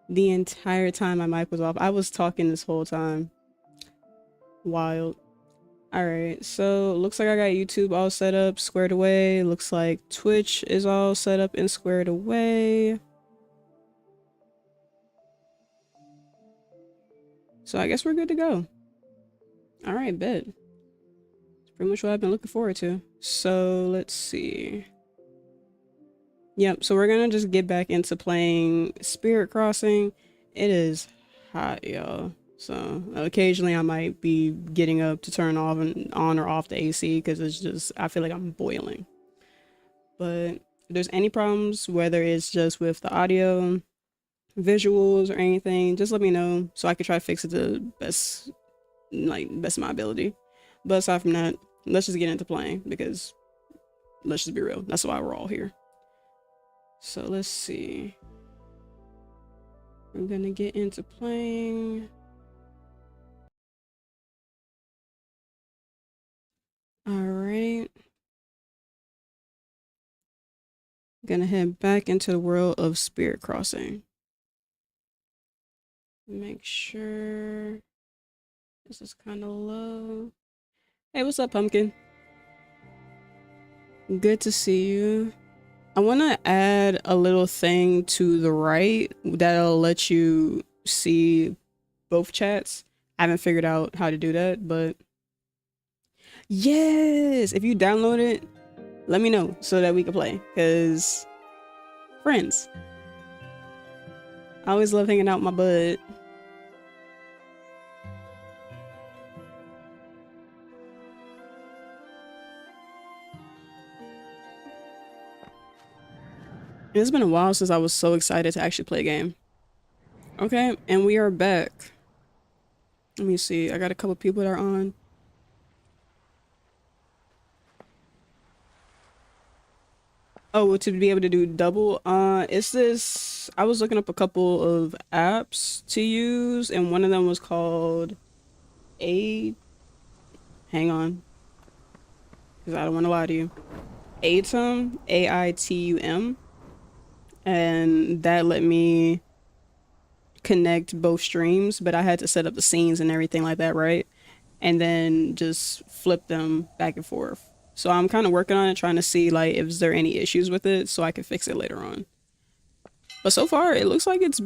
The entire time my mic was off. I was talking this whole time. Wild. Alright, so looks like I got YouTube all set up, squared away. Looks like Twitch is all set up and squared away. So I guess we're good to go. Alright, bet. It's pretty much what I've been looking forward to. So let's see. Yep, so we're gonna just get back into playing Spirit Crossing. It is hot, y'all. So occasionally I might be getting up to turn off and on or off the AC because it's just, I feel like I'm boiling. But if there's any problems, whether it's just with the audio, visuals, or anything, just let me know so I can try to fix it to best of my ability. But aside from that, let's just get into playing because let's just be real. That's why we're all here. So let's see. We're gonna get into playing. Alright. Gonna head back into the world of Spirit Crossing. Make sure this is kind of low. Hey, what's up, Pumpkin? Good to see you. I want to add a little thing to the right that'll let you see both chats. I haven't figured out how to do that, but yes, if you download it, let me know so that we can play, because friends. I always love hanging out with my bud. It's been a while since I was so excited to actually play a game. Okay, and we are back. Let me see. I got a couple people that are on. Oh, to be able to do double. It's this. I was looking up a couple of apps to use, and one of them was called A. Hang on, because I don't want to lie to you. Aitum, AITUM, and that let me connect both streams, but I had to set up the scenes and everything like that, right? And then just flip them back and forth. So I'm kind of working on it, trying to see like if there any issues with it so I can fix it later on. But so far it looks like it's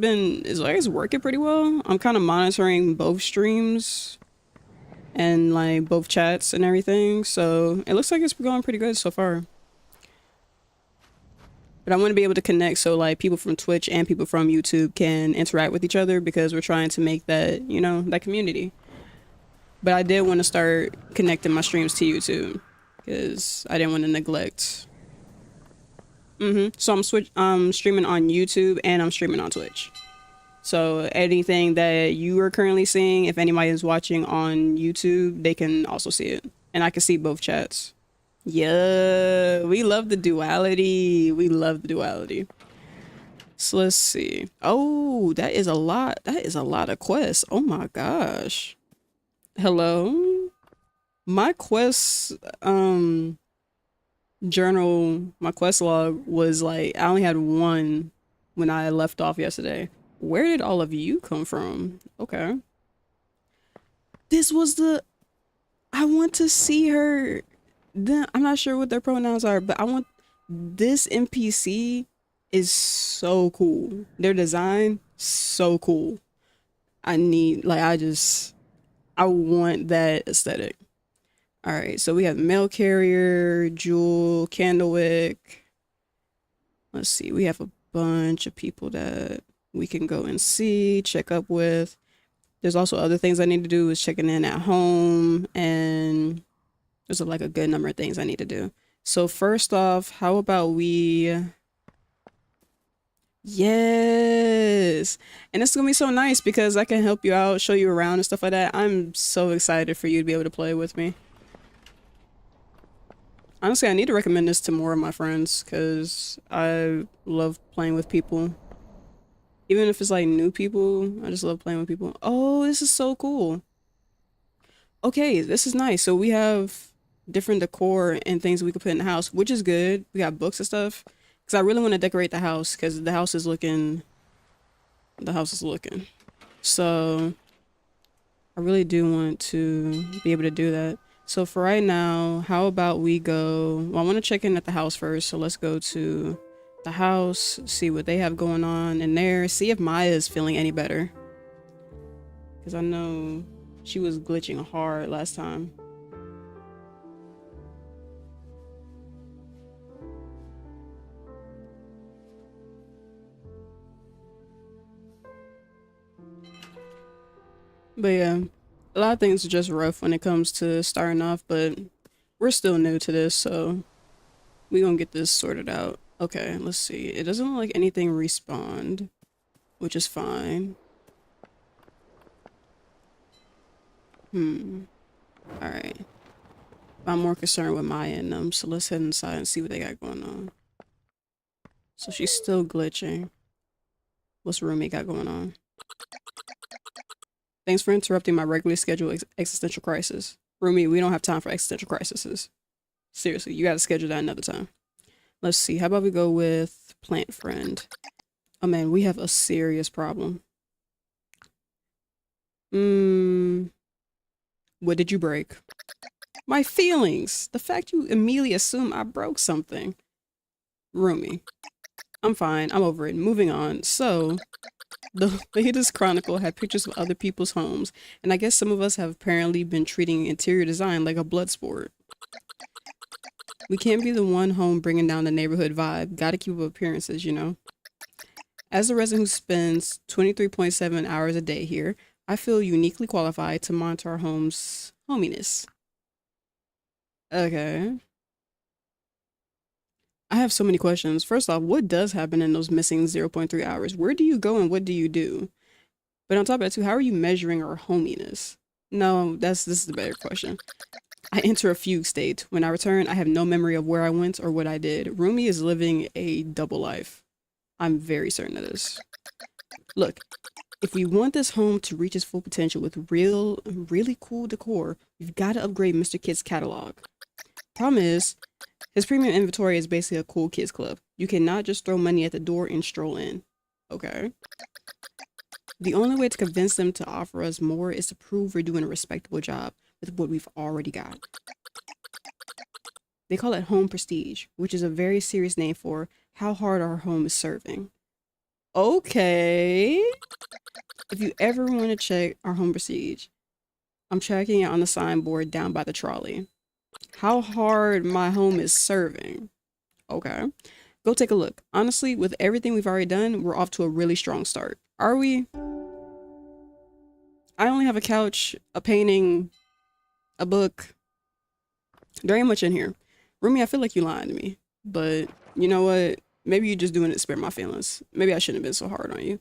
working pretty well. I'm kind of monitoring both streams and like both chats and everything, so it looks like it's going pretty good so far. But I want to be able to connect so like people from Twitch and people from YouTube can interact with each other, because we're trying to make that, you know, that community. But I did want to start connecting my streams to YouTube because I didn't want to neglect. So I'm streaming on YouTube and I'm streaming on Twitch. So anything that you are currently seeing, if anybody is watching on YouTube, they can also see it. And I can see both chats. Yeah, we love the duality. We love the duality. So let's see. Oh, that is a lot. That is a lot of quests. Oh my gosh. Hello? My quest journal, my quest log was like I only had one when I left off yesterday. Where did all of you come from? Okay. This was the I want to see her. I'm not sure what their pronouns are, but I want this NPC is so cool. Their design so cool. I need like I want that aesthetic. All right, so we have mail carrier, Jewel, Candlewick. Let's see, we have a bunch of people that we can go and see, check up with. There's also other things I need to do, is checking in at home, and there's like a good number of things I need to do. So first off, how about we... Yes! And it's gonna be so nice because I can help you out, show you around and stuff like that. I'm so excited for you to be able to play with me. Honestly, I need to recommend this to more of my friends because I love playing with people. Even if it's like new people, I just love playing with people. Oh, this is so cool. Okay, this is nice. So we have different decor and things we could put in the house, which is good. We got books and stuff. Because I really want to decorate the house because the house is looking... The house is looking. So I really do want to be able to do that. So for right now, how about we go... Well, I want to check in at the house first. So let's go to the house, see what they have going on in there. See if Maya is feeling any better. Because I know she was glitching hard last time. But yeah, a lot of things are just rough when it comes to starting off, but we're still new to this, so we're gonna get this sorted out. Okay, let's see. It doesn't look like anything respawned, which is fine. Alright. I'm more concerned with Maya and them, so let's head inside and see what they got going on. So she's still glitching. What's Rumi got going on? Thanks for interrupting my regularly scheduled existential crisis. Rumi, we don't have time for existential crises. Seriously, you gotta schedule that another time. Let's see, how about we go with Plant Friend? Oh man, we have a serious problem. What did you break? My feelings! The fact you immediately assume I broke something. Rumi. I'm fine, I'm over it. Moving on. So, the latest chronicle had pictures of other people's homes, and I guess some of us have apparently been treating interior design like a blood sport. We can't be the one home bringing down the neighborhood vibe. Gotta keep up appearances, you know? As a resident who spends 23.7 hours a day here, I feel uniquely qualified to monitor our home's hominess. Okay. I have so many questions. First off, what does happen in those missing 0.3 hours? Where do you go and what do you do? But on top of that too, how are you measuring our hominess? No, this is the better question. I enter a fugue state. When I return, I have no memory of where I went or what I did. Rumi is living a double life. I'm very certain of this. Look, if we want this home to reach its full potential with really cool decor, we've got to upgrade Mr. Kid's catalog. Problem is, his premium inventory is basically a cool kids club. You cannot just throw money at the door and stroll in. Okay. The only way to convince them to offer us more is to prove we're doing a respectable job with what we've already got. They call it home prestige, which is a very serious name for how hard our home is serving. Okay. If you ever want to check our home prestige, I'm tracking it on the signboard down by the trolley. How hard my home is serving. Okay. Go take a look. Honestly, with everything we've already done, we're off to a really strong start. Are we? I only have a couch, a painting, a book. There ain't much in here. Rumi, I feel like you lying to me. But you know what? Maybe you're just doing it to spare my feelings. Maybe I shouldn't have been so hard on you.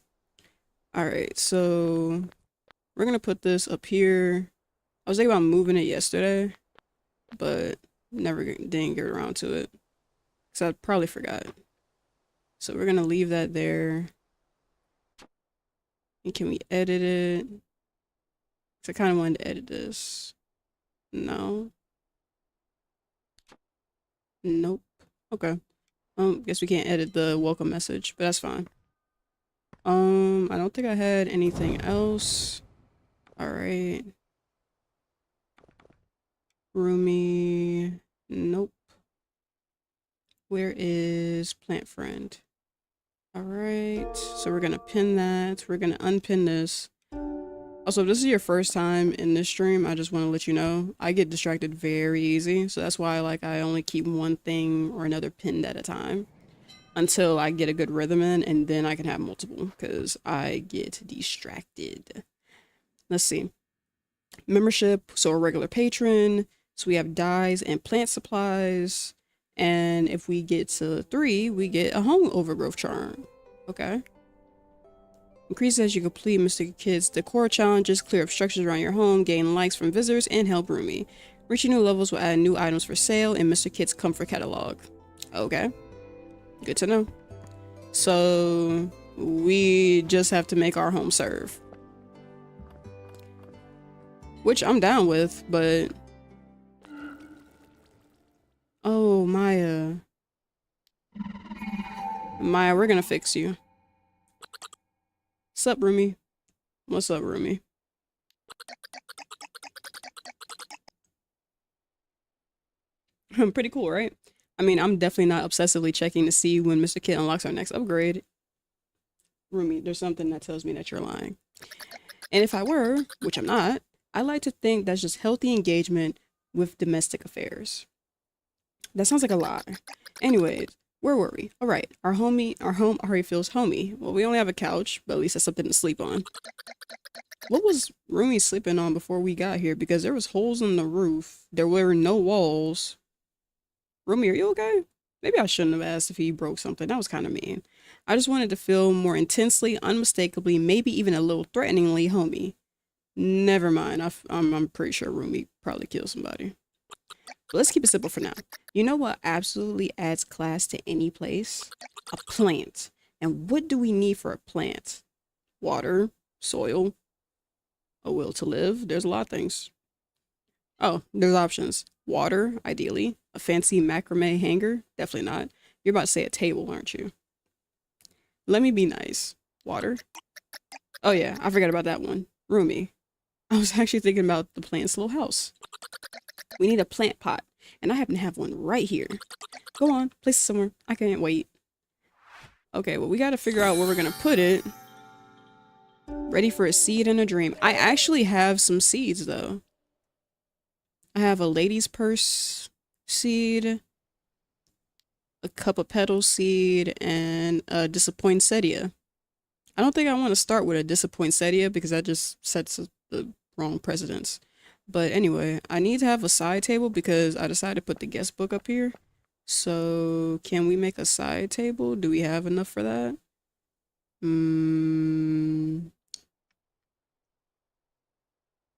All right, so we're gonna put this up here. I was thinking about moving it yesterday, but didn't get around to it because I probably forgot. So we're gonna leave that there. And can we edit it? Cause I kind of wanted to edit this. No. Nope. Okay. Guess we can't edit the welcome message, but that's fine. I don't think I had anything else. All right. Roomy. Nope. Where is plant friend? All right. So we're gonna pin that. We're gonna unpin this. Also, if this is your first time in this stream, I just want to let you know I get distracted very easy. So that's why I only keep one thing or another pinned at a time until I get a good rhythm in, and then I can have multiple because I get distracted. Let's see. Membership, so a regular patron. So we have dyes and plant supplies. And if we get to 3, we get a home overgrowth charm. Okay. Increase as you complete Mr. Kid's decor challenges, clear up structures around your home, gain likes from visitors, and help Roomy. Reaching new levels will add new items for sale in Mr. Kid's comfort catalog. Okay. Good to know. So we just have to make our home serve. Which I'm down with, but... Oh, Maya. Maya, we're gonna fix you. What's up, Roomy? What's up, Roomy? Pretty cool, right? I mean, I'm definitely not obsessively checking to see when Mr. Kid unlocks our next upgrade. Roomy, there's something that tells me that you're lying. And if I were, which I'm not, I like to think that's just healthy engagement with domestic affairs. That sounds like a lie. Anyways, where were we? All right, our home already feels homey. Well, we only have a couch, but at least that's something to sleep on. What was Roomy sleeping on before we got here? Because there was holes in the roof. There were no walls. Roomy, are you okay? Maybe I shouldn't have asked if he broke something. That was kind of mean. I just wanted to feel more intensely, unmistakably, maybe even a little threateningly homey. Never mind. I'm pretty sure Roomy probably killed somebody. But let's keep it simple for now. You know what absolutely adds class to any place? A plant. And what do we need for a plant? Water, soil, a will to live. There's a lot of things. Oh, there's options. Water, ideally. A fancy macrame hanger? Definitely not. You're about to say a table, aren't you? Let me be nice. Water. Oh yeah, I forgot about that one. Roomy. I was actually thinking about the plant's little house. We need a plant pot, and I happen to have one right here. Go on, place it somewhere. I can't wait. Okay, well, we gotta figure out where we're gonna put it. Ready for a seed and a dream. I actually have some seeds, though. I have a lady's purse seed, a cup of petal seed, and a disappoinsettia. I don't think I want to start with a disappoinsettia because that just sets the wrong precedence. But anyway, I need to have a side table because I decided to put the guest book up here. So can we make a side table? Do we have enough for that?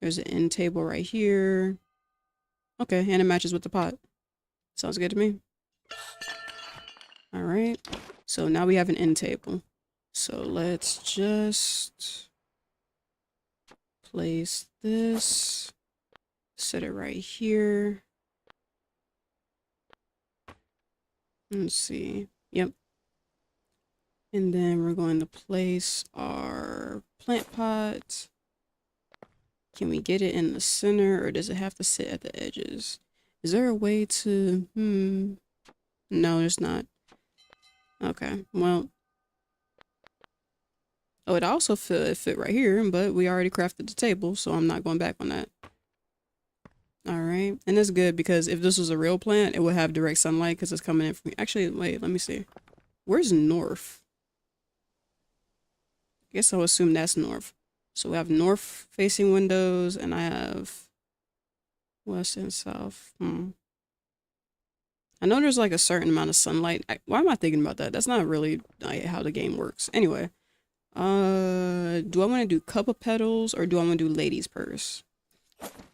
There's an end table right here. Okay, and it matches with the pot. Sounds good to me. All right, so now we have an end table. So let's just place this, set it right here. Let's see. Yep. And then we're going to place our plant pot. Can we get it in the center, or does it have to sit at the edges? Is there a way to, no, there's not. Okay, well. Oh, it also fit right here, but we already crafted the table, so I'm not going back on that. All right, and that's good because if this was a real plant, it would have direct sunlight because it's coming in from me. Actually, wait, let me see. Where's north? I guess I'll assume that's north. So we have north facing windows, and I have west and south. I know there's like a certain amount of sunlight. Why am I thinking about that? That's not really how the game works. Anyway, Do I want to do couple petals or do I want to do lady's purse?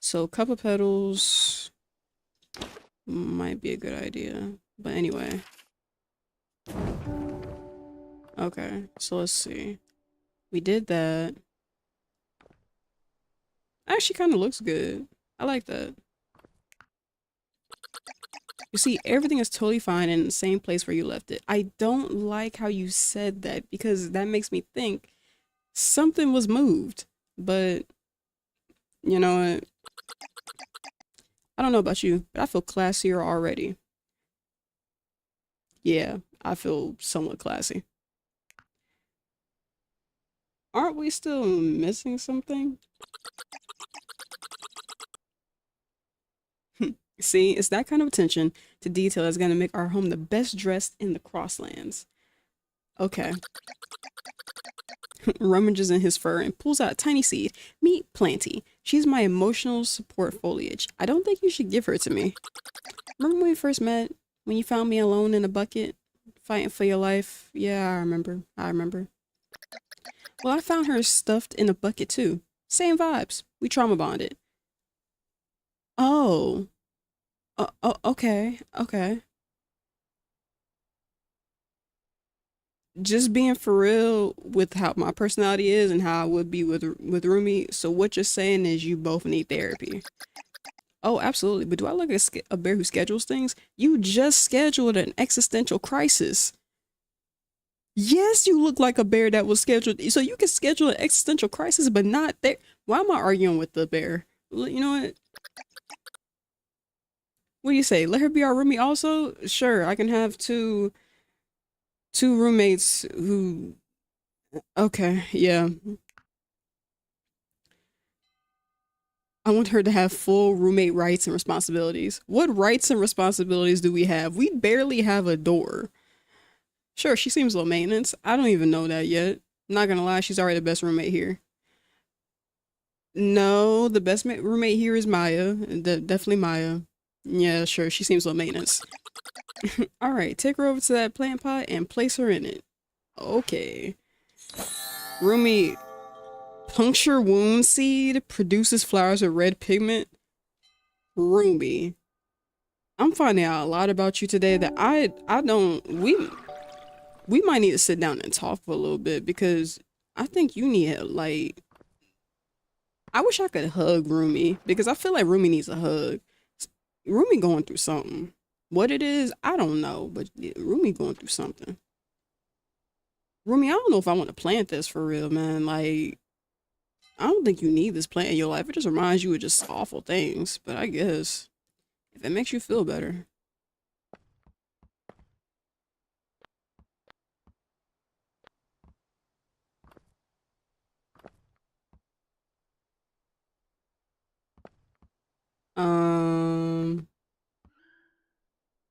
So couple petals might be a good idea. But anyway. Okay, so let's see. We did that. Actually kind of looks good. I like that. You see, everything is totally fine in the same place where you left it. I don't like how you said that because that makes me think something was moved. But, you know what? I don't know about you, but I feel classier already. Yeah, I feel somewhat classy. Aren't we still missing something? See, it's that kind of attention to detail that's going to make our home the best dressed in the Crosslands. Okay. Rummages in his fur and pulls out a tiny seed. Meet Planty. She's my emotional support foliage. I don't think you should give her to me. Remember when we first met? When you found me alone in a bucket? Fighting for your life? Yeah, I remember. I remember. Well, I found her stuffed in a bucket too. Same vibes. We trauma bonded. Oh. Okay. Okay. Just being for real with how my personality is and how I would be with Rumi. So what you're saying is you both need therapy. Oh, absolutely. But do I look like a bear who schedules things? You just scheduled an existential crisis. Yes, you look like a bear that was scheduled. So you can schedule an existential crisis, but not there. Why am I arguing with the bear? You know what? What do you say? Let her be our roomie also? Sure, I can have two roommates who okay, yeah. I want her to have full roommate rights and responsibilities. What rights and responsibilities do we have? We barely have a door. Sure, she seems low maintenance. I don't even know that yet. Not gonna lie, she's already the best roommate here. No, the best roommate here is Maya. Definitely Maya. Yeah, sure, she seems low maintenance. All right, take her over to that plant pot and place her in it. Okay. Roomie, puncture wound seed produces flowers of red pigment. Roomie, I'm finding out a lot about you today that I don't we might need to sit down and talk for a little bit because I think you need like I wish I could hug Rumi because I feel like Rumi needs a hug. Rumi going through something. What it is, I don't know, but Rumi going through something. Rumi, I don't know if I want to plant this for real, man. Like, I don't think you need this plant in your life. It just reminds you of just awful things. But I guess if it makes you feel better. Um,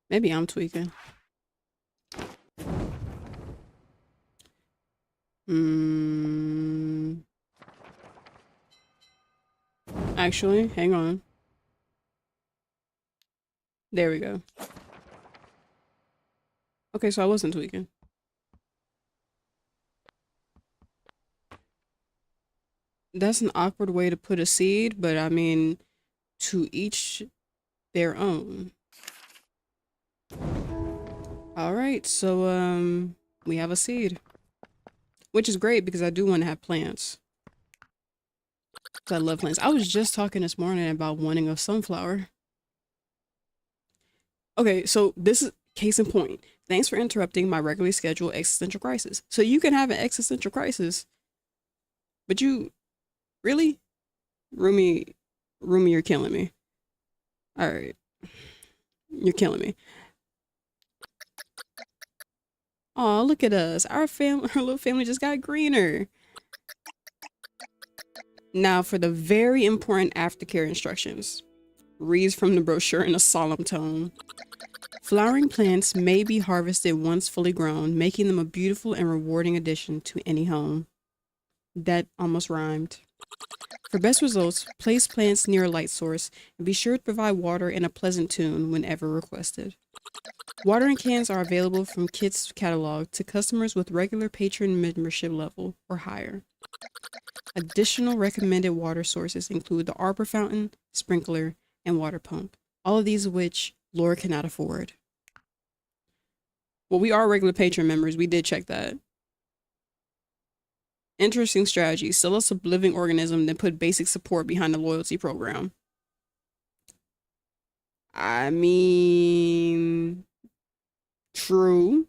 maybe I'm tweaking. Hmm. Actually, hang on. There we go. Okay, so I wasn't tweaking. That's an awkward way to put a seed, but I mean, to each their own. All right, so we have a seed, which is great because I do want to have plants. 'Cause I love plants. I was just talking this morning about wanting a sunflower. Okay, so this is case in point. Thanks for interrupting my regularly scheduled existential crisis. So you can have an existential crisis, but you really, Rumi, Rumi, you're killing me. All right, you're killing me. Oh, look at us. Our family, our little family just got greener. Now for the very important aftercare instructions. Reads from the brochure in a solemn tone. Flowering plants may be harvested once fully grown, making them a beautiful and rewarding addition to any home. That almost rhymed. For best results, place plants near a light source and be sure to provide water in a pleasant tune whenever requested. Watering cans are available from Kit's catalog to customers with regular patron membership level or higher. Additional recommended water sources include the arbor fountain, sprinkler, and water pump, all of these of which Laura cannot afford. Well, we are regular patron members. We did check that. Interesting strategy. Sell us a living organism, then put basic support behind the loyalty program. I mean, true.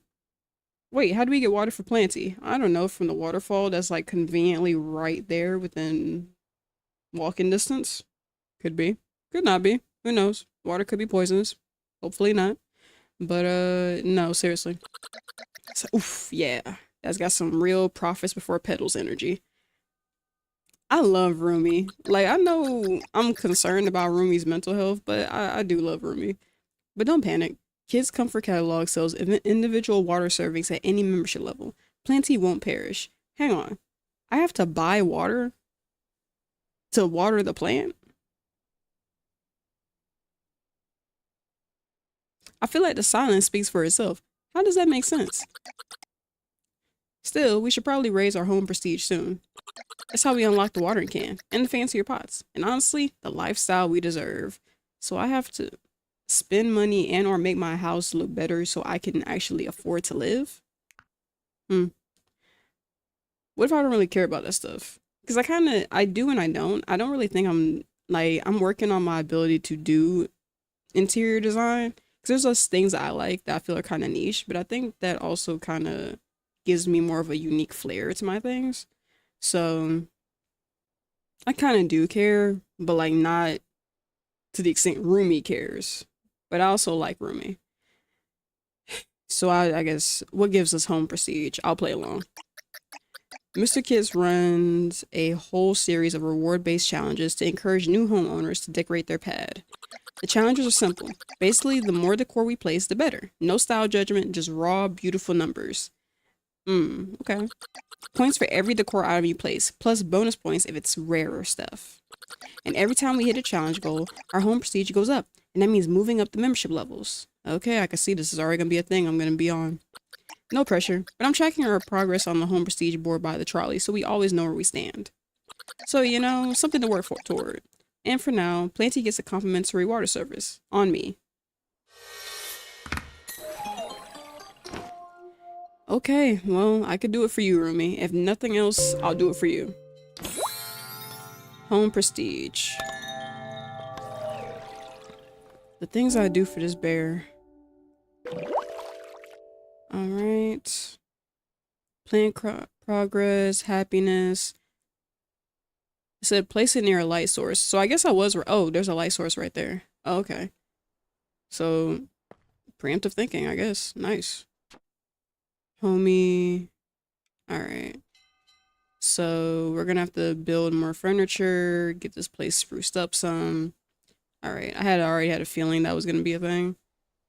Wait, how do we get water for Planty? I don't know, from the waterfall that's like conveniently right there within walking distance. Could be. Could not be. Who knows? Water could be poisonous. Hopefully not. But no, seriously. So, oof, yeah. That's got some real profits before pedals energy. I love Rumi. Like, I know I'm concerned about Rumi's mental health, but I do love Rumi. But don't panic. Kids Comfort Catalog sells individual water servings at any membership level. Plenty won't perish. Hang on. I have to buy water to water the plant? I feel like the silence speaks for itself. How does that make sense? Still, we should probably raise our home prestige soon. That's how we unlock the watering can and the fancier pots. And honestly, the lifestyle we deserve. So I have to spend money and or make my house look better so I can actually afford to live? What if I don't really care about that stuff? Because I do and I don't. I don't really think I'm working on my ability to do interior design. Because there's those things that I like that I feel are kind of niche, but I think that also kind of gives me more of a unique flair to my things. So I kind of do care, but like not to the extent Rumi cares. But I also like Rumi. So I guess what gives us home prestige? I'll play along. Mr. Kits runs a whole series of reward-based challenges to encourage new homeowners to decorate their pad. The challenges are simple. Basically, the more decor we place, the better. No style judgment, just raw, beautiful numbers. Okay. Points for every decor item you place, plus bonus points if it's rarer stuff. And every time we hit a challenge goal, our home prestige goes up, and that means moving up the membership levels. Okay, I can see this is already gonna be a thing I'm gonna be on. No pressure, but I'm tracking our progress on the home prestige board by the trolley, so we always know where we stand. So, something to work toward. And for now, Planty gets a complimentary water service. On me. Okay, well, I could do it for you, Rumi. If nothing else, I'll do it for you. Home prestige. The things I do for this bear. Alright. Plant progress, happiness. It said place it near a light source. So I guess I was, oh, there's a light source right there. Oh, okay. So, preemptive thinking, I guess. Nice. Homie. Alright. So, we're gonna have to build more furniture, get this place spruced up some. Alright, I had already had a feeling that was gonna be a thing,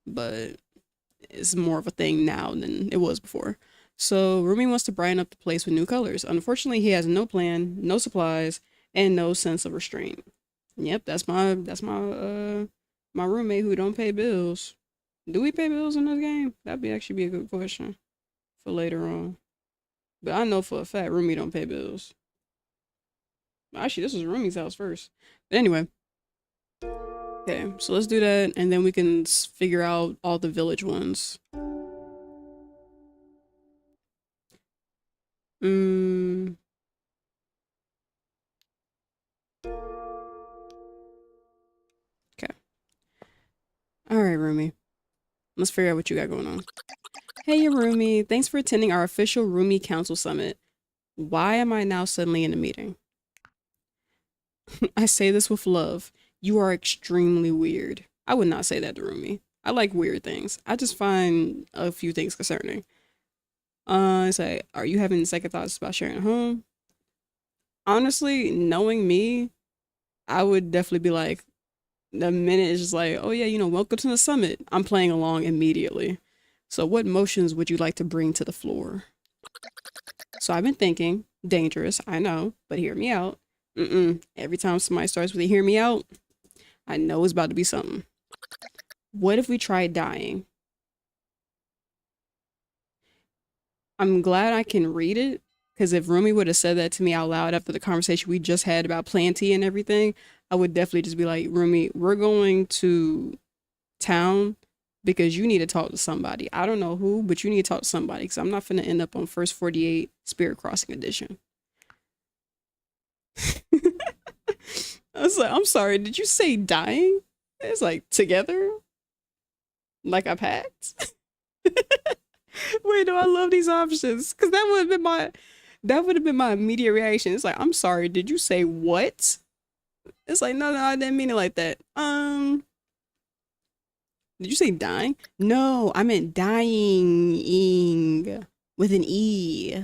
but it's more of a thing now than it was before. So, Rumi wants to brighten up the place with new colors. Unfortunately, he has no plan, no supplies, and no sense of restraint. Yep, that's my my roommate who don't pay bills. Do we pay bills in this game? That'd actually be a good question for later on. But I know for a fact Rumi don't pay bills. Actually, this was Rumi's house first. But anyway. Okay, so let's do that, and then we can figure out all the village ones. Okay. Alright, Rumi. Let's figure out what you got going on. Hey, Rumi. Thanks for attending our official Rumi Council Summit. Why am I now suddenly in a meeting? I say this with love. You are extremely weird. I would not say that to Rumi. I like weird things. I just find a few things concerning. Say, are you having second thoughts about sharing a home? Honestly, knowing me, I would definitely be like, the minute it's just like, oh yeah, welcome to the summit. I'm playing along immediately. So what motions would you like to bring to the floor? So I've been thinking, dangerous, I know, but hear me out. Every time somebody starts with a hear me out, I know it's about to be something. What if we tried dying? I'm glad I can read it because if Rumi would have said that to me out loud after the conversation we just had about Planty and everything, I would definitely just be like, Rumi, we're going to town because you need to talk to somebody. I don't know who, but you need to talk to somebody because I'm not finna end up on First 48 Spirit Crossing Edition. I was like, I'm sorry, did you say dying? It's like together? Like I packed? Wait, no, I love these options. Cause that would have been my immediate reaction. It's like, I'm sorry, did you say what? It's like, no, I didn't mean it like that. Did you say dying? No, I meant dying with an E.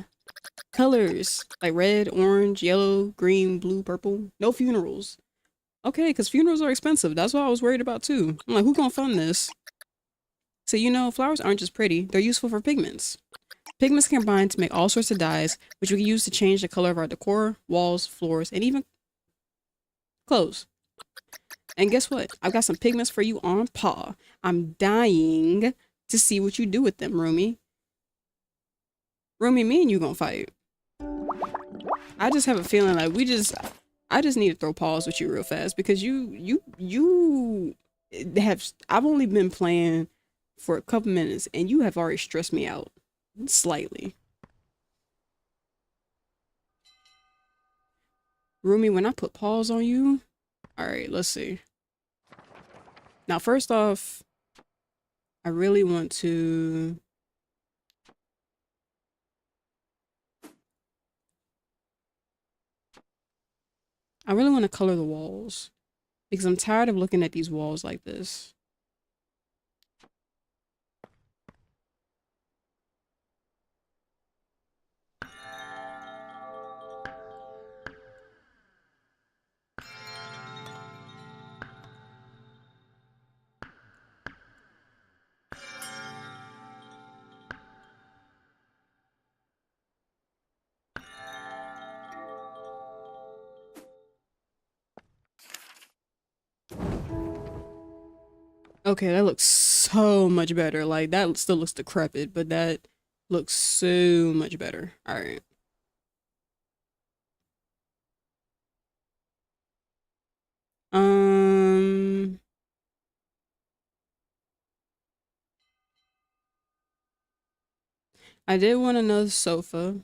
Colors like red, orange, yellow, green, blue, purple. No funerals. Okay, because funerals are expensive. That's what I was worried about too. I'm like, who gonna fund this? So flowers aren't just pretty, they're useful for pigments. Pigments can combine to make all sorts of dyes, which we can use to change the color of our decor, walls, floors, and even clothes. And guess what? I've got some pigments for you on paw. I'm dying to see what you do with them, Rumi. Rumi, me and you gonna fight. I just have a feeling like I just need to throw paws with you real fast because you have, I've only been playing for a couple minutes and you have already stressed me out slightly. Rumi, when I put paws on you, all right, let's see. Now, first off, I really want to. I really want to color the walls because I'm tired of looking at these walls like this. Okay, that looks so much better. Like that still looks decrepit, but that looks so much better. All right. Um, I did want another sofa.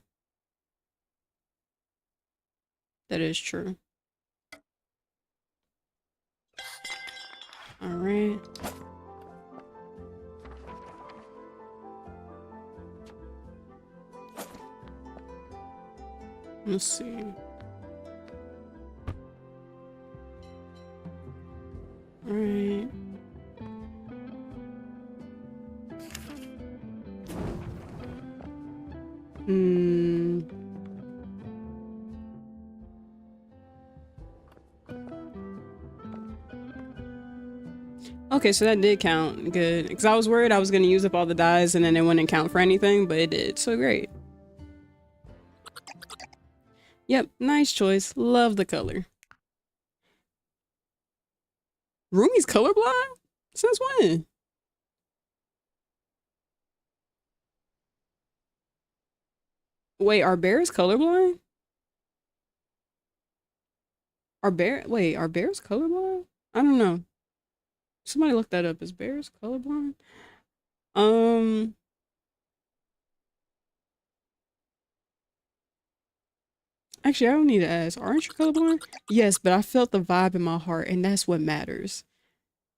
That is true. All right. Let's see. All right. Hmm. Okay, so that did count. Good. Because I was worried I was going to use up all the dyes and then it wouldn't count for anything, but it did. So great. Yep, nice choice. Love the color. Rumi's colorblind? Since when? Wait, are bears colorblind? Are bears colorblind? I don't know. Somebody look that up. Is bears colorblind? Um, actually, I don't need to ask. Aren't you colorblind? Yes, but I felt the vibe in my heart, and that's what matters.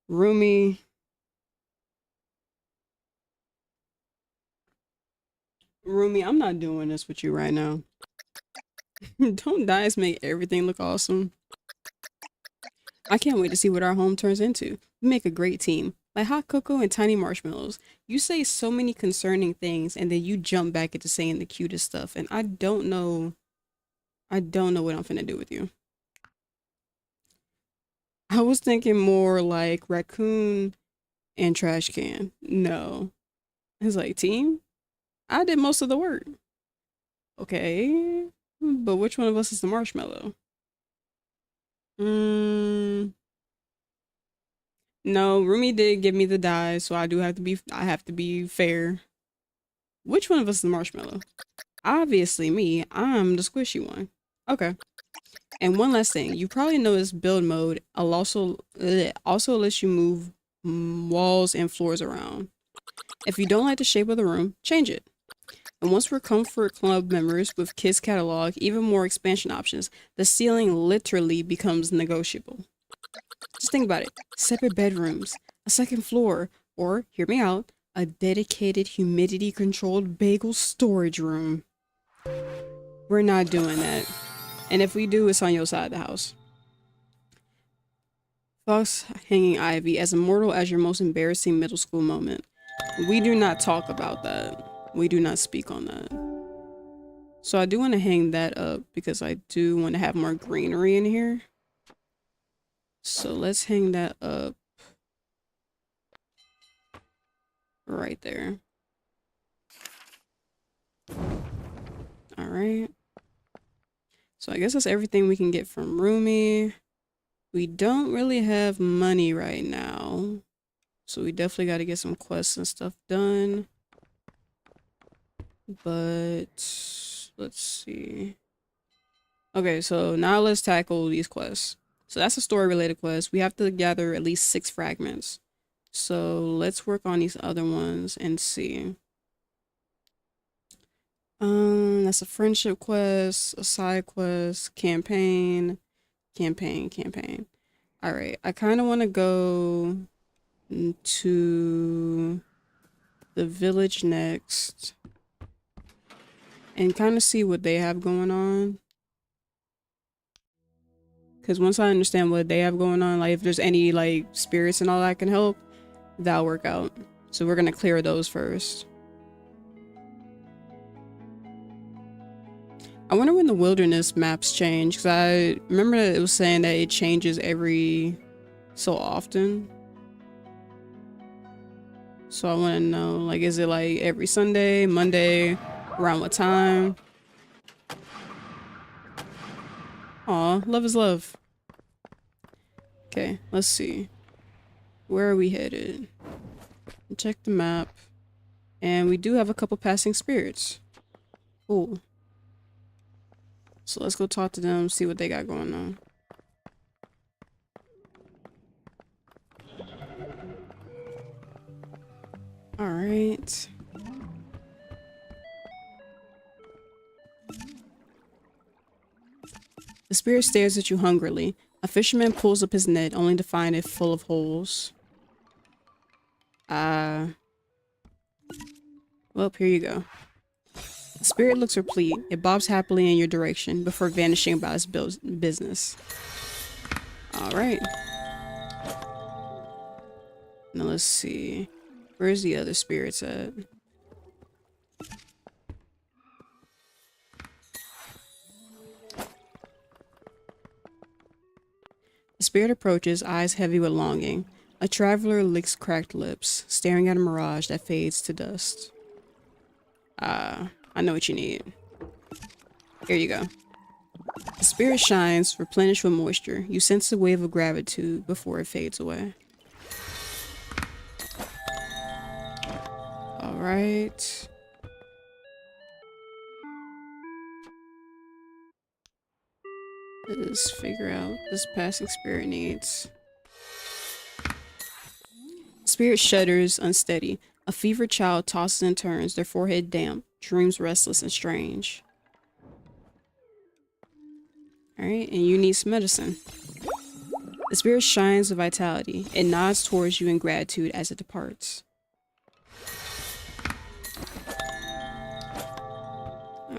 Rumi, Rumi, I'm not doing this with you right now. Don't dyes make everything look awesome? I can't wait to see what our home turns into. We make a great team. Like hot cocoa and tiny marshmallows. You say so many concerning things and then you jump back into saying the cutest stuff. And I don't know what I'm finna do with you. I was thinking more like raccoon and trash can. No. It's like team? I did most of the work. Okay. But which one of us is the marshmallow? Mm, no, Rumi did give me the die, so I have to be fair. Which one of us is the marshmallow? Obviously me. I'm the squishy one. Okay. And one last thing. You probably noticed build mode also lets you move walls and floors around. If you don't like the shape of the room, change it. And once we're Comfort Club members with Kids Catalog, even more expansion options, the ceiling literally becomes negotiable. Just think about it. Separate bedrooms, a second floor, or, hear me out, a dedicated humidity-controlled bagel storage room. We're not doing that. And if we do, it's on your side of the house. Fox hanging Ivy as immortal as your most embarrassing middle school moment. We do not talk about that. We do not speak on that. So I do want to hang that up because I do want to have more greenery in here. So let's hang that up right there. All right. So I guess that's everything we can get from Rumi. We don't really have money right now. So we definitely got to get some quests and stuff done. But let's see. Okay, so now let's tackle these quests. So that's a story related quest. We have to gather at least 6 fragments. So let's work on these other ones and see. That's a friendship quest, a side quest, campaign. All right, I kind of want to go to the village next and kind of see what they have going on. Because once I understand what they have going on, like if there's any like spirits and all that can help, that'll work out. So we're gonna clear those first. I wonder when the wilderness maps change, because I remember that it was saying that it changes every so often. So I want to know, like, is it like every Sunday, Monday, around what time? Aw, love is love. Okay, let's see. Where are we headed? Check the map. And we do have a couple passing spirits. Cool. So let's go talk to them, see what they got going on. All right. The spirit stares at you hungrily. A fisherman pulls up his net only to find it full of holes. Well, here you go. The spirit looks replete. It bobs happily in your direction before vanishing about its business. All right. Now let's see. Where's the other spirits at? The spirit approaches, eyes heavy with longing. A traveler licks cracked lips, staring at a mirage that fades to dust. I know what you need. Here you go. The spirit shines, replenished with moisture. You sense a wave of gratitude before it fades away. All right. Let's figure out what this passing spirit needs. Spirit shudders, unsteady. A fevered child tosses and turns, their forehead damp, dreams restless and strange. Alright, and you need some medicine. The spirit shines with vitality. It nods towards you in gratitude as it departs.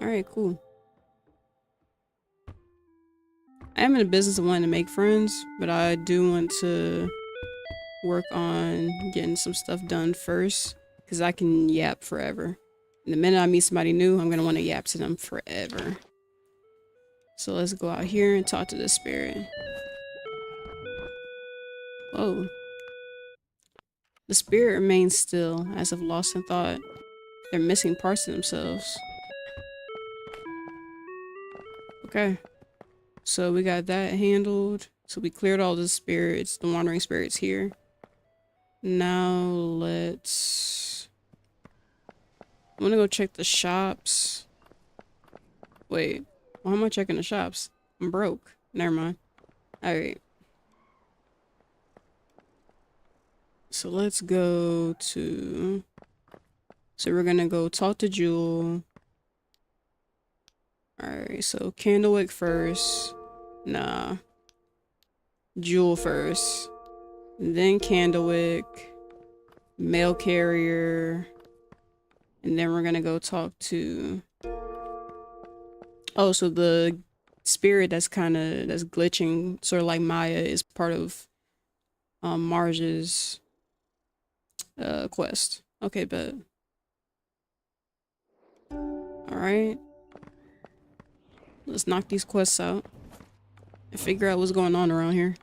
Alright, cool. I am in the business of wanting to make friends, but I do want to work on getting some stuff done first, because I can yap forever. And the minute I meet somebody new, I'm going to want to yap to them forever. So let's go out here and talk to this spirit. Whoa. The spirit remains still, as if lost in thought. They're missing parts of themselves. Okay. So we got that handled. So we cleared all the spirits, the wandering spirits here. Now let's I'm gonna go check the shops. Wait, why am I checking the shops? I'm broke. Never mind. Alright. So let's go to... So we're gonna go talk to Jewel. Alright, so Candlewick first. Nah. Jewel first. Then Candlewick. Mail carrier. And then we're gonna go talk to... Oh, so the spirit that's glitching, sort of like Maya, is part of Marge's quest. Okay, but alright. Let's knock these quests out and figure out what's going on around here.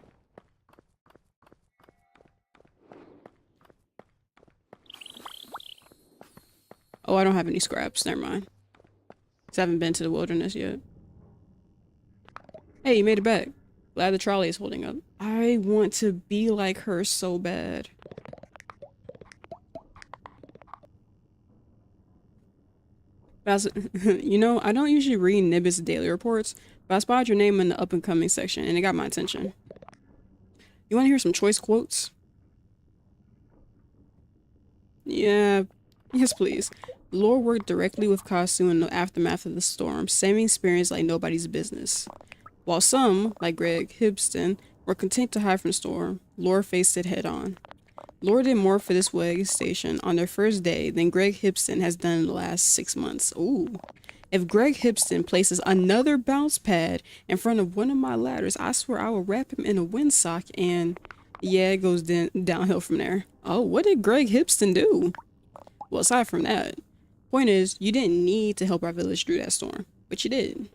Oh, I don't have any scraps. Never mind. 'Cause I haven't been to the wilderness yet. Hey, you made it back. Glad the trolley is holding up. I want to be like her so bad. You know, I don't usually read Nimbus daily reports, but I spotted your name in the up and coming section and it got my attention. You want to hear some choice quotes? Yeah, yes please. Lore worked directly with Kasu in the aftermath of the storm, saving experience like nobody's business. While some, like Greg Hibston, were content to hide from the storm, Lore faced it head on. Lore did more for this way station on their first day than Greg Hibston has done in the last 6 months. Ooh. If Greg Hibston places another bounce pad in front of one of my ladders, I swear I will wrap him in a windsock and yeah, it goes downhill from there. Oh, what did Greg Hibston do? Well, aside from that, point is, you didn't need to help our village through that storm, but you did.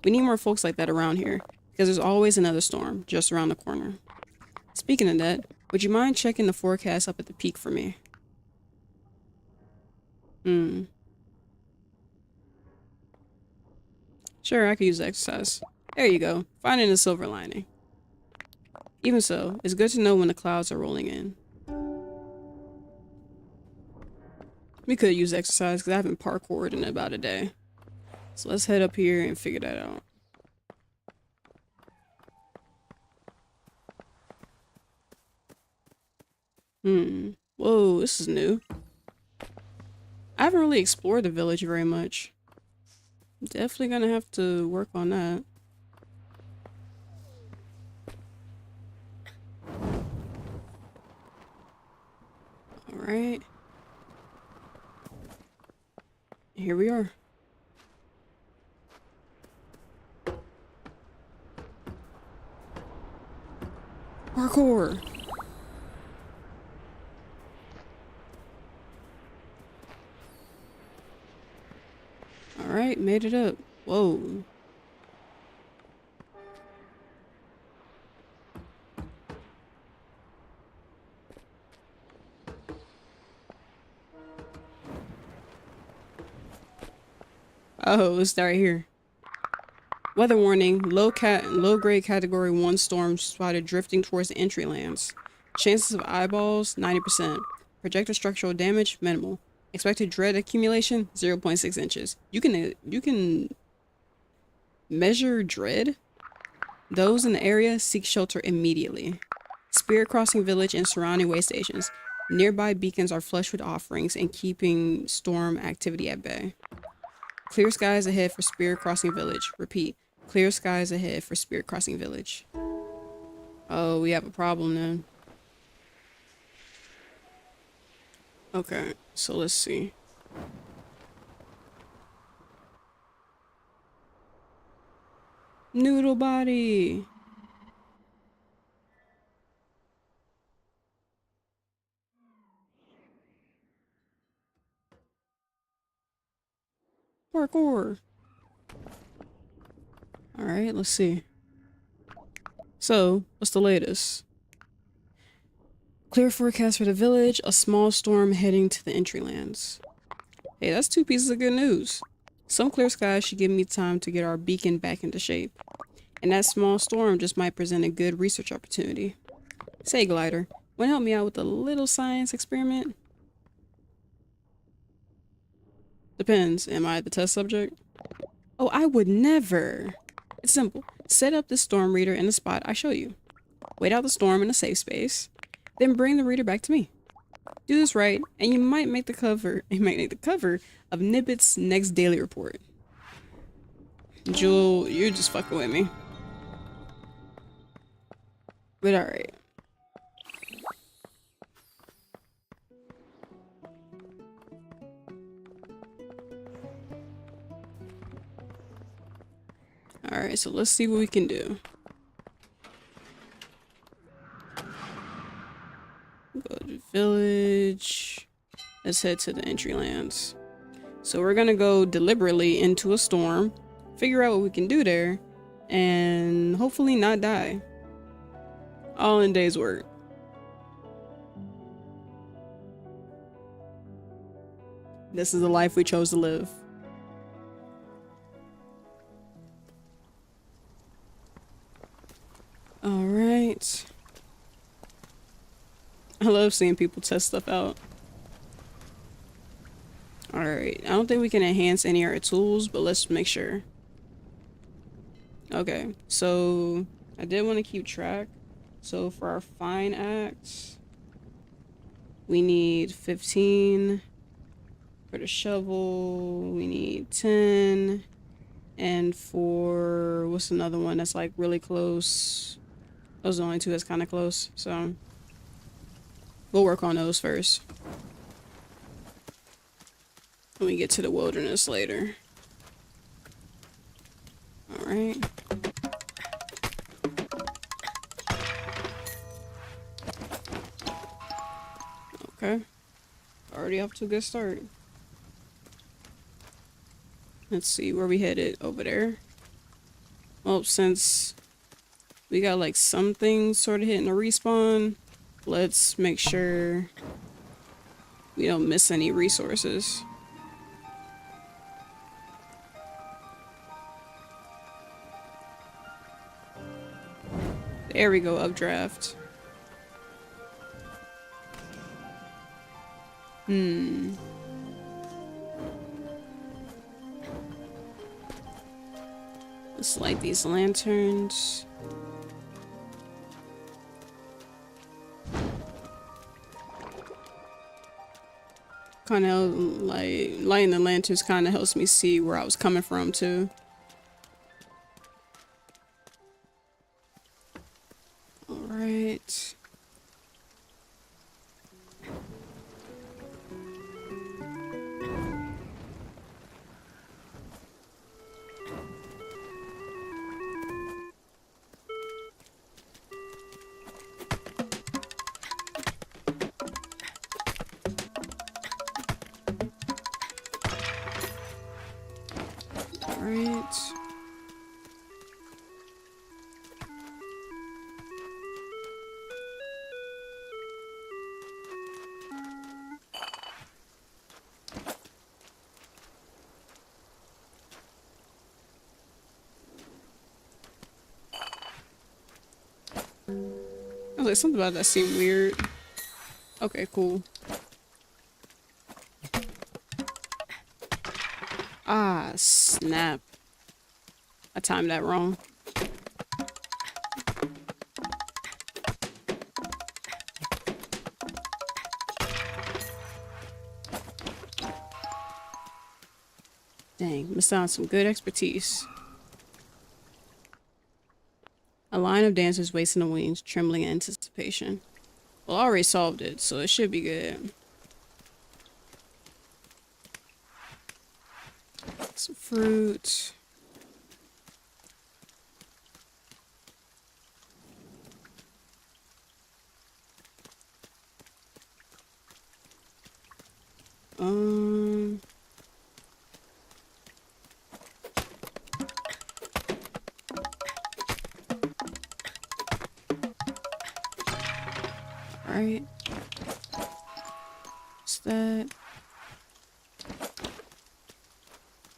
We need more folks like that around here, because there's always another storm just around the corner. Speaking of that, would you mind checking the forecast up at the peak for me? Sure, I could use exercise. There you go, finding a silver lining. Even so, it's good to know when the clouds are rolling in. We could use exercise because I haven't parkoured in about a day. So let's head up here and figure that out. Whoa, this is new. I haven't really explored the village very much. Definitely gonna have to work on that. Alright. Here we are. Parkour! Alright, made it up. Whoa. Oh, it's right here. Weather warning, low grade category 1 storm spotted drifting towards the entry lands. Chances of eyeballs, 90%. Projected structural damage, minimal. Expected dread accumulation, 0.6 inches. You can measure dread? Those in the area seek shelter immediately. Spirit Crossing Village and surrounding way stations. Nearby beacons are flush with offerings and keeping storm activity at bay. Clear skies ahead for Spirit Crossing Village. Repeat. Clear skies ahead for Spirit Crossing Village. Oh, we have a problem then. Okay, so let's see. Noodle body. Parkour. Alright, let's see. So, what's the latest? Clear forecast for the village, a small storm heading to the entry lands. Hey, that's 2 pieces of good news. Some clear skies should give me time to get our beacon back into shape. And that small storm just might present a good research opportunity. Say, Glider, wanna help me out with a little science experiment? Depends. Am I the test subject? Oh, I would never. It's simple. Set up the storm reader in the spot I show you. Wait out the storm in a safe space. Then bring the reader back to me. Do this right, and you might make the cover. You might make the cover of Nibbit's next daily report. Jewel, you're just fucking with me. But alright. Alright, so let's see what we can do. Go to the village. Let's head to the entry lands. So we're gonna go deliberately into a storm, figure out what we can do there, and hopefully not die. All in a day's work. This is the life we chose to live. Alright. I love seeing people test stuff out. Alright, I don't think we can enhance any of our tools, but let's make sure. Okay, so I did want to keep track. So for our fine axe, we need 15. For the shovel, we need 10. And for, what's another one that's like really close? Those are the only two that's kind of close, so we'll work on those first. When we get to the wilderness later. Alright. Okay. Already off to a good start. Let's see where we headed. Over there. Well, since we got like something sort of hitting a respawn, let's make sure we don't miss any resources. There we go, updraft. Let's light these lanterns. Kind of like lighting the lanterns kind of helps me see where I was coming from too. All right. Alright. I was like, something about that seemed weird. Okay, cool. Ah, snap. I timed that wrong. Dang, missed out on some good expertise. A line of dancers wasting the wings, trembling in anticipation. Well, I already solved it, so it should be good. Some fruit. Alright. What's that?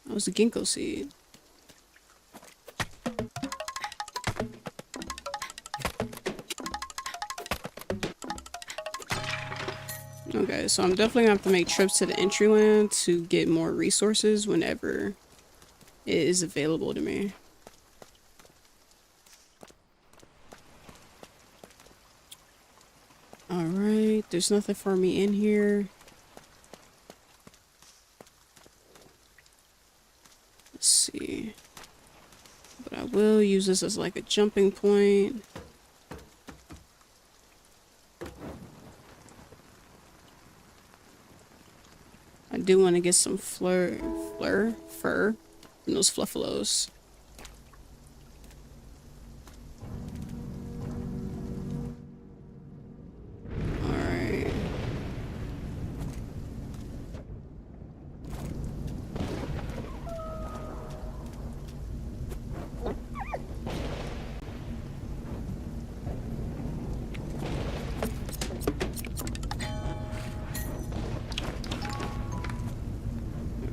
That was a ginkgo seed. Okay, so I'm definitely gonna have to make trips to the entry land to get more resources whenever it is available to me. Alright, there's nothing for me in here. Let's see. But I will use this as like a jumping point. I do want to get some fur from those fluffalos. Alright.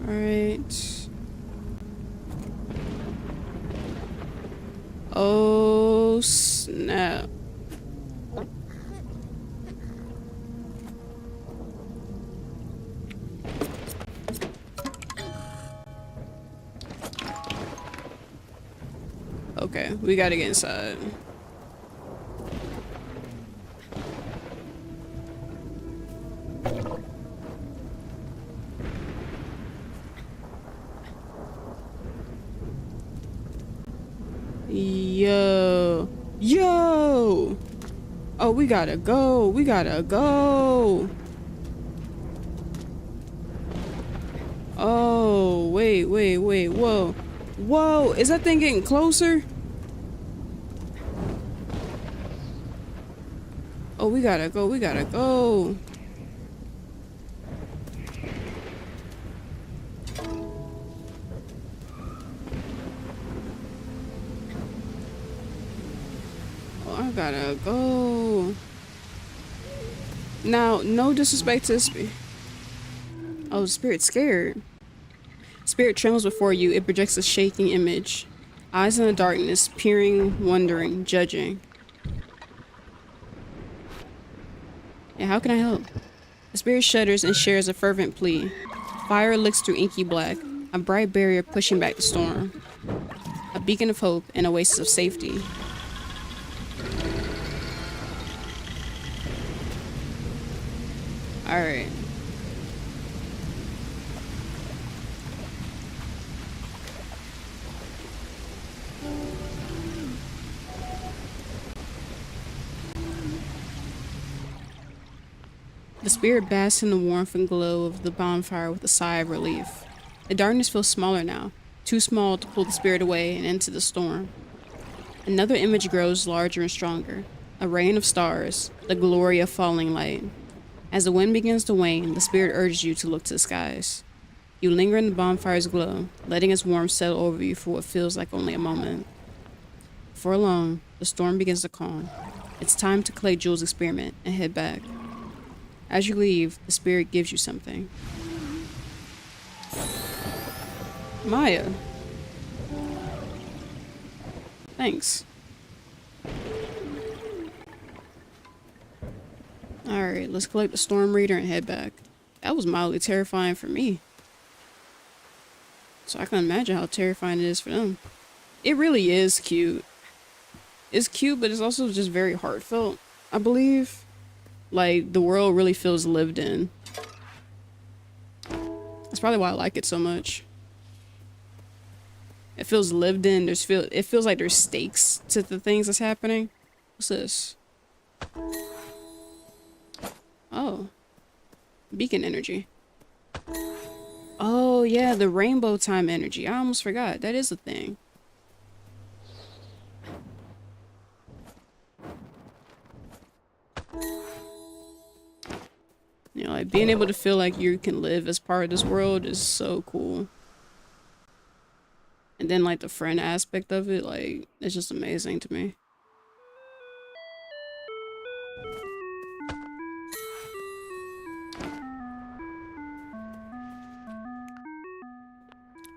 Alright. Oh, snap. Okay, we gotta get inside. Yo. Yo! Oh, we gotta go. We gotta go. Oh, wait. Whoa. Whoa, is that thing getting closer? Oh, we gotta go. We gotta go. Oh, I gotta go. Now, no disrespect to oh, Spirit's scared. Spirit trembles before you. It projects a shaking image. Eyes in the darkness, peering, wondering, judging. Yeah, how can I help? The spirit shudders and shares a fervent plea. Fire licks through inky black, a bright barrier pushing back the storm. A beacon of hope, an oasis of safety. Alright. The spirit basks in the warmth and glow of the bonfire with a sigh of relief. The darkness feels smaller now, too small to pull the spirit away and into the storm. Another image grows larger and stronger. A rain of stars, the glory of falling light. As the wind begins to wane, the spirit urges you to look to the skies. You linger in the bonfire's glow, letting its warmth settle over you for what feels like only a moment. Before long, the storm begins to calm. It's time to collect Jules' experiment and head back. As you leave, the spirit gives you something. Maya. Thanks. Alright, let's collect the storm reader and head back. That was mildly terrifying for me. So I can imagine how terrifying it is for them. It really is cute. It's cute, but it's also just very heartfelt, I believe. Like, the world really feels lived in. That's probably why I like it so much. It feels lived in. It feels like there's stakes to the things that's happening. What's this? Oh. Beacon energy. Oh, yeah, the rainbow time energy. I almost forgot. That is a thing. You know, like, being able to feel like you can live as part of this world is so cool. And then, like, the friend aspect of it, like, it's just amazing to me.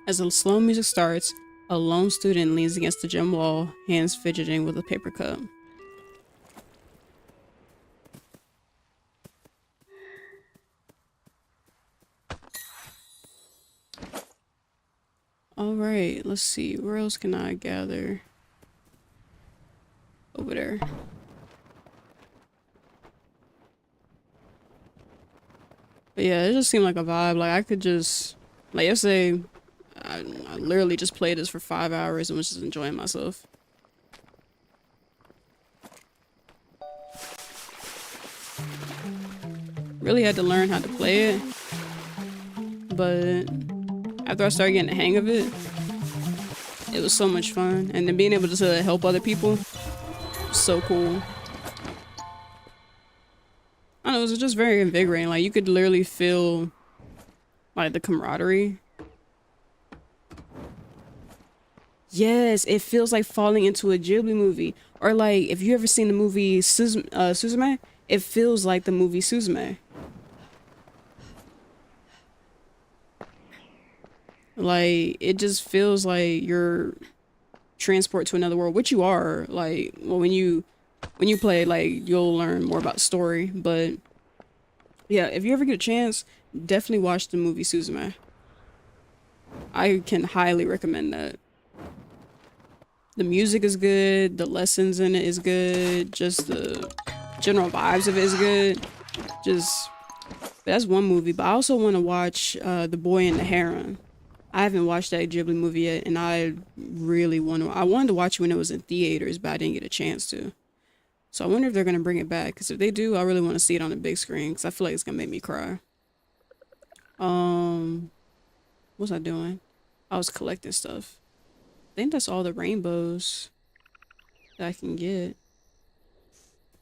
As the slow music starts, a lone student leans against the gym wall, hands fidgeting with a paper cup. All right, let's see. Where else can I gather? Over there. But yeah, it just seemed like a vibe. Like I could just, like yesterday, I literally just played this for 5 hours and was just enjoying myself. Really had to learn how to play it, but after I started getting the hang of it, it was so much fun. And then being able to help other people, so cool. I don't know, it was just very invigorating. Like you could literally feel like the camaraderie. Yes, it feels like falling into a Ghibli movie. Or like if you ever seen the movie Suzume, it feels like the movie Suzume. Like it just feels like you're transport to another world, which you are. Like well, when you play, like you'll learn more about the story. But yeah, if you ever get a chance, definitely watch the movie Suzume. I can highly recommend that. The music is good, the lessons in it is good, just the general vibes of it is good. Just that's one movie, but I also want to watch The Boy and the Heron. I haven't watched that Ghibli movie yet, and I really want to. I wanted to watch it when it was in theaters, but I didn't get a chance to. So I wonder if they're gonna bring it back. Because if they do, I really want to see it on the big screen. Because I feel like it's gonna make me cry. Um, what was I doing? I was collecting stuff. I think that's all the rainbows that I can get.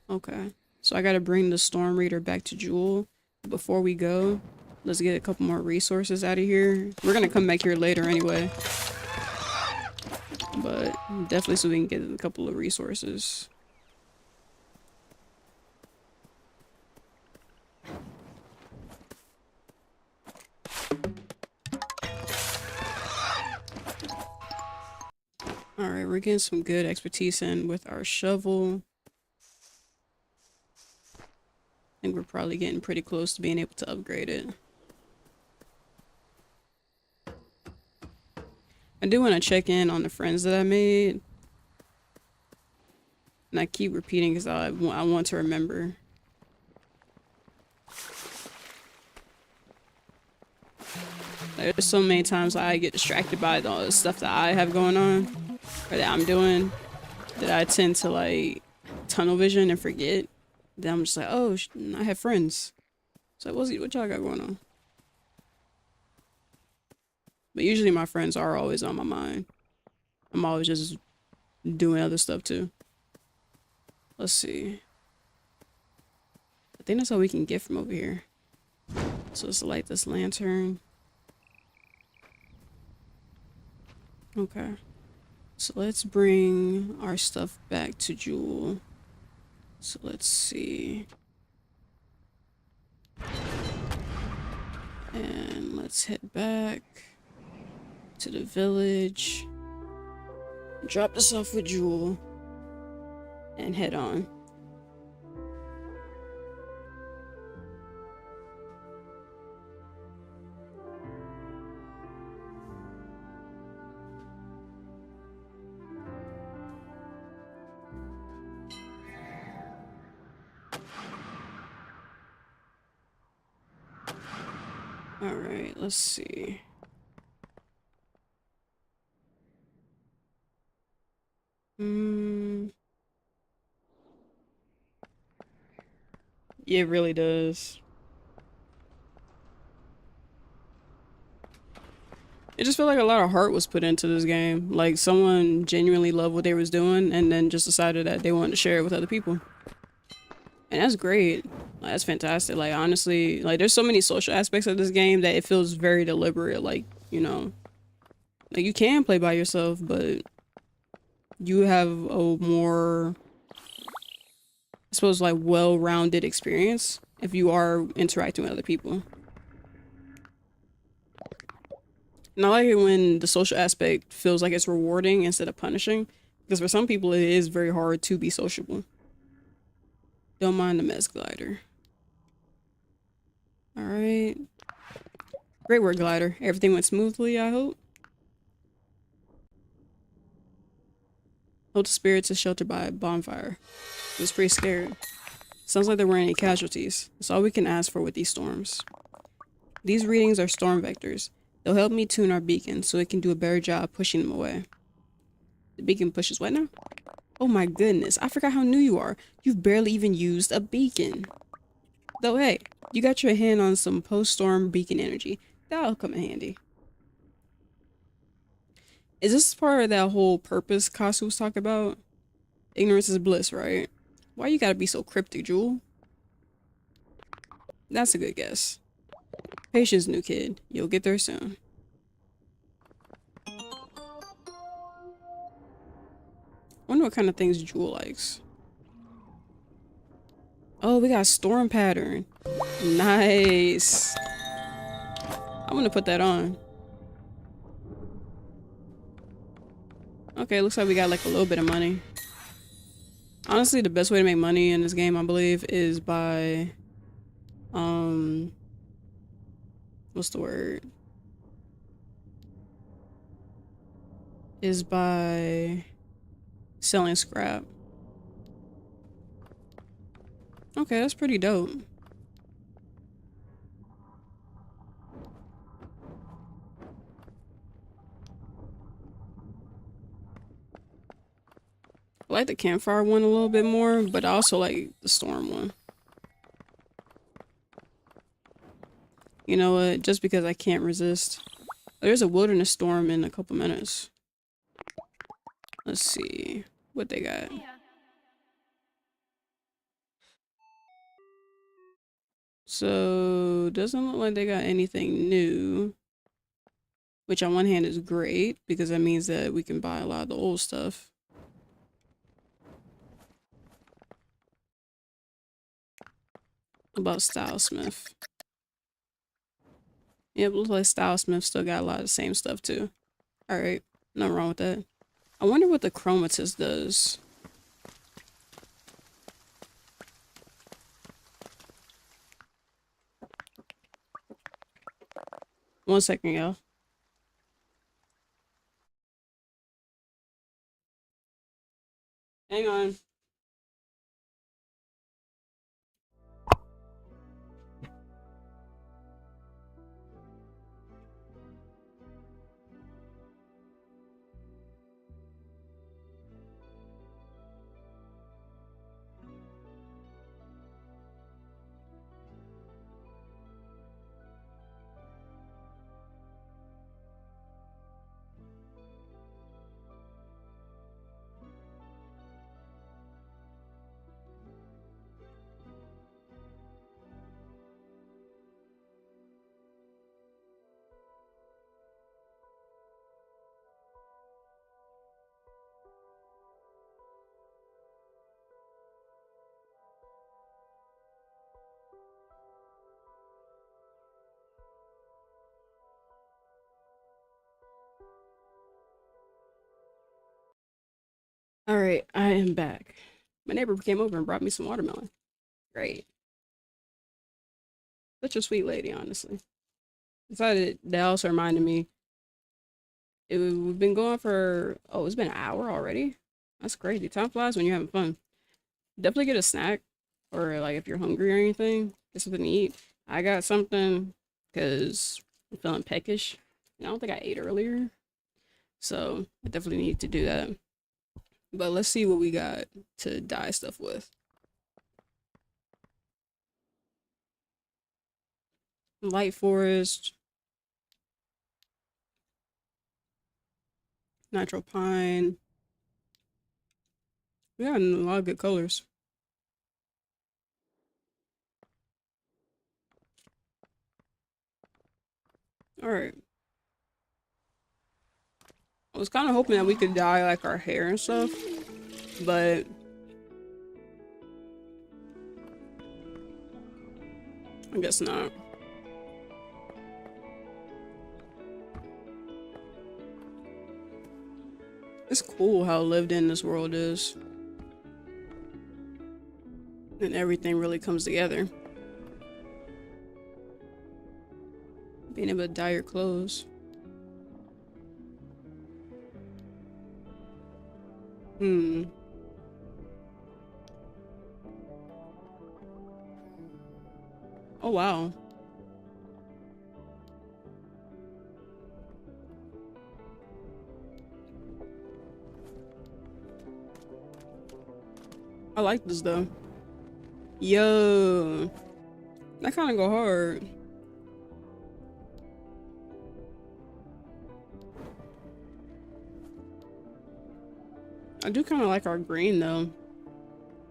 Okay. So I gotta bring the Storm Reader back to Jewel. Before we go, let's get a couple more resources out of here. We're gonna come back here later anyway. But definitely so we can get a couple of resources. Alright, we're getting some good expertise in with our shovel. I think we're probably getting pretty close to being able to upgrade it. I do want to check in on the friends that I made. And I keep repeating because I want to remember. There's so many times I get distracted by all the stuff that I have going on. Or that I'm doing. That I tend to like tunnel vision and forget. Then I'm just like, oh, I have friends. So what y'all got going on? But usually my friends are always on my mind. I'm always just doing other stuff too. Let's see. I think that's all we can get from over here. So let's light this lantern. Okay. So let's bring our stuff back to Jewel. So let's see. And let's head back to the village. Drop this off with Jewel. And head on. Alright, let's see. It really does. It just felt like a lot of heart was put into this game. Like someone genuinely loved what they was doing and then just decided that they wanted to share it with other people. And that's great. Like, that's fantastic. Like honestly, like there's so many social aspects of this game that it feels very deliberate. Like, you know, like you can play by yourself, but you have a more, I suppose, like well-rounded experience if you are interacting with other people. And I like it when the social aspect feels like it's rewarding instead of punishing. Because for some people, it is very hard to be sociable. Don't mind the mess glider. Alright. Great work, glider. Everything went smoothly, I hope. Hope the spirits is sheltered by a bonfire. It was pretty scared. Sounds like there weren't any casualties. That's all we can ask for with these storms. These readings are storm vectors. They'll help me tune our beacon so it can do a better job pushing them away. The beacon pushes what now? Oh my goodness, I forgot how new you are. You've barely even used a beacon. Though hey, you got your hand on some post-storm beacon energy. That'll come in handy. Is this part of that whole purpose Kasu was talking about? Ignorance is bliss, right? Why you gotta be so cryptic, Jewel? That's a good guess. Patience, new kid. You'll get there soon. Wonder what kind of things Jewel likes. Oh, we got storm pattern. Nice. I'm gonna put that on. Okay, looks like we got like a little bit of money. Honestly, the best way to make money in this game, I believe, is by what's the word? Is by selling scrap. Okay, that's pretty dope. I like the campfire one a little bit more, but I also like the storm one. You know what? Just because I can't resist. There's a wilderness storm in a couple minutes. Let's see what they got. So, doesn't look like they got anything new. Which on one hand is great, because that means that we can buy a lot of the old stuff. About Stylesmith. Yep, looks like Stylesmith still got a lot of the same stuff too. Alright, nothing wrong with that. I wonder what the Chromatist does. One second, y'all. Hang on. Alright, I am back. My neighbor came over and brought me some watermelon. Great. Such a sweet lady, honestly. Decided that also reminded me. We've been going for, oh, it's been an hour already? That's crazy. Time flies when you're having fun. Definitely get a snack, or like if you're hungry or anything, get something to eat. I got something because I'm feeling peckish. And I don't think I ate earlier. So I definitely need to do that. But let's see what we got to dye stuff with. Light forest, natural pine. We got a lot of good colors. Alright. I was kind of hoping that we could dye like our hair and stuff, but I guess not. It's cool how lived in this world is. And everything really comes together. Being able to dye your clothes. Hmm. Oh wow. I like this though. Yo, that kind of go hard. I do kind of like our green though,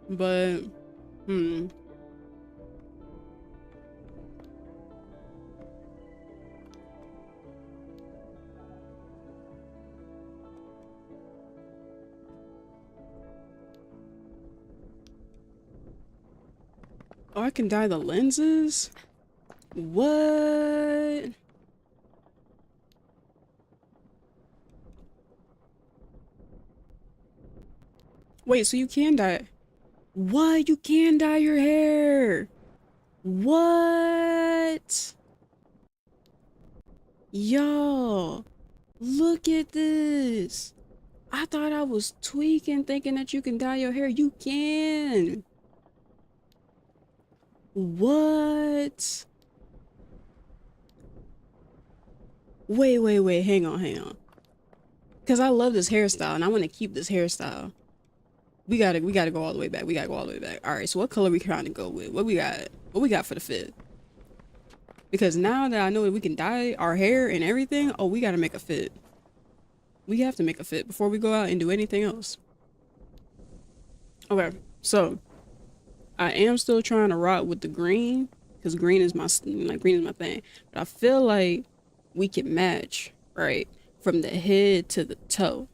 but hmm. Oh, I can dye the lenses? What? Wait, so you can dye? What? You can dye your hair? What? Yo, look at this. I thought I was tweaking thinking that you can dye your hair. You can. What? Wait. Hang on. Cause I love this hairstyle and I want to keep this hairstyle. We gotta go all the way back. We gotta go all the way back. All right, so what color we trying to go with? What we got? What we got for the fit? Because now that I know that we can dye our hair and everything, oh, we gotta make a fit. We have to make a fit before we go out and do anything else. Okay, so I am still trying to rock with the green because green is my green is my thing. But I feel like we can match right from the head to the toe.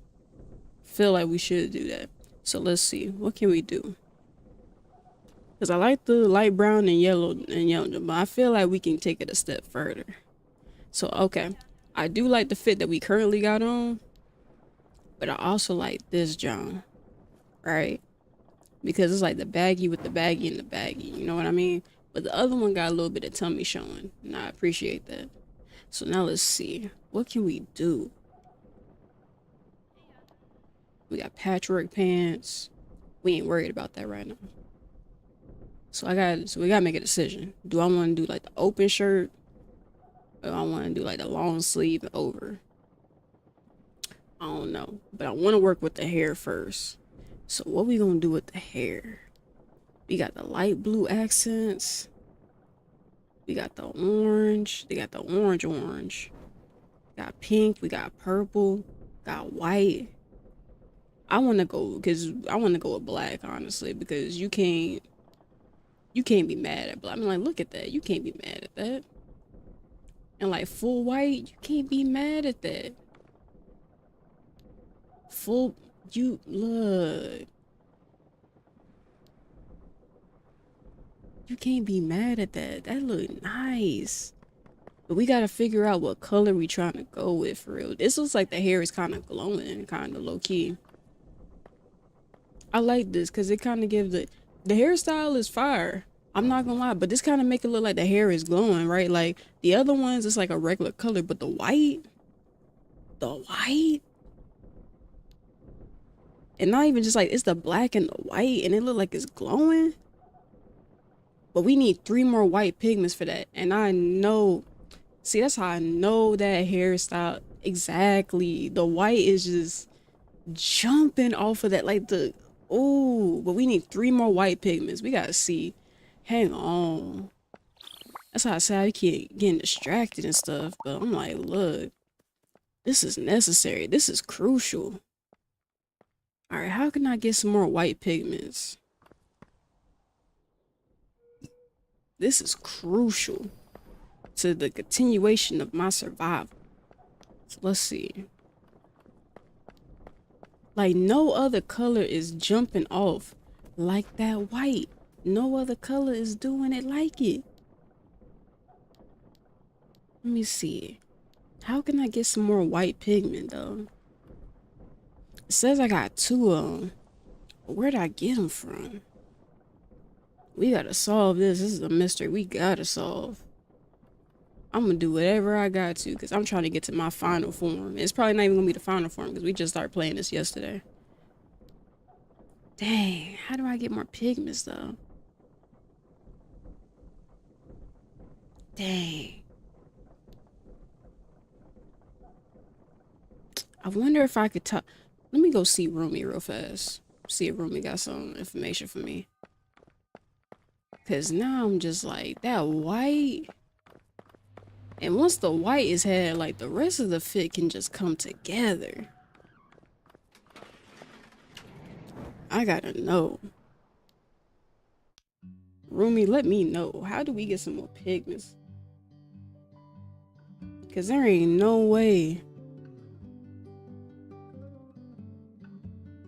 Feel like we should do that. So let's see, what can we do? Because I like the light brown and yellow, but I feel like we can take it a step further. So, okay. I do like the fit that we currently got on, but I also like this John, right? Because it's like the baggy with the baggy and the baggy, you know what I mean? But the other one got a little bit of tummy showing, and I appreciate that. So now let's see. What can we do? We got patchwork pants. We ain't worried about that right now. So we gotta make a decision. Do I want to do like the open shirt, or I want to do like the long sleeve over? I don't know, but I want to work with the hair first. So what we gonna do with the hair? We got the light blue accents. We got the orange. They got the orange. Got pink. We got purple. Got white. I want to go with black, honestly, because you can't be mad at black. I mean, like, look at that. You can't be mad at that. And like full white, you can't be mad at that. Full, you look. You can't be mad at that. That look nice. But we gotta figure out what color we trying to go with for real. This looks like the hair is kind of glowing, kind of low key. I like this because it kind of gives the hairstyle is fire. I'm not gonna lie, but this kind of make it look like the hair is glowing, right? Like the other ones, it's like a regular color, but the white, and not even just like it's the black and the white, and it look like it's glowing. But we need 3 more white pigments for that, and I know. See, that's how I know that hairstyle exactly. The white is just jumping off of that, like the oh. But we need 3 more white pigments. We gotta see. Hang on. That's how I say I keep getting distracted and stuff. But I'm like, look, this is necessary. This is crucial. All right, how can I get some more white pigments? This is crucial to the continuation of my survival. So let's see. Like no other color is jumping off like that white. No other color is doing it like it. Let me see. How can I get some more white pigment though? It says I got 2 of them. Where'd I get them from? We gotta solve this. This is a mystery we gotta solve. I'm gonna do whatever I got to because I'm trying to get to my final form. It's probably not even gonna be the final form because we just started playing this yesterday. Dang, how do I get more pigments though? Dang. I wonder if I could talk. Let me go see Rumi real fast. See if Rumi got some information for me. Cause now I'm just like, that white. And once the white is had, like the rest of the fit can just come together. I gotta know. Rumi, let me know. How do we get some more pigments? Cause there ain't no way.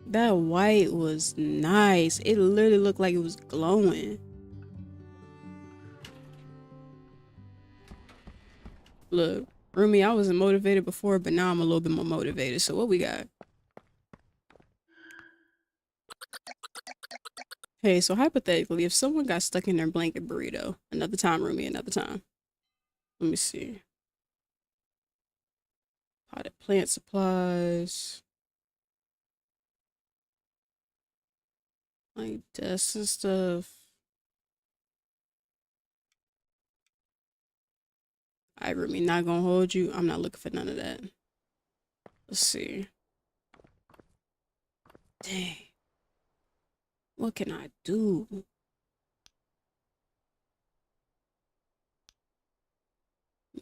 That white was nice. It literally looked like it was glowing. Look, Rumi, I wasn't motivated before, but now I'm a little bit more motivated. So what we got? Hey, so hypothetically, if someone got stuck in their blanket burrito, another time, Rumi, another time. Let me see. Potted plant supplies. Like desks and stuff. I Rumi, not gonna hold you. I'm not looking for none of that. Let's see. Dang. What can I do?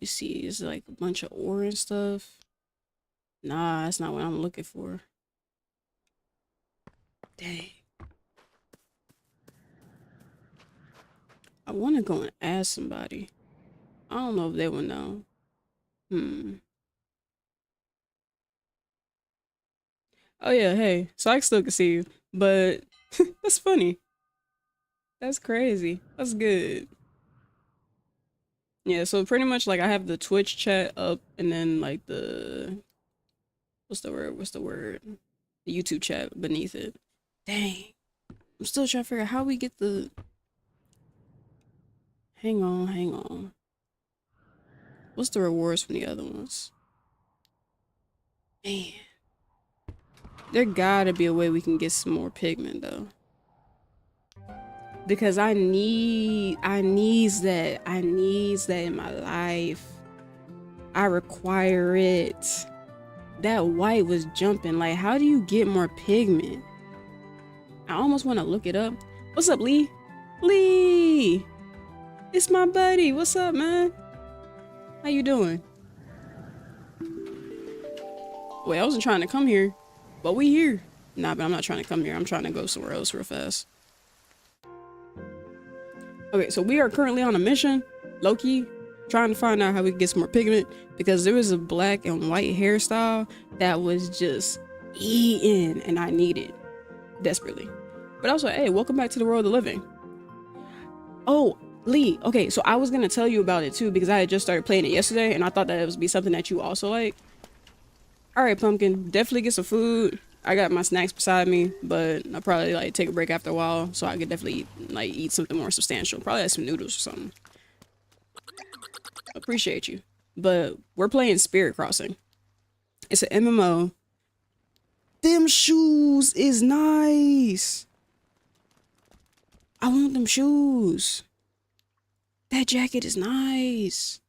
You see, it's like a bunch of ore and stuff. Nah, that's not what I'm looking for. Dang. I want to go and ask somebody. I don't know if they would know. Oh yeah, hey. So I still can see you, but that's funny. That's crazy. That's good. Yeah, so pretty much like I have the Twitch chat up and then like the what's the word? What's the word? The YouTube chat beneath it. Dang. I'm still trying to figure out how we get the hang on, hang on. What's the rewards from the other ones? Man. There gotta be a way we can get some more pigment though. Because I needs that. I needs that in my life. I require it. That white was jumping. Like, how do you get more pigment? I almost want to look it up. What's up, Lee? Lee! It's my buddy. What's up, man? How you doing? Wait, I wasn't trying to come here. But we here. Nah, but I'm not trying to come here. I'm trying to go somewhere else real fast. Okay, so we are currently on a mission. Low-key, trying to find out how we can get some more pigment. Because there was a black and white hairstyle that was just eating. And I need it. Desperately. But also, hey, welcome back to the world of living. Oh, Lee. Okay, so I was going to tell you about it too. Because I had just started playing it yesterday. And I thought that it would be something that you also like. Alright, Pumpkin. Definitely get some food. I got my snacks beside me, but I'll probably like take a break after a while so I could definitely eat something more substantial. Probably like some noodles or something. Appreciate you. But we're playing Spirit Crossing. It's an MMO. Them shoes is nice. I want them shoes. That jacket is nice.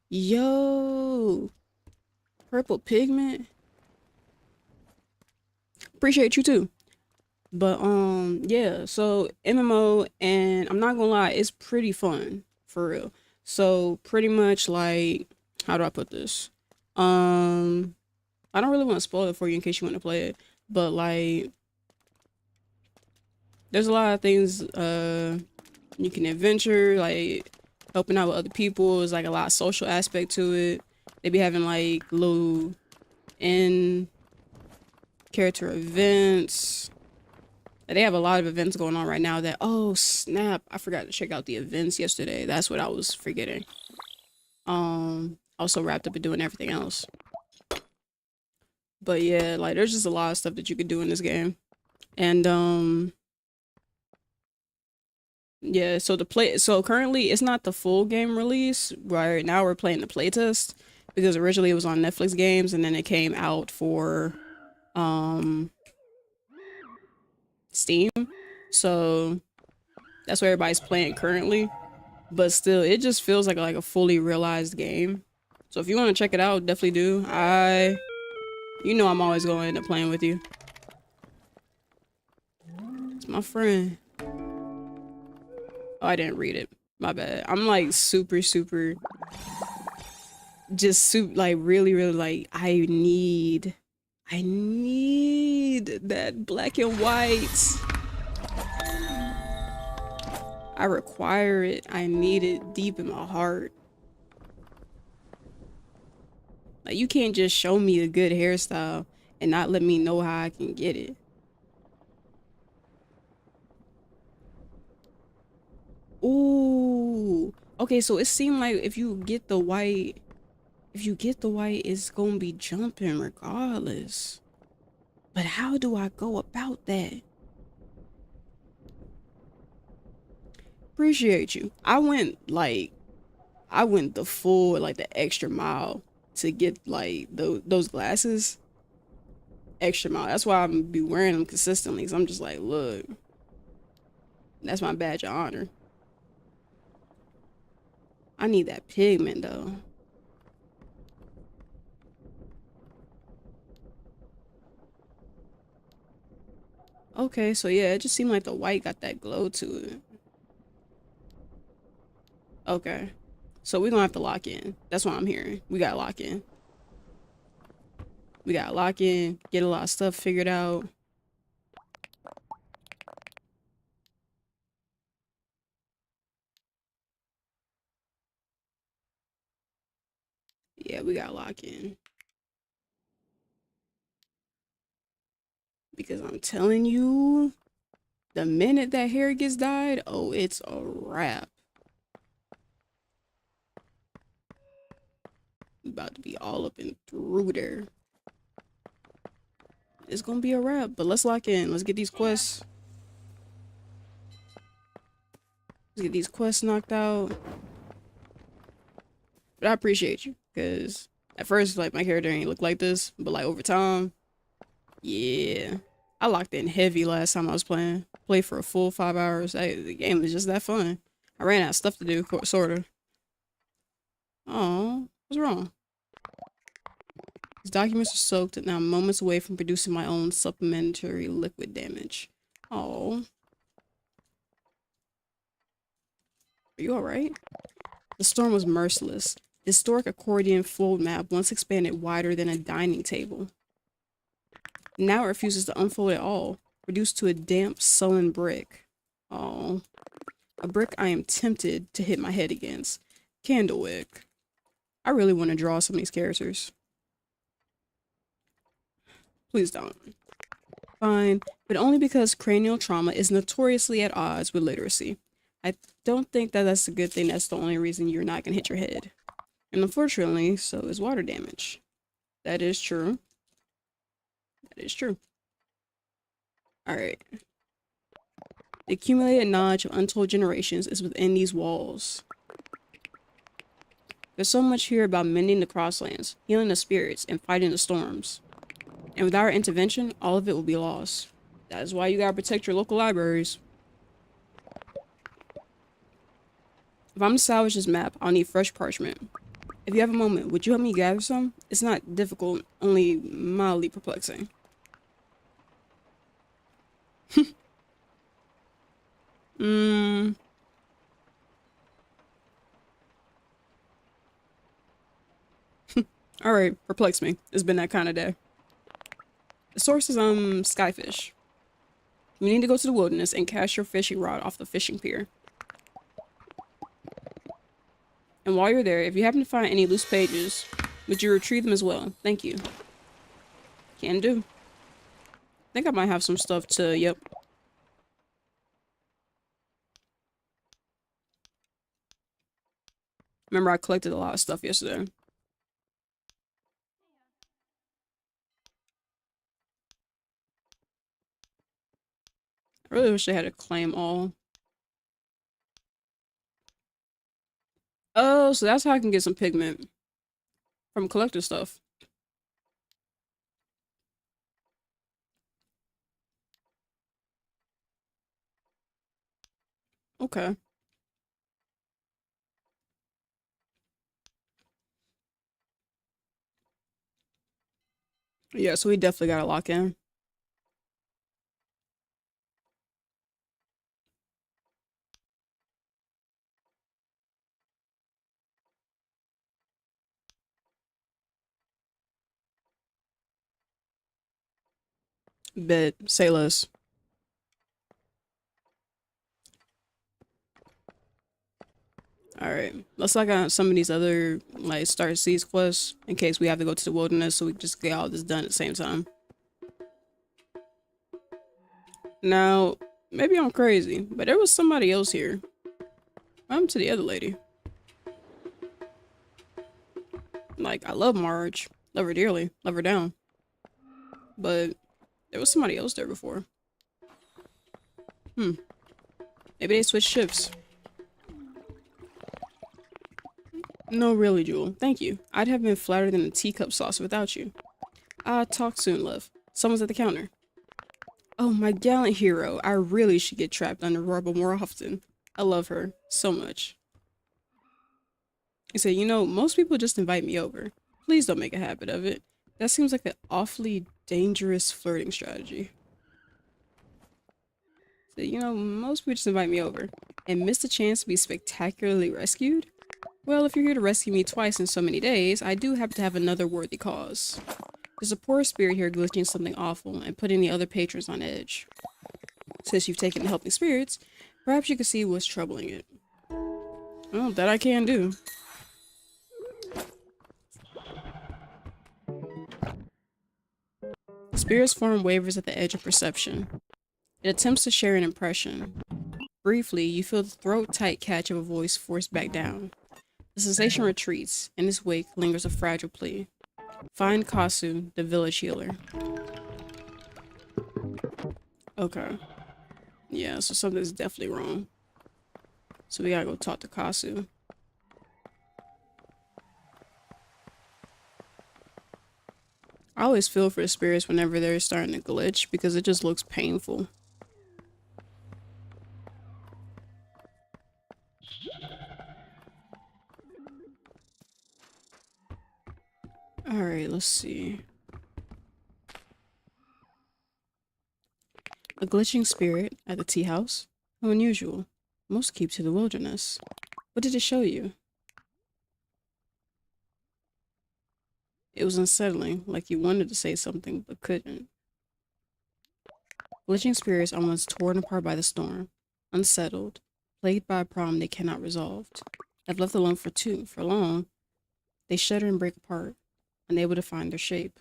Yo. Purple pigment. Appreciate you too. But yeah, so MMO, and I'm not gonna lie, it's pretty fun for real. So pretty much like, how do I put this? I don't really want to spoil it for you in case you want to play it, but like there's a lot of things you can adventure, like helping out with other people. There's like a lot of social aspect to it. They be having like little in character events. They have a lot of events going on right now that, oh snap, I forgot to check out the events yesterday. That's what I was forgetting. Also wrapped up in doing everything else. But yeah, like there's just a lot of stuff that you could do in this game. And yeah, so currently it's not the full game release. Right now we're playing the playtest because originally it was on Netflix games and then it came out for Steam. So that's where everybody's playing currently. But still, it just feels like a fully realized game. So if you want to check it out, definitely do. You know I'm always going to end up playing with you. It's my friend. Oh, I didn't read it. My bad. I'm like super, super, like really, really like, I need that black and white. I require it. I need it deep in my heart. Like, you can't just show me a good hairstyle and not let me know how I can get it. Ooh. Okay, so it seemed like if you get the white, it's gonna be jumping regardless. But how do I go about that? Appreciate you. I went the full, like the extra mile to get like those glasses. Extra mile. That's why I'm be wearing them consistently. So I'm just like, look, that's my badge of honor. I need that pigment though. Okay, so yeah, it just seemed like the white got that glow to it. Okay. So we're gonna have to lock in. That's what I'm hearing. We gotta lock in. We gotta lock in, get a lot of stuff figured out. Yeah, we gotta lock in. Because I'm telling you, the minute that hair gets dyed, oh, it's a wrap. We about to be all up and through there. It's gonna be a wrap, but let's lock in. Let's get these quests. Let's get these quests knocked out. But I appreciate you, because at first, like, my character ain't look like this, but like over time, yeah. I locked in heavy last time I was playing. Played for a full 5 hours. The game was just that fun. I ran out of stuff to do, sorta. Oh, what's wrong? These documents are soaked and I'm moments away from producing my own supplementary liquid damage. Oh. Are you alright? The storm was merciless. The historic accordion fold map once expanded wider than a dining table. Now it refuses to unfold at all, reduced to a damp, sullen brick. Oh. A brick I am tempted to hit my head against. Candlewick. I really want to draw some of these characters. Please don't. Fine, but only because cranial trauma is notoriously at odds with literacy. I don't think that that's a good thing. That's the only reason you're not gonna hit your head. And unfortunately, so is water damage. That is true. That is true. Alright. The accumulated knowledge of untold generations is within these walls. There's so much here about mending the crosslands, healing the spirits, and fighting the storms. And without our intervention, all of it will be lost. That is why you gotta protect your local libraries. If I'm to salvage this map, I'll need fresh parchment. If you have a moment, would you help me gather some? It's not difficult, only mildly perplexing. Alright, perplex me. It's been that kind of day. The source is, Skyfish. You need to go to the wilderness and cast your fishing rod off the fishing pier. And while you're there, if you happen to find any loose pages, would you retrieve them as well? Thank you. Can do. I think I might have some stuff to, yep. Remember, I collected a lot of stuff yesterday. I really wish they had a claim all. Oh, so that's how I can get some pigment from collector stuff. Okay. Yeah, so we definitely gotta lock in. Bet. Say less. All right. Let's lock on some of these other like start seas quests in case we have to go to the wilderness, so we can just get all this done at the same time. Now, maybe I'm crazy, but there was somebody else here. What happened to the other lady? Like, I love Marge. Love her dearly. Love her down. But there was somebody else there before. Hmm. Maybe they switched shifts. No, really, Jewel. Thank you. I'd have been flatter than a teacup sauce without you. Ah, talk soon, love. Someone's at the counter. Oh, my gallant hero. I really should get trapped under rubble more often. I love her so much. He said, you know, most people just invite me over. Please don't make a habit of it. That seems like an awfully dangerous flirting strategy. So, you know, most people just invite me over and miss the chance to be spectacularly rescued? Well, if you're here to rescue me twice in so many days, I do happen to have another worthy cause. There's a poor spirit here glitching something awful and putting the other patrons on edge. Since you've taken to helping spirits, perhaps you can see what's troubling it. Well, that I can do. The spirit's form wavers at the edge of perception. It attempts to share an impression. Briefly, you feel the throat-tight catch of a voice forced back down. The sensation retreats. In its wake lingers a fragile plea. Find Kasu, the village healer. Okay. Yeah, so something's definitely wrong. So we gotta go talk to Kasu. I always feel for the spirits whenever they're starting to glitch because it just looks painful. Alright, let's see. A glitching spirit at the tea house? How unusual. Most keep to the wilderness. What did it show you? It was unsettling, like you wanted to say something but couldn't. Glitching spirits are once torn apart by the storm, unsettled, plagued by a problem they cannot resolve. If left alone for long, they shudder and break apart, unable to find their shape.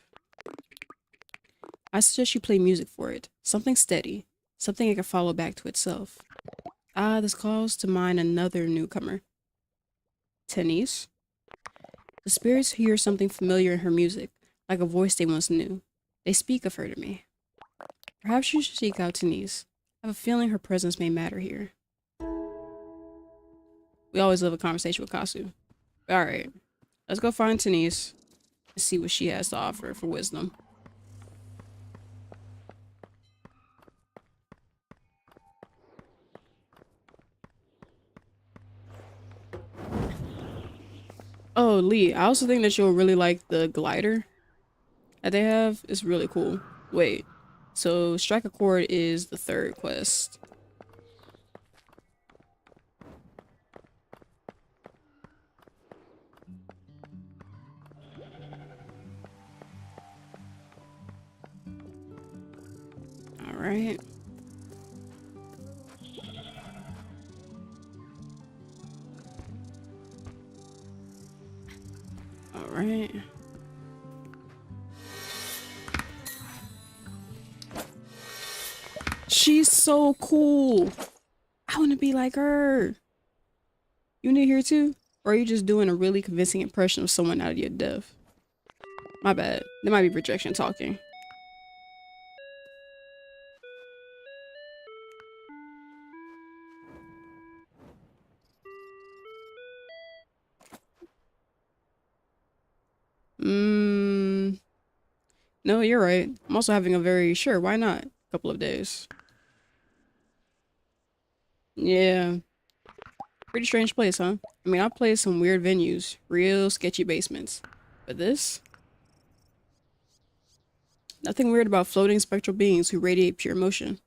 I suggest you play music for it, something steady, something it can follow back to itself. Ah, this calls to mind another newcomer. Tenise. The spirits hear something familiar in her music, like a voice they once knew. They speak of her to me. Perhaps you should seek out Tenise. I have a feeling her presence may matter here. We always love a conversation with Kasu. Alright, let's go find Tenise and see what she has to offer for wisdom. Oh, Lee, I also think that you'll really like the glider that they have. It's really cool. Wait, so Strike a Chord is the third quest. Alright. Alright. She's so cool. I want to be like her. You need here too? Or are you just doing a really convincing impression of someone out of your depth? My bad. There might be projection talking. Mmm. No, you're right. I'm also having a very sure, why not? Couple of days. Yeah, pretty strange place, huh? I mean, I played some weird venues, real sketchy basements. But this? Nothing weird about floating spectral beings who radiate pure emotion.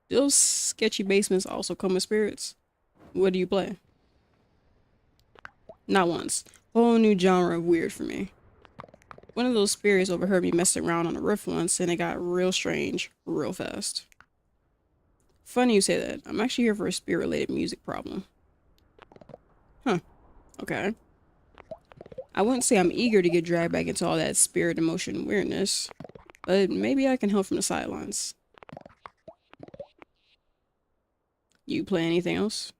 Those sketchy basements also come with spirits. What do you play? Not once. Whole new genre of weird for me. One of those spirits overheard me messing around on a roof once and it got real strange real fast. Funny you say that. I'm actually here for a spirit-related music problem. Huh. Okay. I wouldn't say I'm eager to get dragged back into all that spirit emotion weirdness, but maybe I can help from the sidelines. You play anything else?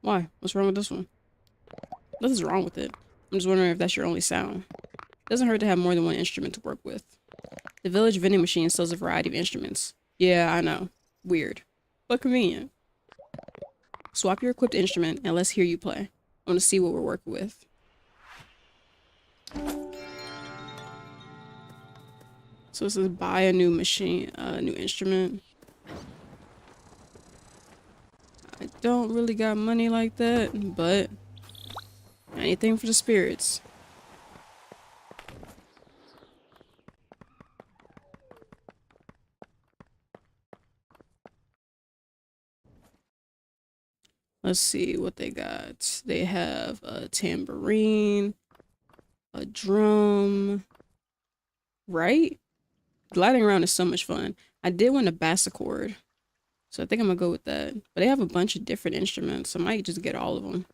Why? What's wrong with this one? Nothing's wrong with it. I'm just wondering if that's your only sound. Doesn't hurt to have more than one instrument to work with. The village vending machine sells a variety of instruments. Yeah, I know. Weird. But convenient. Swap your equipped instrument and let's hear you play. I want to see what we're working with. So it says buy a new machine, new instrument. I don't really got money like that, but anything for the spirits. Let's see what they got. They have a tambourine, a drum, right? Gliding around is so much fun. I did win a bassichord, so I think I'm gonna go with that. But they have a bunch of different instruments. I might just get all of them.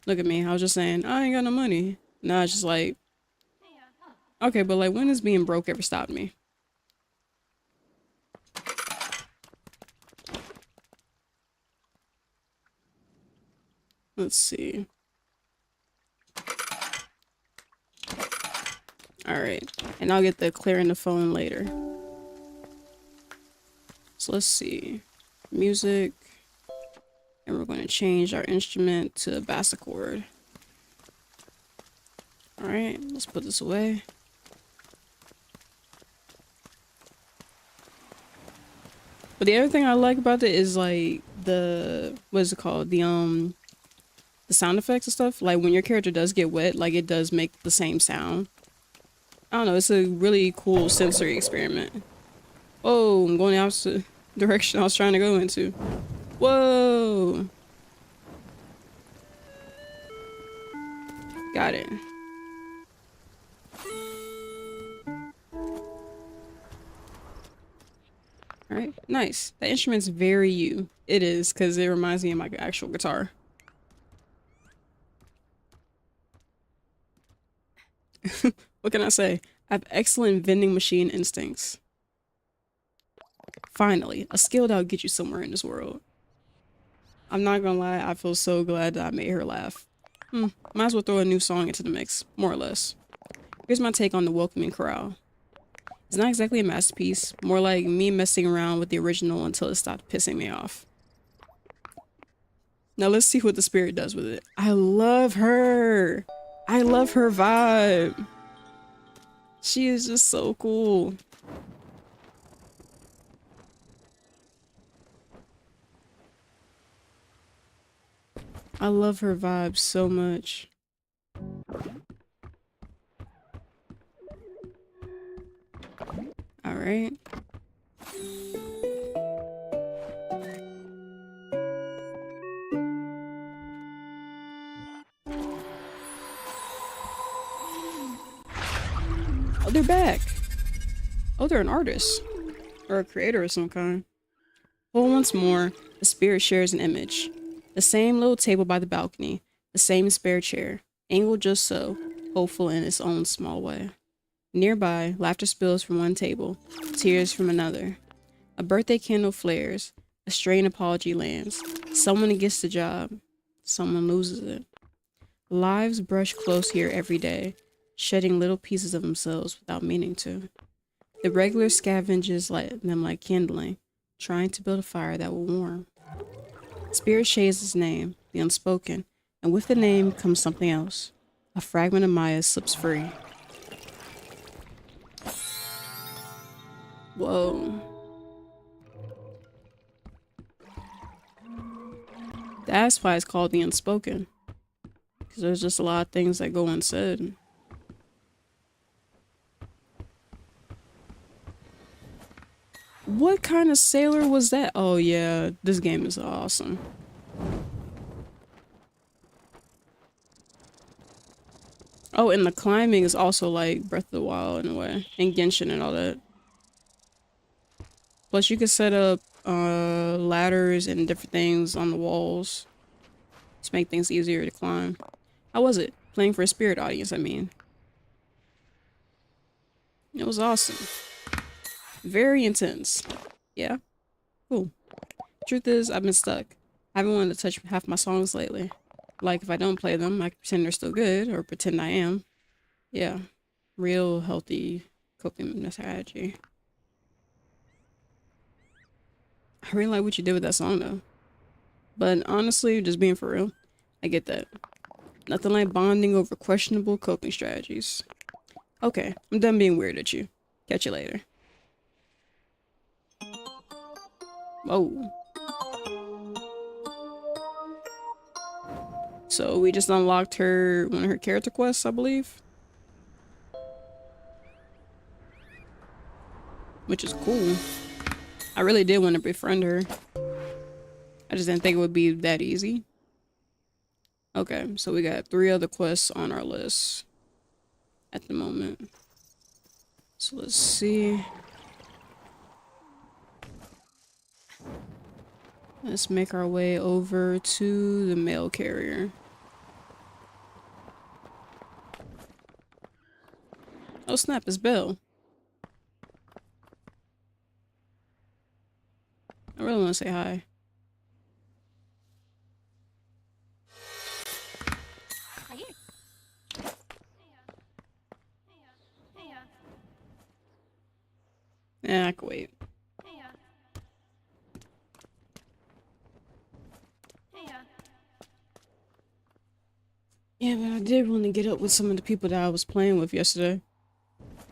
Look at me. I was just saying, I ain't got no money. Nah, it's just like, okay, but like, when has being broke ever stopped me? Let's see. All right, and I'll get the clearing the phone later. So let's see. Music. And we're going to change our instrument to bassichord. All right, let's put this away. But the other thing I like about it is like the, what is it called? The sound effects and stuff. Like when your character does get wet, like it does make the same sound. I don't know, it's a really cool sensory experiment. Oh, I'm going the opposite direction I was trying to go into. Whoa. Got it. All right, nice. That instrument's very you. It is, because it reminds me of my actual guitar. What can I say? I have excellent vending machine instincts. Finally, a skill that'll get you somewhere in this world. I'm not gonna lie, I feel so glad that I made her laugh. Might as well throw a new song into the mix, more or less. Here's my take on the Welcoming Chorale. It's not exactly a masterpiece, more like me messing around with the original until it stopped pissing me off. Now let's see what the spirit does with it. I love her! I love her vibe! She is just so cool. I love her vibe so much. All right. Oh, they're back. Oh, they're an artist or a creator of some kind. Well, once more, the spirit shares an image. The same little table by the balcony, the same spare chair, angled just so, hopeful in its own small way. Nearby, laughter spills from one table, tears from another. A birthday candle flares, a strained apology lands. Someone gets the job, someone loses it. Lives brush close here every day, shedding little pieces of themselves without meaning to. The regular scavenges light them like kindling, trying to build a fire that will warm. Spirit shades his name, the unspoken, and with the name comes something else. A fragment of Maya slips free. Whoa. That's why it's called the unspoken. Because there's just a lot of things that go unsaid. What kind of sailor was that? Oh yeah, this game is awesome. Oh, and the climbing is also like Breath of the Wild in a way, and Genshin and all that. Plus, you can set up ladders and different things on the walls to make things easier to climb. How was it? Playing for a spirit audience, I mean. It was awesome. Very intense. Yeah. Cool. Truth is, I've been stuck. I haven't wanted to touch half my songs lately. Like, if I don't play them, I can pretend they're still good, or pretend I am. Yeah. Real healthy coping strategy. I really like what you did with that song, though. But honestly, just being for real, I get that. Nothing like bonding over questionable coping strategies. Okay, I'm done being weird at you. Catch you later. Oh. So we just unlocked her one of her character quests, I believe. Which is cool. I really did want to befriend her. I just didn't think it would be that easy. Okay, so we got 3 other quests on our list at the moment. So let's see. Let's make our way over to the mail carrier. Oh snap, it's Belle. I really want to say hi. Yeah, I can wait. Yeah, but I did want to get up with some of the people that I was playing with yesterday.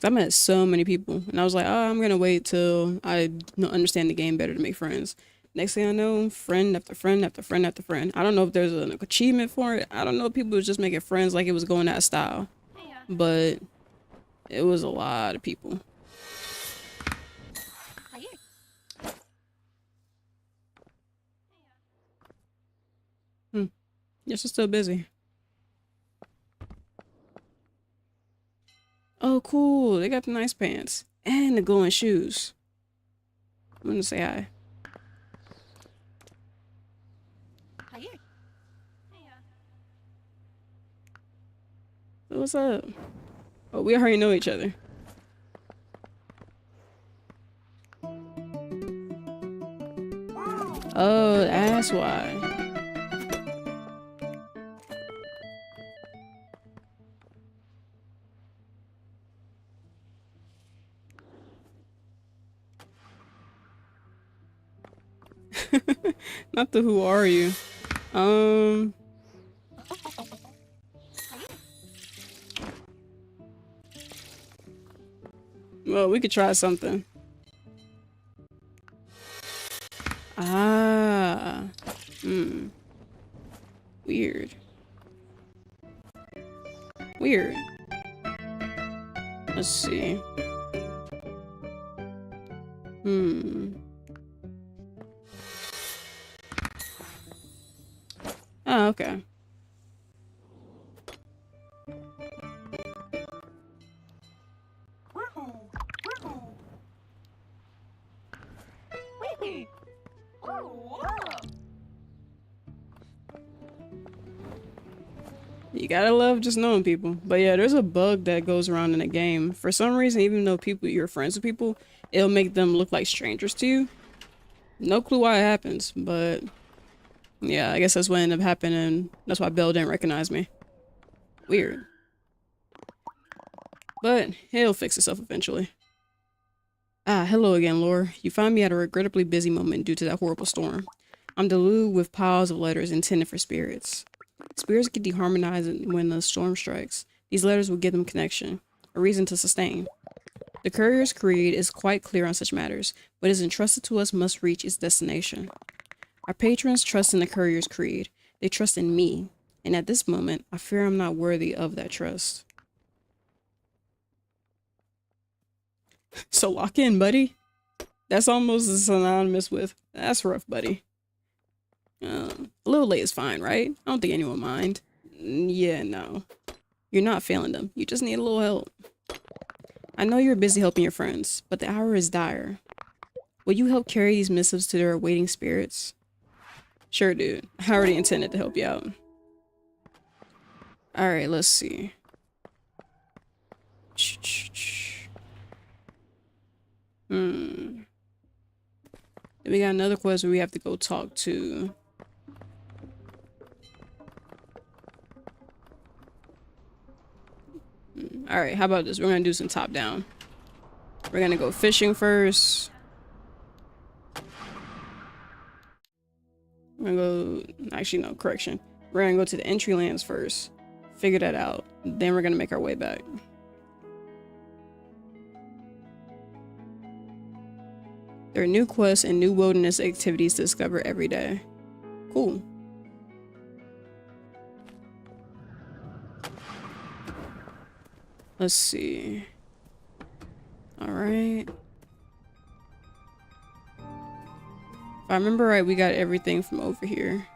I met so many people, and I was like, oh, I'm gonna wait till I understand the game better to make friends. Next thing I know, friend after friend after friend after friend. I don't know if there's an achievement for it. I don't know if people was just making friends like it was going out of style. But it was a lot of people. Yes, it's still busy. Oh, cool. They got the nice pants. And the glowing shoes. I'm gonna say hi. So what's up? Oh, we already know each other. Oh, that's why. Not the who are you. Well, we could try something. Ah. Weird. Weird. Let's see. Oh, okay. You gotta love just knowing people. But yeah, there's a bug that goes around in the game. For some reason, even though you're friends with people, it'll make them look like strangers to you. No clue why it happens, but yeah, I guess that's what ended up happening. That's why Belle didn't recognize me. Weird. But it'll fix itself eventually. Ah, hello again, Lore. You find me at a regrettably busy moment due to that horrible storm. I'm deluged with piles of letters intended for spirits. Spirits get deharmonized when the storm strikes. These letters will give them connection, a reason to sustain. The courier's creed is quite clear on such matters. What is entrusted to us must reach its destination. Our patrons trust in the courier's creed. They trust in me. And at this moment, I fear I'm not worthy of that trust. So lock in, buddy. That's almost synonymous with, that's rough, buddy. A little late is fine, right? I don't think anyone will mind. Yeah, no. You're not failing them. You just need a little help. I know you're busy helping your friends, but the hour is dire. Will you help carry these missives to their awaiting spirits? Sure, dude. I already intended to help you out. Alright, let's see. Then we got another quest where we have to go talk to... Alright, how about this? We're gonna do some top down. We're gonna go fishing first. We're gonna go... Actually, no, correction. We're gonna go to the entry lands first. Figure that out. Then we're gonna make our way back. There are new quests and new wilderness activities to discover every day. Cool. Let's see. Alright. If I remember right, we got everything from over here.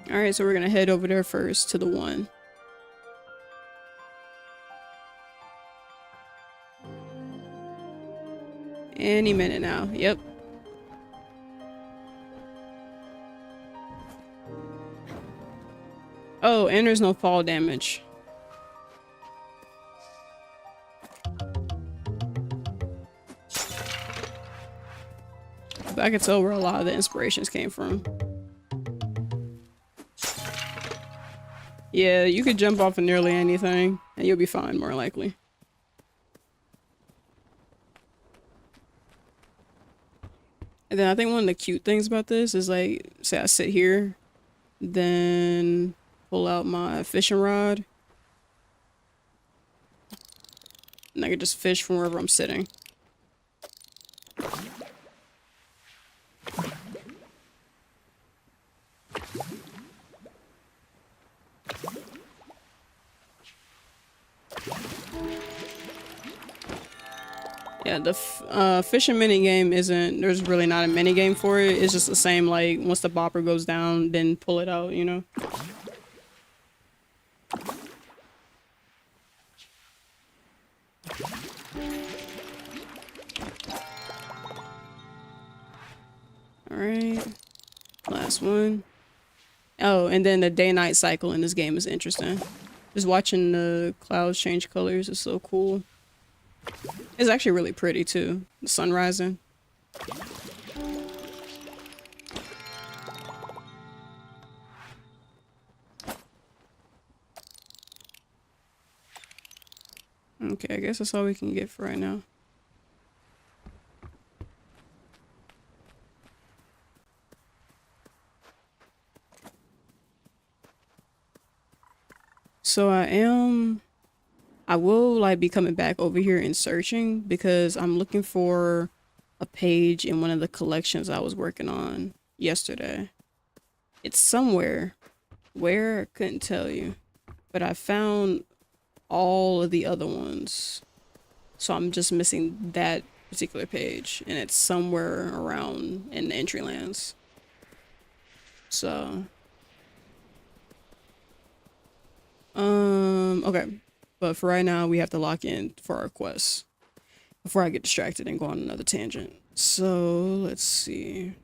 Alright, so we're gonna head over there first to the one. Any minute now. Yep. Oh, and there's no fall damage. But I can tell where a lot of the inspirations came from. Yeah, you could jump off of nearly anything, and you'll be fine, more likely. And then I think one of the cute things about this is, like, say I sit here, then pull out my fishing rod, and I can just fish from wherever I'm sitting. Yeah, the fishing mini game isn't, there's really not a mini game for it. It's just the same, like, once the bopper goes down, then pull it out, you know? Alright. Last one. Oh, and then the day-night cycle in this game is interesting. Just watching the clouds change colors is so cool. It's actually really pretty too. The sun rising. Okay, I guess that's all we can get for right now. So I will like be coming back over here and searching because I'm looking for a page in one of the collections I was working on yesterday. It's somewhere. Where? I couldn't tell you. But I found all of the other ones. So I'm just missing that particular page. And it's somewhere around in the entry lands. So... okay. But for right now, we have to lock in for our quests before I get distracted and go on another tangent. So, let's see.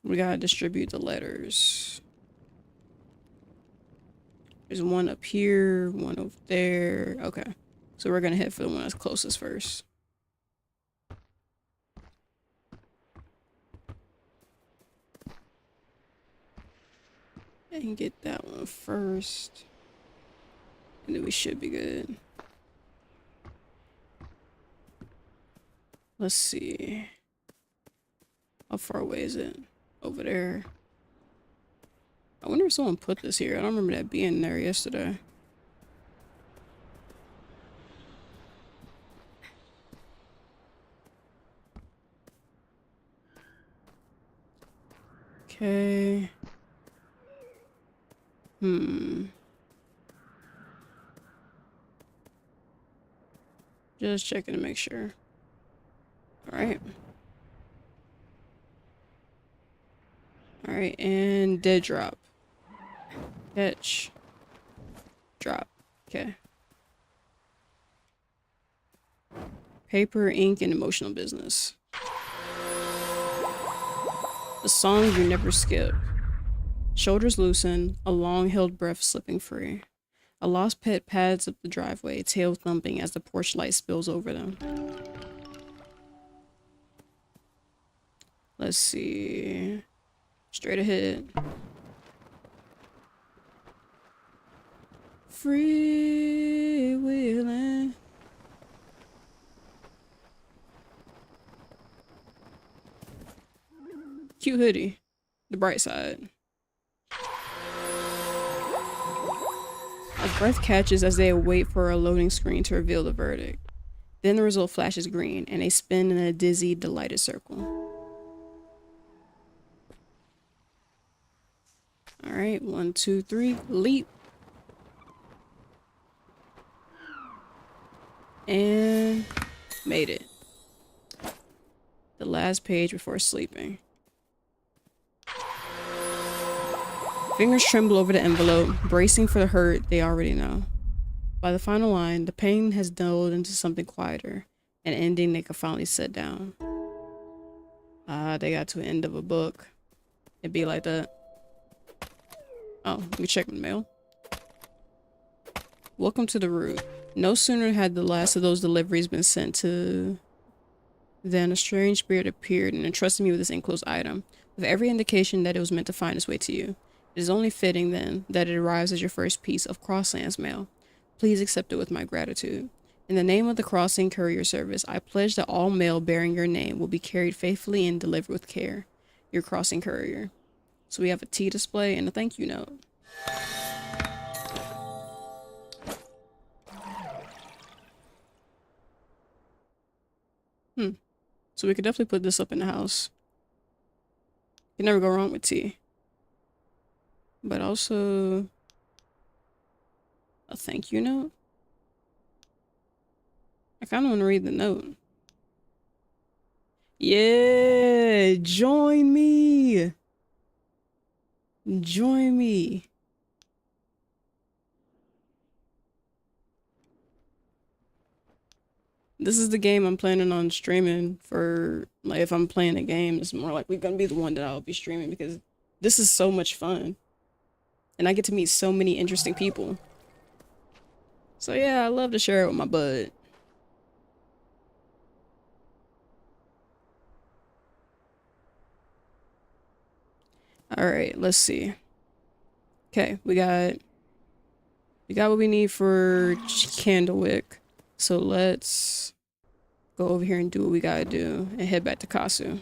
We gotta distribute the letters. There's one up here, one over there. Okay. So we're gonna head for the one that's closest first. And get that one first. And then we should be good. Let's see. How far away is it? Over there. I wonder if someone put this here. I don't remember that being there yesterday. Okay. Just checking to make sure. Alright. Alright, and dead drop. Catch. Drop. Okay. Paper, ink, and emotional business. The song you never skip. Shoulders loosen, a long-held breath slipping free. A lost pet pads up the driveway, tail thumping as the porch light spills over them. Let's see. Straight ahead. Freewheeling. Cute hoodie. The bright side. A breath catches as they await for a loading screen to reveal the verdict. Then the result flashes green, and they spin in a dizzy, delighted circle. Alright, 1, 2, 3, leap. And made it. The last page before sleeping. Fingers tremble over the envelope, bracing for the hurt they already know. By the final line, the pain has dulled into something quieter, an ending they could finally set down. They got to the end of a book. It'd be like that. Oh, let me check my mail. Welcome to the route. No sooner had the last of those deliveries been sent to than a strange spirit appeared and entrusted me with this enclosed item, with every indication that it was meant to find its way to you. It is only fitting, then, that it arrives as your first piece of Crosslands mail. Please accept it with my gratitude. In the name of the Crossing Courier Service, I pledge that all mail bearing your name will be carried faithfully and delivered with care. Your Crossing Courier. So we have a tea display and a thank you note. So we could definitely put this up in the house. You never go wrong with tea. But also a thank you note. I kind of want to read the note. Yeah, join me. Join me. This is the game I'm planning on streaming for, like, if I'm playing a game, it's more likely gonna be the one that I'll be streaming because this is so much fun. And I get to meet so many interesting people. So yeah, I love to share it with my bud. Alright, let's see. Okay, we got what we need for Candlewick. So let's go over here and do what we gotta do and head back to Kasu.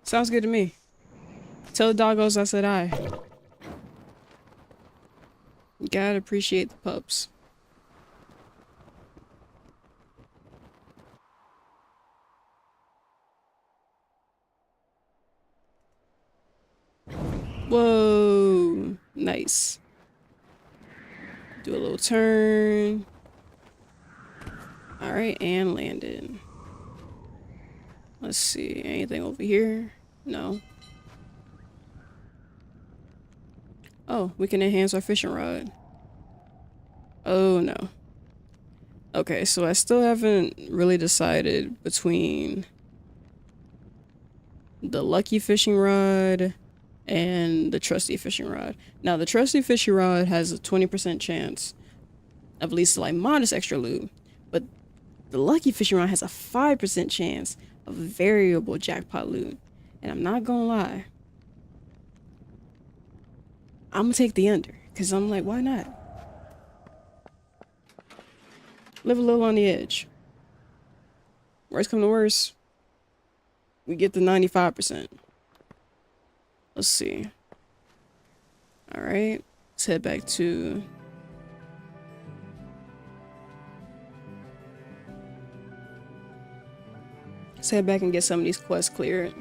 Sounds good to me. Tell the doggos I said hi. You gotta appreciate the pups. Whoa, nice. Do a little turn. All right, and landed. Let's see, anything over here? No. Oh, we can enhance our fishing rod. Oh no. Okay, so I still haven't really decided between the lucky fishing rod and the trusty fishing rod. Now, the trusty fishing rod has a 20% chance of at least like modest extra loot, but the lucky fishing rod has a 5% chance of variable jackpot loot. And I'm not gonna lie, I'm gonna take the under, because I'm like, why not? Live a little on the edge. Worst come to worst, we get the 95%. Let's see. Alright, let's head back to... Let's head back and get some of these quests cleared.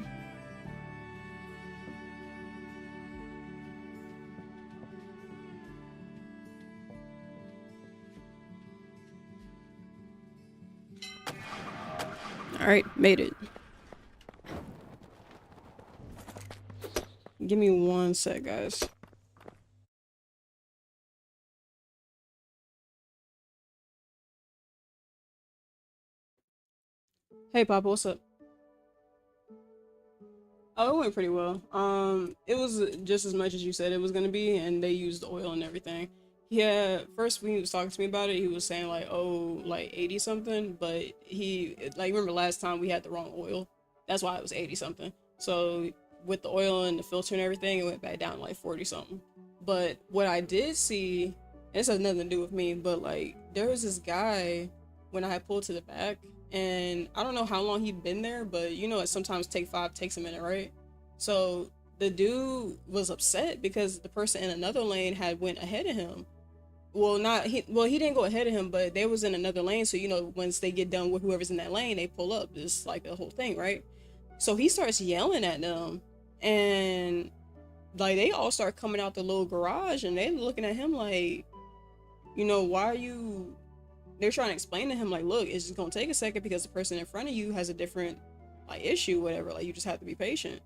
Alright, made it. Give me one sec, guys. Hey, Papa, what's up? Oh, it went pretty well. It was just as much as you said it was gonna be, and they used oil and everything. Yeah, first when he was talking to me about it, he was saying like, oh, like 80 something, but he like remember last time we had the wrong oil. That's why it was 80 something. So with the oil and the filter and everything, it went back down to like 40 something. But what I did see, and this has nothing to do with me, but like there was this guy when I had pulled to the back, and I don't know how long he'd been there, but you know it sometimes take five takes a minute, right? So the dude was upset because the person in another lane had went ahead of him. Well, not he. Well, he didn't go ahead of him, but they was in another lane. So you know, once they get done with whoever's in that lane, they pull up. It's like the whole thing, right? So he starts yelling at them, and like they all start coming out the little garage, and they looking at him like, you know, why are you? They're trying to explain to him like, look, it's just gonna take a second because the person in front of you has a different like issue, whatever. Like you just have to be patient.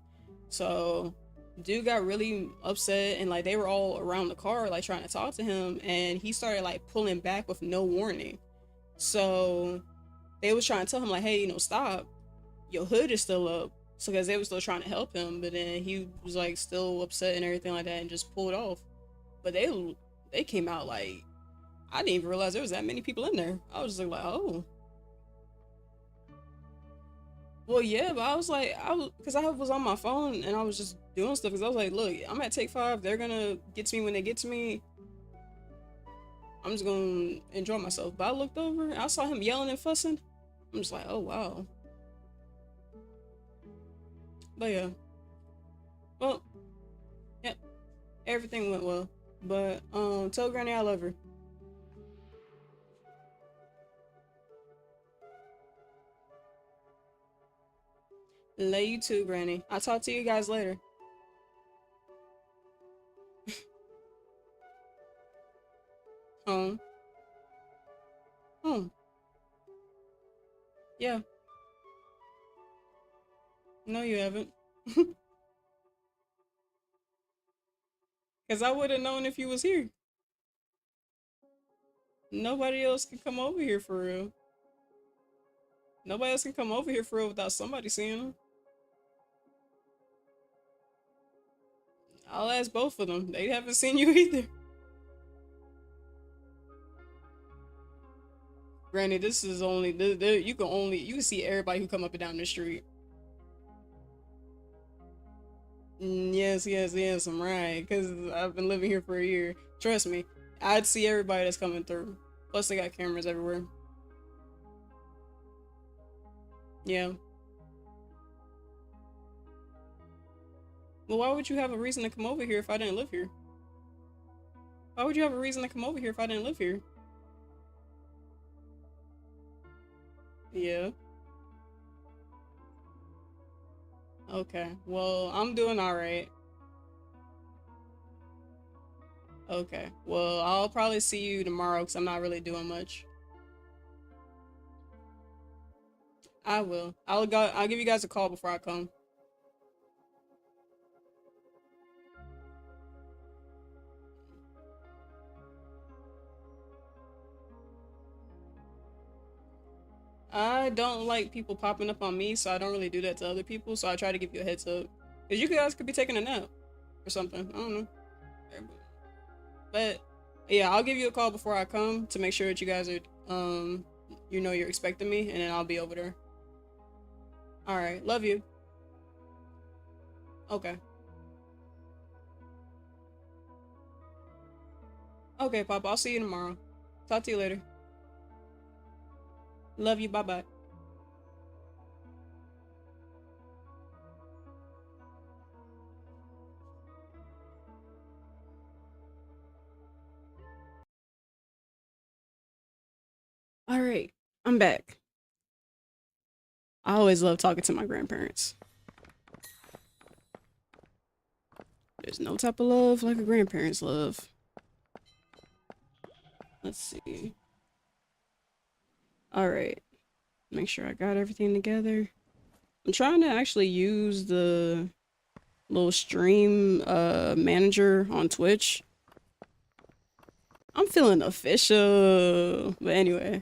So dude got really upset, and like they were all around the car like trying to talk to him, and he started like pulling back with no warning. So they was trying to tell him like, hey, you know, stop, your hood is still up. So because they were still trying to help him, but then he was like still upset and everything like that and just pulled off. But they came out like, I didn't even realize there was that many people in there. I was just like, oh, well, yeah, but I was like, because I was on my phone and I was just doing stuff. Because I was like, look, I'm at Take Five. They're gonna get to me when they get to me. I'm just gonna enjoy myself. But I looked over, I saw him yelling and fussing. I'm just like, oh wow. But yeah, well, yeah, everything went well. But tell Granny I love her. Love you too, Granny. I'll talk to you guys later. Home, home. Yeah, no, you haven't. Because I would have known if you was here. Nobody else can come over here for real. Nobody else can come over here for real without somebody seeing them. I'll ask both of them. They haven't seen you either. Granted, this is only you can see everybody who come up and down the street. Yes, yes, yes, I'm right. Cause I've been living here for a year. Trust me, I'd see everybody that's coming through. Plus, they got cameras everywhere. Yeah. Well, why would you have a reason to come over here if I didn't live here? Why would you have a reason to come over here if I didn't live here? Yeah. Okay. Well, I'm doing all right. Okay. Well, I'll probably see you tomorrow because I'm not really doing much. I will. I'll give you guys a call before I come. I don't like people popping up on me, so I don't really do that to other people. So I try to give you a heads up, cause you guys could be taking a nap or something. I don't know. But yeah, I'll give you a call before I come to make sure that you guys are you know you're expecting me, and then I'll be over there. All right. Love you. Okay. Okay, Pop. I'll see you tomorrow. Talk to you later. Love you. Bye bye. All right. I'm back. I always love talking to my grandparents. There's no type of love like a grandparent's love. Let's see. All right. Make sure I got everything together. I'm trying to actually use the little stream manager on Twitch. I'm feeling official. But anyway,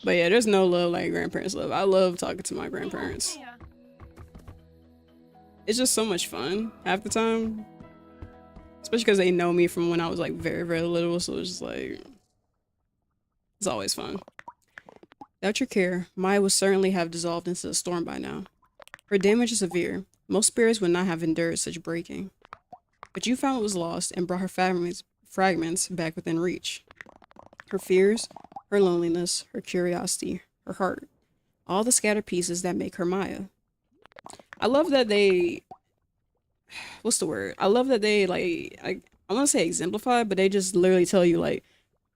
but yeah, there's no love like grandparents love. I love talking to my grandparents. It's just so much fun half the time. Especially because they know me from when I was like very, very little, so it's just like it's always fun. Without your care, Maya would certainly have dissolved into the storm by now. Her damage is severe. Most spirits would not have endured such breaking. But you found what was lost and brought her fragments back within reach. Her fears, her loneliness, her curiosity, her heart. All the scattered pieces that make her Maya. I love that they... What's the word? I love that they, like... I want to say exemplify, but they just literally tell you, like,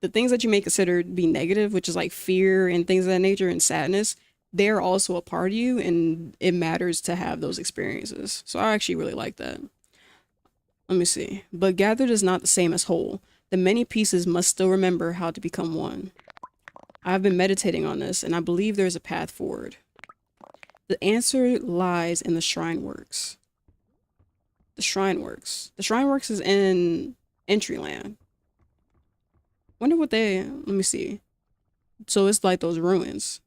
the things that you may consider to be negative, which is like fear and things of that nature and sadness, they're also a part of you, and it matters to have those experiences. So I actually really like that. Let me see. But gathered is not the same as whole. The many pieces must still remember how to become one. I've been meditating on this, and I believe there's a path forward. The answer lies in the Shrine Works. The Shrine Works. The Shrine Works is in Entryland. Wonder what they... Let me see. So it's like those ruins.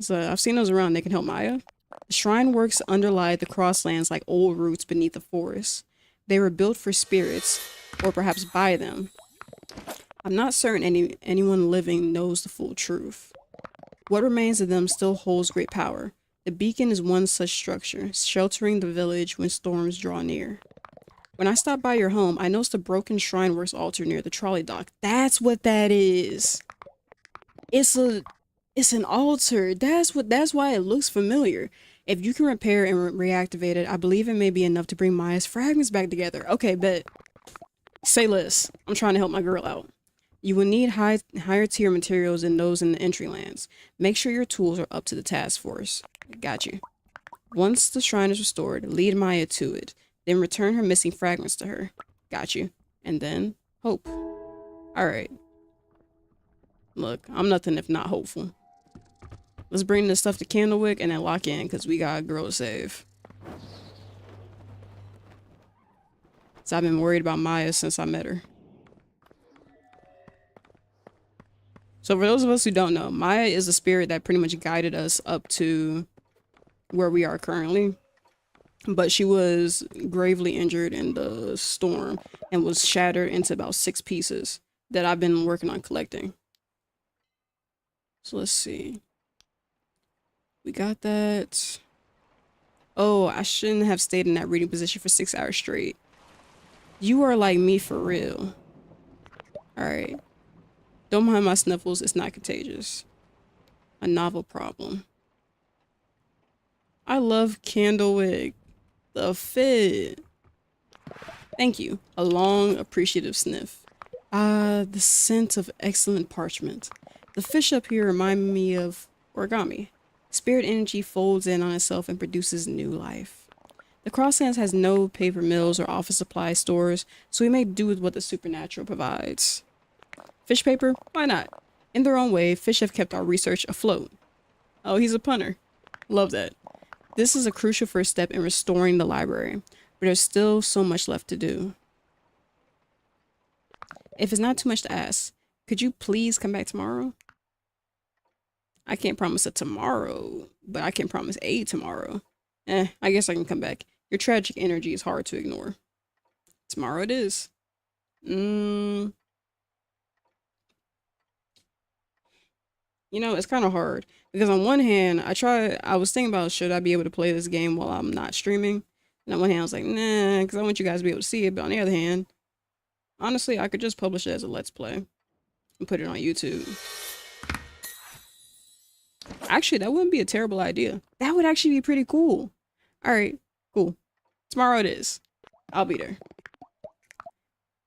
So I've seen those around. They can help Maya. The Shrine Works underlie the crosslands like old roots beneath the forest. They were built for spirits, or perhaps by them. I'm not certain anyone living knows the full truth. What remains of them still holds great power. The beacon is one such structure, sheltering the village when storms draw near. When I stopped by your home, I noticed a broken Shrineworks altar near the trolley dock. That's what that is. It's an altar. That's why it looks familiar. If you can repair and reactivate it, I believe it may be enough to bring Maya's fragments back together. Okay, bet. Say less. I'm trying to help my girl out. You will need higher tier materials than those in the entry lands. Make sure your tools are up to the task force. Got you. Once the shrine is restored, lead Maya to it. Then return her missing fragments to her. Got you. And then, hope. Alright. Look, I'm nothing if not hopeful. Let's bring this stuff to Candlewick and then lock in, because we got a girl to save. So I've been worried about Maya since I met her. So for those of us who don't know, Maya is a spirit that pretty much guided us up to where we are currently. But she was gravely injured in the storm and was shattered into about 6 pieces that I've been working on collecting. So let's see. We got that. Oh, I shouldn't have stayed in that reading position for 6 hours straight. You are like me for real. Alright. Don't mind my sniffles, it's not contagious. A novel problem. I love Candlewick. The fit. Thank you. A long, appreciative sniff. Ah, the scent of excellent parchment. The fish up here remind me of origami. Spirit energy folds in on itself and produces new life. The Crosslands has no paper mills or office supply stores, so we make do with what the supernatural provides. Fish paper? Why not? In their own way, fish have kept our research afloat. Oh, he's a punter. Love that. This is a crucial first step in restoring the library, but there's still so much left to do. If it's not too much to ask, could you please come back tomorrow? I can't promise a tomorrow, but I can promise a tomorrow. I guess I can come back. Your tragic energy is hard to ignore. Tomorrow it is. You know, it's kind of hard because on one hand, I was thinking about should I be able to play this game while I'm not streaming? And on one hand, I was like, nah, because I want you guys to be able to see it. But on the other hand, honestly, I could just publish it as a Let's Play and put it on YouTube. Actually, that wouldn't be a terrible idea. That would actually be pretty cool. All right, cool. Tomorrow it is. I'll be there.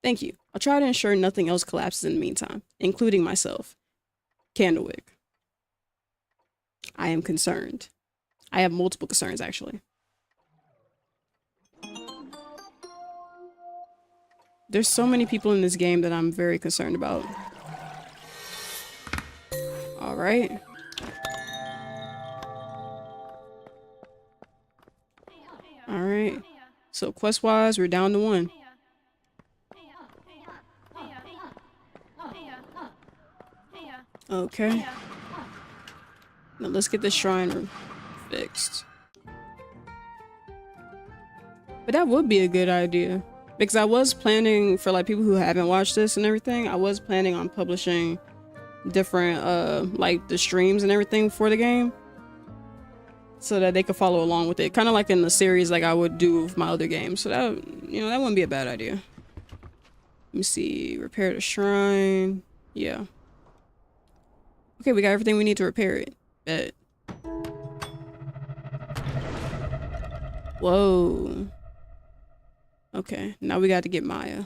Thank you. I'll try to ensure nothing else collapses in the meantime, including myself. Candlewick. I am concerned. I have multiple concerns, actually. There's so many people in this game that I'm very concerned about. All right. All right. So quest-wise, we're down to 1. Okay. Now let's get the shrine fixed. But that would be a good idea. Because I was planning, for like people who haven't watched this and everything, I was planning on publishing different like the streams and everything for the game. So that they could follow along with it. Kind of like in the series like I would do with my other games. So that, you know, that wouldn't be a bad idea. Let me see. Repair the shrine. Yeah. Okay, we got everything we need to repair it. Bet. Whoa. Okay, now we got to get Maya.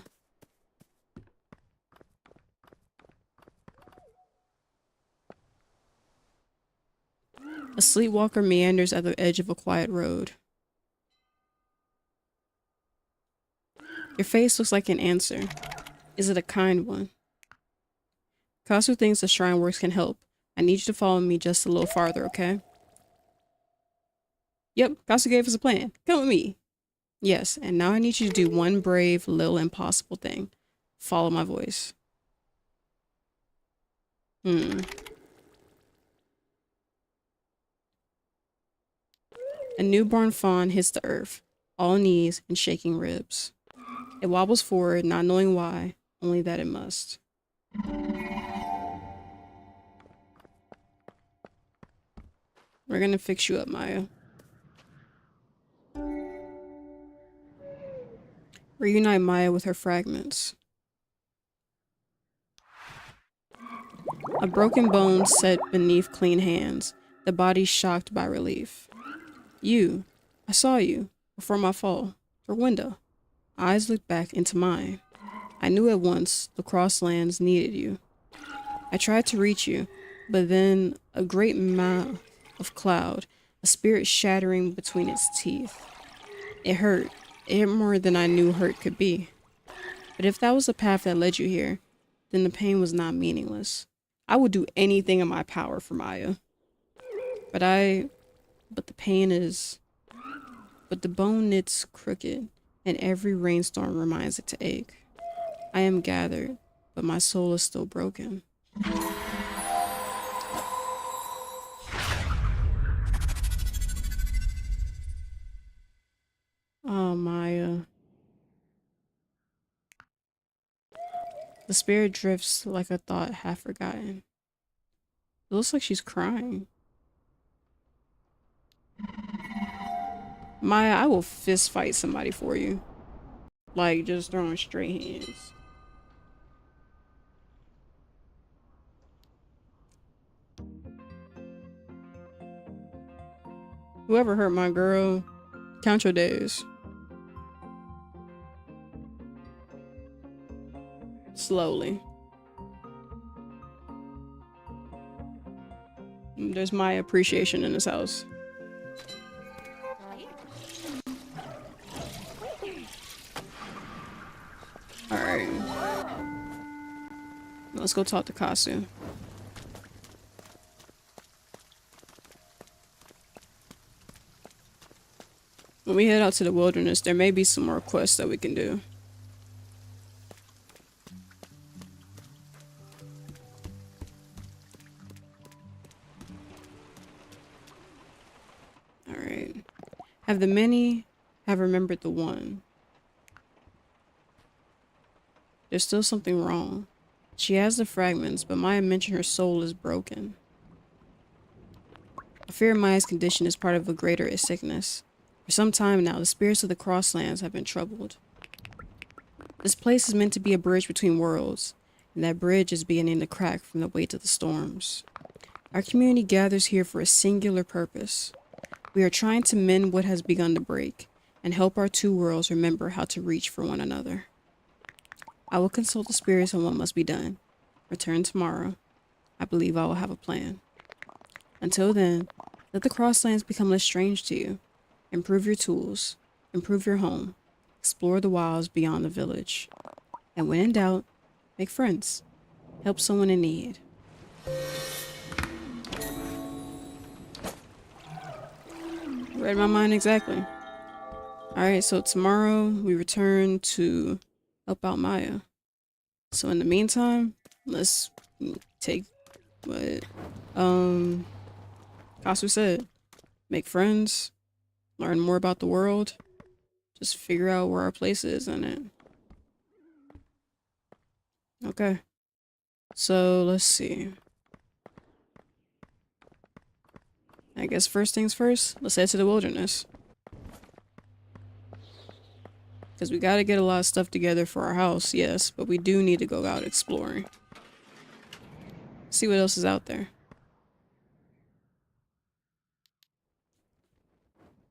A sleepwalker meanders at the edge of a quiet road. Your face looks like an answer. Is it a kind one? Kasu thinks the shrine works can help. I need you to follow me just a little farther, okay? Yep, Kasu gave us a plan. Come with me. Yes, and now I need you to do one brave, little impossible thing. Follow my voice. A newborn fawn hits the earth, all knees and shaking ribs. It wobbles forward, not knowing why, only that it must. We're gonna fix you up, Maya. Reunite Maya with her fragments. A broken bone set beneath clean hands, the body shocked by relief. You. I saw you, before my fall, through a window. Eyes looked back into mine. I knew at once the Crosslands needed you. I tried to reach you, but then a great mouth of cloud, a spirit shattering between its teeth. It hurt. It hurt more than I knew hurt could be. But if that was the path that led you here, then the pain was not meaningless. I would do anything in my power for Maya. But the pain is... But the bone knits crooked, and every rainstorm reminds it to ache. I am gathered, but my soul is still broken. Oh, Maya. The spirit drifts like a thought half forgotten. It looks like she's crying. Maya, I will fist fight somebody for you. Like, just throwing straight hands. Whoever hurt my girl, count your days. Slowly. There's my appreciation in this house. Alright. Let's go talk to Kasu. When we head out to the wilderness, there may be some more quests that we can do. Alright. Have the many have remembered the one? There's still something wrong. She has the fragments, but Maya mentioned her soul is broken. I fear Maya's condition is part of a greater sickness. For some time now, the spirits of the Crosslands have been troubled. This place is meant to be a bridge between worlds, and that bridge is beginning to crack from the weight of the storms. Our community gathers here for a singular purpose. We are trying to mend what has begun to break, and help our two worlds remember how to reach for one another. I will consult the spirits on what must be done. Return tomorrow. I believe I will have a plan. Until then, let the Crosslands become less strange to you. Improve your tools, improve your home, explore the wilds beyond the village. And when in doubt, make friends. Help someone in need. Read my mind exactly. Alright, so tomorrow we return to help out Maya. So in the meantime, let's take what Kasu said. Make friends, learn more about the world, just figure out where our place is in it. Okay. So let's see. I guess first things first, let's head to the wilderness. Because we gotta get a lot of stuff together for our house, yes, but we do need to go out exploring. See what else is out there.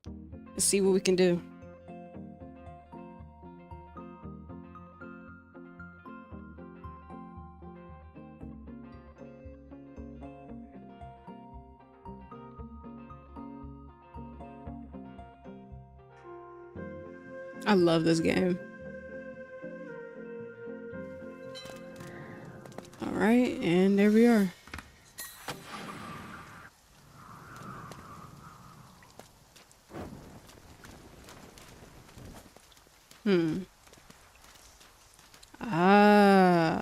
And see what we can do. I love this game. Alright, and there we are.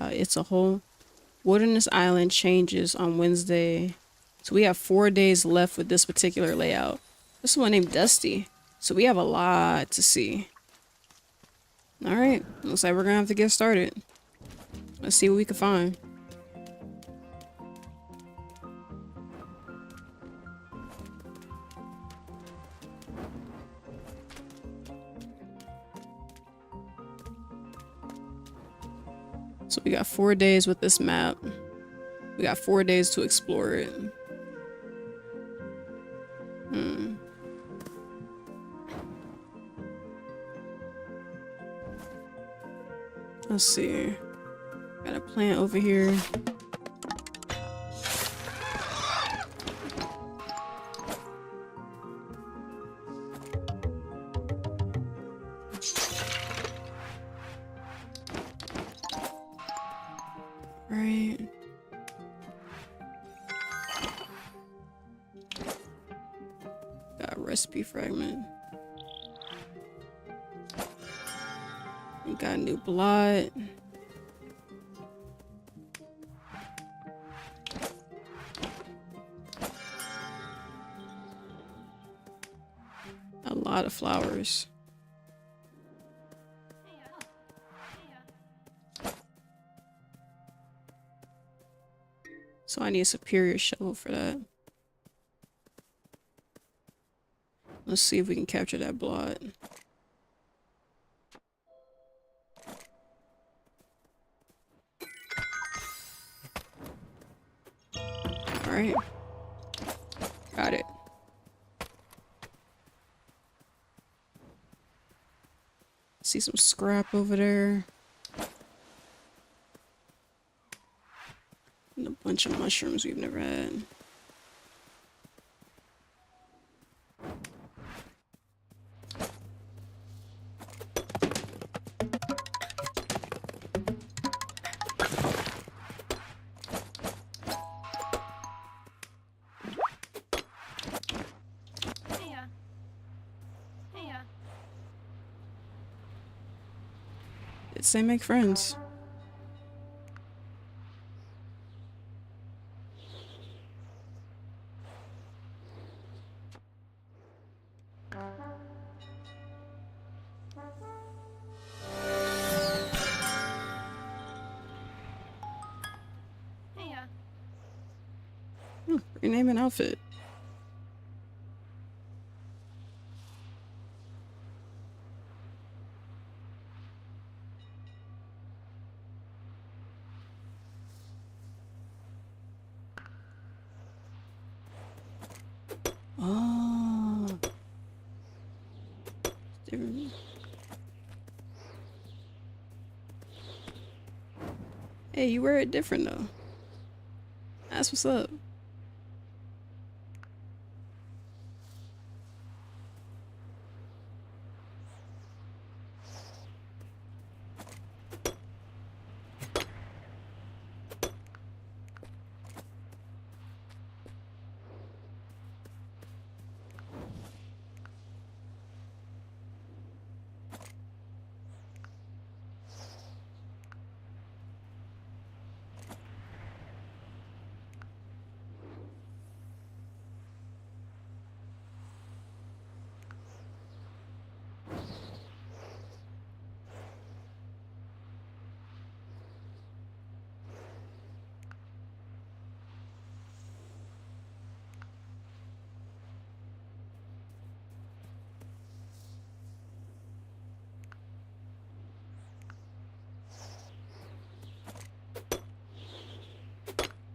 It's a whole... Wilderness Island changes on Wednesday. So we have 4 days left with this particular layout. This one named Dusty. So we have a lot to see. Alright, looks like we're gonna have to get started. Let's see what we can find. So we got 4 days with this map. We got 4 days to explore it. Let's see. Got a plant over here. Right. Got a recipe fragment. We got a new blot. A lot of flowers. So I need a superior shovel for that. Let's see if we can capture that blot. Alright. Got it. See some scrap over there. And a bunch of mushrooms we've never had. Did say make friends. Rename an outfit. Oh. Different. Hey, you wear it different though. That's what's up.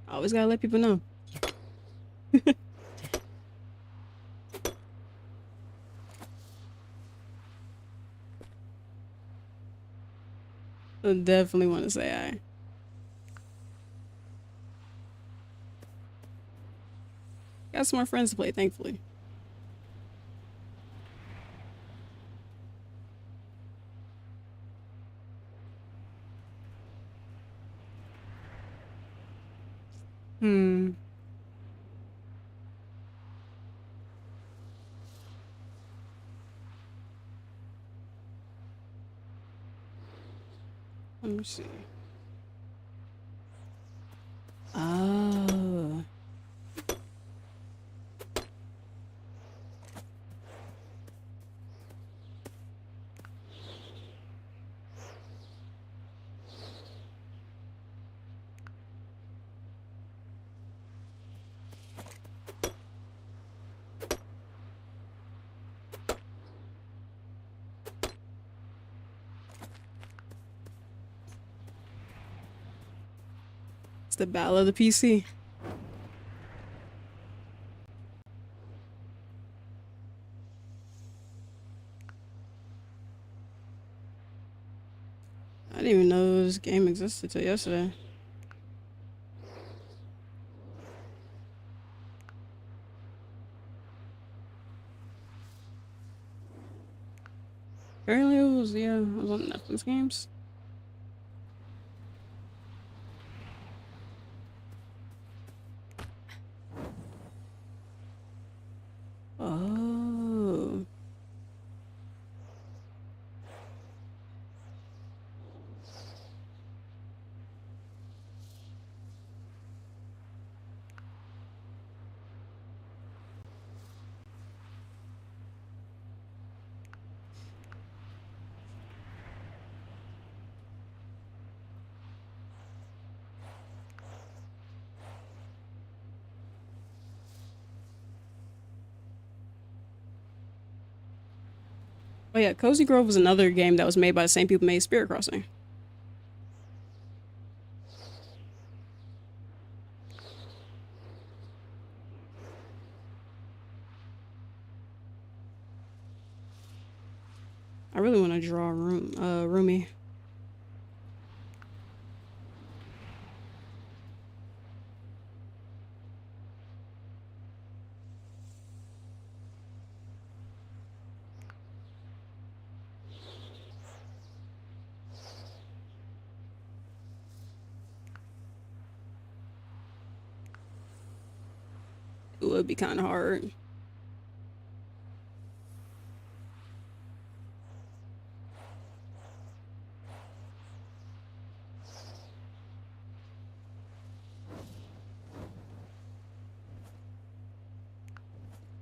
Always gotta let people know. I definitely want to say I. Got some more friends to play, thankfully. Hmm. Let me see. Oh. It's the battle of the PC. I didn't even know this game existed till yesterday. Apparently it was, yeah, it was on Netflix games. Oh. Oh yeah, Cozy Grove was another game that was made by the same people who made Spirit Crossing. I really want to draw a Rumi. It would be kind of hard.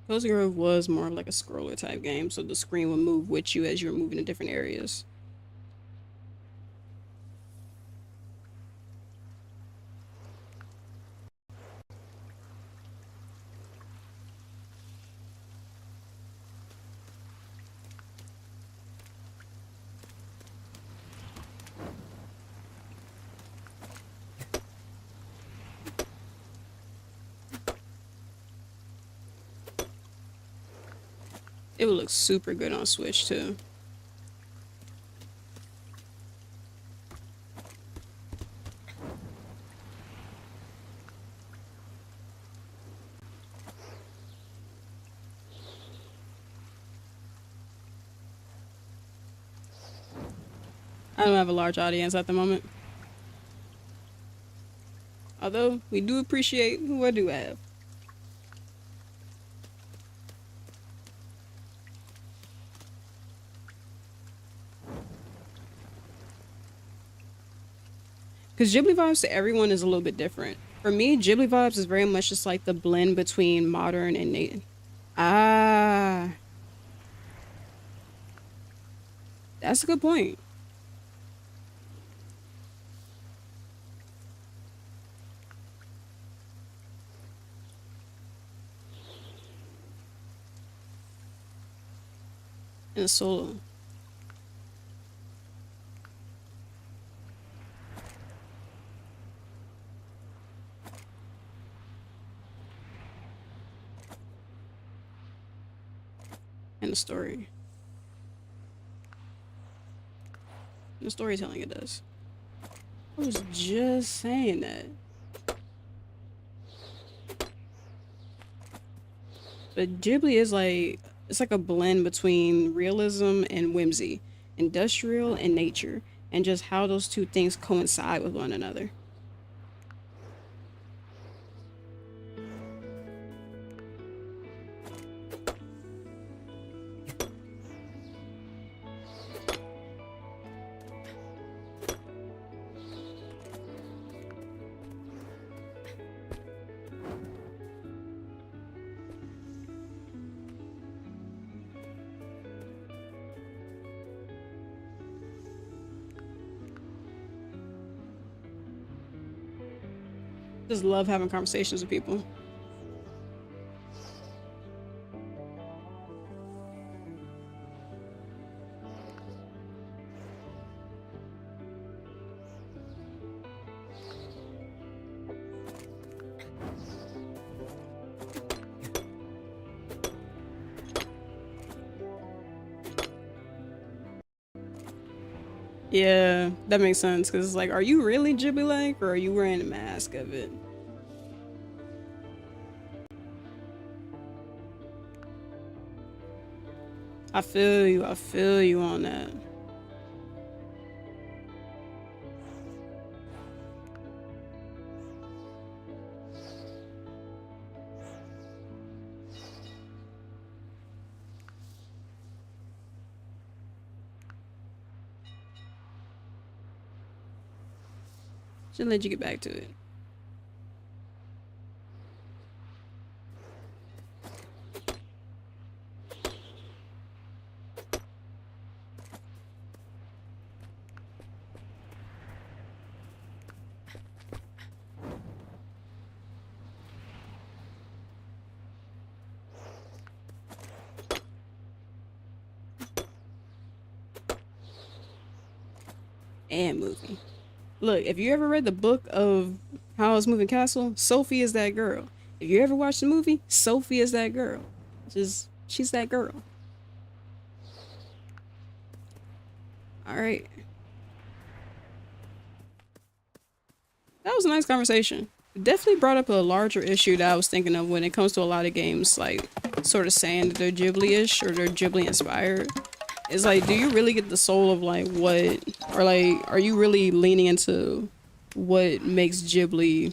Cozy Grove was more of like a scroller type game, so the screen would move with you as you were moving to different areas. It would look super good on Switch too. I don't have a large audience at the moment. Although we do appreciate who I do have. Because Ghibli vibes to everyone is a little bit different. For me, Ghibli vibes is very much just like the blend between modern and native. Ah, that's a good point. And a solo. And the story. And the storytelling it does. I was just saying that. But Ghibli is like it's like a blend between realism and whimsy, industrial and nature, and just how those two things coincide with one another. Just love having conversations with people. Yeah, that makes sense. Cause it's like, are you really Ghibli like, or are you wearing a mask of it? I feel you. I feel you on that. Should let you get back to it. And movie. Look, if you ever read the book of Howl's Moving Castle, Sophie is that girl. If you ever watched the movie, Sophie is that girl. Just she's that girl. All right, that was a nice conversation. It definitely brought up a larger issue that I was thinking of when it comes to a lot of games, like sort of saying that they're Ghibli-ish or they're Ghibli inspired. It's like, do you really get the soul of like what, or like, are you really leaning into what makes Ghibli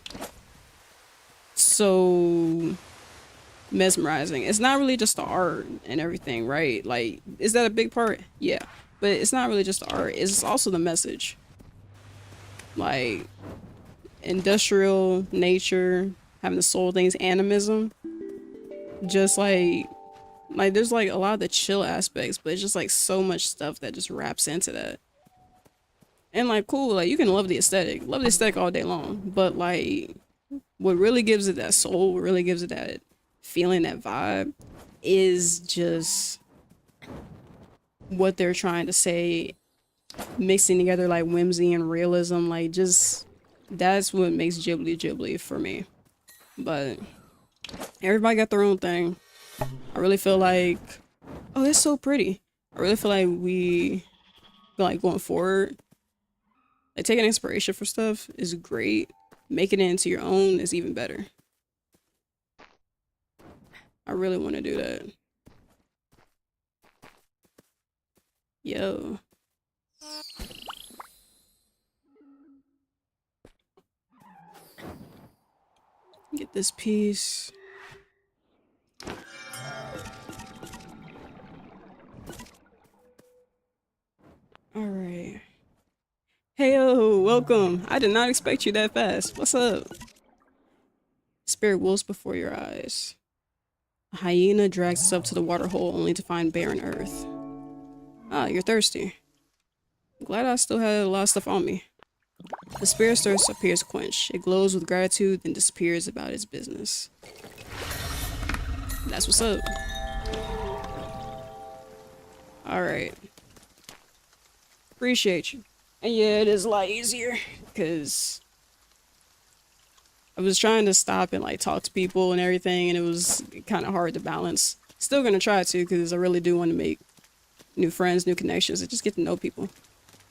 so mesmerizing? It's not really just the art and everything, right? Like, is that a big part? Yeah, but it's not really just the art. It's also the message, like industrial nature, having the soul things, animism, just like there's like a lot of the chill aspects, but it's just like so much stuff that just wraps into that. And like cool, like you can love the aesthetic all day long, but like what really gives it that soul, what really gives it that feeling, that vibe, is just what they're trying to say, mixing together like whimsy and realism, like just that's what makes Ghibli Ghibli for me. But everybody got their own thing. I really feel like, oh, it's so pretty. I really feel like we like going forward, like taking inspiration for stuff is great. Making it into your own is even better. I really want to do that. Yo. Get this piece. All right. Heyo, welcome. I did not expect you that fast. What's up? Spirit wolves before your eyes. A hyena drags itself to the water hole only to find barren earth. Ah, you're thirsty. I'm glad I still had a lot of stuff on me. The spirit's thirst appears quenched. It glows with gratitude, then disappears about its business. That's what's up. Alright. Appreciate you. And yeah, it is a lot easier, because I was trying to stop and like talk to people and everything, and it was kind of hard to balance. Still gonna try to, because I really do want to make new friends, new connections, and just get to know people.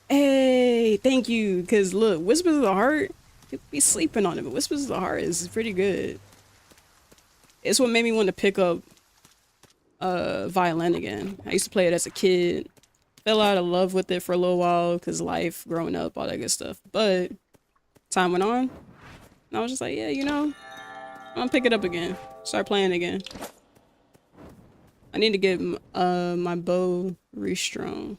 Hey, thank you, because look, Whispers of the Heart, people be sleeping on it, but Whispers of the Heart is pretty good. It's what made me want to pick up violin again. I used to play it as a kid. Fell out of love with it for a little while because life, growing up, all that good stuff. But time went on, and I was just like, yeah, you know, I'm gonna pick it up again. Start playing again. I need to get my bow restrung.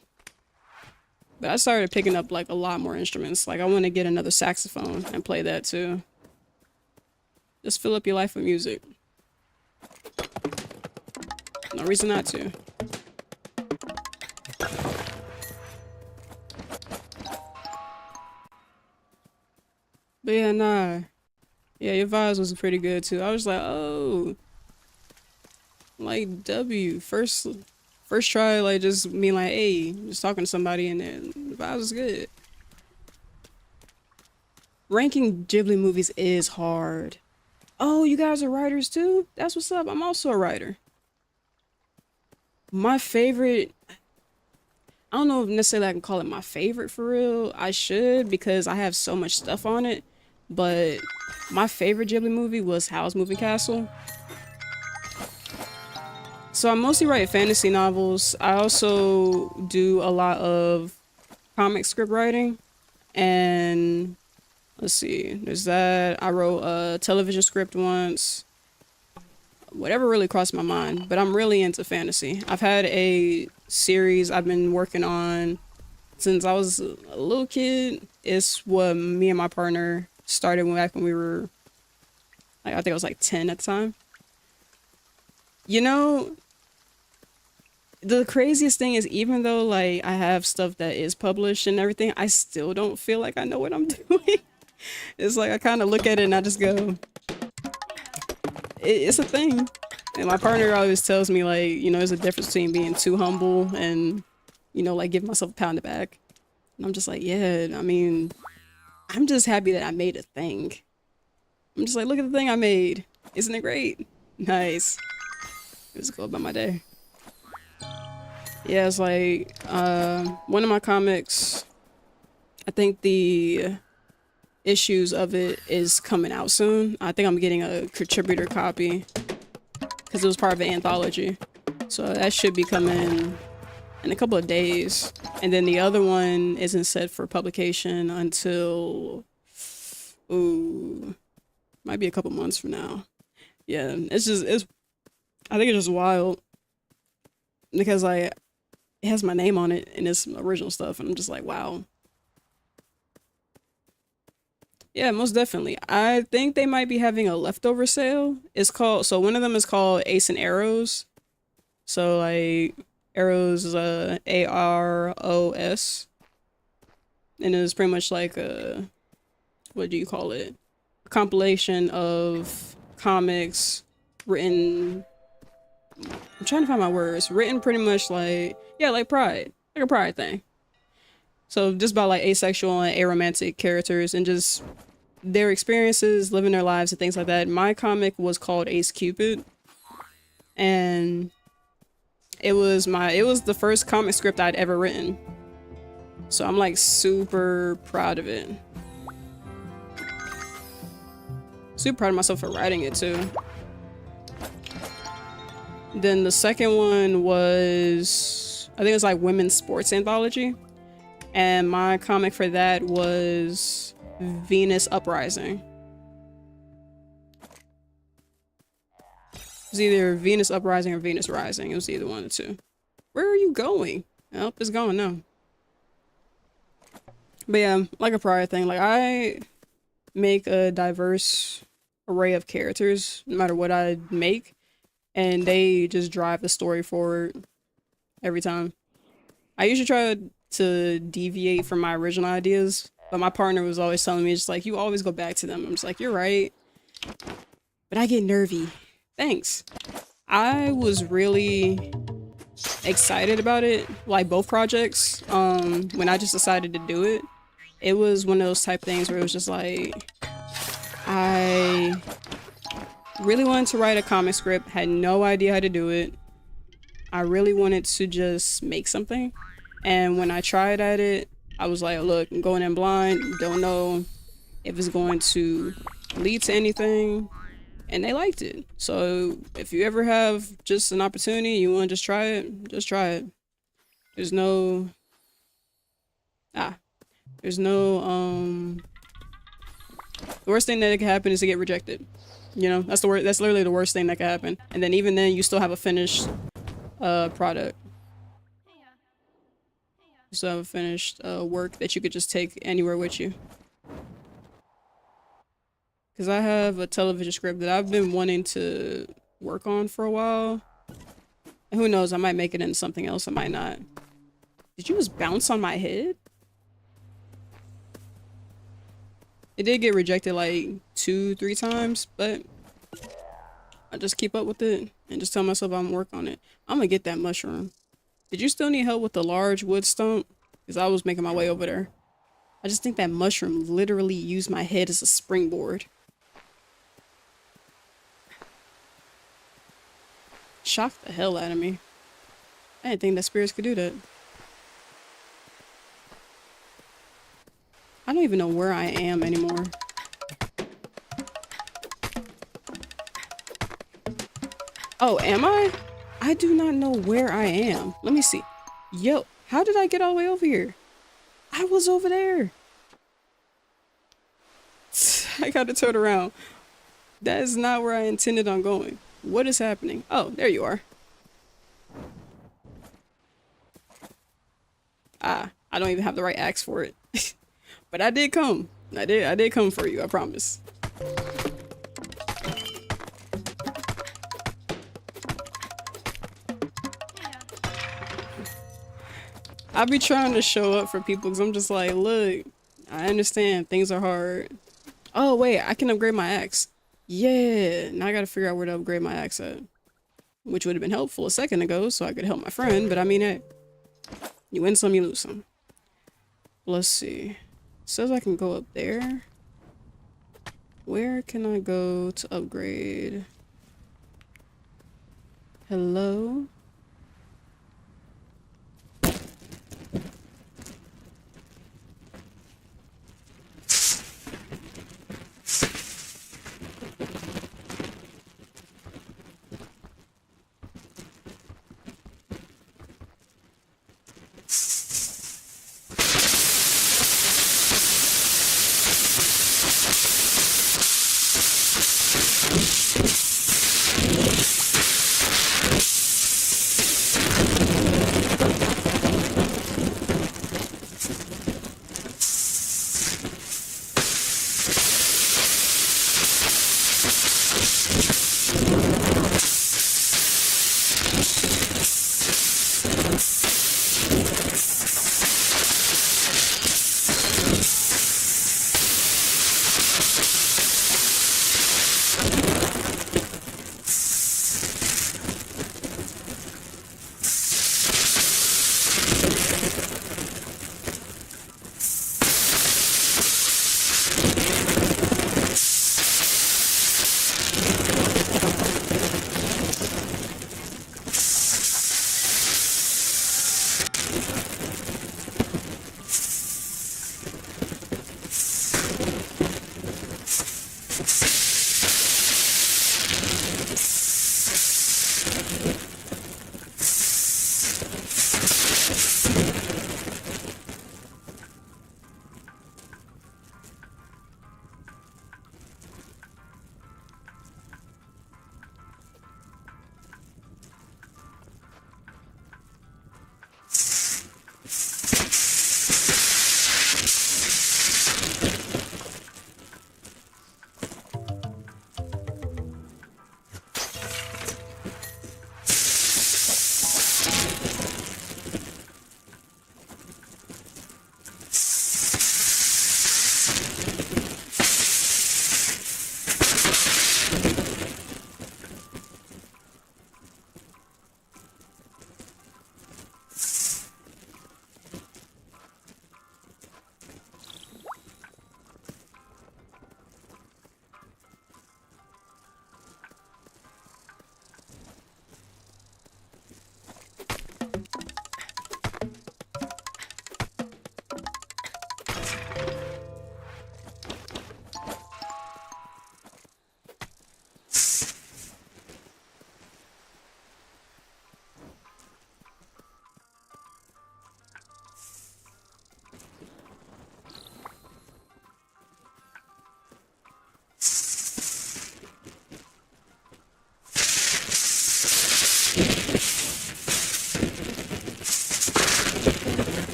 But I started picking up like a lot more instruments. Like I want to get another saxophone and play that too. Just fill up your life with music. No reason not to. But yeah, nah. Yeah, your vibes was pretty good too. I was like, oh, like W first try, like just being like, hey, just talking to somebody, and then the vibes was good. Ranking Ghibli movies is hard. Oh, you guys are writers too? That's what's up. I'm also a writer. My favorite, I don't know if necessarily I can call it my favorite for real. I should, because I have so much stuff on it. But my favorite Ghibli movie was Howl's Moving Castle. So I mostly write fantasy novels. I also do a lot of comic script writing. And let's see, there's that. I wrote a television script once. Whatever really crossed my mind, but I'm really into fantasy. I've had a series I've been working on since I was a little kid. It's what me and my partner started back when we were, like, I think I was like 10 at the time. You know, the craziest thing is, even though like I have stuff that is published and everything, I still don't feel like I know what I'm doing. It's like I kind of look at it and I just go, it's a thing. And my partner always tells me, like, you know, there's a difference between being too humble and, you know, like, give myself a pound of back. And I'm just like, yeah, I mean, I'm just happy that I made a thing. I'm just like, look at the thing I made. Isn't it great? Nice. It was cool about my day. Yeah, it's like, one of my comics, I think the issues of it is coming out soon. I think I'm getting a contributor copy because it was part of an anthology. So that should be coming in a couple of days. And then the other one isn't set for publication until, ooh, might be a couple months from now. Yeah, I think it's just wild because like it has my name on it and it's original stuff, and I'm just like, wow. Yeah, most definitely. I think they might be having a leftover sale. It's called, so one of them is called Ace and Arrows. So like Arrows is Aros. And it's pretty much like a, what do you call it? A compilation of comics written, I'm trying to find my words. Written pretty much like, yeah, like Pride. Like a Pride thing. So just about like asexual and aromantic characters and just their experiences, living their lives and things like that. My comic was called Ace Cupid. And it was the first comic script I'd ever written. So I'm like super proud of it. Super proud of myself for writing it too. Then the second one was, I think it was like women's sports anthology. And my comic for that was Venus Uprising. was either Venus Uprising or Venus Rising. It was either one of the two. Where are you going? Oh, it's gone now. But yeah, like a prior thing, like I make a diverse array of characters no matter what I make, and they just drive the story forward every time. I usually try to deviate from my original ideas, but my partner was always telling me, just like, you always go back to them. I'm just like, you're right, but I get nervy. Thanks. I was really excited about it, like both projects. When I just decided to do it, it was one of those type things where it was just like, I really wanted to write a comic script, had no idea how to do it. I really wanted to just make something. And when I tried at it, I was like, look, I'm going in blind, don't know if it's going to lead to anything. And they liked it. So if you ever have just an opportunity, you want to just try it, just try it. There's no, ah, there's no, the worst thing that could happen is to get rejected. You know, that's the worst, that's literally the worst thing that could happen. And then even then, you still have a finished product. You still have a finished work that you could just take anywhere with you. Because I have a television script that I've been wanting to work on for a while. And who knows, I might make it into something else, I might not. Did you just bounce on my head? It did get rejected like 2-3 times, but I just keep up with it and just tell myself I'm gonna work on it. I'm gonna get that mushroom. Did you still need help with the large wood stump? Because I was making my way over there. I just think that mushroom literally used my head as a springboard. Shocked the hell out of me. I didn't think that spirits could do that. I don't even know where I am anymore. Oh, am I? I do not know where I am. Let me see. Yo, how did I get all the way over here? I was over there. I gotta turn around. That is not where I intended on going. What is happening? Oh, there you are. Ah, I don't even have the right axe for it. But I did come. I did come for you, I promise. I be trying to show up for people because I'm just like, look, I understand things are hard. Oh, wait, I can upgrade my axe. Yeah, now I gotta figure out where to upgrade my axe at. Which would have been helpful a second ago so I could help my friend, but I mean, hey, you win some, you lose some. Let's see. It says I can go up there. Where can I go to upgrade? Hello?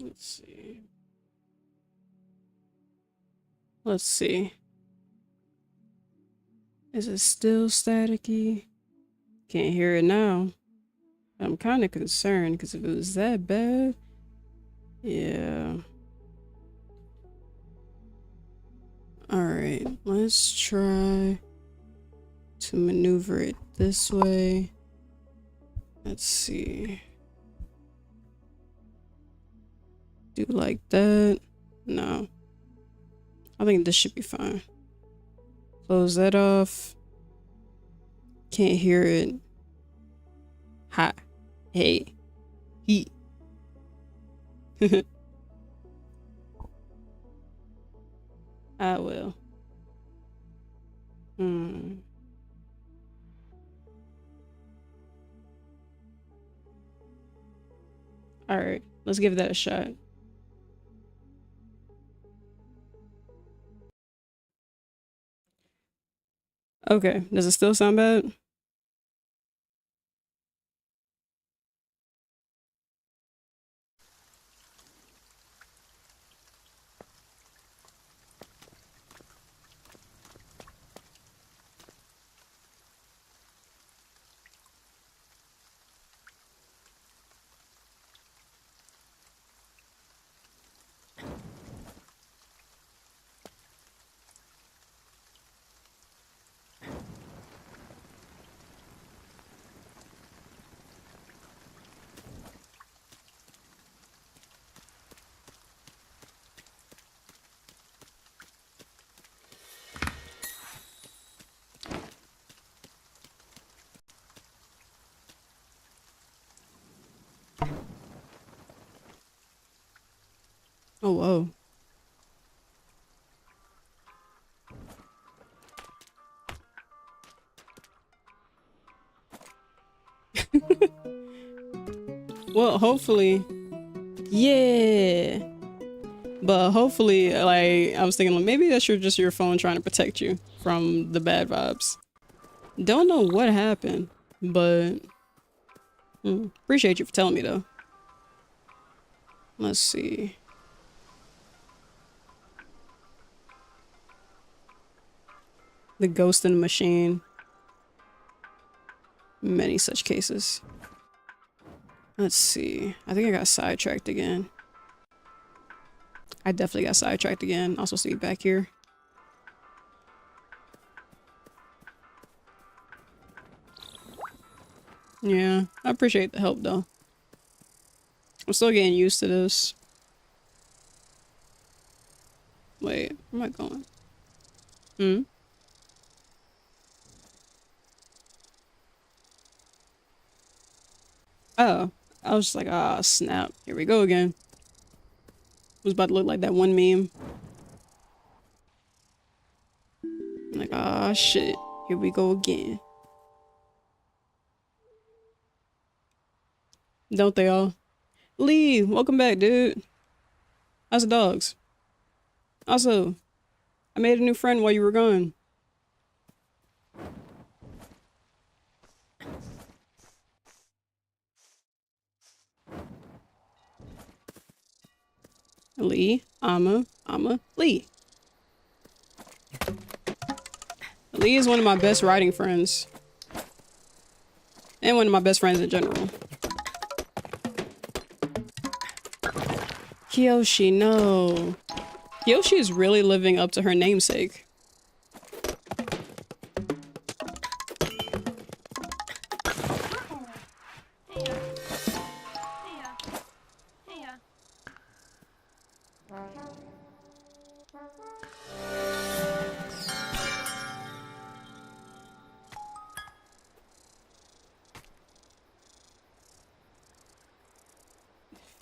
Let's see. Let's see. Is it still staticky? Can't hear it now. I'm kind of concerned because if it was that bad, yeah. All right, let's try to maneuver it this way. Let's see. Do like that. No. I think this should be fine. Close that off. Can't hear it. Hi. Hey. He. I will. Alright, let's give that a shot. Okay, does it still sound bad? Oh, whoa. Well, hopefully. Yeah. But hopefully, like, I was thinking, like, maybe that's just your phone trying to protect you from the bad vibes. Don't know what happened, but appreciate you for telling me, though. Let's see. The ghost in the machine. Many such cases. Let's see. I think I got sidetracked again. I definitely got sidetracked again. I'm supposed to be back here. Yeah, I appreciate the help though. I'm still getting used to this. Wait, where am I going? Oh, I was just like, ah, snap. Here we go again. Was about to look like that one meme. I'm like, ah, shit. Here we go again. Don't they all? Lee, welcome back, dude. How's the dogs? Also, I made a new friend while you were gone. Lee, Lee. Lee is one of my best writing friends. And one of my best friends in general. Kyoshi, no. Kyoshi is really living up to her namesake.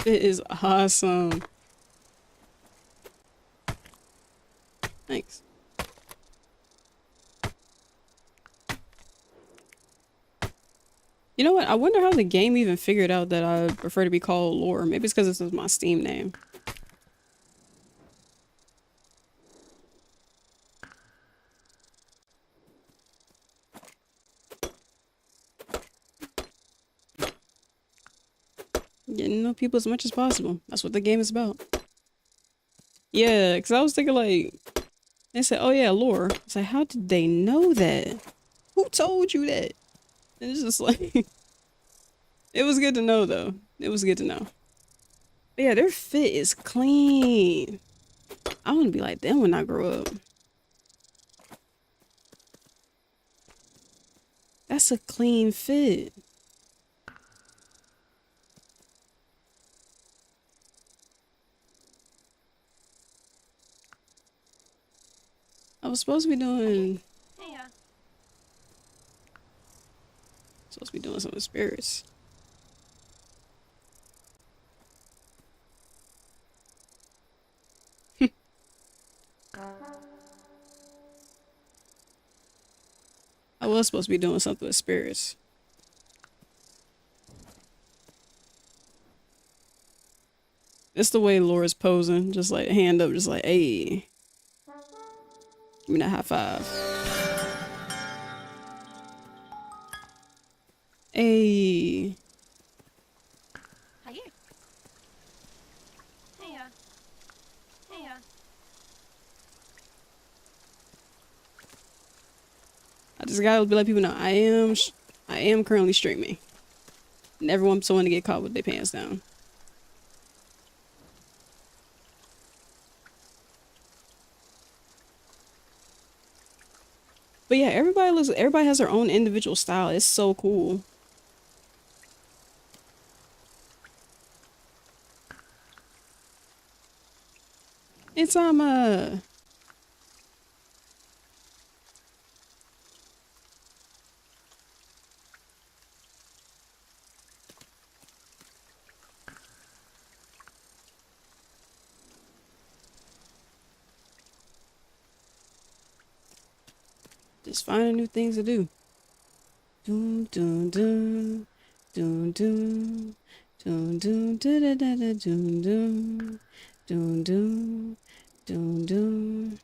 It is awesome. Thanks. You know what? I wonder how the game even figured out that I prefer to be called Lore. Maybe it's because this is my Steam name. Getting to know people as much as possible. That's what the game is about. Yeah, because I was thinking like, they said, oh yeah, lore. It's like, how did they know that? Who told you that? And it's just like, it was good to know though. It was good to know. But yeah, their fit is clean. I want to be like them when I grow up. That's a clean fit. I was supposed to be doing some of spirits. I was supposed to be doing something with spirits. It's the way Laura's posing, just like hand up, just like, hey. Give me that high five. Hey. I just gotta let people know I am currently streaming. Never want someone to get caught with their pants down. But yeah, everybody has their own individual style. It's so cool. It's just finding new things to do. Doom doom doom doom doom doom doom da da da da doom doom doom doom doom doom.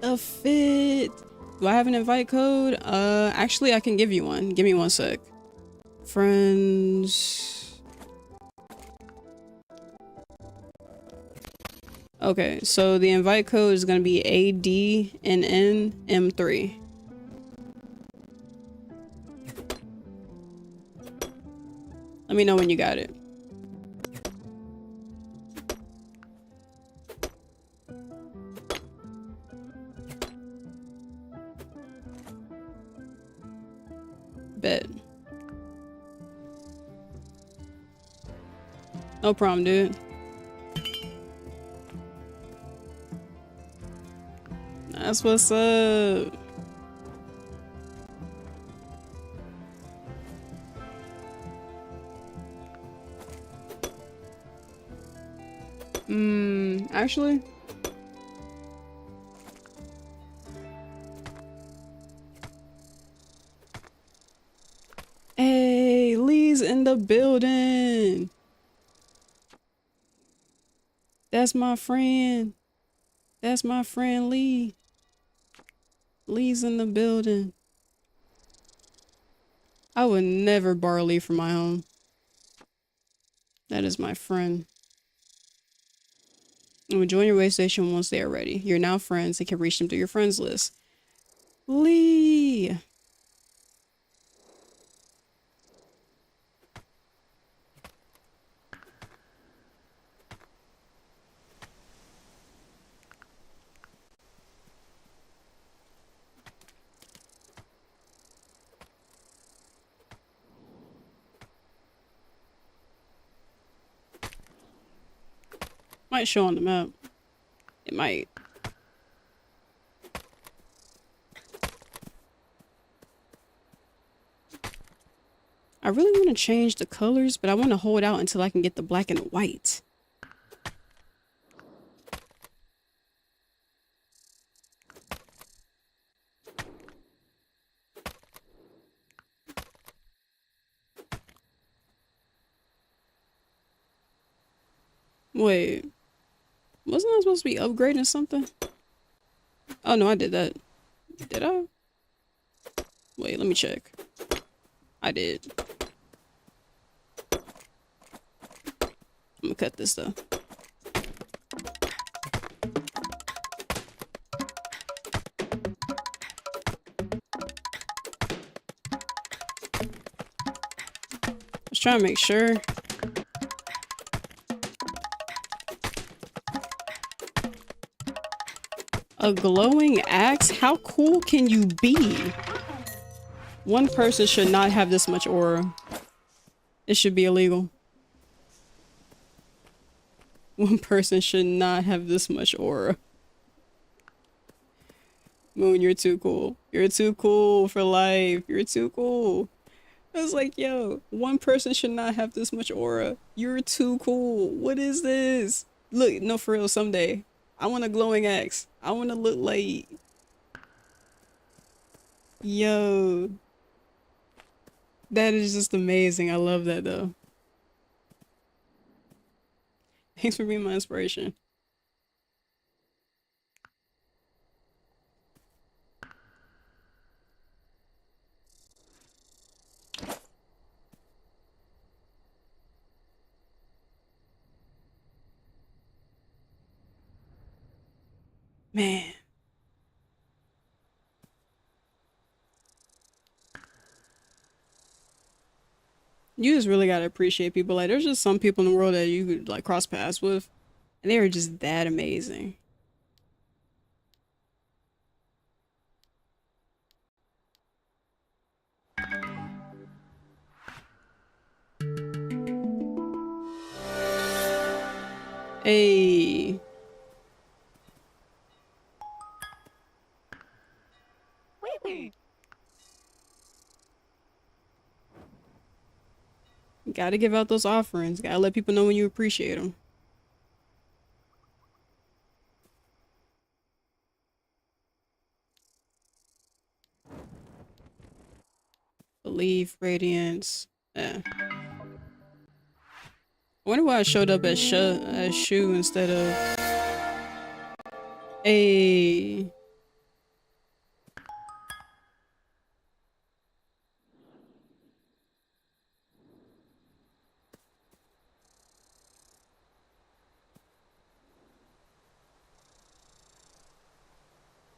A fit. Do I have an invite code? Actually I can give you one. Give me one sec. Friends. Okay, so the invite code is gonna be ADNNM3. Let me know when you got it. Bet. No problem, dude. That's what's up. Actually. Hey, Lee's in the building. That's my friend. That's my friend Lee. Lee's in the building. I would never borrow Lee from my home. That is my friend. And we join your way station once they are ready. You're now friends and can reach them through your friends list. Lee! Might show on the map. It might. I really want to change the colors, but I want to hold out until I can get the black and white. Wait, wasn't I supposed to be upgrading something? Oh no, I did that. Did I? Wait, let me check. I did. I'm gonna cut this though. I was trying to make sure. A glowing axe? How cool can you be? One person should not have this much aura. It should be illegal. One person should not have this much aura. Moon, you're too cool. You're too cool for life. You're too cool. I was like, yo, one person should not have this much aura. You're too cool. What is this? Look, no, for real, someday. I want a glowing axe. I want to look like... Yo. That is just amazing. I love that, though. Thanks for being my inspiration. Man. You just really gotta appreciate people. Like, there's just some people in the world that you could, like, cross paths with. And they are just that amazing. Hey. Gotta give out those offerings. Gotta let people know when you appreciate them. Belief, radiance. Yeah. I wonder why I showed up as Shu instead of a.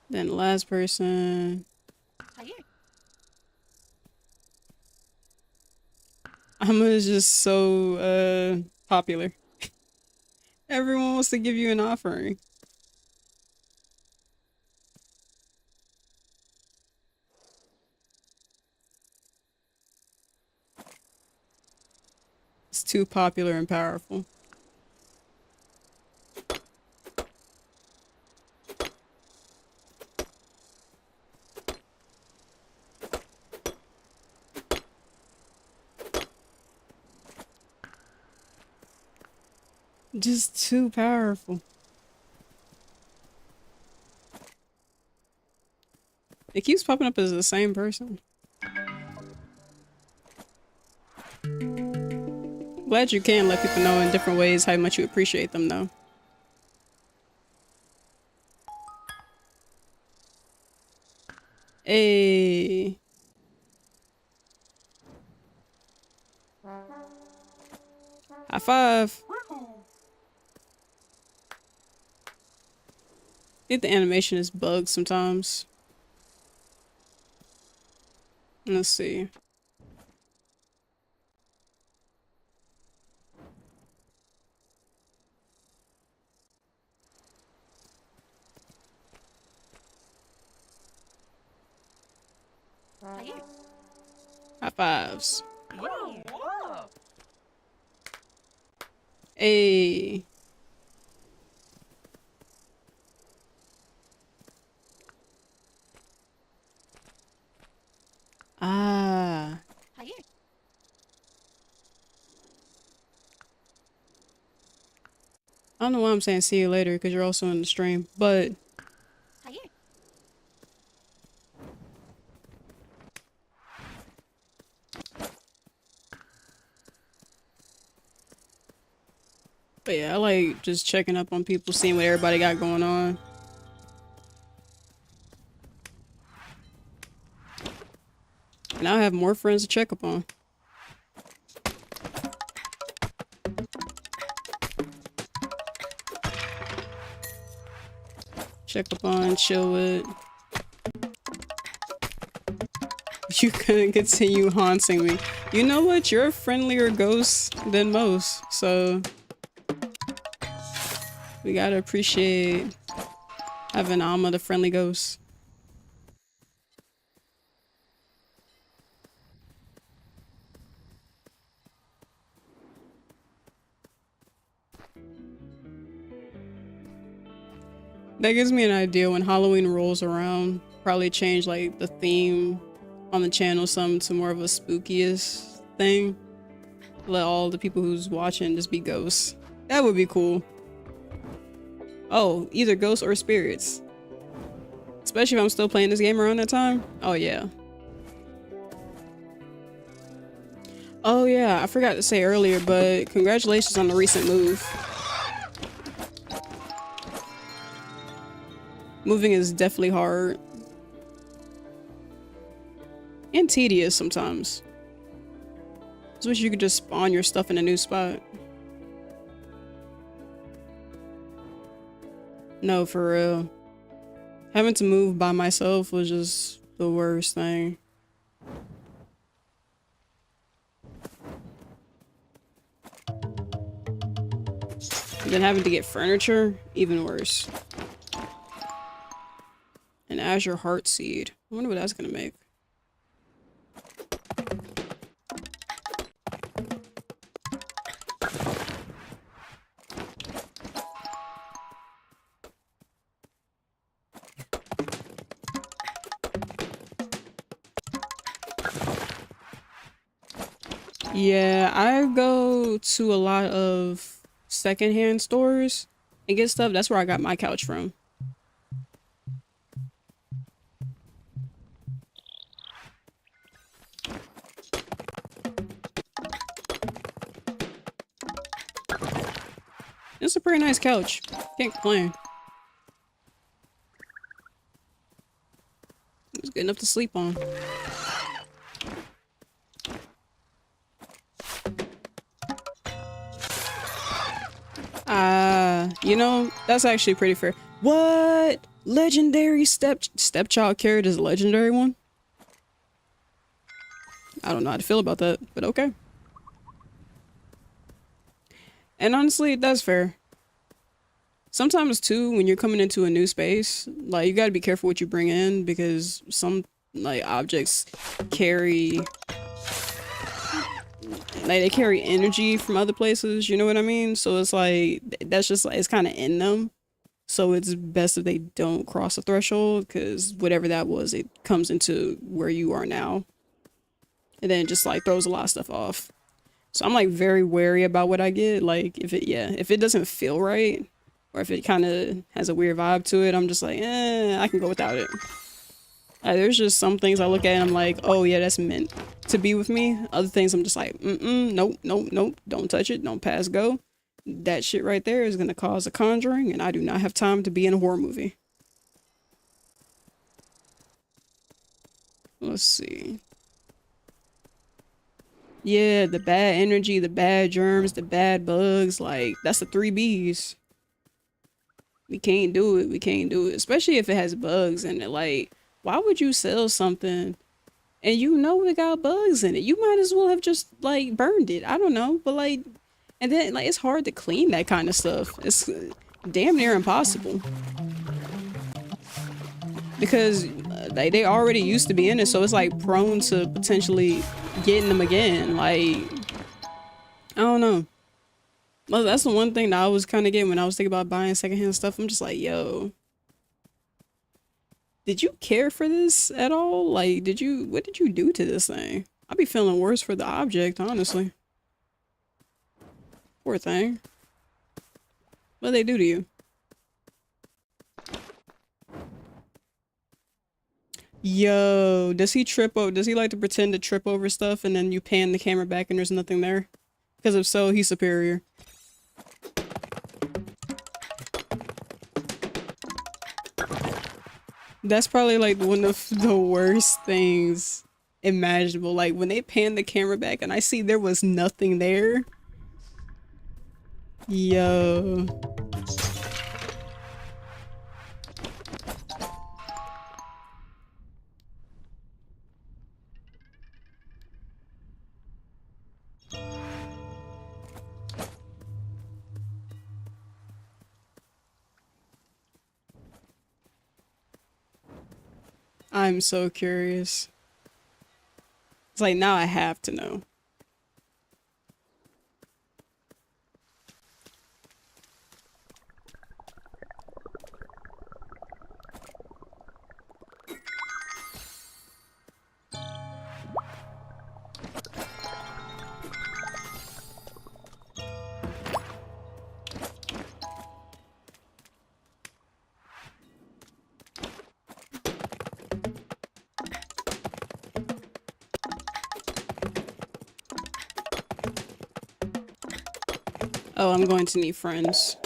Then the last person. Amma is just so popular. Everyone wants to give you an offering. It's too popular and powerful. Just too powerful. It keeps popping up as the same person. Glad you can let people know in different ways how much you appreciate them, though. Hey. High five. I think the animation is bugged sometimes. Let's see. High fives. Hey. Ah. I don't know why I'm saying see you later because you're also in the stream, but But yeah, I like just checking up on people, seeing what everybody got going on. And I have more friends to check up on. Check up on, chill with. You couldn't continue haunting me. You know what? You're a friendlier ghost than most, so we gotta appreciate having Alma, the friendly ghost. That gives me an idea when Halloween rolls around. Probably change like the theme on the channel some to more of a spookiest thing. Let all the people who's watching just be ghosts. That would be cool. Oh, either ghosts or spirits. Especially if I'm still playing this game around that time. Oh yeah. Oh yeah, I forgot to say earlier, but congratulations on the recent move. Moving is definitely hard. And tedious sometimes. I just wish you could just spawn your stuff in a new spot. No, for real. Having to move by myself was just the worst thing. Then having to get furniture, even worse. An Azure Heart Seed. I wonder what that's gonna make. Yeah, I go to a lot of secondhand stores and get stuff. That's where I got my couch from. It's a pretty nice couch. Can't complain. It's good enough to sleep on. You know, that's actually pretty fair. What? Legendary stepchild carrot is a legendary one? I don't know how to feel about that, but okay. And honestly, that's fair. Sometimes too, when you're coming into a new space, like you gotta be careful what you bring in because some like objects carry they carry energy from other places, you know what I mean? So it's like that's just like it's kind of in them. So it's best if they don't cross the threshold because whatever that was, it comes into where you are now. And then it just like throws a lot of stuff off. So I'm like very wary about what I get. Like if it doesn't feel right or if it kind of has a weird vibe to it, I'm just like, I can go without it. There's just some things I look at and I'm like, oh yeah, that's meant to be with me. Other things I'm just like, nope, nope, nope, don't touch it, don't pass go. That shit right there is gonna cause a conjuring and I do not have time to be in a horror movie. Let's see. Yeah, the bad energy, the bad germs, the bad bugs, like that's the 3 Bs. We can't do it. We can't do it. Especially if it has bugs in it. Like, why would you sell something and you know it got bugs in it? You might as well have just like burned it. I don't know. But like, and then like it's hard to clean that kind of stuff. It's damn near impossible. Because they already used to be in it. So it's like prone to potentially getting them again. Like, I don't know. Well, that's the one thing that I was kind of getting when I was thinking about buying secondhand stuff. I'm just like, yo, did you care for this at all? Like, what did you do to this thing? I'd be feeling worse for the object, honestly. Poor thing. What they do to you? Yo, does he trip over? Does he like to pretend to trip over stuff and then you pan the camera back and there's nothing there? Because if so, he's superior. That's probably like one of the worst things imaginable. Like when they pan the camera back and I see there was nothing there. Yo. I'm so curious. It's like now I have to know. Oh, I'm going to need friends.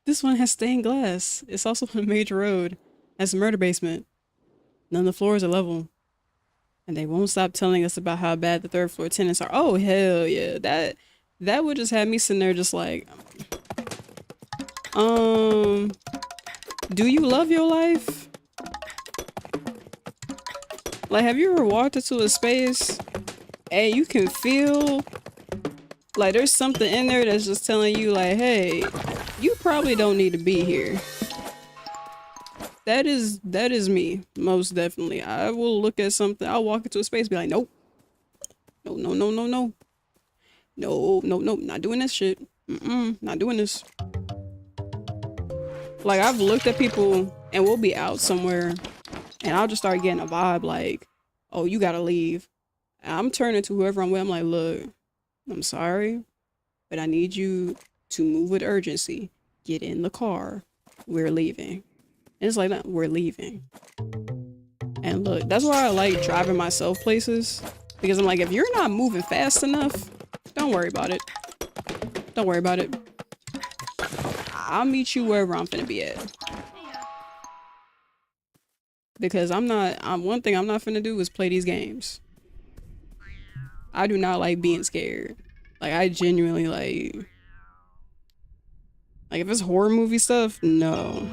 This one has stained glass. It's also on a major road. Has a murder basement. None of the floors are level. And they won't stop telling us about how bad the third floor tenants are. Oh, hell yeah. That would just have me sitting there just like, do you love your life? Like, have you ever walked into a space and you can feel like there's something in there that's just telling you like, hey, you probably don't need to be here. That is me, most definitely. I will look at something, I'll walk into a space, be like, nope. No, no, no, no, no. No, no, no, not doing this shit. Not doing this. Like, I've looked at people and we'll be out somewhere and I'll just start getting a vibe like, oh, you gotta leave. And I'm turning to whoever I'm with, I'm like, look, I'm sorry, but I need you to move with urgency. Get in the car. We're leaving. And it's like that, we're leaving. And look, that's why I like driving myself places. Because I'm like, if you're not moving fast enough, don't worry about it. Don't worry about it. I'll meet you wherever I'm finna be at. Because one thing I'm not finna do is play these games. I do not like being scared. Like, I genuinely like if it's horror movie stuff, no.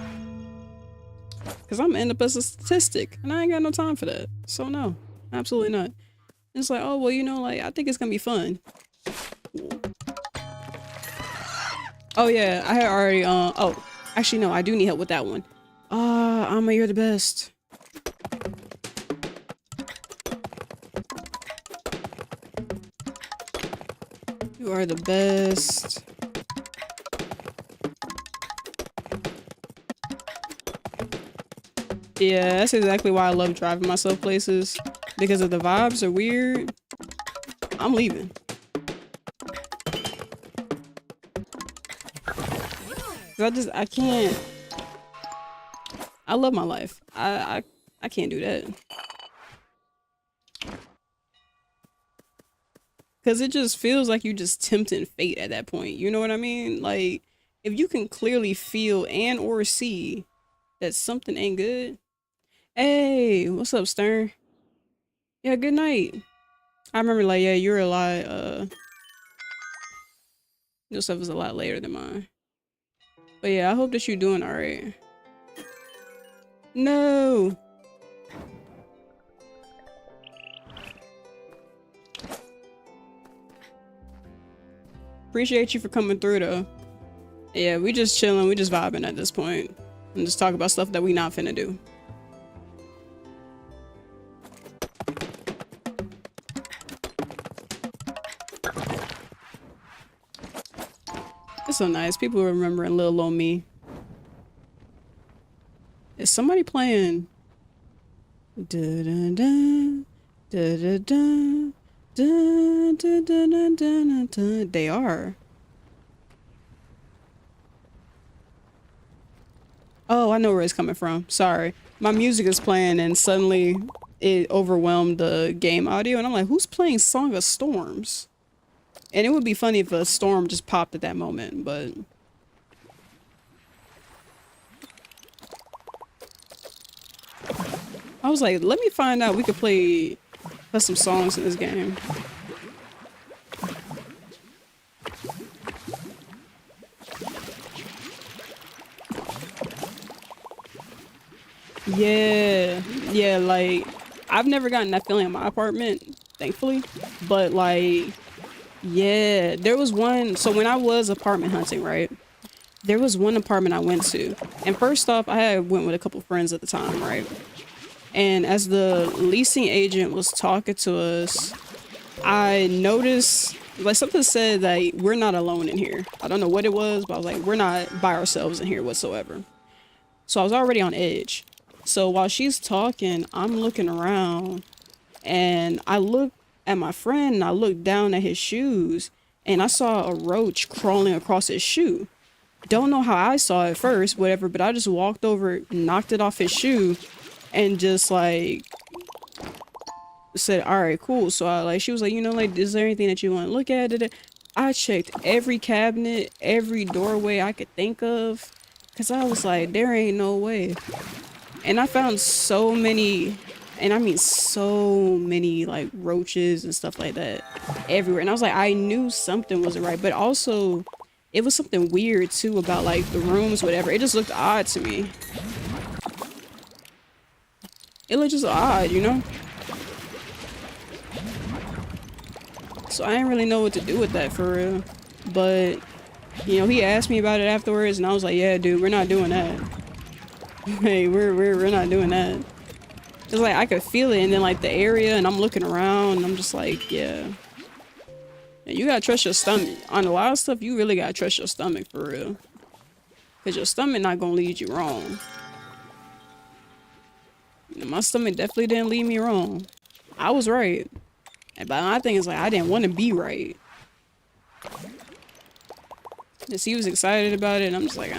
Because I'm gonna end up as a statistic, and I ain't got no time for that. So no, absolutely not. It's like, oh, well, you know, like, I think it's gonna be fun. Oh yeah, I had already, oh, actually no, I do need help with that one. Amma, you're the best. You are the best. Yeah, that's exactly why I love driving myself places. Because if the vibes are weird, I'm leaving. I can't. I love my life. I can't do that. Because it just feels like you just tempting fate at that point. You know what I mean? Like, if you can clearly feel and or see that something ain't good. Hey, what's up, Stern? Yeah, good night. I remember, like, yeah, you're a lot, your stuff is a lot later than mine. But yeah, I hope that you're doing alright. No! Appreciate you for coming through, though. Yeah, we just chilling, we just vibing at this point. And just talk about stuff that we not finna do. It's so nice. People remembering little old me. Is somebody playing? Da da da da da da da da da da da. They are. Oh, I know where it's coming from. Sorry, my music is playing, and suddenly it overwhelmed the game audio, and I'm like, "Who's playing Song of Storms?" And it would be funny if a storm just popped at that moment, but I was like, let me find out we could play some songs in this game. Yeah, yeah, like I've never gotten that feeling in my apartment, thankfully. But like, yeah, there was one. So when I was apartment hunting, right? There was one apartment I went to, and first off, I had went with a couple friends at the time, right? And as the leasing agent was talking to us, I noticed like something said that we're not alone in here. I don't know what it was, but I was like, we're not by ourselves in here whatsoever. So I was already on edge. So while she's talking, I'm looking around and I look at my friend and I look down at his shoes and I saw a roach crawling across his shoe. Don't know how I saw it first, whatever, but I just walked over, knocked it off his shoe, and just like said, all right, cool. So I like, she was like, you know, like, is there anything that you want to look at it? I checked every cabinet, every doorway I could think of, because I was like, there ain't no way. And I found so many, and I mean so many like roaches and stuff like that everywhere. And I was like, I knew something wasn't right, but also it was something weird too about like the rooms, whatever. It just looked odd to me. It looked just odd, you know? So I didn't really know what to do with that for real. But, you know, he asked me about it afterwards and I was like, yeah, dude, we're not doing that. Hey, we're not doing that. It's like I could feel it and then like the area and I'm looking around and I'm just like, yeah. You gotta trust your stomach. On a lot of stuff, you really gotta trust your stomach for real. Cause your stomach not gonna lead you wrong. My stomach definitely didn't lead me wrong. I was right. But my thing is like, I didn't want to be right. Cause he was excited about it and I'm just like,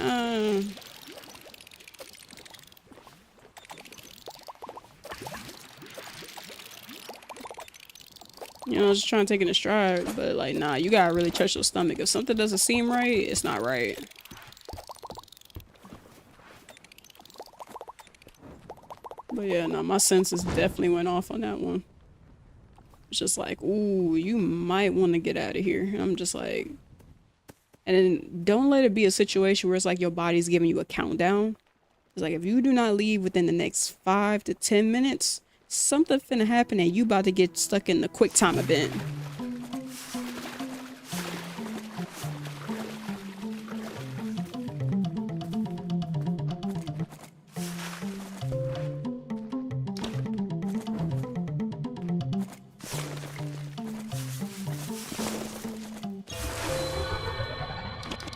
You know, just trying to take it in stride, but like, nah, you gotta really trust your stomach. If something doesn't seem right, it's not right. But yeah, no, my senses definitely went off on that one. It's just like, ooh, you might want to get out of here. And I'm just like, and then don't let it be a situation where it's like your body's giving you a countdown. It's like, if you do not leave within the next 5 to 10 minutes, something finna happen and you about to get stuck in the quick time event.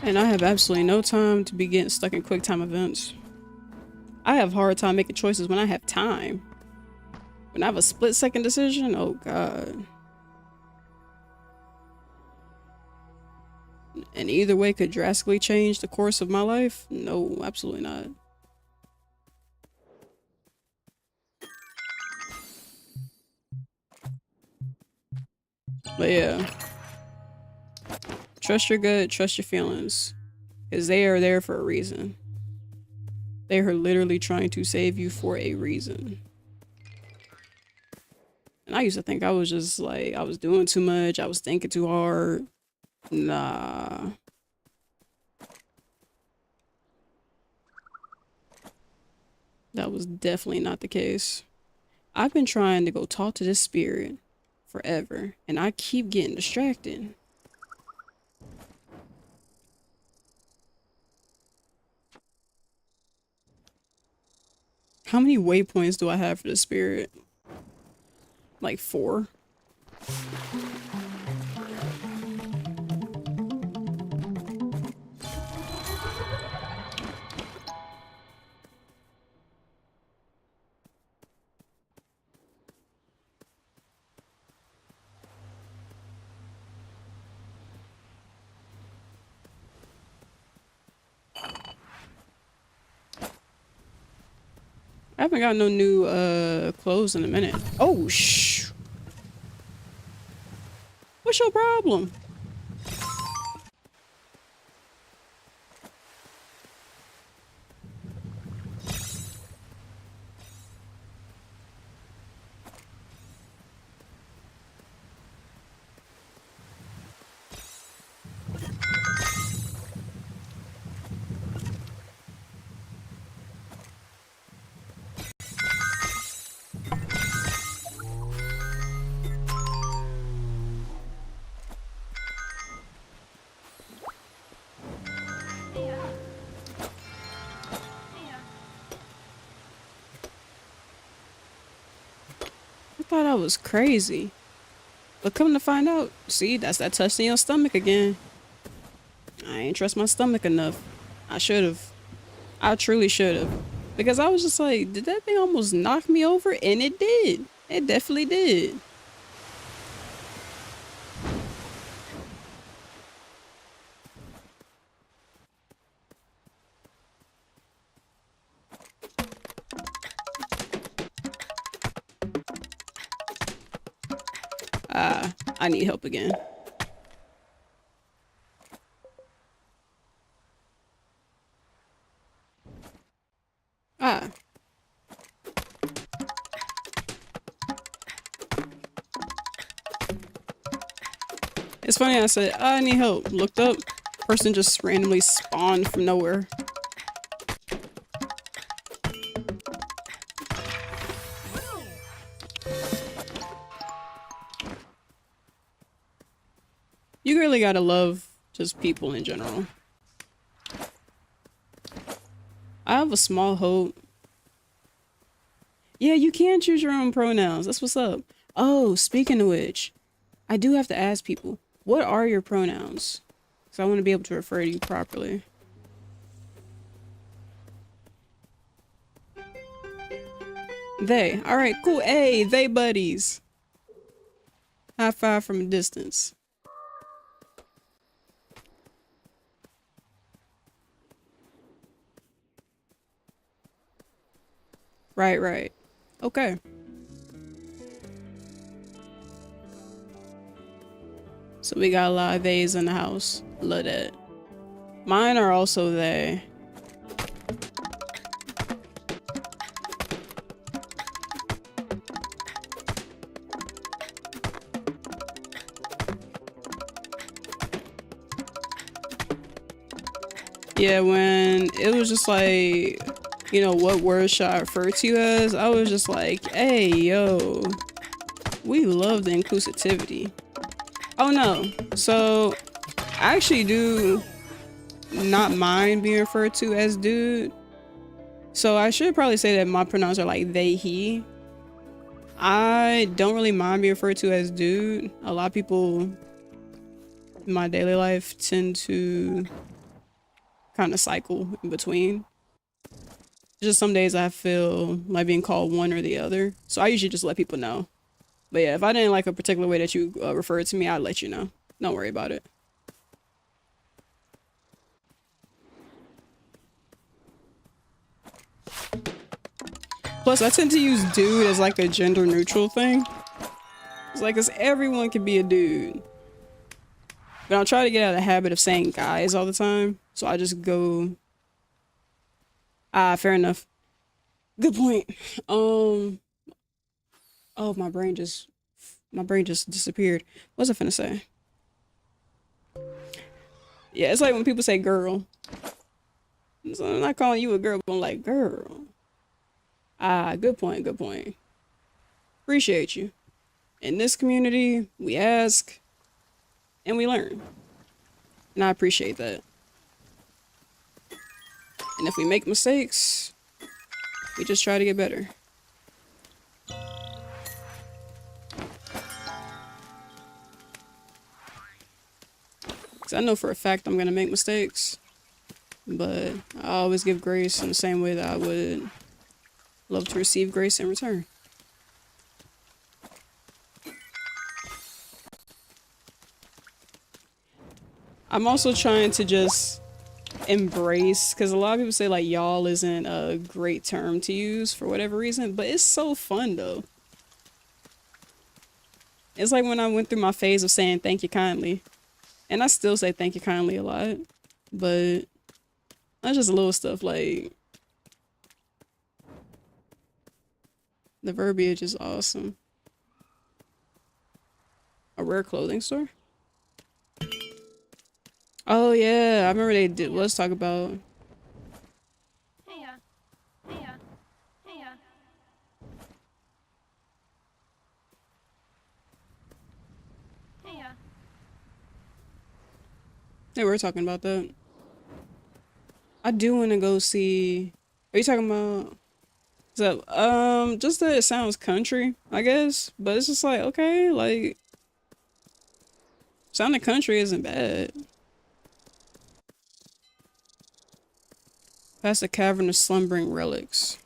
And I have absolutely no time to be getting stuck in quick time events. I have a hard time making choices when I have time. When I have a split-second decision, oh god. And either way could drastically change the course of my life? No, absolutely not. But yeah. Trust your gut, trust your feelings. Because they are there for a reason. They are literally trying to save you for a reason. And I used to think I was just like, I was doing too much, I was thinking too hard. Nah. That was definitely not the case. I've been trying to go talk to this spirit forever, and I keep getting distracted. How many waypoints do I have for the spirit? Like 4? I haven't got no new clothes in a minute. Oh shh. What's your problem? thought I was crazy. But come to find out, see, that's that touch in your stomach again. I ain't trust my stomach enough. I should have. I truly should have. Because I was just like, did that thing almost knock me over? And it did. It definitely did. I need help again. Ah. It's funny, I said, I need help. Looked up, person just randomly spawned from nowhere. You really gotta love just people in general. I have a small hope. Yeah, you can choose your own pronouns. That's what's up. Oh, speaking of which, I do have to ask people, what are your pronouns? Because I want to be able to refer to you properly. They. All right, cool. Hey, they buddies. High five from a distance. Right, right. Okay. So we got a lot of theys in the house. Love that. Mine are also they. Yeah, when it was just like, you know, what word should I refer to you as? I was just like, hey, yo, we love the inclusivity. Oh no, so I actually do not mind being referred to as dude. So I should probably say that my pronouns are like they, he. I don't really mind being referred to as dude. A lot of people in my daily life tend to kind of cycle in between. Just some days I feel like being called one or the other. So I usually just let people know. But yeah, if I didn't like a particular way that you referred to me, I'd let you know. Don't worry about it. Plus, I tend to use dude as like a gender neutral thing. It's like, 'cause everyone can be a dude. But I'll try to get out of the habit of saying guys all the time. So I just go, fair enough. Good point. Oh, my brain just disappeared. What was I finna say? Yeah, it's like when people say girl. So I'm not calling you a girl, but I'm like, girl. Good point, good point. Appreciate you. In this community, we ask and we learn. And I appreciate that. And if we make mistakes, we just try to get better. Because I know for a fact I'm going to make mistakes. But I always give grace in the same way that I would love to receive grace in return. I'm also trying to just embrace, because a lot of people say like y'all isn't a great term to use for whatever reason, but it's so fun though. It's like when I went through my phase of saying thank you kindly, and I still say thank you kindly a lot, but that's just little stuff like the verbiage is awesome. A rare clothing store? Oh yeah, I remember they did. Let's talk about. Heya. Heya. Heya. Heya. They were talking about that. I do want to go see. Are you talking about? So, just that it sounds country, I guess. But it's just like, okay, like, sounding country isn't bad. Past the cavern of slumbering relics.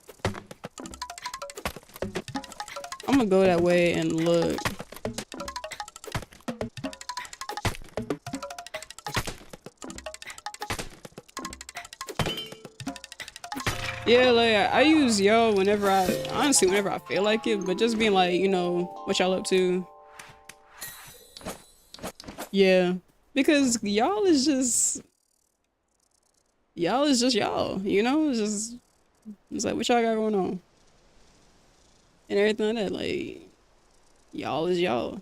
I'm gonna go that way and look. Yeah, like I use y'all whenever honestly whenever I feel like it, but just being like, you know, what y'all up to. Yeah. Because y'all is just y'all, you know? It's like what y'all got going on. And everything like that, like y'all is y'all.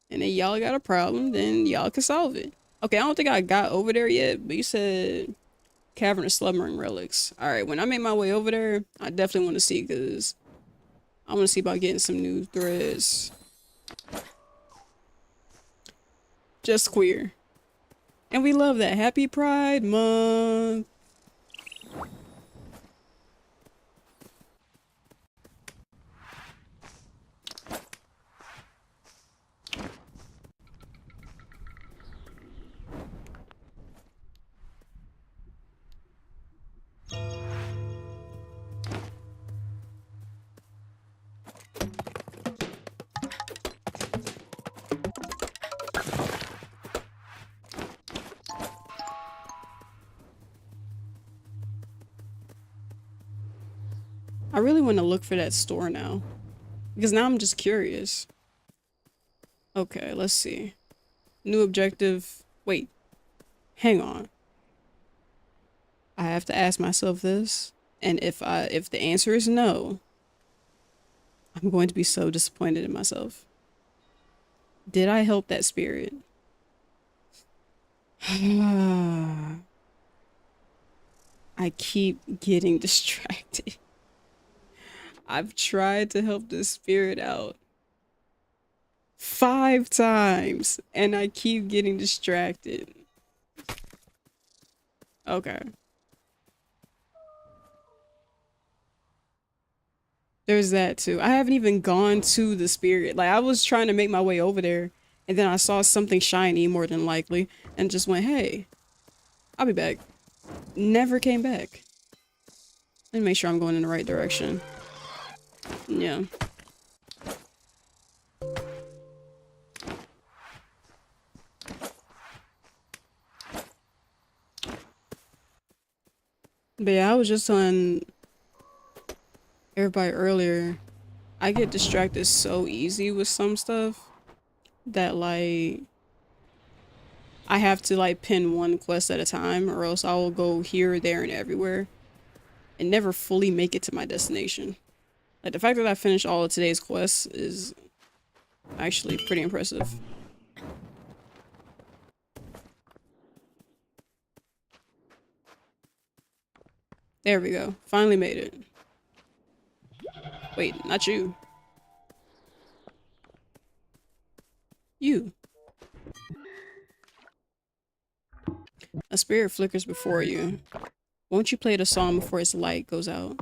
And then y'all got a problem, then y'all can solve it. Okay, I don't think I got over there yet, but you said Cavern of Slumbering Relics. Alright, when I make my way over there, I definitely want to see, because I want to see about getting some new threads. Just queer. And we love that. Happy Pride Month. I really want to look for that store now, because now I'm just curious. Okay, let's see. New objective. Wait, hang on. I have to ask myself this, and if the answer is no, I'm going to be so disappointed in myself. Did I help that spirit? I keep getting distracted. I've tried to help this spirit out 5 times, and I keep getting distracted. Okay. There's that too. I haven't even gone to the spirit. Like, I was trying to make my way over there, and then I saw something shiny, more than likely, and just went, hey, I'll be back. Never came back. Let me make sure I'm going in the right direction. Yeah. But yeah, I was just telling everybody earlier, I get distracted so easy with some stuff that, like, I have to, like, pin one quest at a time, or else I will go here, there, and everywhere and never fully make it to my destination. Like, the fact that I finished all of today's quests is actually pretty impressive. There we go. Finally made it. Wait, not you. You. A spirit flickers before you. Won't you play the song before its light goes out?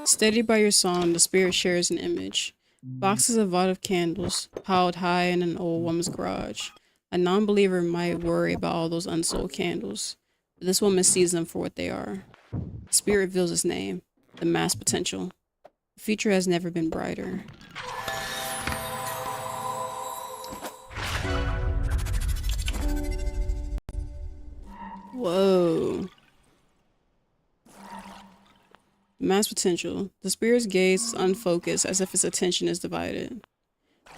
Steadied by your song, the spirit shares an image. Boxes of votive candles piled high in an old woman's garage. A non-believer might worry about all those unsold candles, but this woman sees them for what they are. The spirit reveals its name, the mass potential. The future has never been brighter. Whoa. Mass potential. The spirit's gaze is unfocused, as if its attention is divided.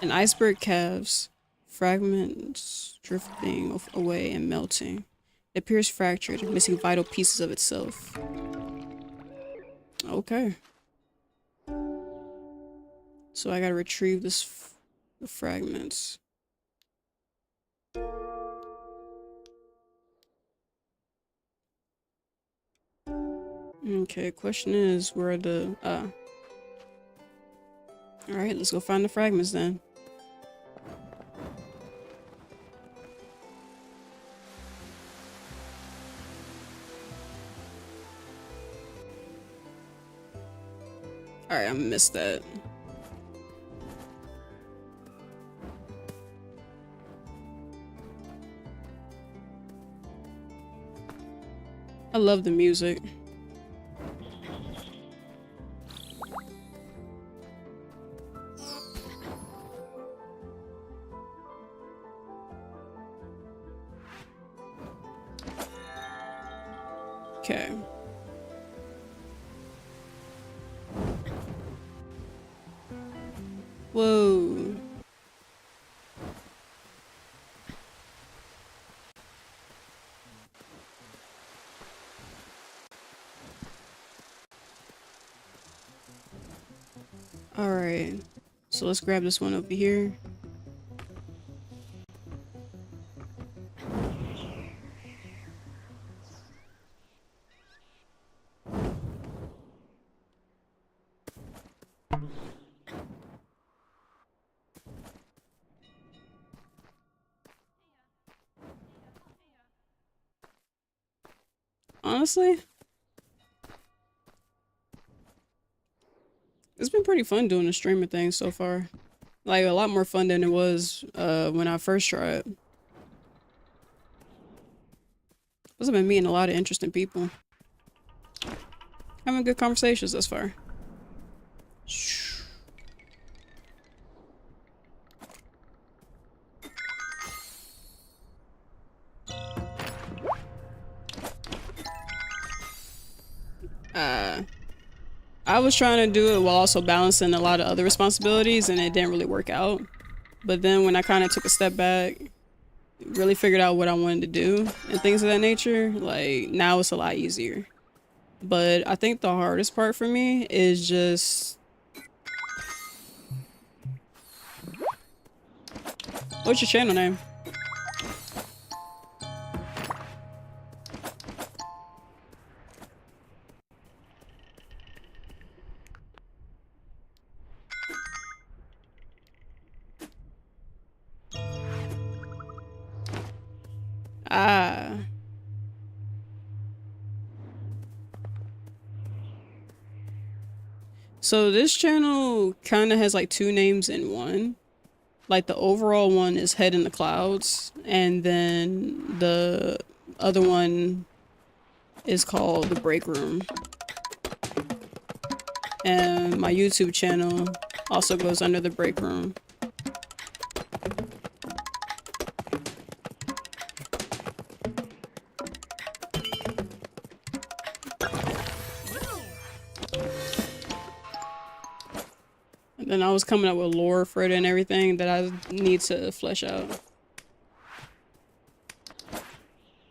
An iceberg calves, fragments drifting away and melting. It appears fractured, missing vital pieces of itself. Okay. So I gotta retrieve the fragments. Okay, question is where the alright, let's go find the fragments then. Alright, I missed that. I love the music. Okay. Whoa. Alright. So let's grab this one over here. Honestly, it's been pretty fun doing the streamer thing so far. Like, a lot more fun than it was when I first tried. I've been meeting a lot of interesting people. Having good conversations thus far. I was trying to do it while also balancing a lot of other responsibilities, and it didn't really work out. But then when I kind of took a step back, really figured out what I wanted to do and things of that nature, like, now it's a lot easier. But I think the hardest part for me is just... What's your channel name? Ah. So this channel kind of has like two names in one. Like, the overall one is Head in the Clouds, and then the other one is called The Break Room. And my YouTube channel also goes under The Break Room. And then I was coming up with lore for it and everything that I need to flesh out.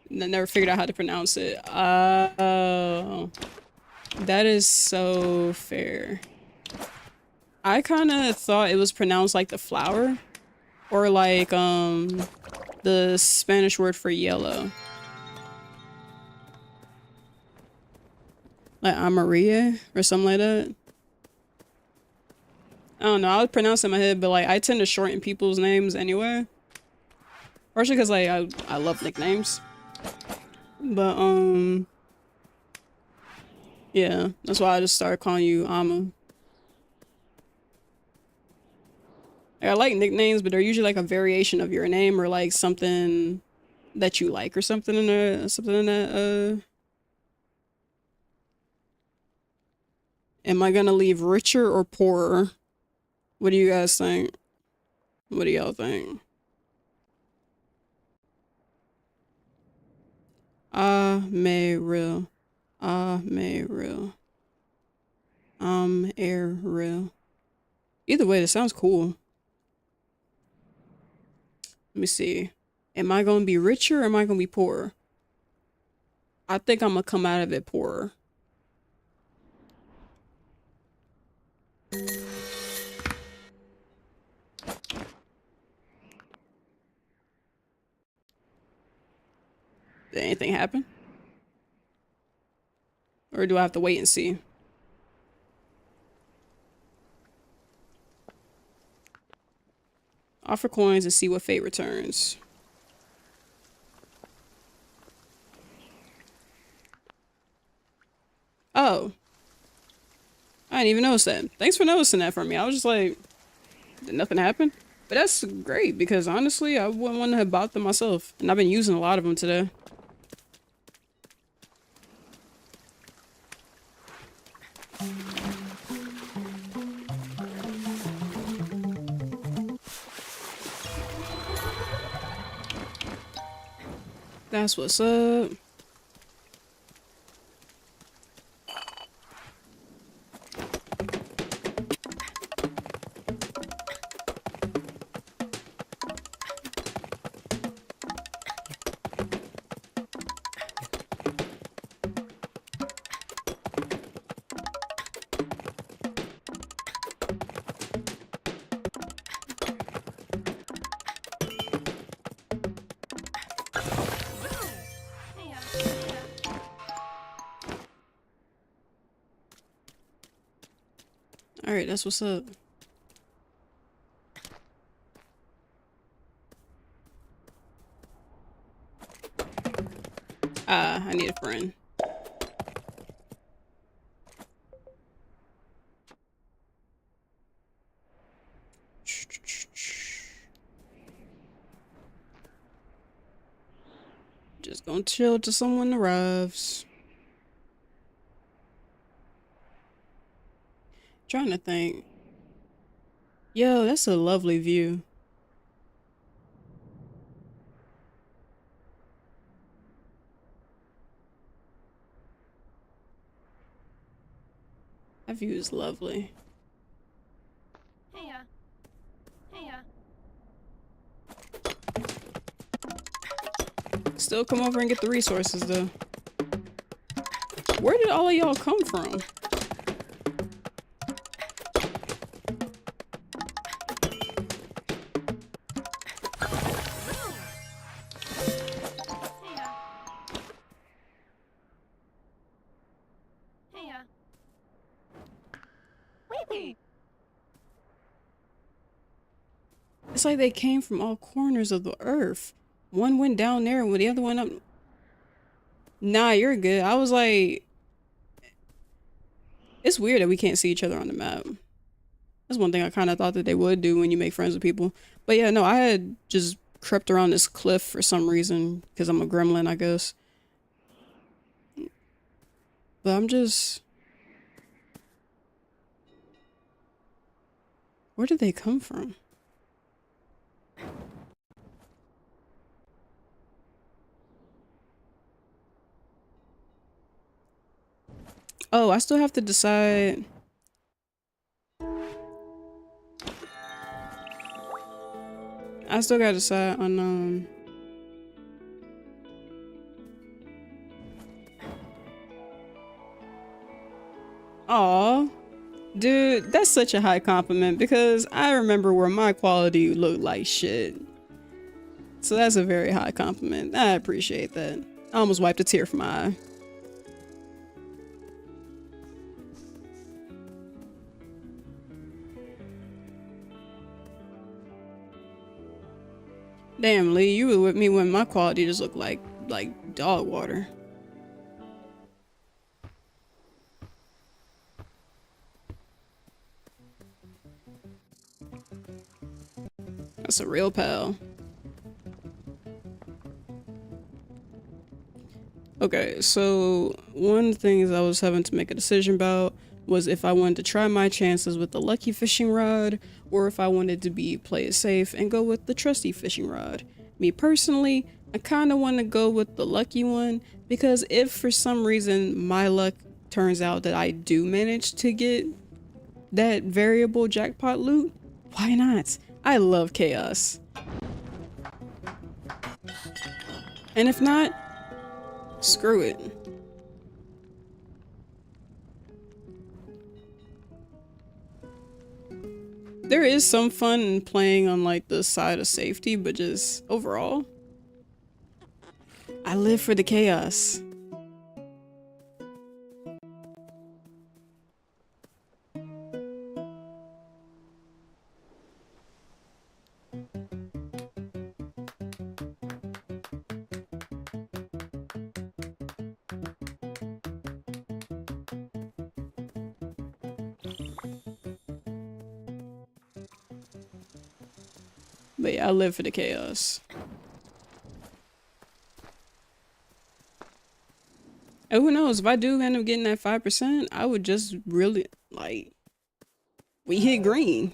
And I never figured out how to pronounce it. Oh, that is so fair. I kind of thought it was pronounced like the flower, or like the Spanish word for yellow, like Amaria or something like that. I don't know, I would pronounce it in my head, but like, I tend to shorten people's names anyway. Partially because like I love nicknames. But yeah, that's why I just started calling you Ama. Like, I like nicknames, but they're usually like a variation of your name, or like something that you like, or something in there, something in that. Am I gonna leave richer or poorer? What do you guys think? What do y'all think? Ah, may real. Ah, may real. Air real. Either way, this sounds cool. Let me see. Am I gonna be richer or am I gonna be poorer? I think I'm gonna come out of it poorer. Did anything happen? Or do I have to wait and see? Offer coins and see what fate returns. Oh. I didn't even notice that. Thanks for noticing that for me. I was just like, did nothing happen? But that's great because honestly, I wouldn't want to have bought them myself. And I've been using a lot of them today. That's what's up. All right, that's what's up. Ah, I need a friend. Just gonna chill till someone arrives. Trying to think. Yo, that's a lovely view. That view is lovely. Heya. Heya. Still come over and get the resources though. Where did all of y'all come from? Heya. Heya. Wee-wee. It's like they came from all corners of the earth. One went down there and the other one up. Nah, you're good. I was like, it's weird that we can't see each other on the map. That's one thing I kind of thought that they would do when you make friends with people. But yeah, no, I had just crept around this cliff for some reason because I'm a gremlin, I guess. But I'm just... Where did they come from? Oh, I still have to decide. I still gotta decide on Aw. Dude, that's such a high compliment because I remember where my quality looked like shit. So that's a very high compliment. I appreciate that. I almost wiped a tear from my eye. Damn, Lee, you were with me when my quality just looked like dog water. That's a real pal. Okay, so one of the things I was having to make a decision about was if I wanted to try my chances with the lucky fishing rod or if I wanted to play it safe and go with the trusty fishing rod. Me personally, I kind of want to go with the lucky one because if for some reason my luck turns out that I do manage to get that variable jackpot loot, why not? I love chaos. And if not, screw it. There is some fun in playing on like the side of safety, but just overall, I live for the chaos. But yeah, I live for the chaos. And who knows, if I do end up getting that 5%, I would just really, like, we hit green.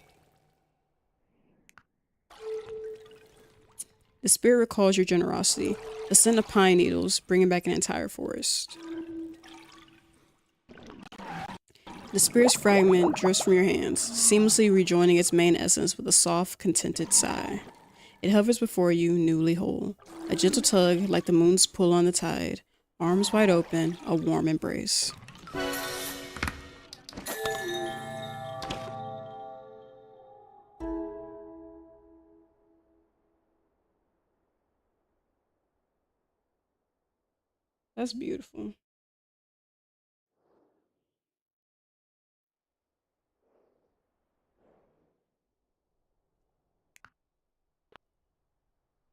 The spirit recalls your generosity. The scent of pine needles, bringing back an entire forest. The spirit's fragment drifts from your hands, seamlessly rejoining its main essence with a soft, contented sigh. It hovers before you, newly whole. A gentle tug like the moon's pull on the tide. Arms wide open, a warm embrace. That's beautiful.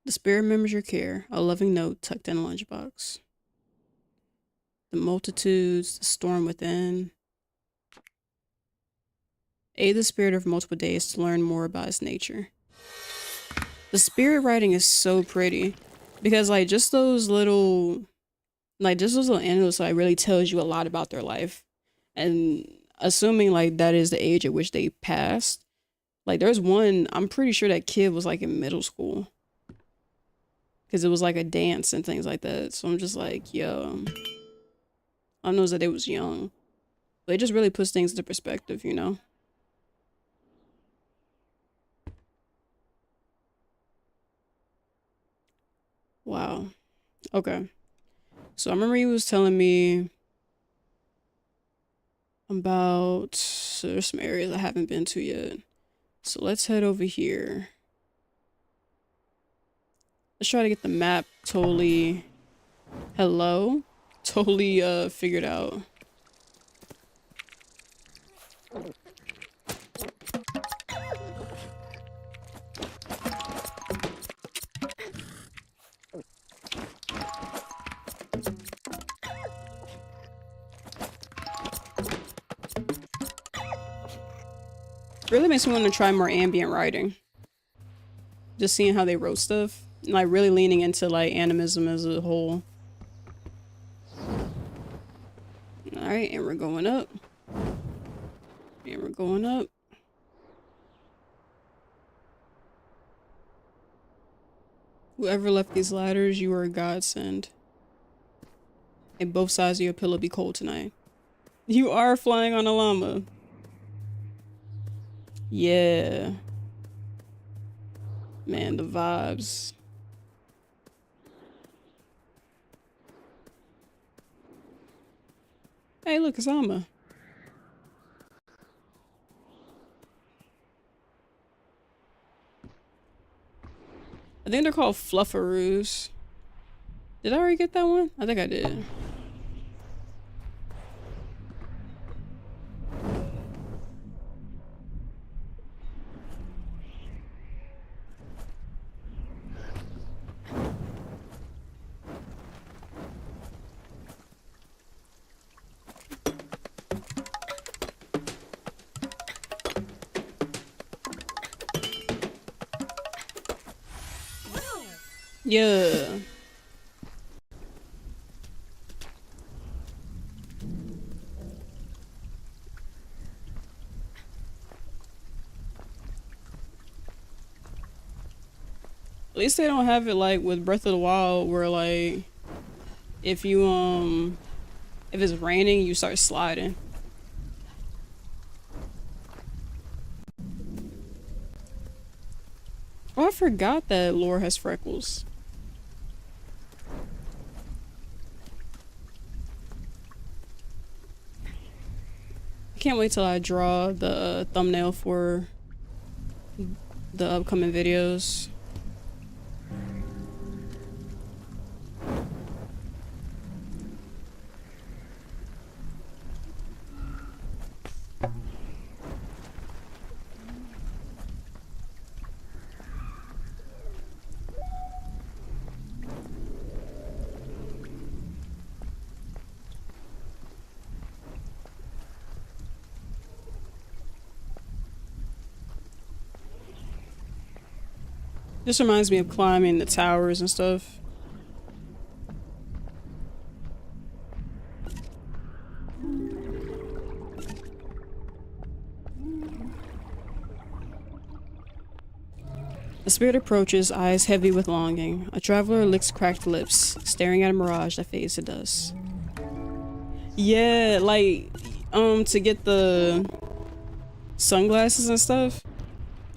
The spirit remembers your care, a loving note tucked in a lunchbox. The multitudes, the storm within. Aid the spirit of multiple days to learn more about its nature. The spirit writing is so pretty because like just those little anecdotes like really tells you a lot about their life. And assuming like that is the age at which they passed. Like there's one, I'm pretty sure that kid was like in middle school. Because it was like a dance and things like that. So I'm just like, yo, I know that it was young. But it just really puts things into perspective, you know? Wow. Okay. So I remember he was telling me about, so there's some areas I haven't been to yet. So let's head over here. Let's try to get the map totally, totally figured out. Really makes me want to try more ambient writing. Just seeing how they wrote stuff. And, like really leaning into like animism as a whole. Alright, and we're going up. And we're going up. Whoever left these ladders, you are a godsend. And both sides of your pillow be cold tonight. You are flying on a llama. Yeah. Man, the vibes. Hey, look, it's Alma. I think they're called fluffaroos. Did I already get that one? I think I did. Yeah. At least they don't have it like with Breath of the Wild where like if you if it's raining you start sliding. Oh, I forgot that Lore has freckles. I can't wait till I draw the thumbnail for the upcoming videos. This reminds me of climbing the towers and stuff. A spirit approaches, eyes heavy with longing. A traveler licks cracked lips, staring at a mirage that fades to dust. Yeah, like, to get the sunglasses and stuff,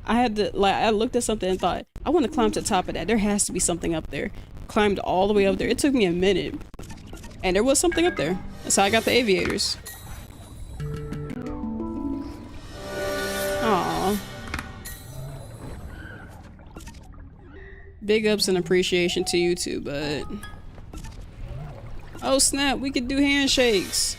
I had to, like, I looked at something and thought, I want to climb to the top of that. There has to be something up there. Climbed all the way up there. It took me a minute. And there was something up there. That's how I got the aviators. Aww. Big ups and appreciation to you too, but... Oh snap, we could do handshakes.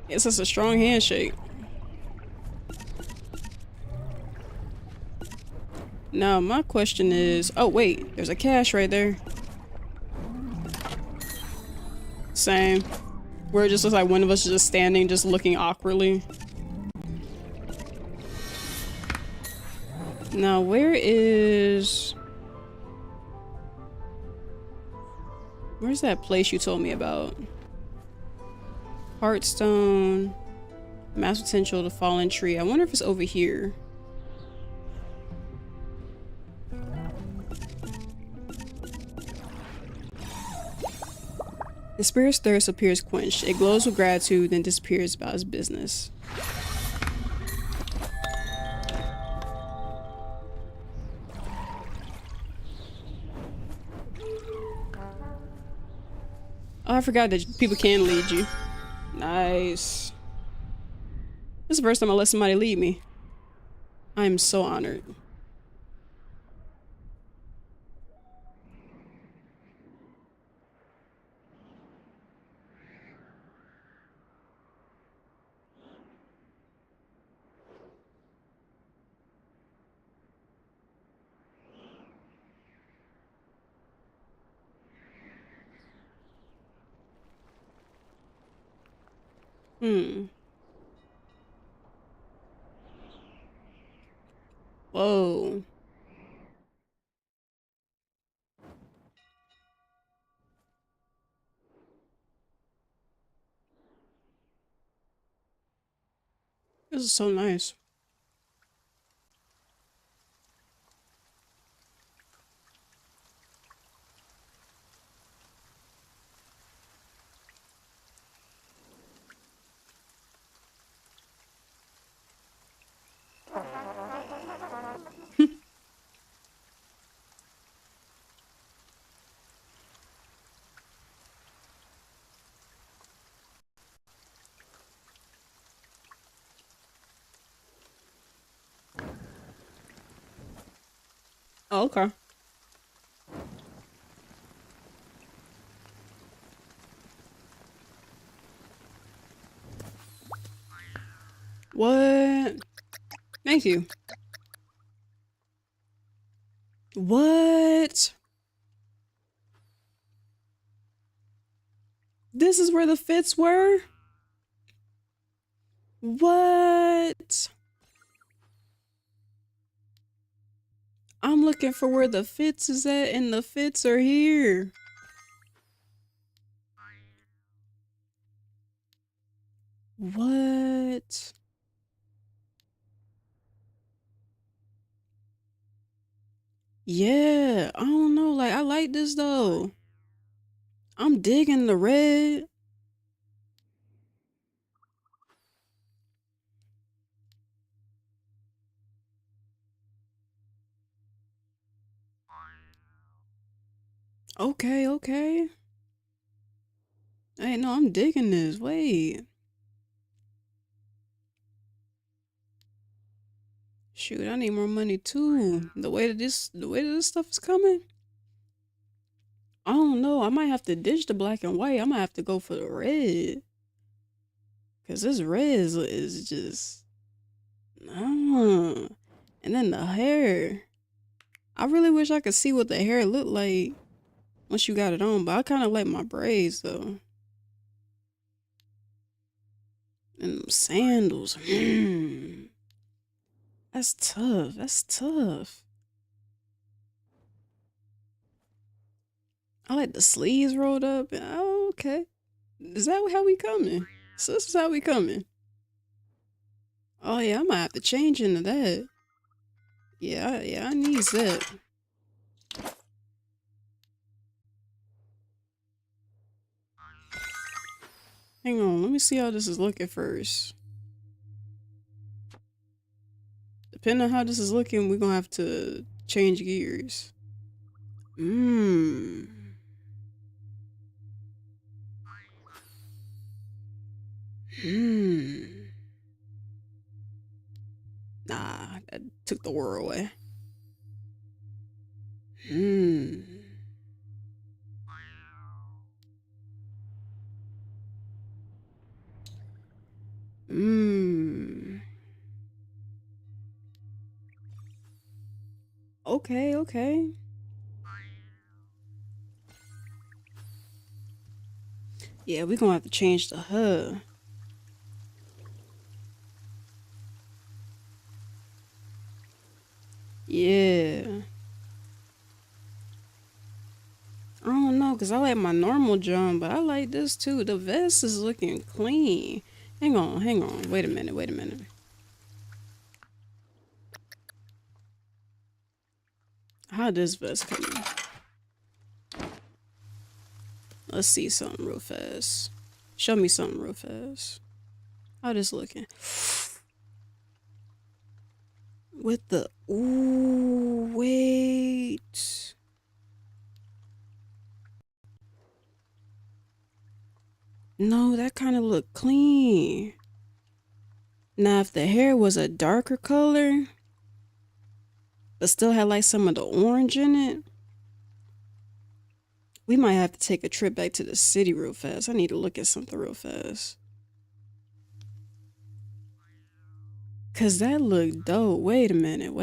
It's just a strong handshake. Now my question is, oh wait, there's a cache right there. Same. Where it just looks like one of us is just standing, just looking awkwardly. Now where's that place you told me about? Heartstone, Mass Potential, the Fallen Tree. I wonder if it's over here. The spirit's thirst appears quenched. It glows with gratitude, then disappears about its business. Oh, I forgot that people can lead you. Nice. This is the first time I let somebody lead me. I am so honored. Whoa. This is so nice. Oh, okay. What? Thank you. What? This is where the fits were? What? I'm looking for where the fits is at, and the fits are here. What? Yeah, I don't know. Like, I like this though. I'm digging the red. Okay, okay. Hey, no, I'm digging this. Wait. Shoot, I need more money too. The way that this stuff is coming. I don't know. I might have to ditch the black and white. I might have to go for the red. Cause this red is just and then the hair. I really wish I could see what the hair looked like once you got it on, but I kind of like my braids though. And them sandals. That's tough. That's tough. I like the sleeves rolled up. Oh, okay. Is that how we coming? So this is how we coming. Oh yeah, I might have to change into that. Yeah, I need that. Hang on, let me see how this is looking first. Depending on how this is looking, we're gonna have to change gears. Mmm. Hmm. Nah, that took the world away. Hmm. Hmm. Okay, okay. Yeah, we're gonna have to change the hub. Yeah. I don't know, cause I like my normal jump, but I like this too. The vest is looking clean. Hang on. Wait a minute. How this vest coming? Let's see something real fast. Show me something real fast. How this looking? With the ooh, wait. No, that kind of look clean. Now, if the hair was a darker color, but still had like some of the orange in it, we might have to take a trip back to the city real fast. I need to look at something real fast. Cause that looked dope. Wait a minute.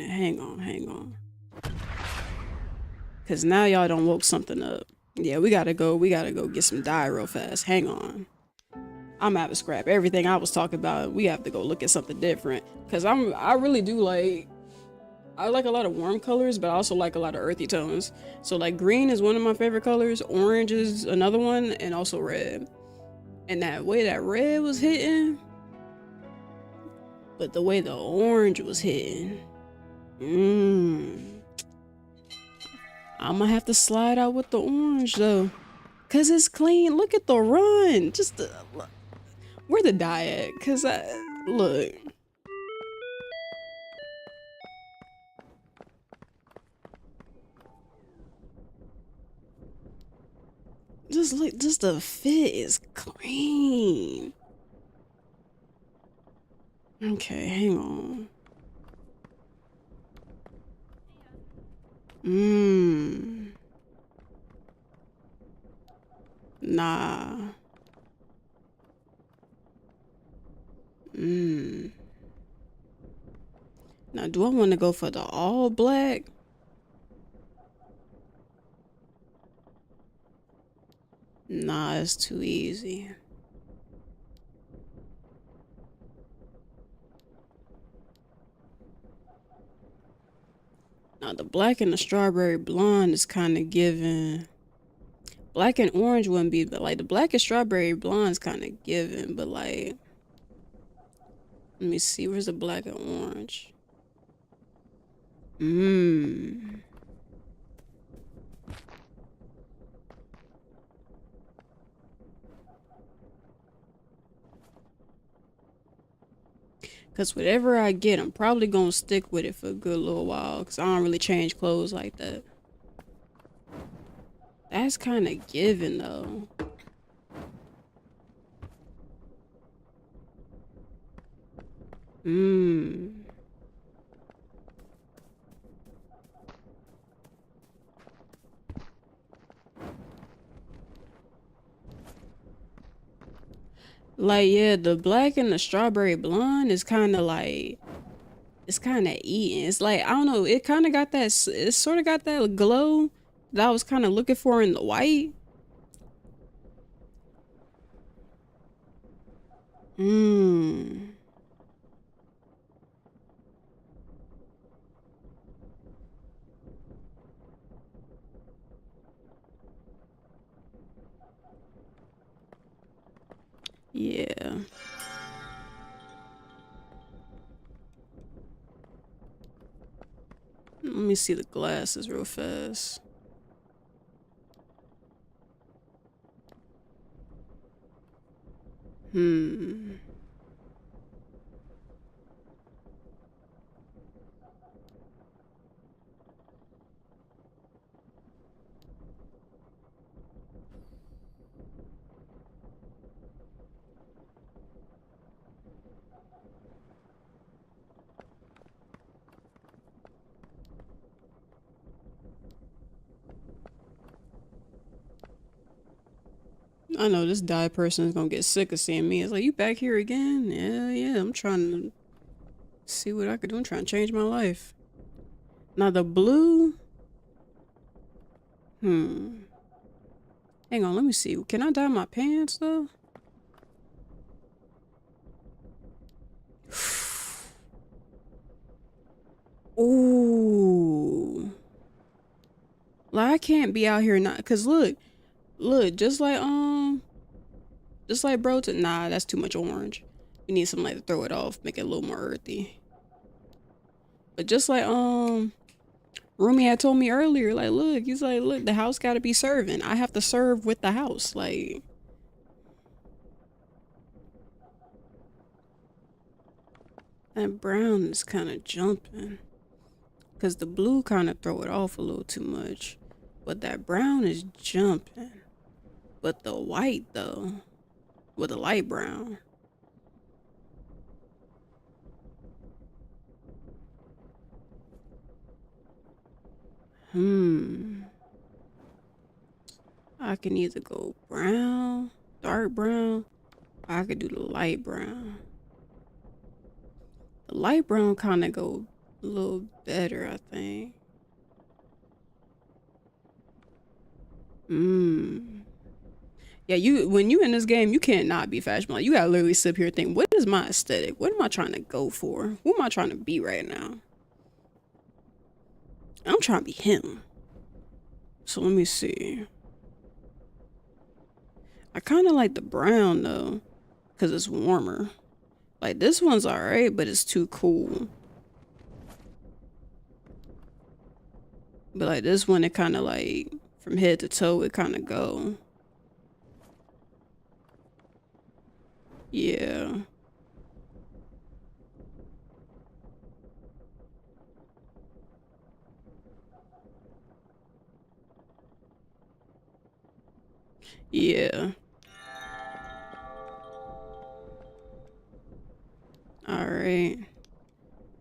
Hang on. Cause now y'all don't woke something up. Yeah, we gotta go get some dye real fast. Hang on. I'm gonna have to scrap everything I was talking about. We have to go look at something different. Cause I really do I like a lot of warm colors, but I also like a lot of earthy tones. So like green is one of my favorite colors, orange is another one, and also red. And that way that red was hitting, but the way the orange was hitting, I'ma have to slide out with the orange though. Cause it's clean. Look at the run. Just the, where the dye at? Cause look. Just look, just the fit is clean. Okay, hang on. Nah. Now, do I want to go for the all black? Nah, it's too easy. Now, the black and the strawberry blonde is kind of given. Black and orange wouldn't be, but like the black and strawberry blonde is kind of given, but like, let me see, where's the black and orange? Cause whatever I get, I'm probably gonna stick with it for a good little while. Cause I don't really change clothes like that. That's kind of given though. Like, yeah, the black and the strawberry blonde is kind of like, it's kind of eating. It's like, I don't know, it kind of got that, it sort of got that glow that I was kind of looking for in the white. Mmm. Yeah. Let me see the glasses real fast. Hmm. I know this die person is gonna get sick of seeing me. It's like, you back here again? Yeah, yeah. I'm trying to see what I could do. I'm trying to change my life. Now the blue. Hmm. Hang on, let me see. Can I dye my pants though? Ooh. Like I can't be out here not, cause look, just like bro to nah, that's too much orange. We need something like to throw it off, make it a little more earthy. But just like Rumi had told me earlier, like look, he's like, look, the house gotta be serving. I have to serve with the house. Like that brown is kinda jumping. Cause the blue kinda throw it off a little too much. But that brown is jumping. But the white though, with the light brown. Hmm. I can either go brown, dark brown, or I could do the light brown. The light brown kind of go a little better, I think. Hmm. Yeah, you when you in this game, you can't not be fashionable. Like, you gotta literally sit here and think, what is my aesthetic? What am I trying to go for? Who am I trying to be right now? I'm trying to be him. So let me see. I kind of like the brown though, because it's warmer. Like this one's alright, but it's too cool. But like this one, it kind of like from head to toe, it kind of go. Yeah. Yeah. Alright.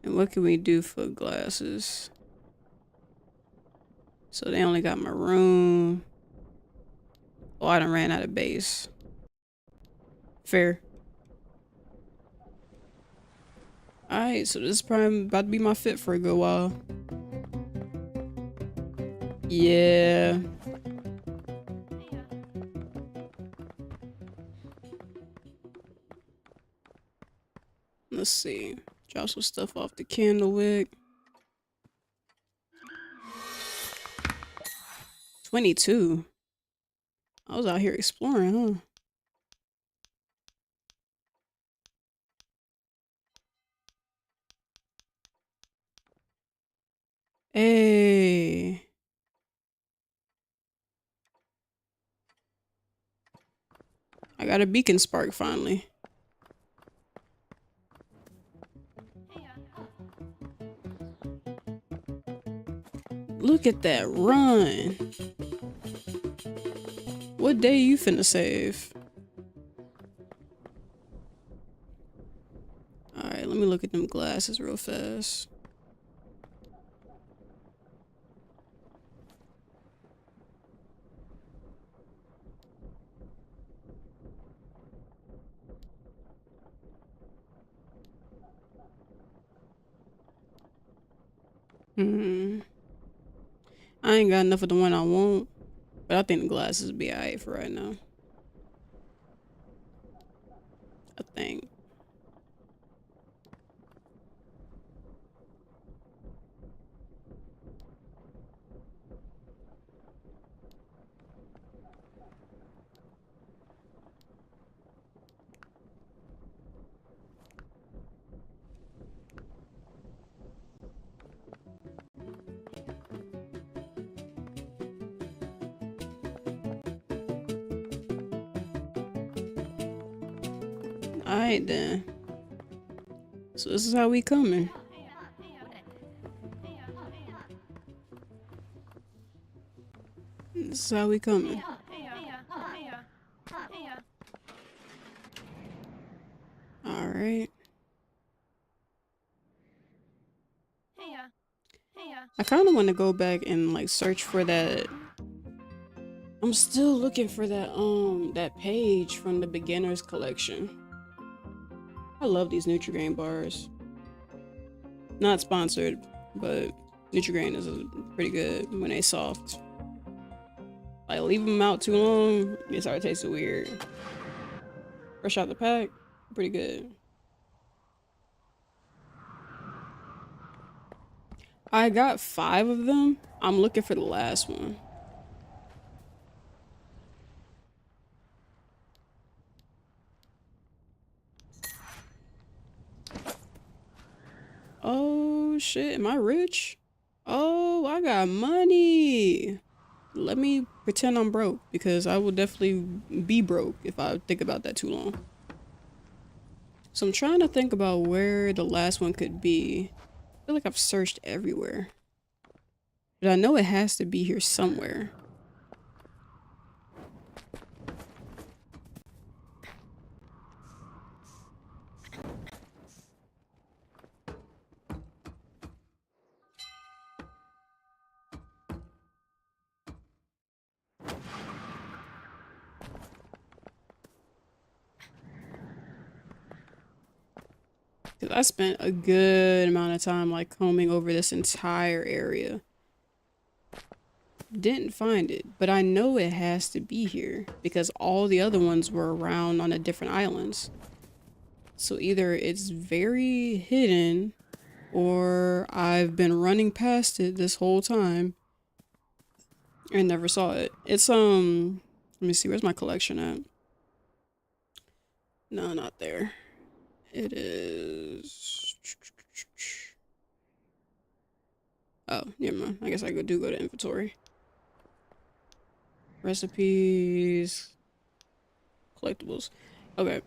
And what can we do for glasses? So they only got maroon. Oh, I done ran out of base. Fair. Alright, so this is probably about to be my fit for a good while. Yeah. Hey, Let's see. Drop some stuff off the candle wick. 22. I was out here exploring, huh? Hey. I got a beacon spark finally. hey, Look at that run. What day you finna save? Alright, let me look at them glasses real fast. Hmm. I ain't got enough of the one I want, but I think the glasses will be alright for right now. I think. Alright then. So this is how we coming. This is how we coming. Alright. I kind of want to go back and like search for that. I'm still looking for that page from the beginner's collection. I love these Nutri-Grain bars. Not sponsored, but Nutri-Grain is pretty good when they soft. Like leave them out too long, they start tasting weird. Fresh out the pack, pretty good. I got 5 of them. I'm looking for the last one. Oh shit, am I rich? Oh, I got money. Let me pretend I'm broke because I will definitely be broke if I think about that too long. So I'm trying to think about where the last one could be. I feel like I've searched everywhere. But I know it has to be here somewhere. Because I spent a good amount of time like combing over this entire area. Didn't find it, but I know it has to be here because all the other ones were around on the different islands. So either it's very hidden or I've been running past it this whole time and never saw it. It's let me see, where's my collection at? No, not there. It is. Oh, never mind. I guess I do go to inventory. Recipes, collectibles. Okay.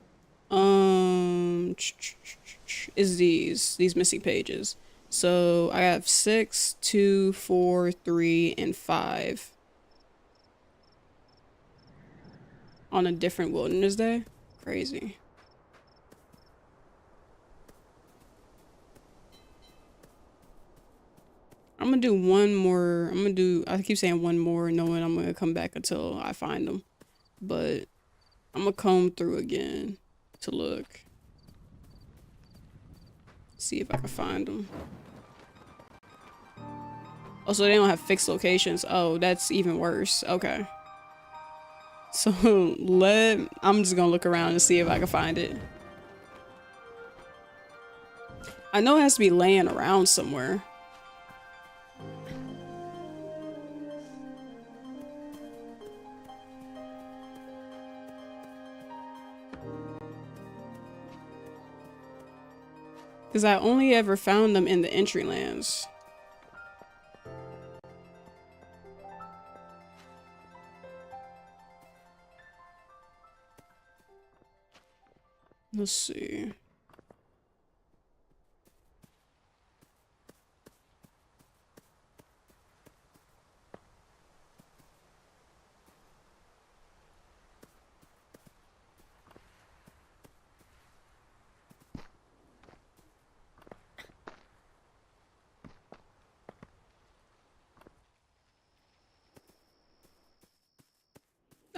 Is these missing pages. So I have 6, 2, 4, 3, and 5 on a different wilderness day. Crazy. I'm gonna do one more. I keep saying one more, knowing I'm gonna come back until I find them. But I'm gonna comb through again to look. See if I can find them. Oh, so they don't have fixed locations. Oh, that's even worse. Okay. So I'm just gonna look around and see if I can find it. I know it has to be laying around somewhere. Because I only ever found them in the entry lands. Let's see.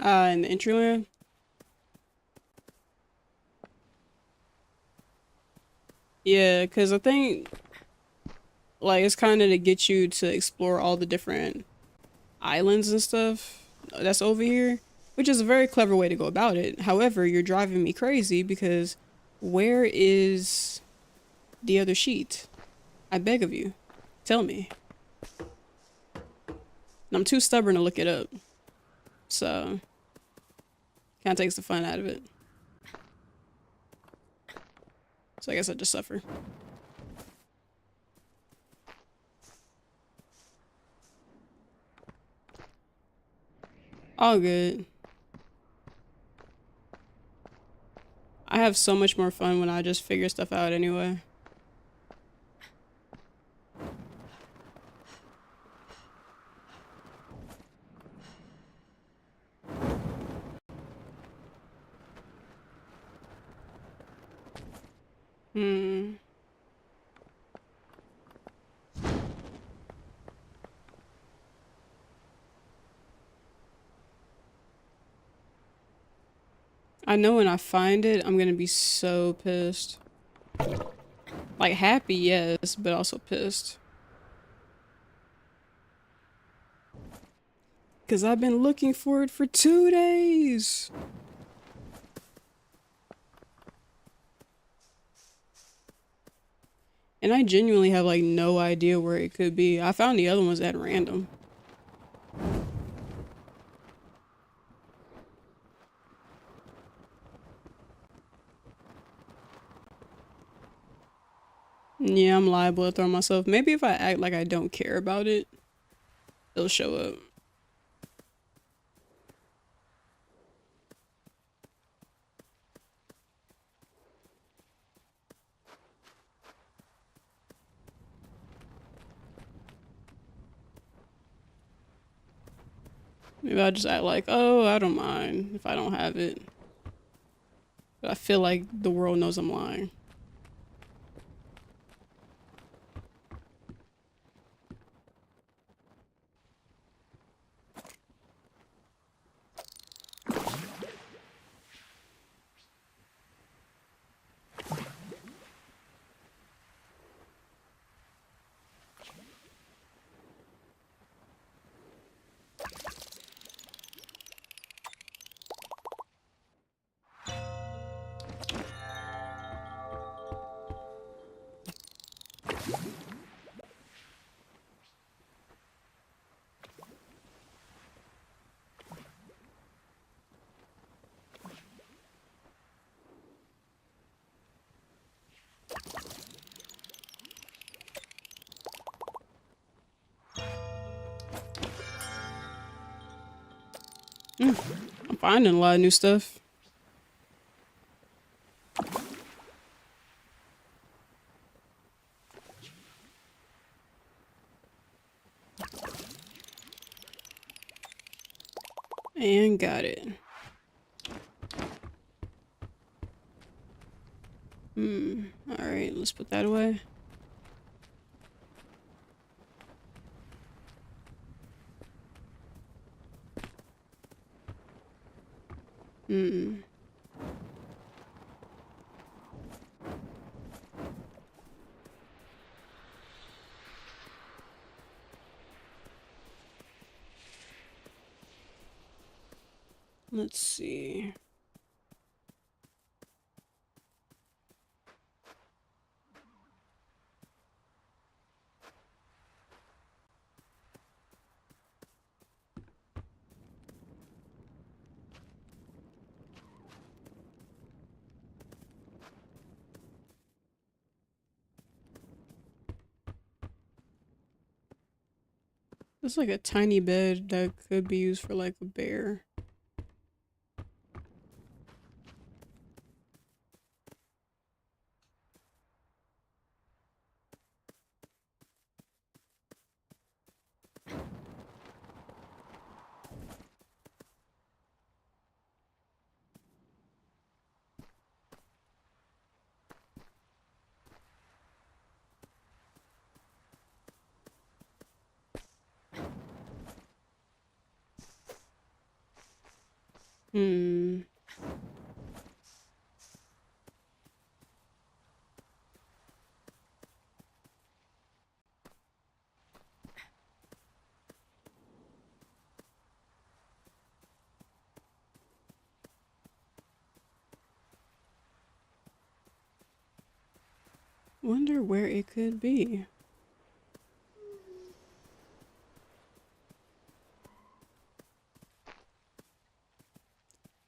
In the entry land? Yeah, because I think Like it's kind of to get you to explore all the different islands and stuff that's over here, which is a very clever way to go about it. However, you're driving me crazy because where is the other sheet? I beg of you, tell me. And I'm too stubborn to look it up, so kind of takes the fun out of it. So I guess I just suffer. All good. I have so much more fun when I just figure stuff out anyway. Hmm. I know when I find it, I'm gonna be so pissed. Like happy, yes, but also pissed. Cause I've been looking for it for 2 days. And I genuinely have like no idea where it could be. I found the other ones at random. Yeah, I'm liable to throw myself. Maybe if I act like I don't care about it, it'll show up. Maybe I'll just act like, oh, I don't mind if I don't have it. But I feel like the world knows I'm lying. I'm finding a lot of new stuff. And got it. Alright, let's put that away. Let's see. It's like a tiny bed that could be used for like a bear. Hmm. Wonder where it could be.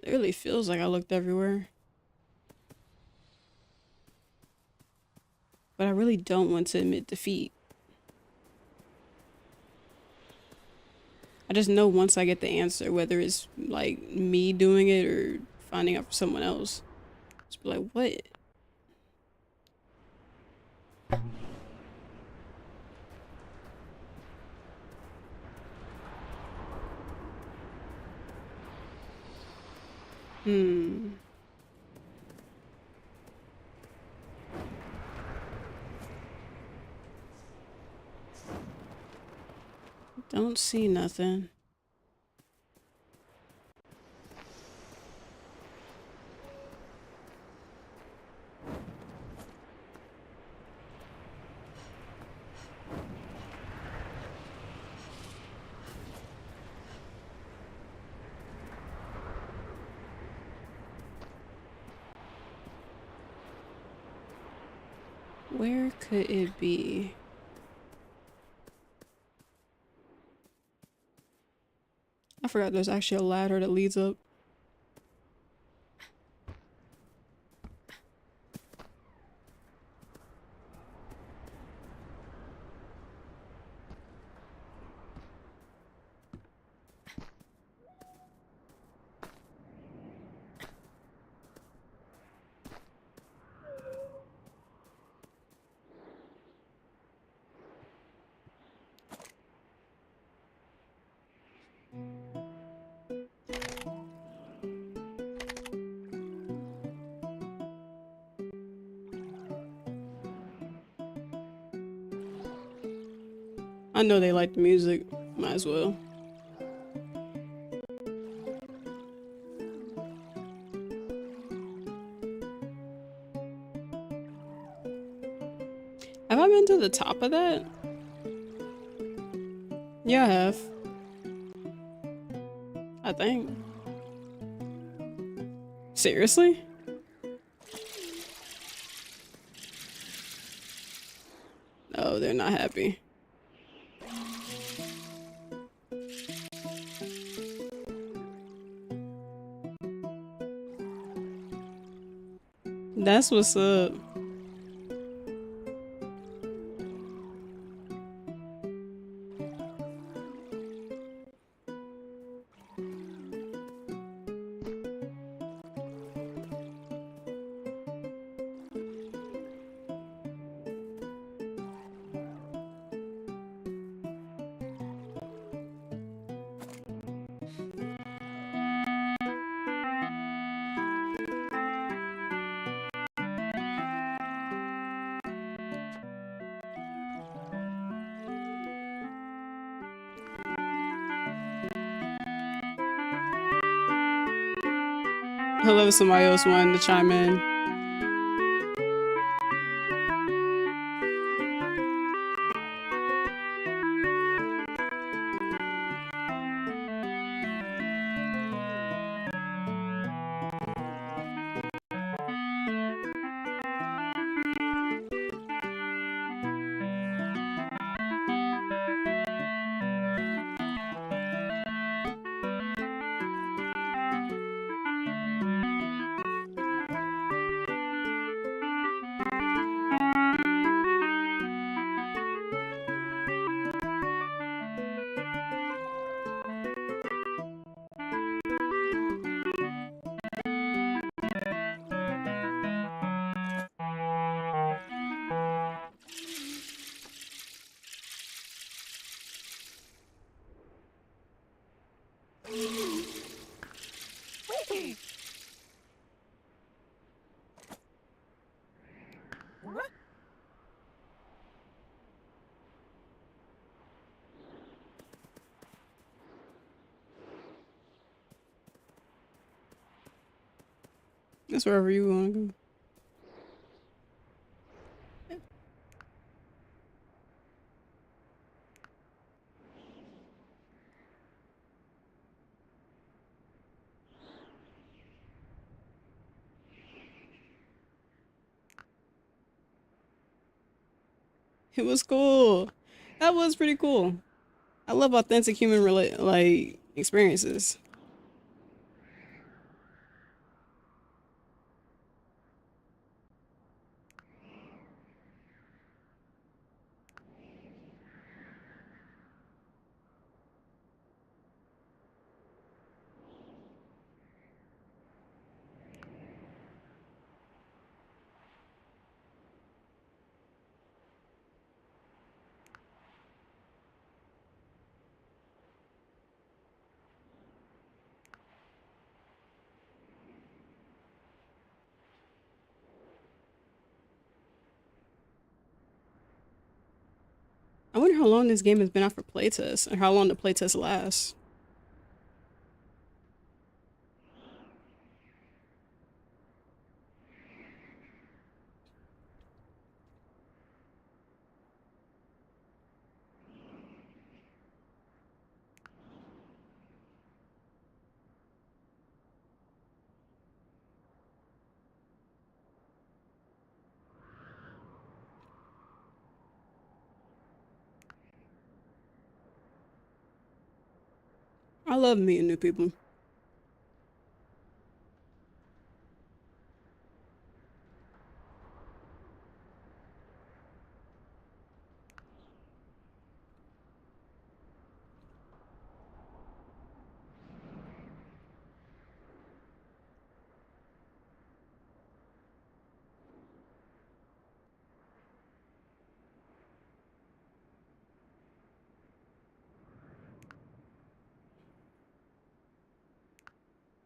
It really feels like I looked everywhere. But I really don't want to admit defeat. I just know once I get the answer, whether it's like me doing it or finding out for someone else. Just be like, what? Hmm. Don't see nothing. Where could it be? I forgot there's actually a ladder that leads up. I know they like the music. Might as well. Have I been to the top of that? Yeah, I have. I think. Seriously? Oh, they're not happy. That's what's up. Hello, somebody else wanted to chime in. That's wherever you want to go. It was cool. That was pretty cool. I love authentic human like experiences. I wonder how long this game has been out for playtest and how long the playtest lasts. I love meeting new people.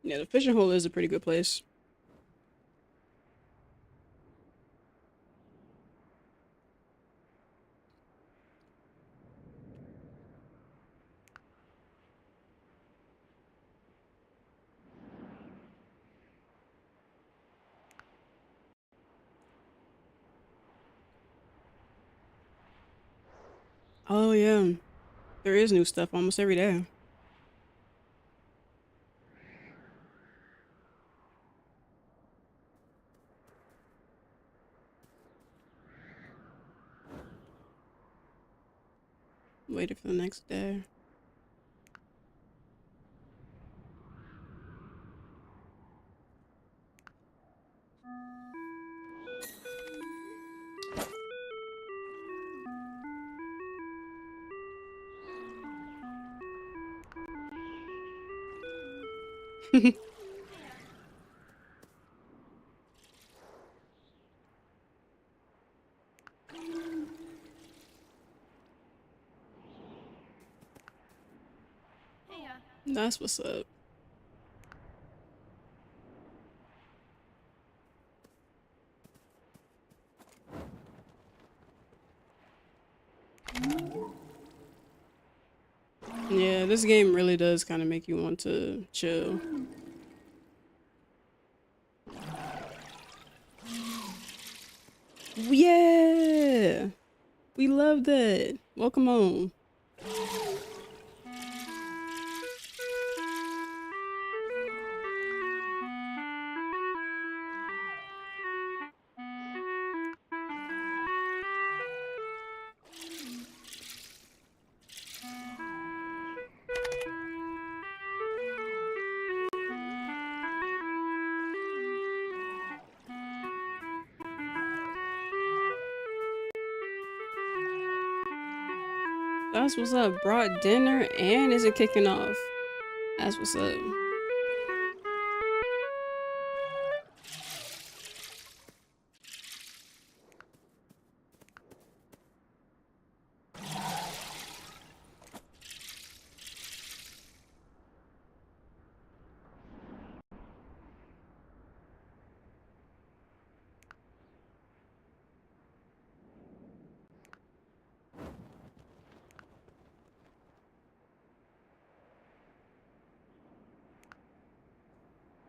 Yeah, the fishing hole is a pretty good place. Oh yeah, there is new stuff almost every day. Waiting for the next day. Hey, That's what's up. Yeah, this game really does kind of make you want to chill. Yeah, we love that. Welcome home. That's what's up. Brought dinner and is it kicking off? That's what's up.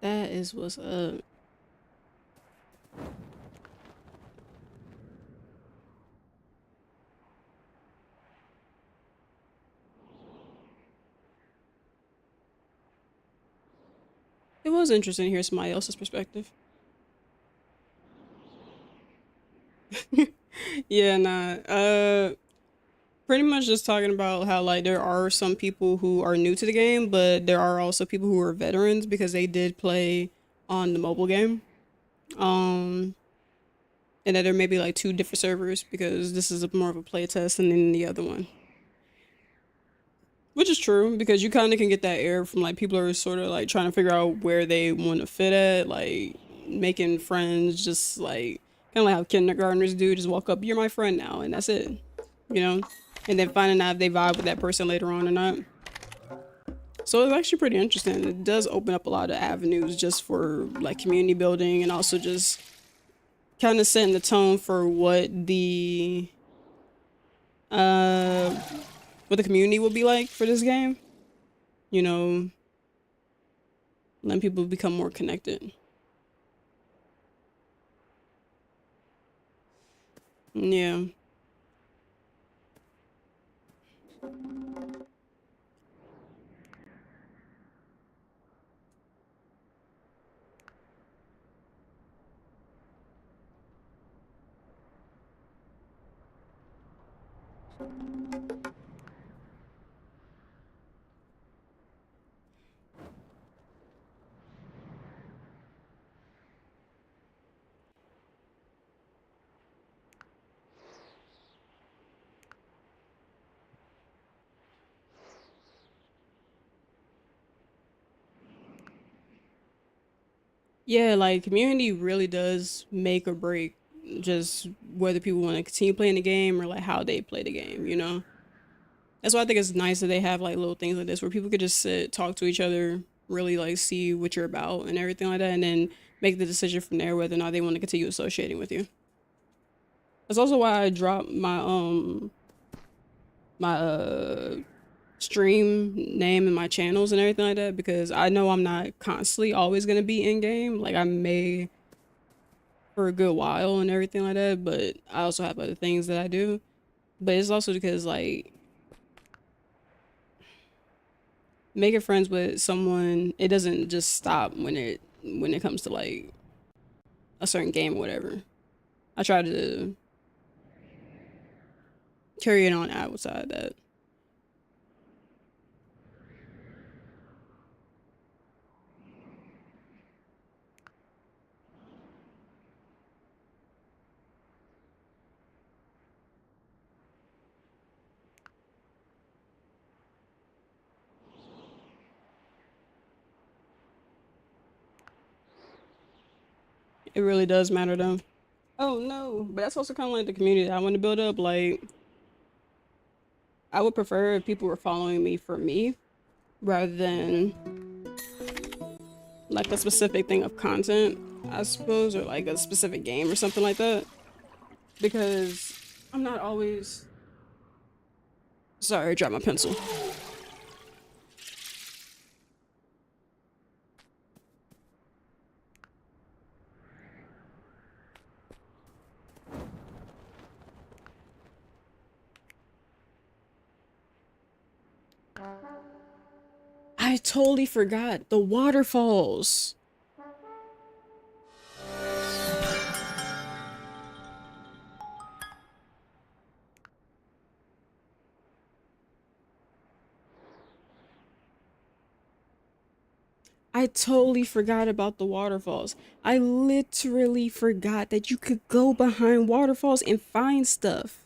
That is what's up. It was interesting to hear somebody else's perspective. Yeah, nah. Pretty much just talking about how like there are some people who are new to the game, but there are also people who are veterans because they did play on the mobile game. Um, and that there may be like two different servers because this is more of a play test than in the other one. Which is true because you kind of can get that air from like people are sort of like trying to figure out where they want to fit at, like making friends, just like kind of like how kindergartners do, just walk up, you're my friend now, and that's it, you know? And then finding out if they vibe with that person later on or not. So it's actually pretty interesting. It does open up a lot of avenues just for like community building and also just kind of setting the tone for uh what the community will be like for this game. You know, letting people become more connected. Yeah. Yeah, like community really does make or break just whether people want to continue playing the game or like how they play the game, you know? That's why I think it's nice that they have like little things like this where people could just sit, talk to each other, really like see what you're about and everything like that, and then make the decision from there whether or not they want to continue associating with you. That's also why I dropped my stream name and my channels and everything like that because I know I'm not constantly always gonna be in game. Like I may for a good while and everything like that, but I also have other things that I do. But it's also because like making friends with someone, it doesn't just stop when it comes to like a certain game or whatever. I try to carry it on outside that. It really does matter though. Oh no, but that's also kind of like the community that I want to build up. Like I would prefer if people were following me for me rather than like a specific thing of content, I suppose, or like a specific game or something like that. Because I'm not always sorry, I dropped my pencil. I totally forgot the waterfalls. I totally forgot about the waterfalls. I literally forgot that you could go behind waterfalls and find stuff.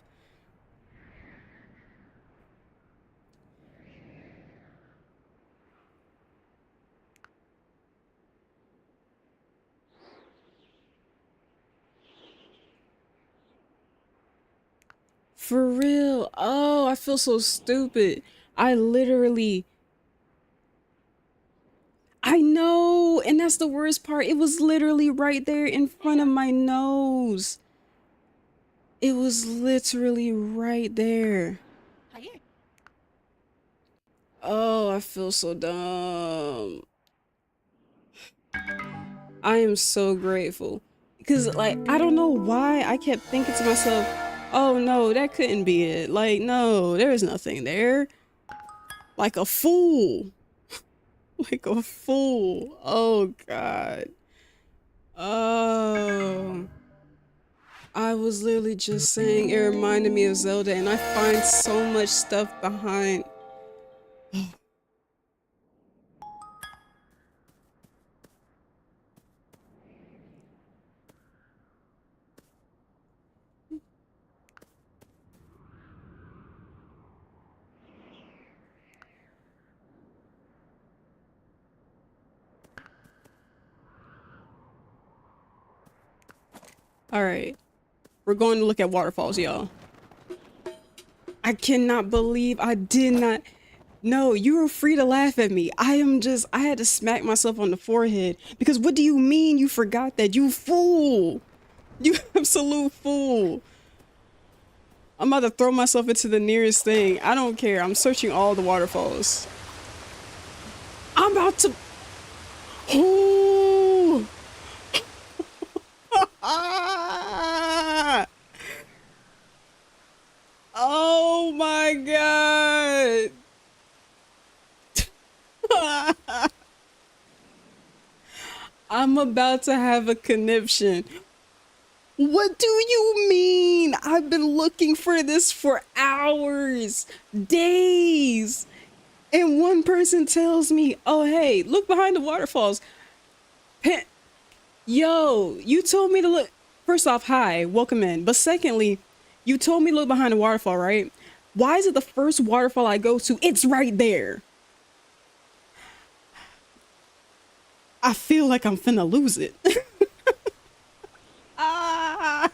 For real. Oh, I feel so stupid. I literally I know, and that's the worst part. It was literally right there in front of my nose. It was literally right there. Hiya. Oh, I feel so dumb. I am so grateful. Because, like, I don't know why I kept thinking to myself, oh no, that couldn't be it. Like, no, there is nothing there. Like a fool. Like a fool. Oh, God. Oh. I was literally just saying it reminded me of Zelda, and I find so much stuff behind. All right, we're going to look at waterfalls, y'all. I cannot believe I did not. No, you were free to laugh at me. I had to smack myself on the forehead because what do you mean you forgot that? You fool. You absolute fool. I'm about to throw myself into the nearest thing. I don't care. I'm searching all the waterfalls. I'm about to. Ooh. Oh my god. I'm about to have a conniption. What do you mean? I've been looking for this for hours, days. And one person tells me, oh, hey, look behind the waterfalls. Yo, you told me to look. First off, hi, welcome in. But secondly, you told me to look behind the waterfall, right? Why is it the first waterfall I go to? It's right there. I feel like I'm finna lose it. Ah,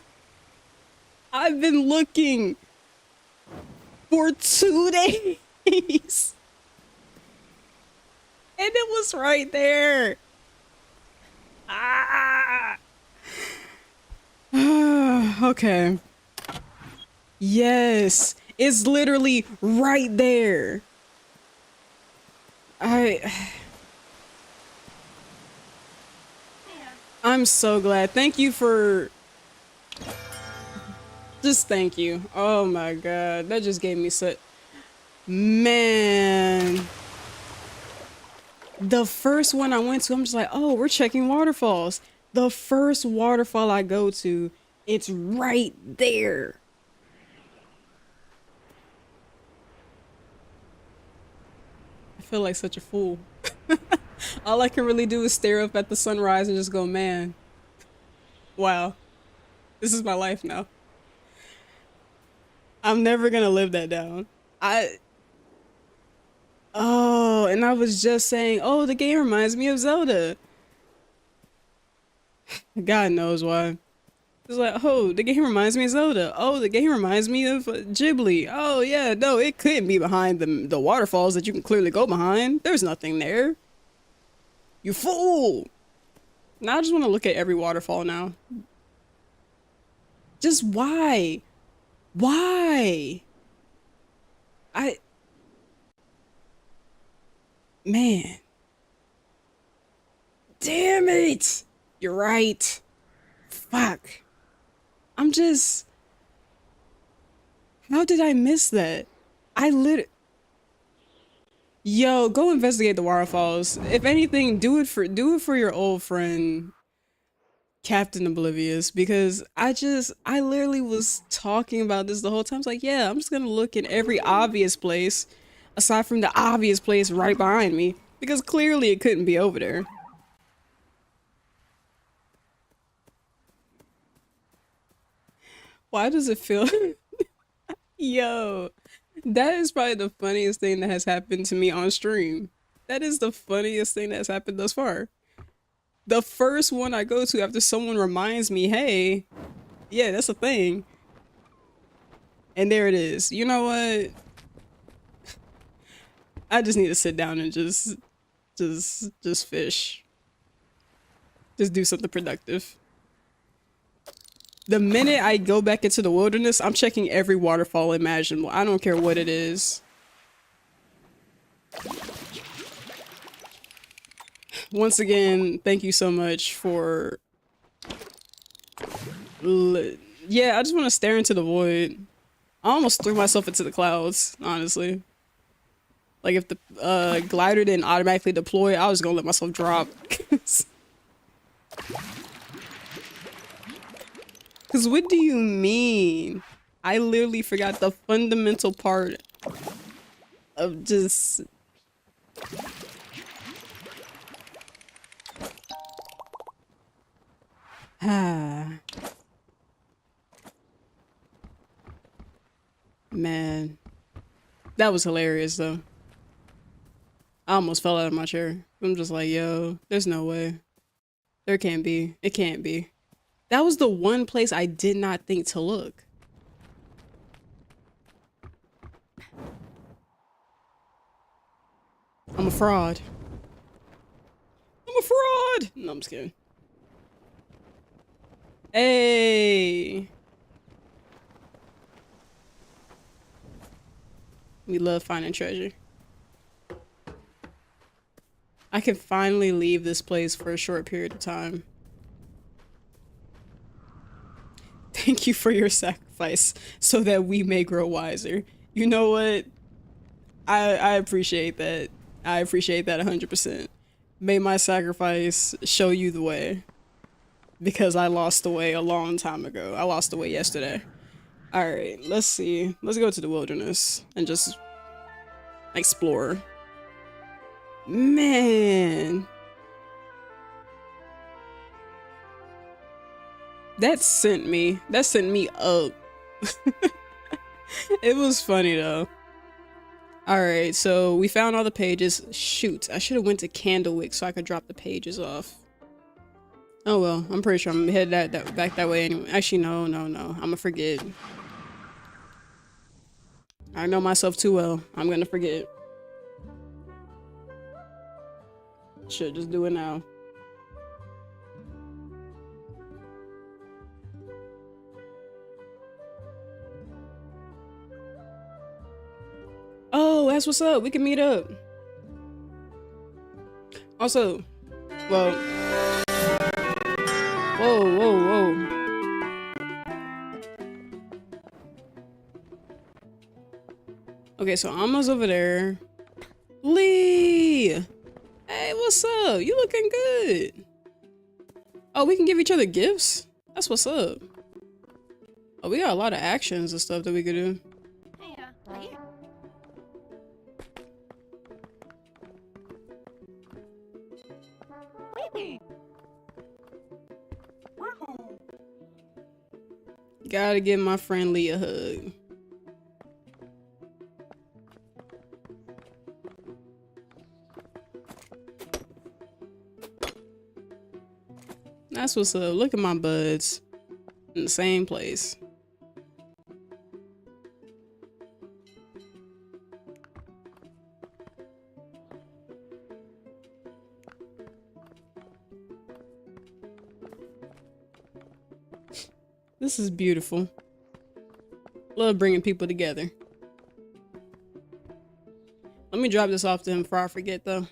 I've been looking for 2 days. And it was right there. Ah. Okay. Yes, it's literally right there. I'm so glad. Thank you for just thank you. Oh my god, that just gave me such man. The first one I went to, I'm just like, oh, we're checking waterfalls. The first waterfall I go to, it's right there. I feel like such a fool. All I can really do is stare up at the sunrise and just go, man, wow, this is my life now. I'm never gonna live that down. Oh, and I was just saying, oh, the game reminds me of Zelda. God knows why. It's like, oh, the game reminds me of Zelda. Oh, the game reminds me of Ghibli. Oh, yeah, no, it couldn't be behind the waterfalls that you can clearly go behind. There's nothing there. You fool! Now I just want to look at every waterfall now. Just why? Why? Man. Damn it! You're right. Fuck. I'm just... How did I miss that? Yo, go investigate the waterfalls. If anything, do it for your old friend Captain Oblivious, because I literally was talking about this the whole time. It's like, yeah, I'm just gonna look in every obvious place aside from the obvious place right behind me, because clearly it couldn't be over there. Why does it feel Yo, that is probably the funniest thing that has happened to me on stream. That is the funniest thing that's happened thus far. The first one I go to after someone reminds me, hey, yeah, that's a thing. And there it is. You know what? I just need to sit down and just fish. Just do something productive. The minute I go back into the wilderness, I'm checking every waterfall imaginable. I don't care what it is. Once again, thank you so much for... Yeah, I just want to stare into the void. I almost threw myself into the clouds, honestly. Like, if the glider didn't automatically deploy, I was gonna let myself drop. Cause what do you mean? I literally forgot the fundamental part of just ah man. That was hilarious though. I almost fell out of my chair. I'm just like, yo, there's no way. There can't be. It can't be. That was the one place I did not think to look. I'm a fraud. I'm a fraud! No, I'm just kidding. Hey! We love finding treasure. I can finally leave this place for a short period of time. Thank you for your sacrifice so that we may grow wiser. You know what? I appreciate that. I appreciate that 100%. May my sacrifice show you the way. Because I lost the way a long time ago. I lost the way yesterday. Alright, let's see. Let's go to the wilderness and just explore. Man. That sent me up. It was funny though. Alright, so we found all the pages. Shoot, I should have went to Candlewick so I could drop the pages off. Oh well, I'm pretty sure I'm gonna head back that way anyway. Actually, no. I'm gonna forget. I know myself too well. I'm gonna forget. Should just do it now. Oh, that's what's up. We can meet up. Also, well, whoa. Okay, so Alma's over there. Lee! Hey, what's up? You looking good. Oh, we can give each other gifts? That's what's up. Oh, we got a lot of actions and stuff that we could do. Hey, Gotta give my friend Lee a hug. That's what's up. Look at my buds in the same place. This is beautiful. Love bringing people together. Let me drop this off to him before I forget though. I'm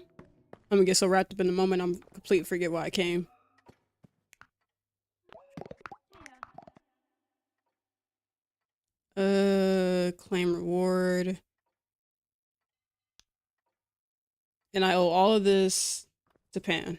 gonna get so wrapped up in the moment I'm completely forget why I came. Claim reward. And I owe all of this to Pan.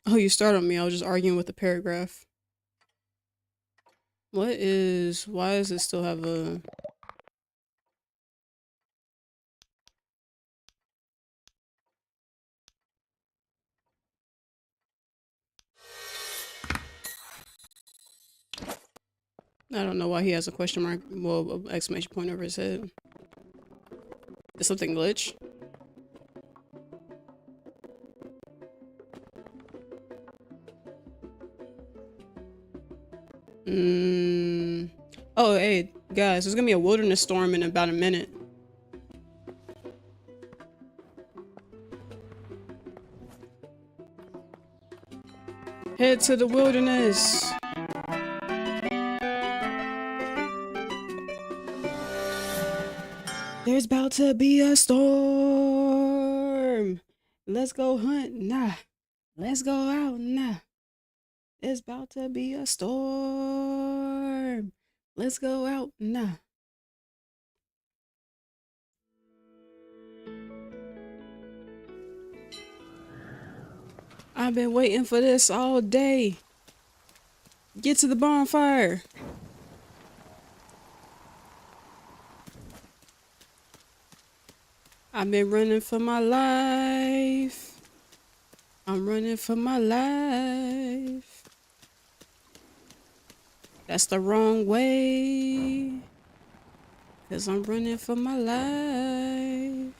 Oh, you started me. I was just arguing with the paragraph. Why does it still have a... I don't know why he has a question mark, well, an exclamation point over his head. Did something glitch? Oh, hey, guys, there's gonna be a wilderness storm in about a minute. Head to the wilderness. There's about to be a storm. Let's go hunt now. Let's go out now. There's about to be a storm. Let's go out now. I've been waiting for this all day. Get to the bonfire. I've been running for my life. I'm running for my life. That's the wrong way. 'Cause I'm running for my life.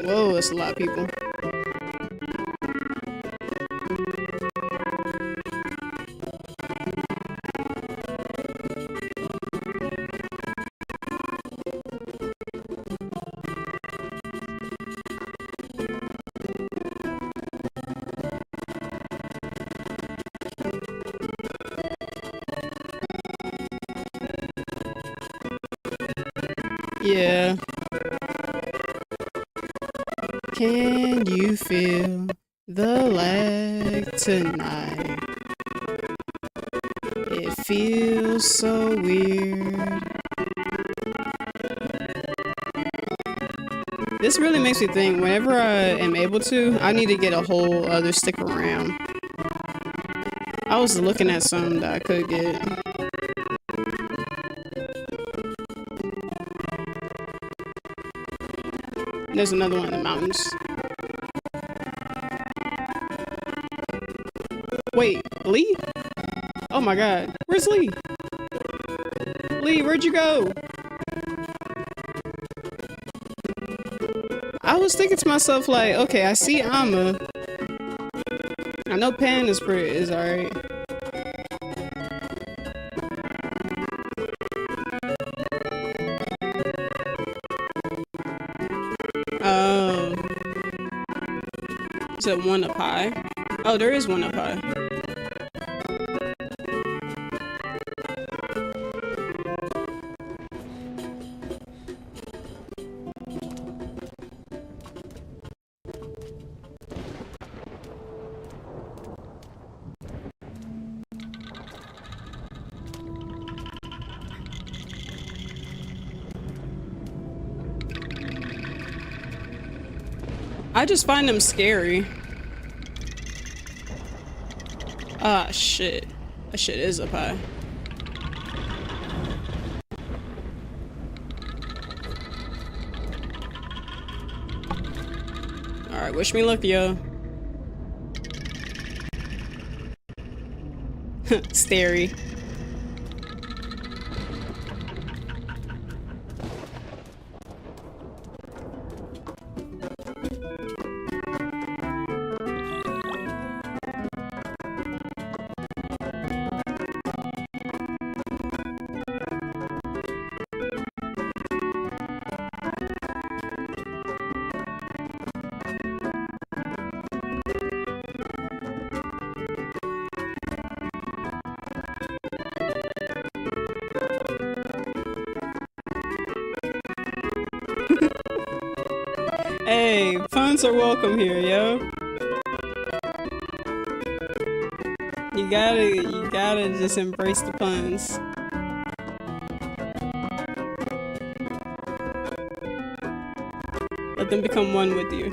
Whoa, that's a lot of people. Yeah. Can you feel the lag tonight? It feels so weird. This really makes me think, whenever I am able to, I need to get a whole other stick around. I was looking at some that I could get. There's another one in the mountains. Wait, Lee? Oh my god. Where's Lee? Lee, where'd you go? I was thinking to myself, like, okay, I see Amma. I know Pan is alright. Oh. Is it one up high? Oh, there is one up high. I just find them scary. Ah, shit. That shit is up high. Alright, wish me luck, yo. Starey. Hey, puns are welcome here, yo. You gotta just embrace the puns. Let them become one with you.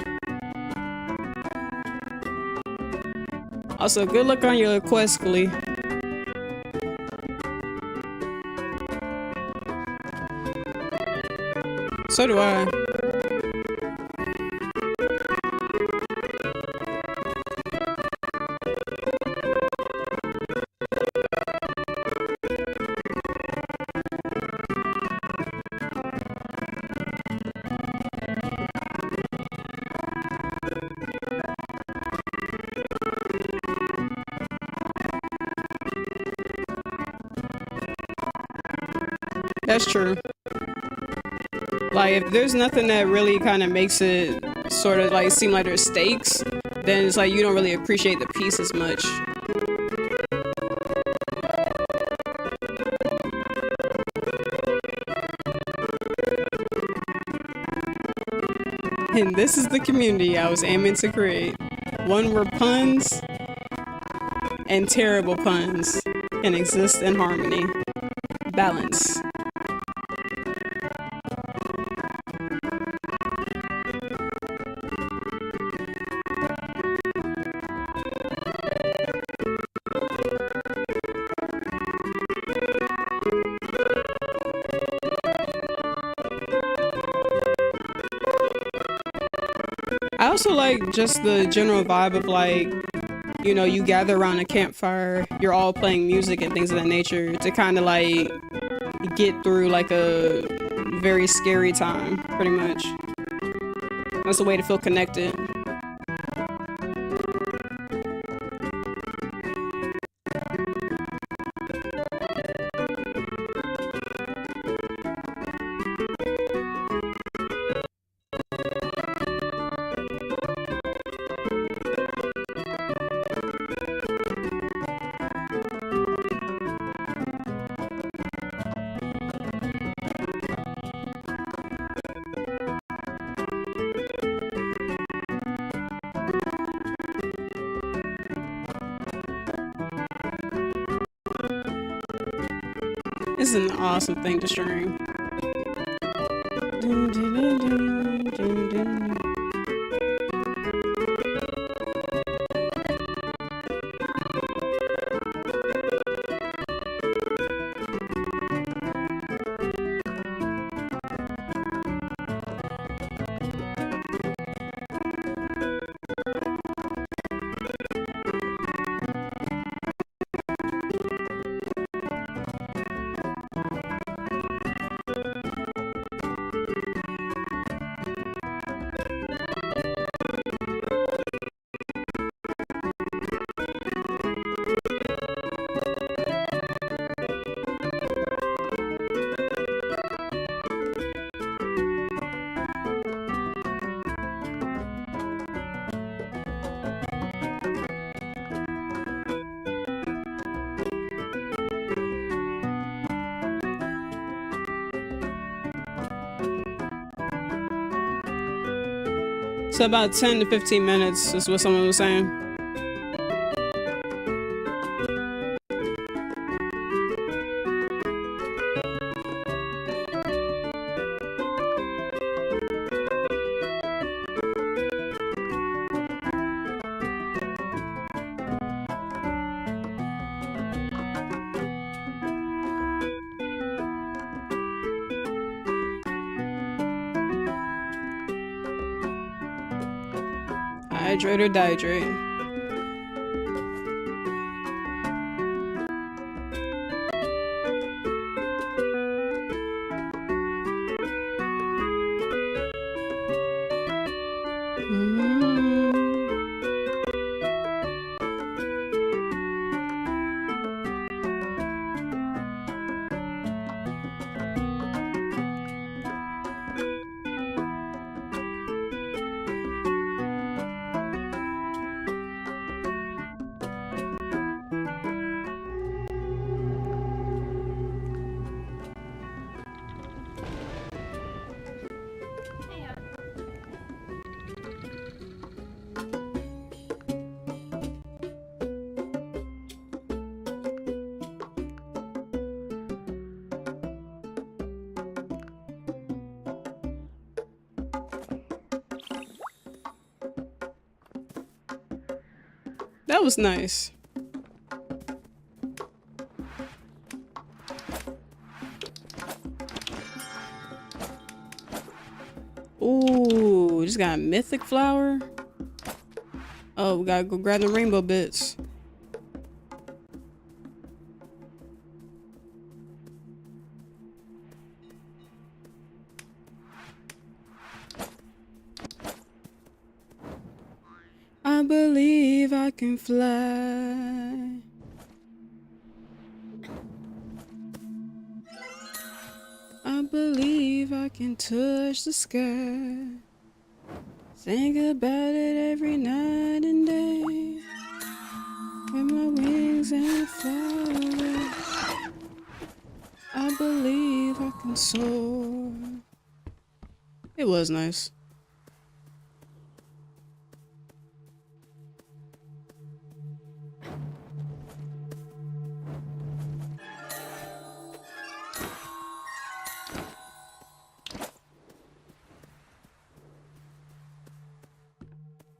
Also, good luck on your quest, Glee. So do I. That's true. Like, if there's nothing that really kind of makes it sort of like seem like there's stakes, then it's like you don't really appreciate the piece as much. And this is the community I was aiming to create. One where puns and terrible puns can exist in harmony. Balance. I also like just the general vibe of like, you know, you gather around a campfire, you're all playing music and things of that nature to kind of like get through like a very scary time, pretty much. That's a way to feel connected. This is an awesome thing to stream. So about 10 to 15 minutes is what someone was saying. Hydrate or dihydrate. That was nice. Ooh, just got a mythic flower. Oh, we gotta go grab the rainbow bits. I believe I can fly. believe I can touch the sky. Think about it every night and day. With my wings and fly away. I believe I can soar. It was nice.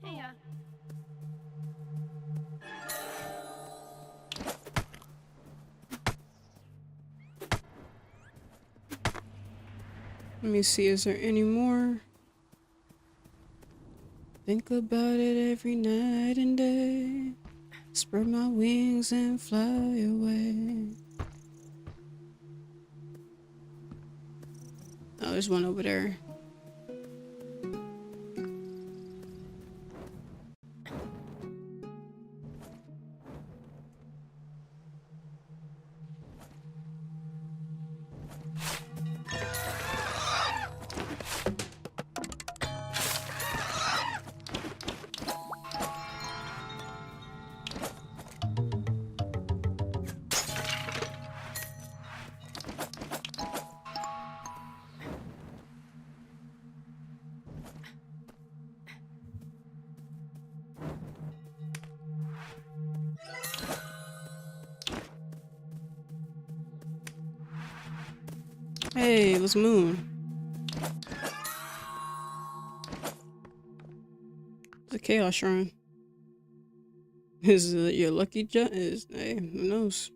Hey, Let me see, is there any more? Think about it every night and day. Spread my wings and fly away. Oh, there's one over there. Hey, let's moon. It's a chaos shrine. Is it your lucky jet? Is hey, who knows?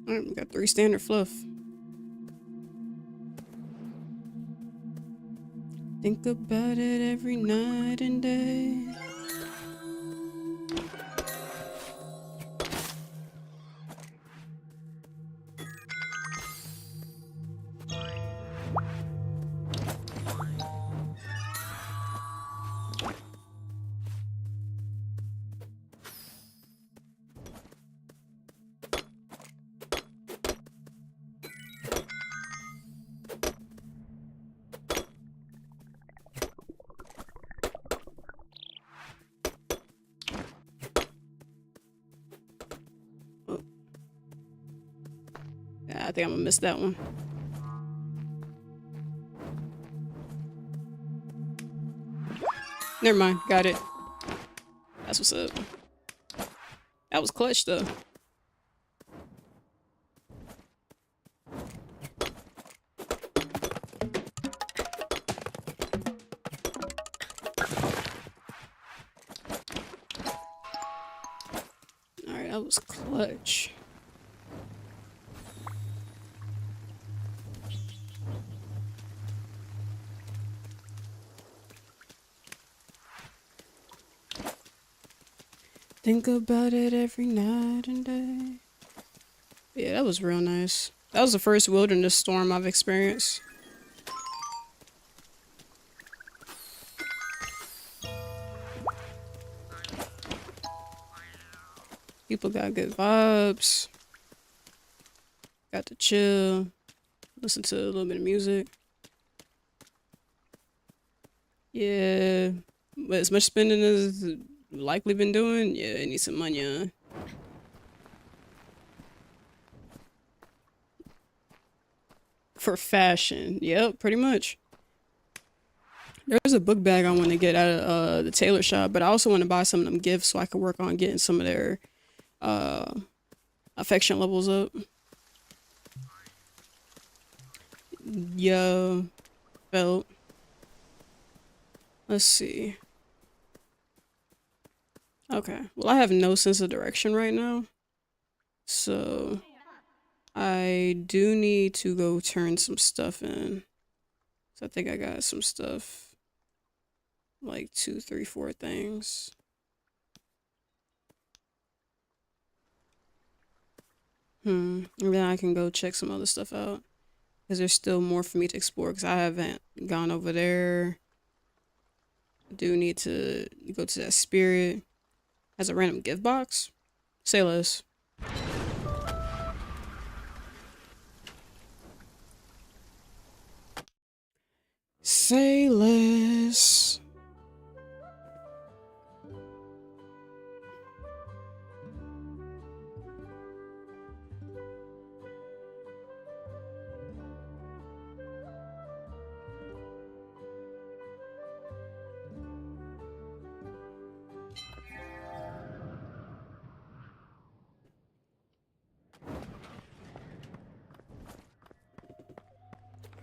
Alright, we got 3 standard fluff. Think about it every night and day. Yeah, I think I'm gonna miss that one. Never mind, got it. That's what's up. That was clutch though. Alright, that was clutch. Think about it every night and day. Yeah, that was real nice. That was the first wilderness storm I've experienced. People got good vibes. Got to chill. Listen to a little bit of music. Yeah. But as much spending as likely been doing, yeah, I need some money on. For fashion. Yep, pretty much. There's a book bag I want to get out of the tailor shop, but I also want to buy some of them gifts so I can work on getting some of their affection levels up. Yo, belt. Let's see. Okay, well, I have no sense of direction right now, so I do need to go turn some stuff in. So I think I got some stuff, like 2, 3, 4 things. And then I can go check some other stuff out. Because there's still more for me to explore because I haven't gone over there. I do need to go to that spirit. Has a random gift box? Say less. Say less.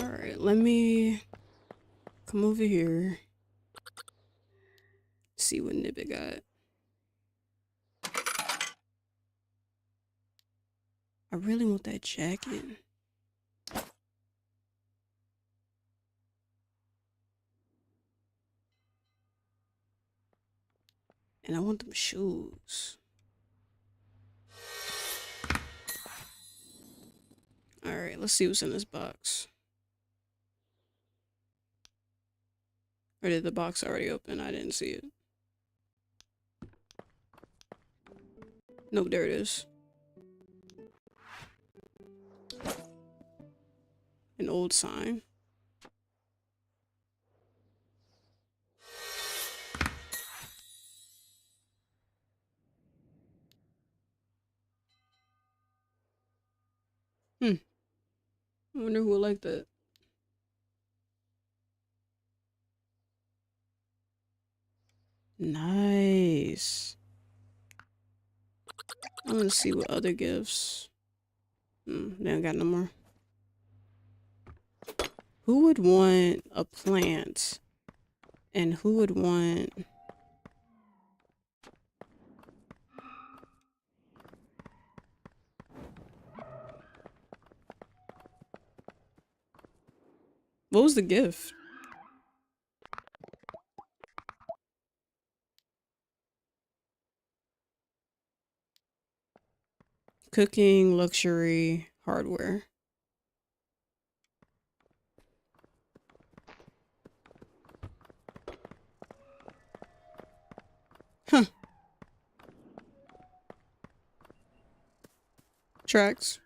Alright, let me come over here. See what Nibbit got. I really want that jacket. And I want them shoes. Alright, let's see what's in this box. Or did the box already open? I didn't see it. Nope, there it is. An old sign. I wonder who would like that. Nice. I'm gonna see what other gifts. They don't got no more. Who would want a plant? And who would want... What was the gift? Cooking, luxury, hardware. Huh. Tracks.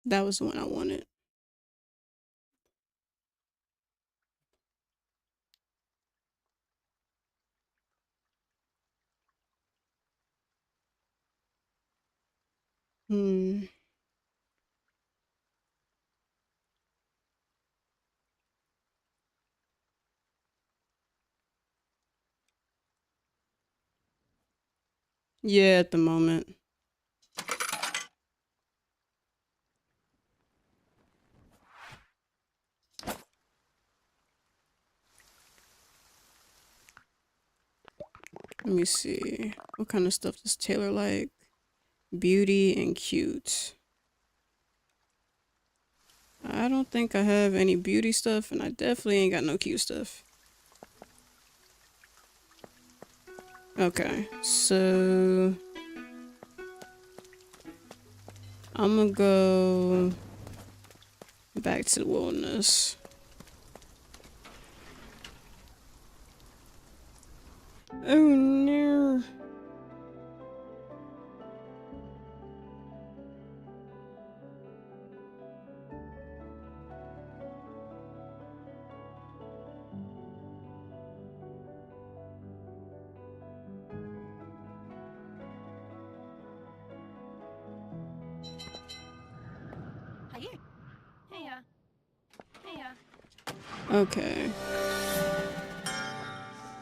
That was the one I wanted. Yeah, at the moment. Let me see. What kind of stuff does Taylor like? Beauty and cute. I don't think I have any beauty stuff, and I definitely ain't got no cute stuff. Okay, so... I'm gonna go back to the wilderness. Oh no. Okay.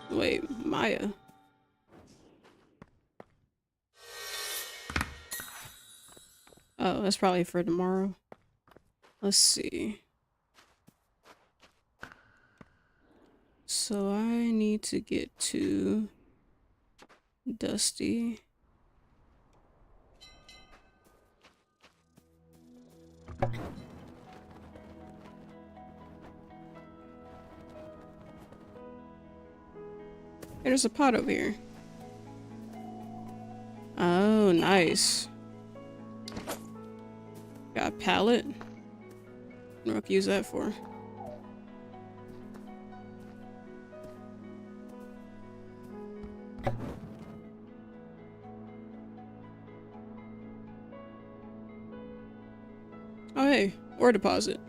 Wait, Maya. Oh, that's probably for tomorrow. Let's see. So I need to get to Dusty. There's a pot over here. Oh, nice. Got a pallet. What do I use that for? or deposit.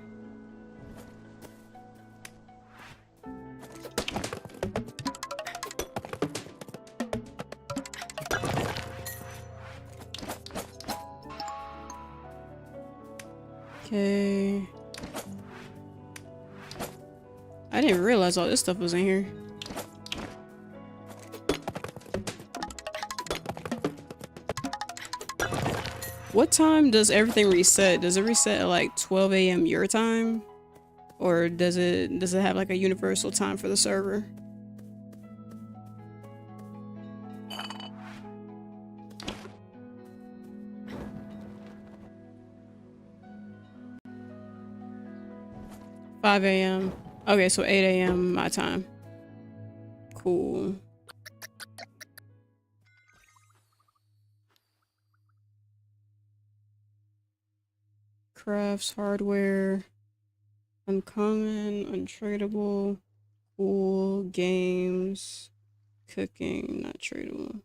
Okay. I didn't realize all this stuff was in here. What time does everything reset? Does it reset at like 12 a.m. your time? Or does it have like a universal time for the server? $5 a.m. Okay, so 8 a.m. my time. Cool. Crafts, hardware, uncommon, untradeable, cool, games, cooking, not tradable.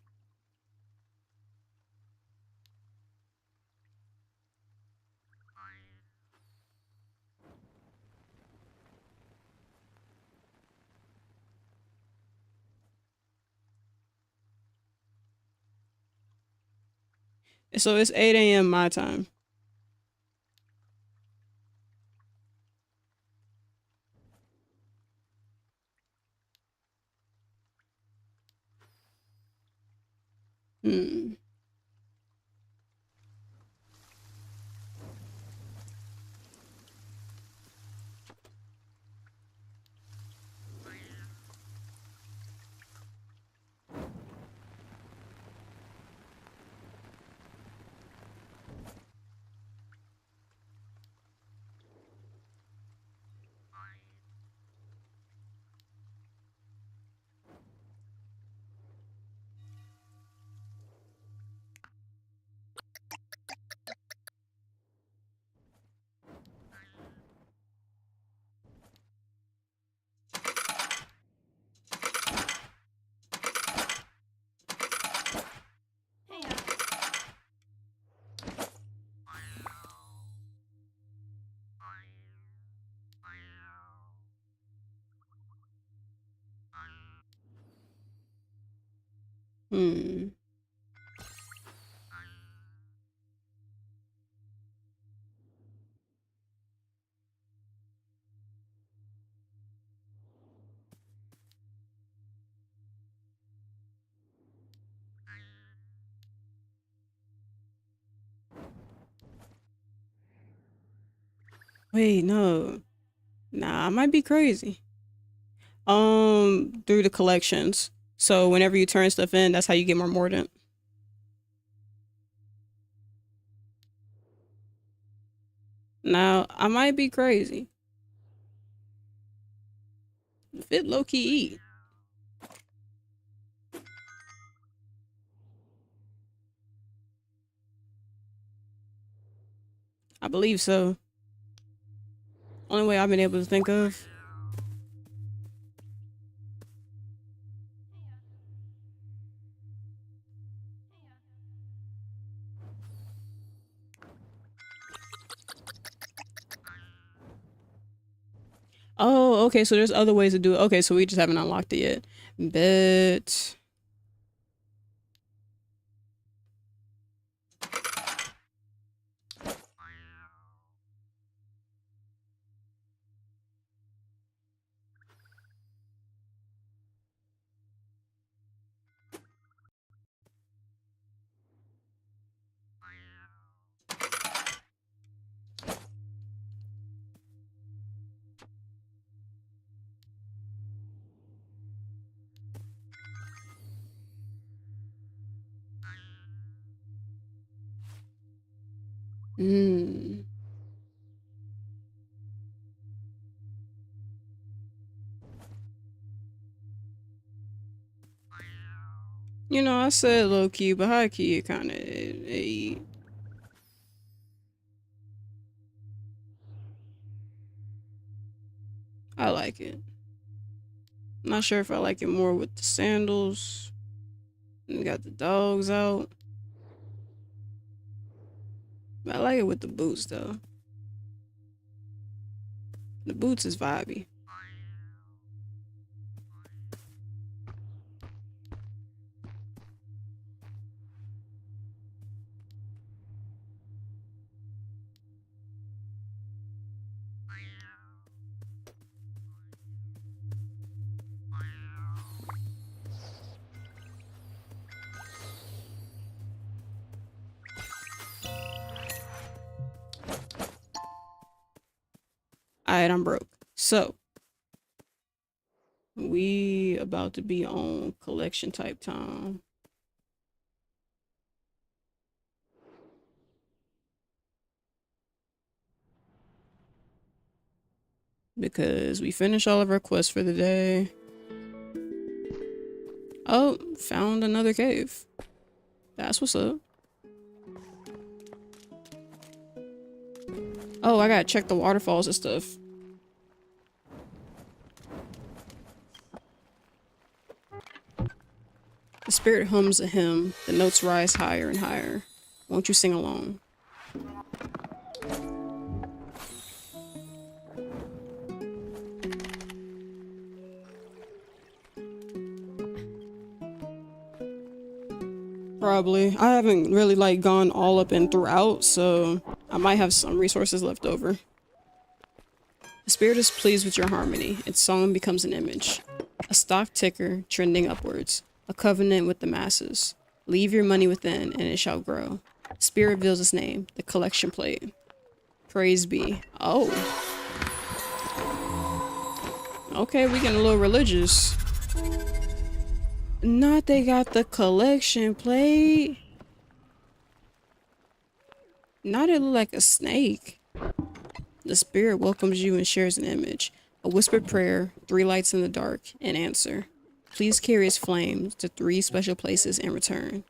So it's 8 a.m. my time. Hmm. Hey, Hmm. Wait, no. Nah, I might be crazy. Through the collections. So whenever you turn stuff in, that's how you get more mordant. Now, I might be crazy. Fit low key eat. I believe so. Only way I've been able to think of. Oh, okay, so there's other ways to do it. Okay, so we just haven't unlocked it yet. Bet. Hmm. You know, I said low key, but high key it kind of. I like it. Not sure if I like it more with the sandals. And got the dogs out. But I like it with the boots though. The boots is vibey. Alright, I'm broke. So, we about to be on collection type time. Because we finished all of our quests for the day. Oh, found another cave. That's what's up. Oh, I gotta check the waterfalls and stuff. The spirit hums a hymn. The notes rise higher and higher. Won't you sing along? Probably. I haven't really like gone all up and throughout, so I might have some resources left over. The spirit is pleased with your harmony. Its song becomes an image. A stock ticker trending upwards. A covenant with the masses. Leave your money within and it shall grow. Spirit reveals its name. The collection plate. Praise be. Oh. Okay, we getting a little religious. Not they got the collection plate. Not it look like a snake. The spirit welcomes you and shares an image. A whispered prayer, 3 lights in the dark, an answer. Please carry its flames to 3 special places in return.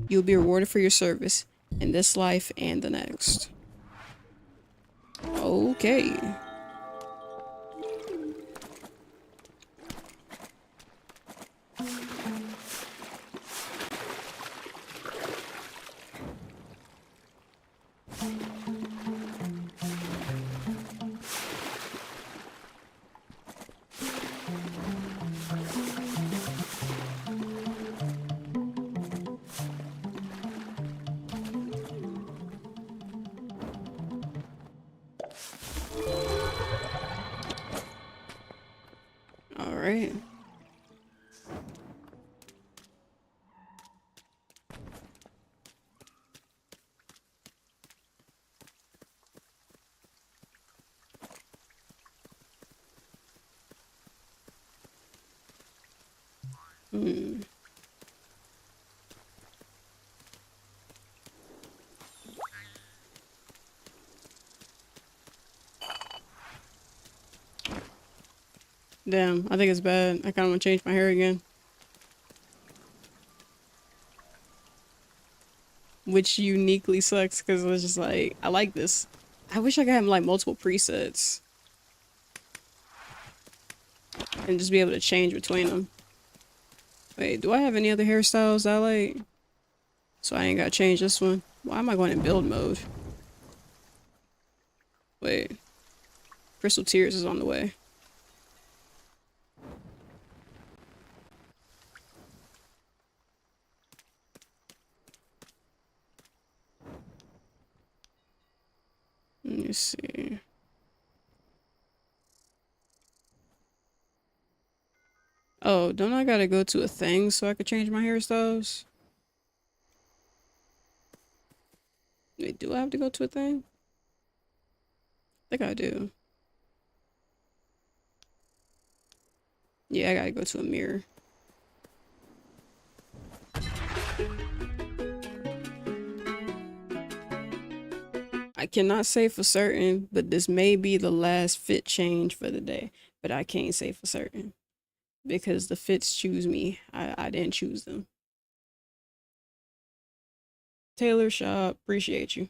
You will be rewarded for your service in this life and the next. Okay. All right. Damn, I think it's bad. I kind of want to change my hair again. Which uniquely sucks because it's just like, I like this. I wish I could have like multiple presets. And just be able to change between them. Wait, do I have any other hairstyles I like? So I ain't gotta change this one. Why am I going in build mode? Wait. Crystal Tears is on the way. Let me see. Oh, don't I gotta go to a thing so I could change my hairstyles? Wait, do I have to go to a thing? I think I do. Yeah, I gotta go to a mirror. I cannot say for certain, but this may be the last fit change for the day. But I can't say for certain. Because the fits choose me. I didn't choose them. Taylor Shop, appreciate you.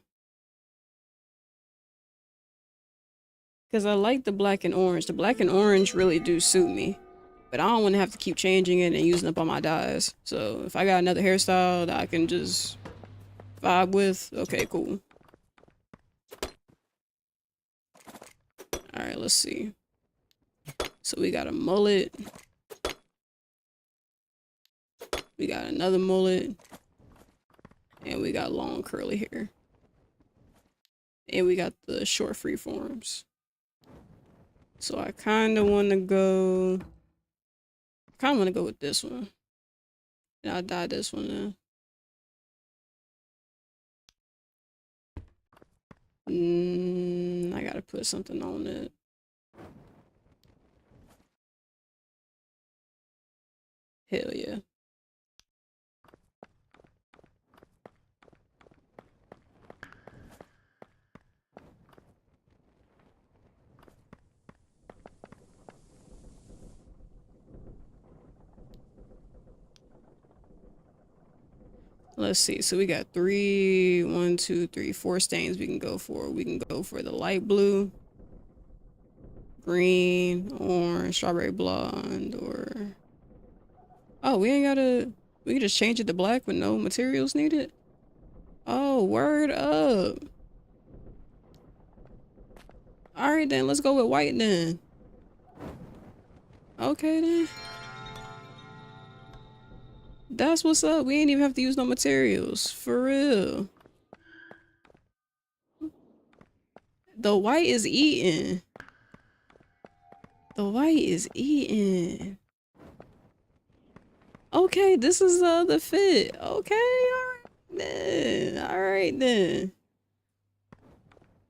Because I like the black and orange. The black and orange really do suit me. But I don't want to have to keep changing it and using up all my dyes. So if I got another hairstyle that I can just vibe with, okay, cool. Alright, let's see. So we got a mullet. We got another mullet. And we got long curly hair. And we got the short freeforms. So I kind of want to go with this one. And I'll dye this one then. I gotta put something on it. Hell yeah. Let's see. So we got 4 stains we can go for. We can go for the light blue, green, orange, strawberry blonde, or... Oh, we can just change it to black with no materials needed? Oh, word up. Alright then, let's go with white then. Okay then. That's what's up. We ain't even have to use no materials. For real. The white is eating. The white is eating. Okay, this is the fit. Okay, alright then. Alright then.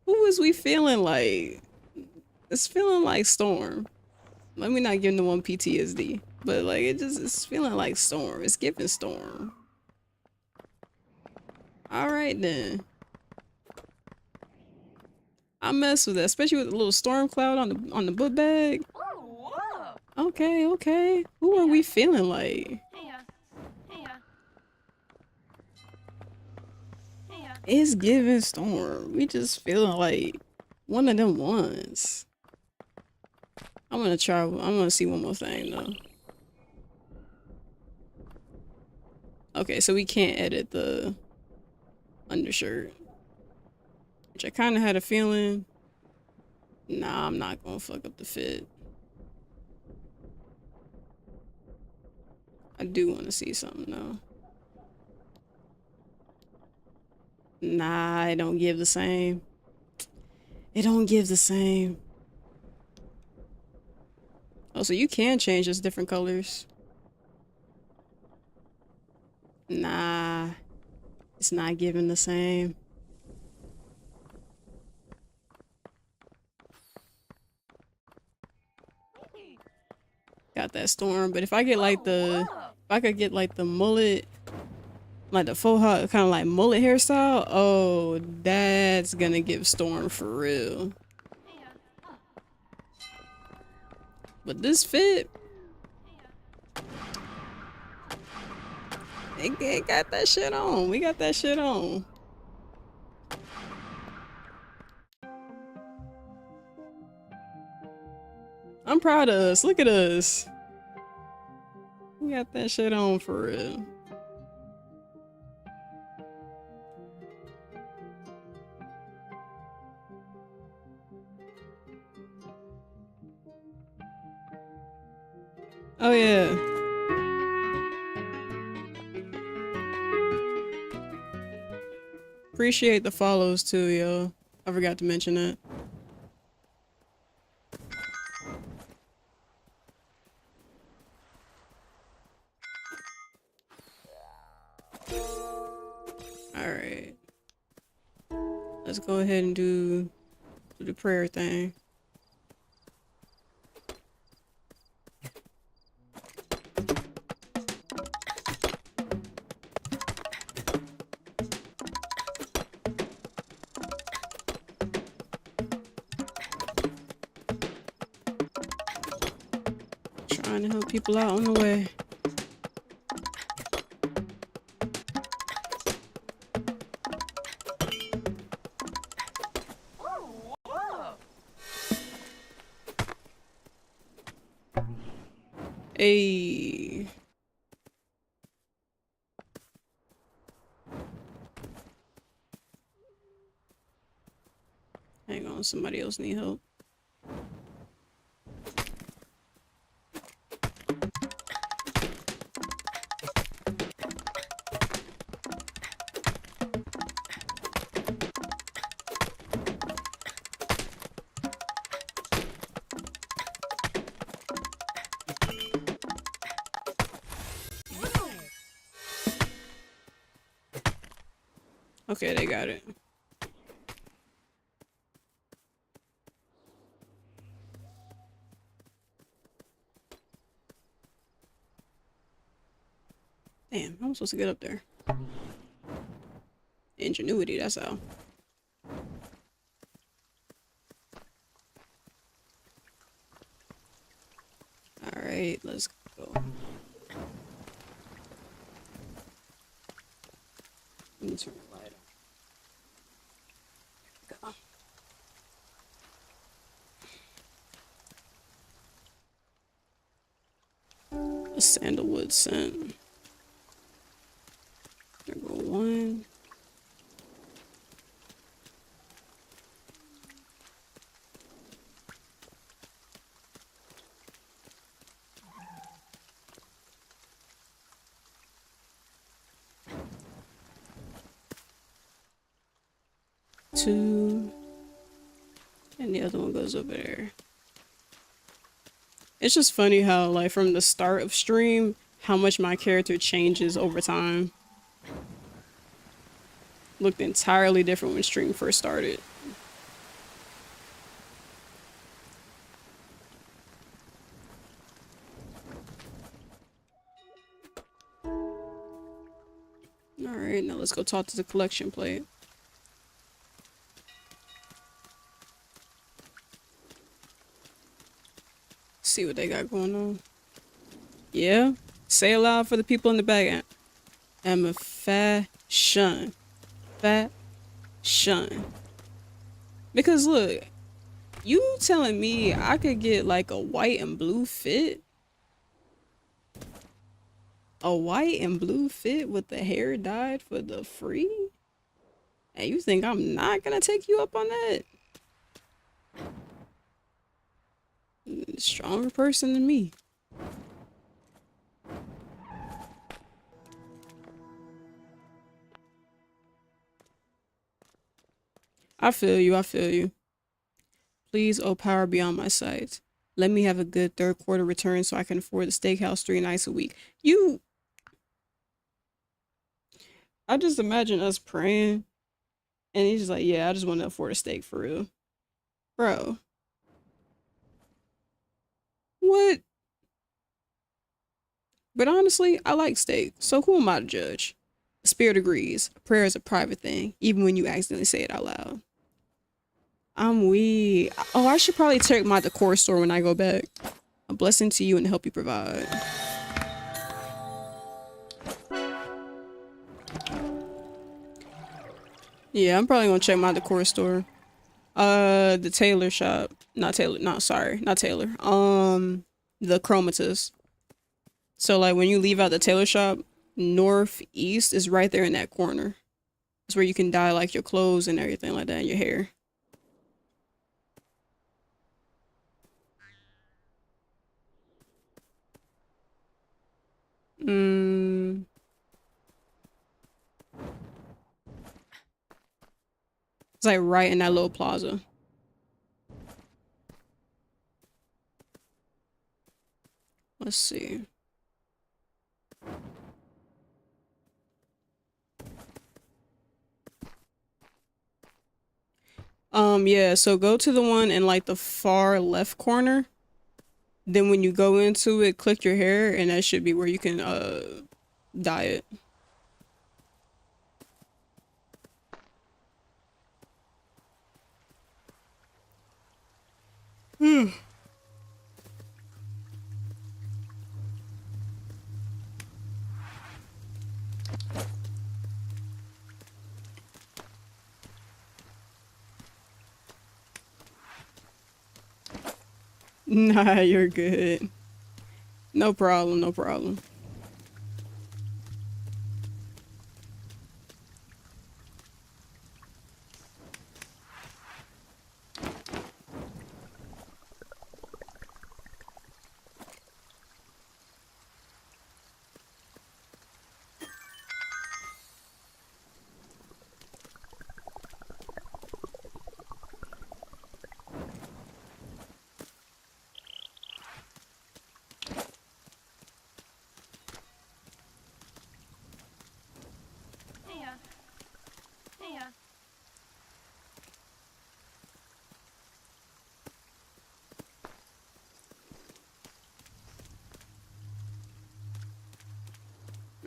Who is we feeling like? It's feeling like Storm. Let me not give no one PTSD. But like it's feeling like Storm. It's giving Storm. Alright then. I mess with that, especially with a little storm cloud on the book bag. Okay, okay. Who are we feeling like? It's giving Storm. We just feeling like one of them ones. I'm gonna see one more thing though. Okay, so we can't edit the undershirt. Which I kind of had a feeling. Nah, I'm not gonna fuck up the fit. I do want to see something though. Nah, it don't give the same. It don't give the same. Oh, so you can change this different colors. Nah, it's not giving the same. Got that Storm, but if I get like if I could get like the mullet, like the faux hawk kind of like mullet hairstyle, oh, that's gonna give Storm for real. But this fit, it got that shit on. We got that shit on. I'm proud of us. Look at us. We got that shit on for real. Oh yeah. Appreciate the follows too, yo. I forgot to mention that. Alright. Let's go ahead and do the prayer thing. Trying to help people out on the way. Hey. Hang on, somebody else need help. Okay, they got it. Damn, I'm supposed to get up there. Ingenuity, that's how. Alright, let's go. Let me turn the light on. Go. A sandalwood scent. There go one. Two. And the other one goes over there. It's just funny how, like, from the start of stream, how much my character changes over time. Looked entirely different when stream first started. Alright, now let's go talk to the collection plate. See what they got going on. Yeah? Say aloud for the people in the back. I'm a fashion. Fashion. Because look, you telling me I could get like a white and blue fit? A white and blue fit with the hair dyed for the free? And you think I'm not gonna take you up on that? Stronger person than me. I feel you, I feel you. Please, oh power beyond my sight. Let me have a good third quarter return so I can afford the steakhouse 3 nights a week. I just imagine us praying and he's just like, yeah, I just want to afford a steak for real. Bro. What? But honestly, I like steak, so who am I to judge? The spirit agrees. Prayer is a private thing, even when you accidentally say it out loud. I'm weak. Oh, I should probably check my decor store when I go back. A blessing to you and help you provide. Yeah, I'm probably gonna check my decor store. The tailor shop. Not Taylor. Not sorry. Not Taylor. The Chromatus. So like when you leave out the tailor shop, northeast is right there in that corner. It's where you can dye like your clothes and everything like that and your hair. Mm. It's like right in that little plaza. Let's see. Yeah, so go to the one in like the far left corner. Then when you go into it, click your hair and that should be where you can dye it. Nah, you're good. No problem, no problem.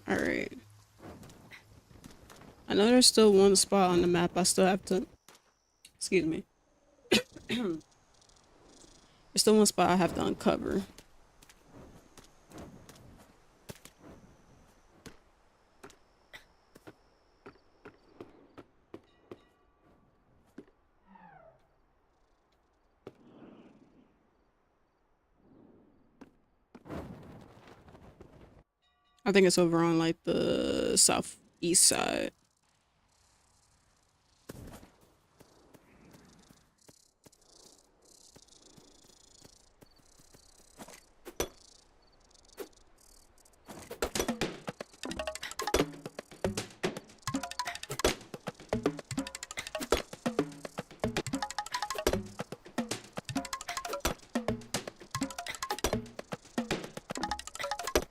All right. I know there's still one spot on the map I still have to. Excuse me. There's still one spot I have to uncover. I think it's over on like the southeast side.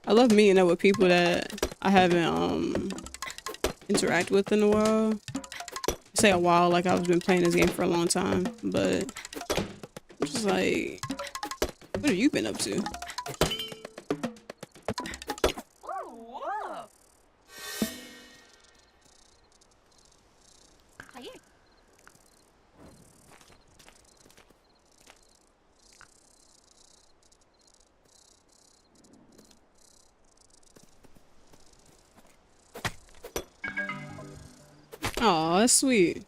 I love meeting up with people that I haven't interacted with in a while. I say a while, like I've been playing this game for a long time, but I'm just like, what have you been up to? Oh, that's sweet.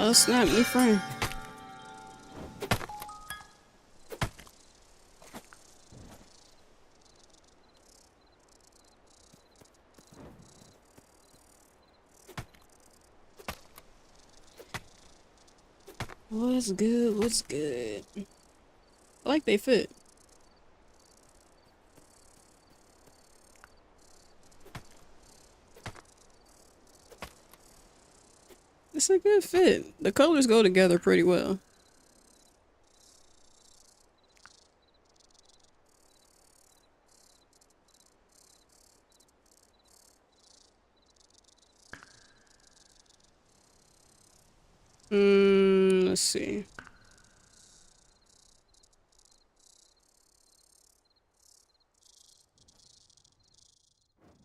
Oh snap, new friend. What's good? What's good? I like they fit. It's a good fit. The colors go together pretty well. Let's see.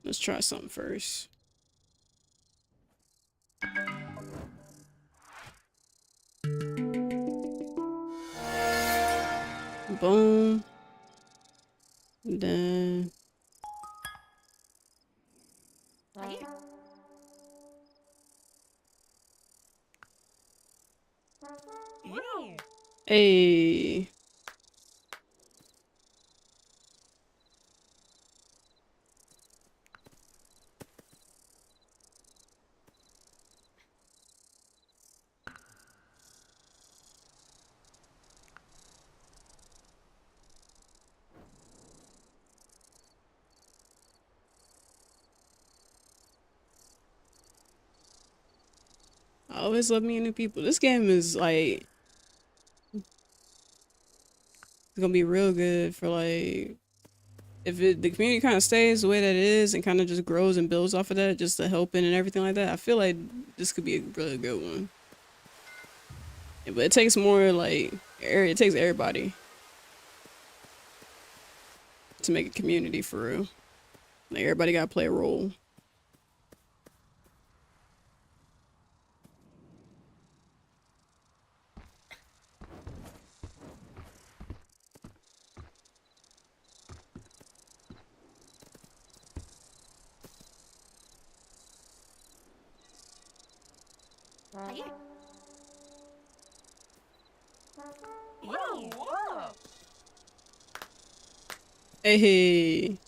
Let's try something first. Boom. Then hey. I always love meeting new people. This game is like it's gonna be real good for like if the community kind of stays the way that it is and kind of just grows and builds off of that, just the helping and everything like that. I feel like this could be a really good one. Yeah, but it takes more like it takes everybody to make a community for real. Like everybody gotta play a role. Hey.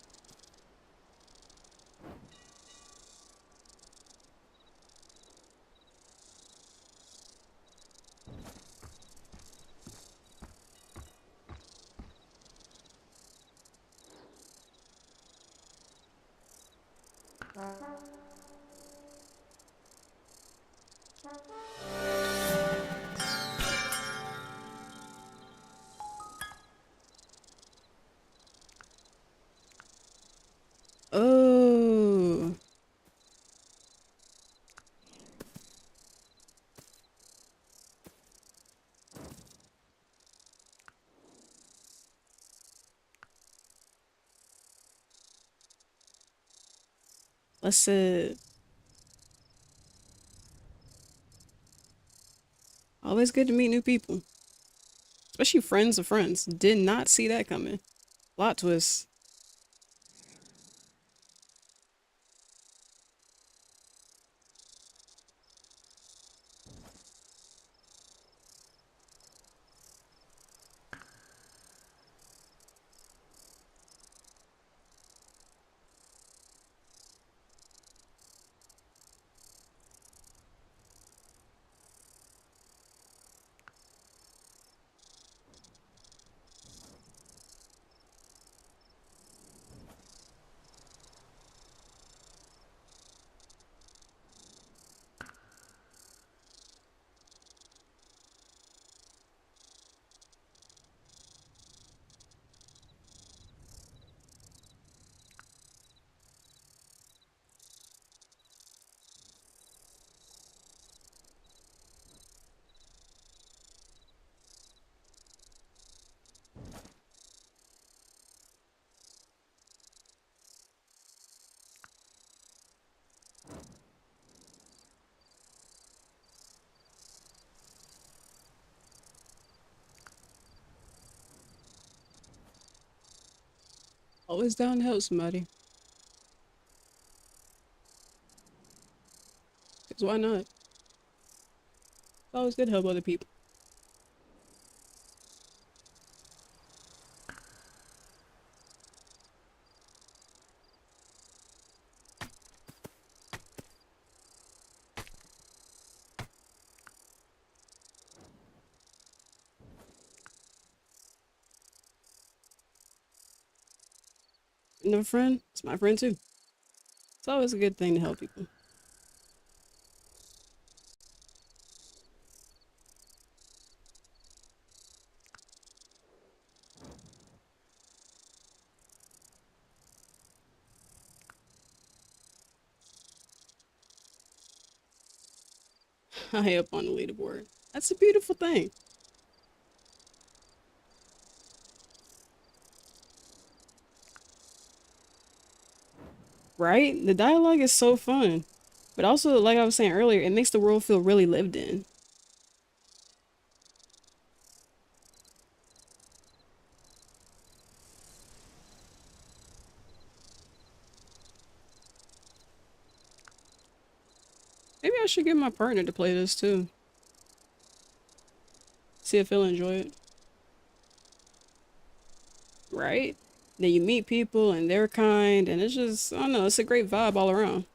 Let's always good to meet new people, especially friends of friends. Did not see that coming. Plot twist. Always down to help somebody. Cause why not? It's always good to help other people. Another friend, it's my friend too. It's always a good thing to help people. High up on the leaderboard. That's a beautiful thing, right? The dialogue is so fun. But also, like I was saying earlier, it makes the world feel really lived in. Maybe I should get my partner to play this too. See if he'll enjoy it. Right? Then you meet people and they're kind, and it's just, I don't know, it's a great vibe all around.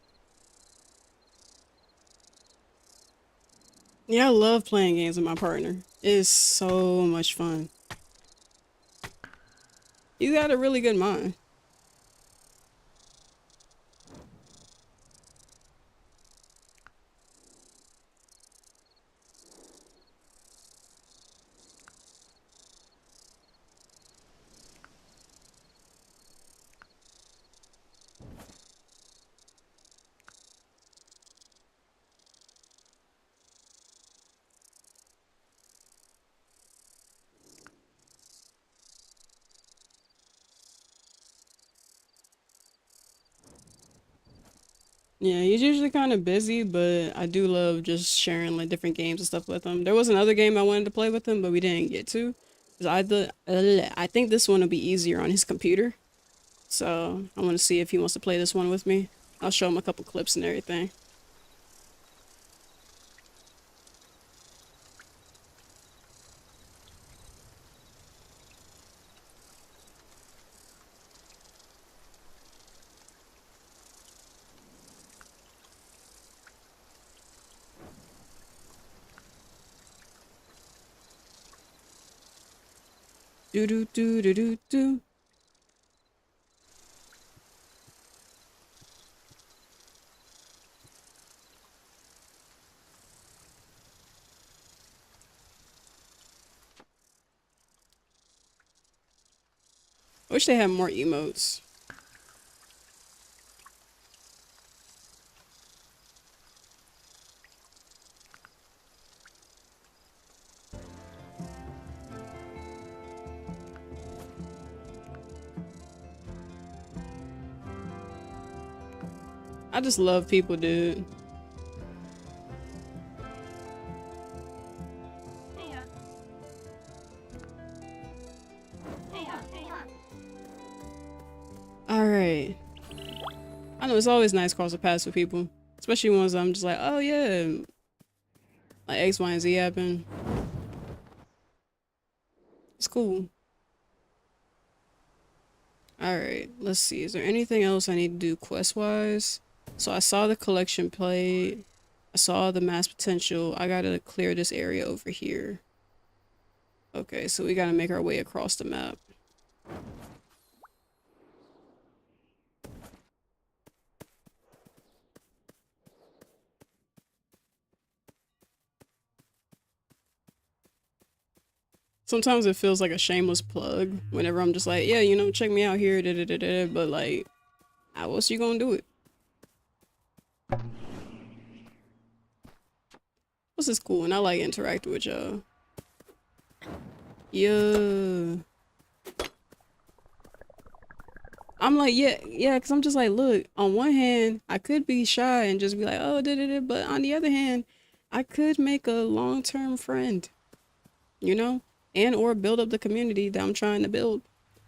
Yeah, I love playing games with my partner. It is so much fun. You got a really good mind. Yeah, he's usually kind of busy, but I do love just sharing like different games and stuff with him. There was another game I wanted to play with him, but we didn't get to. 'Cause I think this one will be easier on his computer. So I want to see if he wants to play this one with me. I'll show him a couple clips and everything. Do do do do do do. I wish they had more emotes. I just love people, dude. Hey, hey, All right. I know it's always nice cross the paths with people, especially ones I'm just like, oh yeah, like X, Y, and Z happen. It's cool. All right, let's see. Is there anything else I need to do quest-wise? So I saw the collection plate. I saw the mass potential. I gotta clear this area over here. Okay, so we gotta make our way across the map. Sometimes it feels like a shameless plug whenever I'm just like, yeah, you know, check me out here, da da da da. But like, how else you gonna do it? This is cool, and I like interacting with y'all. Yeah. I'm like, yeah, because I'm just like, look, on one hand, I could be shy and just be like, oh, da da da. But on the other hand, I could make a long-term friend, you know, and or build up the community that I'm trying to build.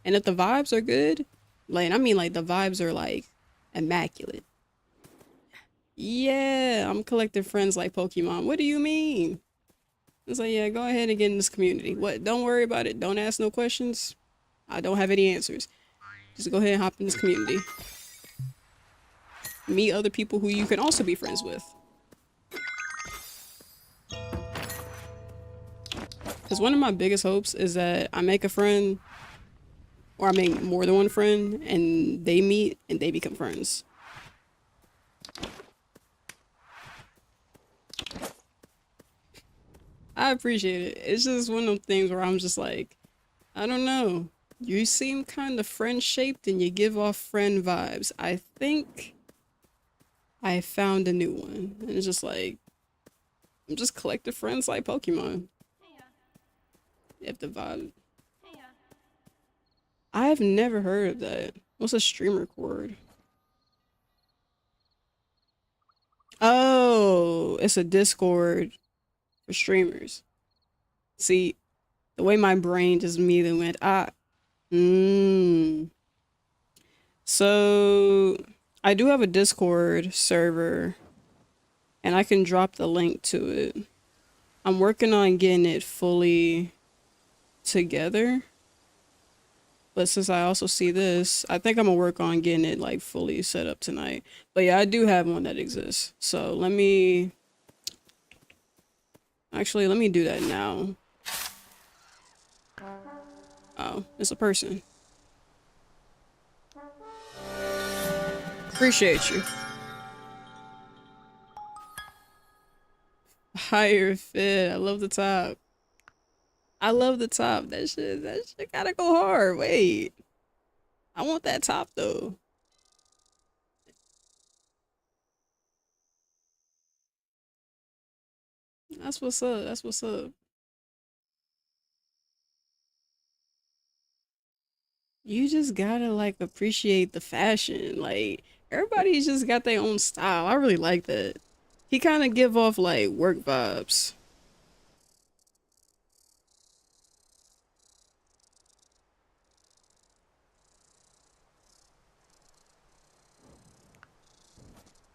And if the vibes are good, like, I mean, like, the vibes are like immaculate. Yeah, I'm collecting friends like Pokemon. What do you mean? It's like, yeah, go ahead and get in this community. What? Don't worry about it. Don't ask no questions. I don't have any answers. Just go ahead and hop in this community. Meet other people who you can also be friends with. Because one of my biggest hopes is that I make a friend, or I make more than one friend, and they meet and they become friends. I appreciate it. It's just one of them things where I'm just like, I don't know. You seem kind of friend-shaped and you give off friend vibes. I think I found a new one. And it's just like, I'm just collecting friends like Pokemon. If the vibe. I've never heard of that. What's a streamer chord? Oh, it's a Discord for streamers. See, the way my brain just immediately went, mmm. So I do have a Discord server and I can drop the link to it. I'm working on getting it fully together. But since I also see this, I think I'm gonna work on getting it like fully set up tonight. But yeah, I do have one that exists. So let me do that now. Oh, it's a person. Appreciate you. Higher fit. I love the top. I love the top. That shit gotta go hard. Wait. I want that top though. That's what's up. That's what's up. You just gotta like appreciate the fashion. Like everybody's just got their own style. I really like that. He kind of give off like work vibes.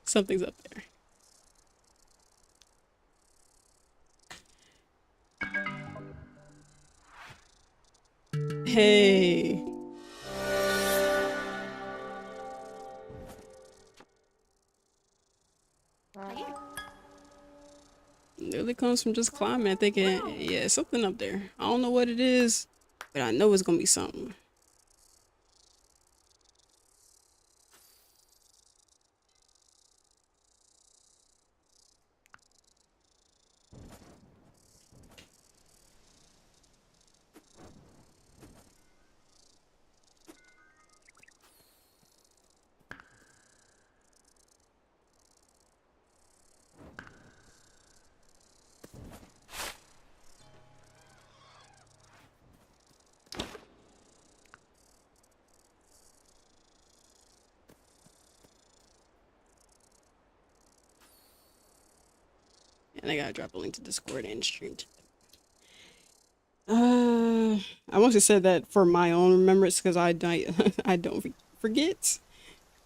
Something's up there. Hey. It really comes from just climbing, thinking, yeah, something up there. I don't know what it is, but I know it's gonna be something. And I gotta drop a link to Discord and stream. I mostly said that for my own remembrance because I don't forget.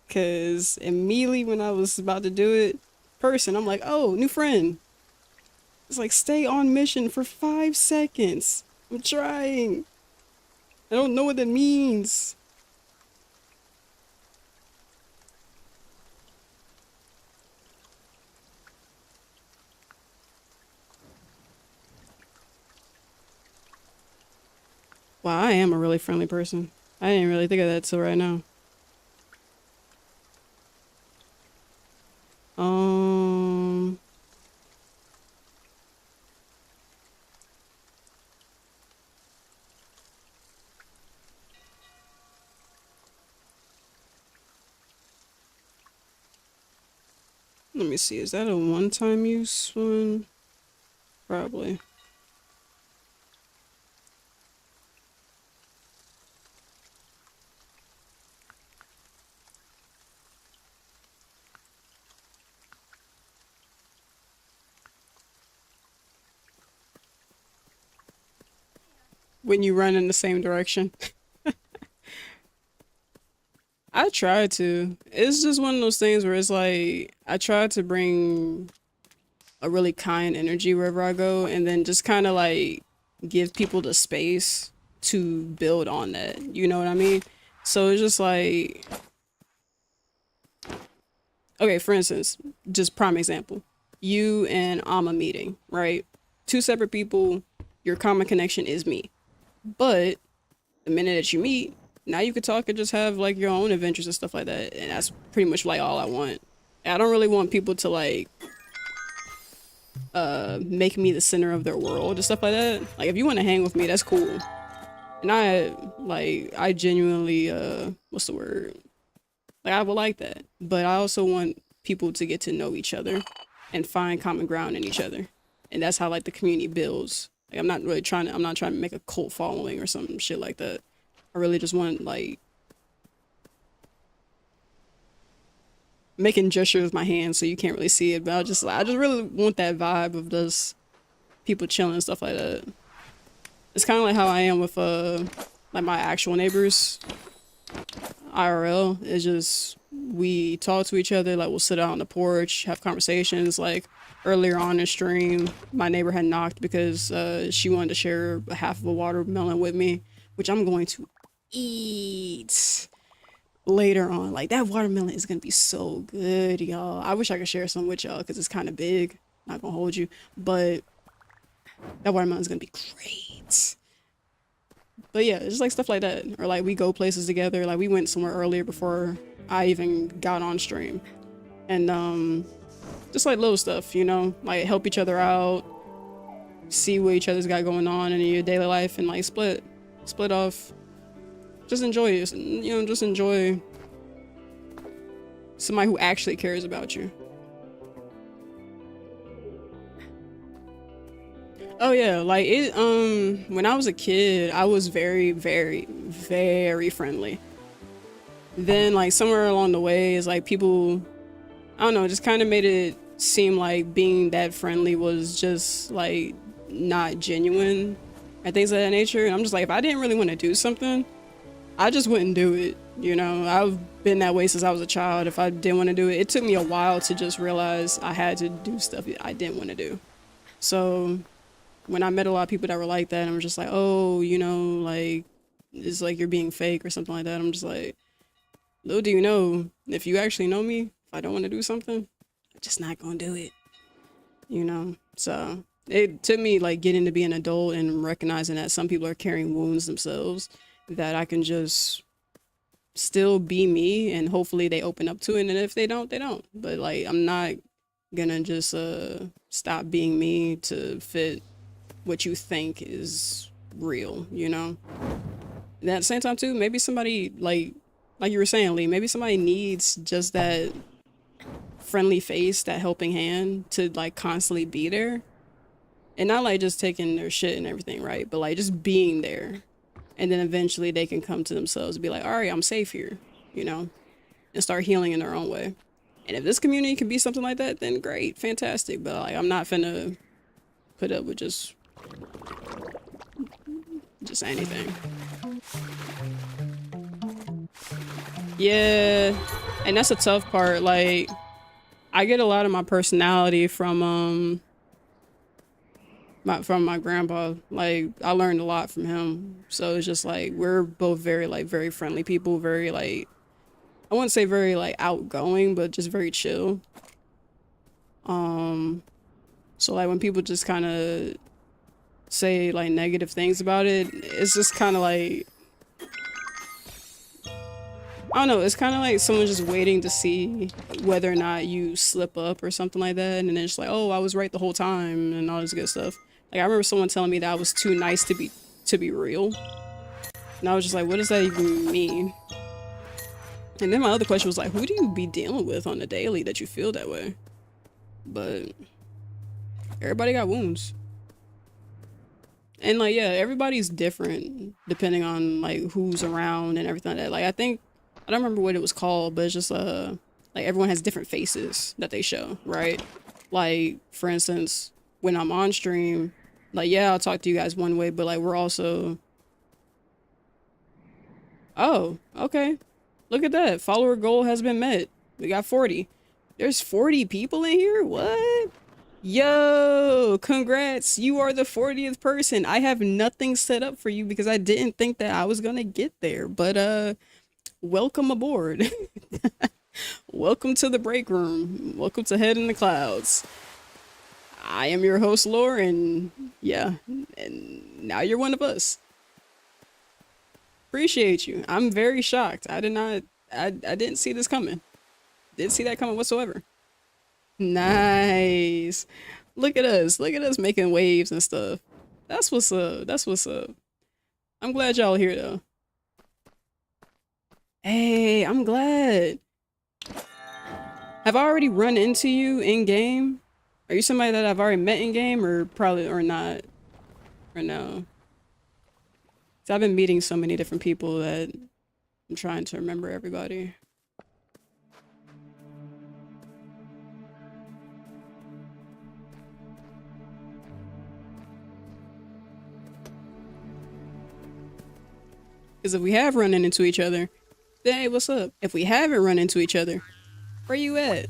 Because immediately when I was about to do it, I'm like, oh, new friend. It's like, stay on mission for 5 seconds. I'm trying. I don't know what that means. Wow, I am a really friendly person. I didn't really think of that till right now. Um, Let me see. Is that a one-time use one? Probably. When you run in the same direction. I try to. It's just one of those things where it's like I try to bring a really kind energy wherever I go and then just kind of like give people the space to build on that. You know what I mean? So it's just like, okay, for instance, just prime example. You and Amma meeting, right? Two separate people, your common connection is me. But the minute that you meet, now you could talk and just have like your own adventures and stuff like that. And that's pretty much like all I want. I don't really want people to like make me the center of their world and stuff like that. Like if you want to hang with me, that's cool. And I genuinely what's the word? Like I would like that. But I also want people to get to know each other and find common ground in each other. And that's how like the community builds. Like I'm not trying to make a cult following or some shit like that. I really just want like making gestures with my hands so you can't really see it, but I just really want that vibe of just people chilling and stuff like that. It's kind of like how I am with like my actual neighbors. IRL is just we talk to each other, like we'll sit out on the porch, have conversations. Like earlier on in stream, my neighbor had knocked because she wanted to share a half of a watermelon with me, which I'm going to eat later on. Like that watermelon is gonna be so good, y'all. I wish I could share some with y'all because it's kind of big. Not gonna hold you, but that watermelon is gonna be great. But yeah, it's just like stuff like that. Or like we go places together. Like we went somewhere earlier before I even got on stream. And just like little stuff, you know, like help each other out, see what each other's got going on in your daily life and like split off. Just enjoy it, you know, just enjoy somebody who actually cares about you. Oh yeah, like it when I was a kid, I was very, very, very friendly. Then like somewhere along the way is like people I don't know, just kind of made it seem like being that friendly was just like not genuine and things of that nature. And I'm just like if I didn't really want to do something, I just wouldn't do it. You know, I've been that way since I was a child. If I didn't want to do it, it took me a while to just realize I had to do stuff I didn't want to do. So when I met a lot of people that were like that, I'm just like, oh, you know, like it's like you're being fake or something like that. I'm just like, little do you know, if you actually know me, if I don't want to do something, I'm just not gonna do it. You know? So it took me like getting to be an adult and recognizing that some people are carrying wounds themselves, that I can just still be me and hopefully they open up to it. And if they don't, they don't. But like I'm not gonna just stop being me to fit what you think is real, you know? And at the same time too, maybe somebody like you were saying, Lee, maybe somebody needs just that friendly face, that helping hand to like constantly be there. And not like just taking their shit and everything, right? But like just being there. And then eventually they can come to themselves and be like, all right, I'm safe here, you know? And start healing in their own way. And if this community can be something like that, then great, fantastic. But like, I'm not finna put up with just anything. Yeah, and that's a tough part. Like, I get a lot of my personality from my grandpa. Like, I learned a lot from him. So it's just like we're both very like very friendly people, very like I wouldn't say very like outgoing, but just very chill. Um, so like when people just kind of say like negative things about it, it's just kind of like I don't know, it's kind of like someone just waiting to see whether or not you slip up or something like that, and then it's like, oh, I was right the whole time and all this good stuff. Like I remember someone telling me that I was too nice to be real, and I was just like, what does that even mean? And then my other question was like, who do you be dealing with on the daily that you feel that way? But everybody got wounds. And like yeah, everybody's different depending on like who's around and everything like that. Like I don't remember what it was called, but it's just like everyone has different faces that they show, right? Like for instance, when I'm on stream, like yeah, I'll talk to you guys one way, but like we're also oh, okay. Look at that. Follower goal has been met. We got 40. There's 40 people in here? What? Yo, congrats. You are the 40th person. I have nothing set up for you because I didn't think that I was gonna get there. But welcome aboard. Welcome to the break room. Welcome to Head in the Clouds. I am your host, Lore, and yeah, and now you're one of us. Appreciate you. I'm very shocked. I didn't see this coming. Didn't see that coming whatsoever. Nice. Look at us. Look at us making waves and stuff. That's what's up. That's what's up. I'm glad y'all here though. Hey, I'm glad. Have I already run into you in game? Are you somebody that I've already met in game or probably or not? Or no? 'Cause I've been meeting so many different people that I'm trying to remember everybody. Because if we have run into each other, then hey, what's up? If we haven't run into each other, where you at?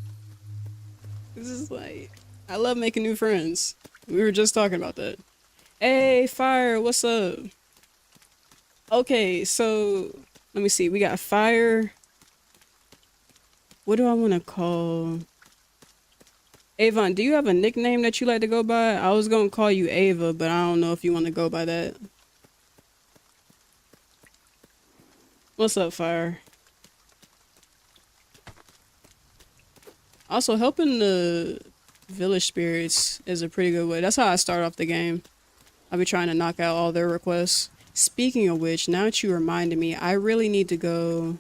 This is like, I love making new friends. We were just talking about that. Hey, Fire, what's up? Okay, so let me see. We got Fire. What do I want to call? Avon, do you have a nickname that you like to go by? I was gonna call you Ava, but I don't know if you want to go by that. What's up, Fire? Also, helping the village spirits is a pretty good way. That's how I start off the game. I'll be trying to knock out all their requests. Speaking of which, now that you reminded me, I really need to go...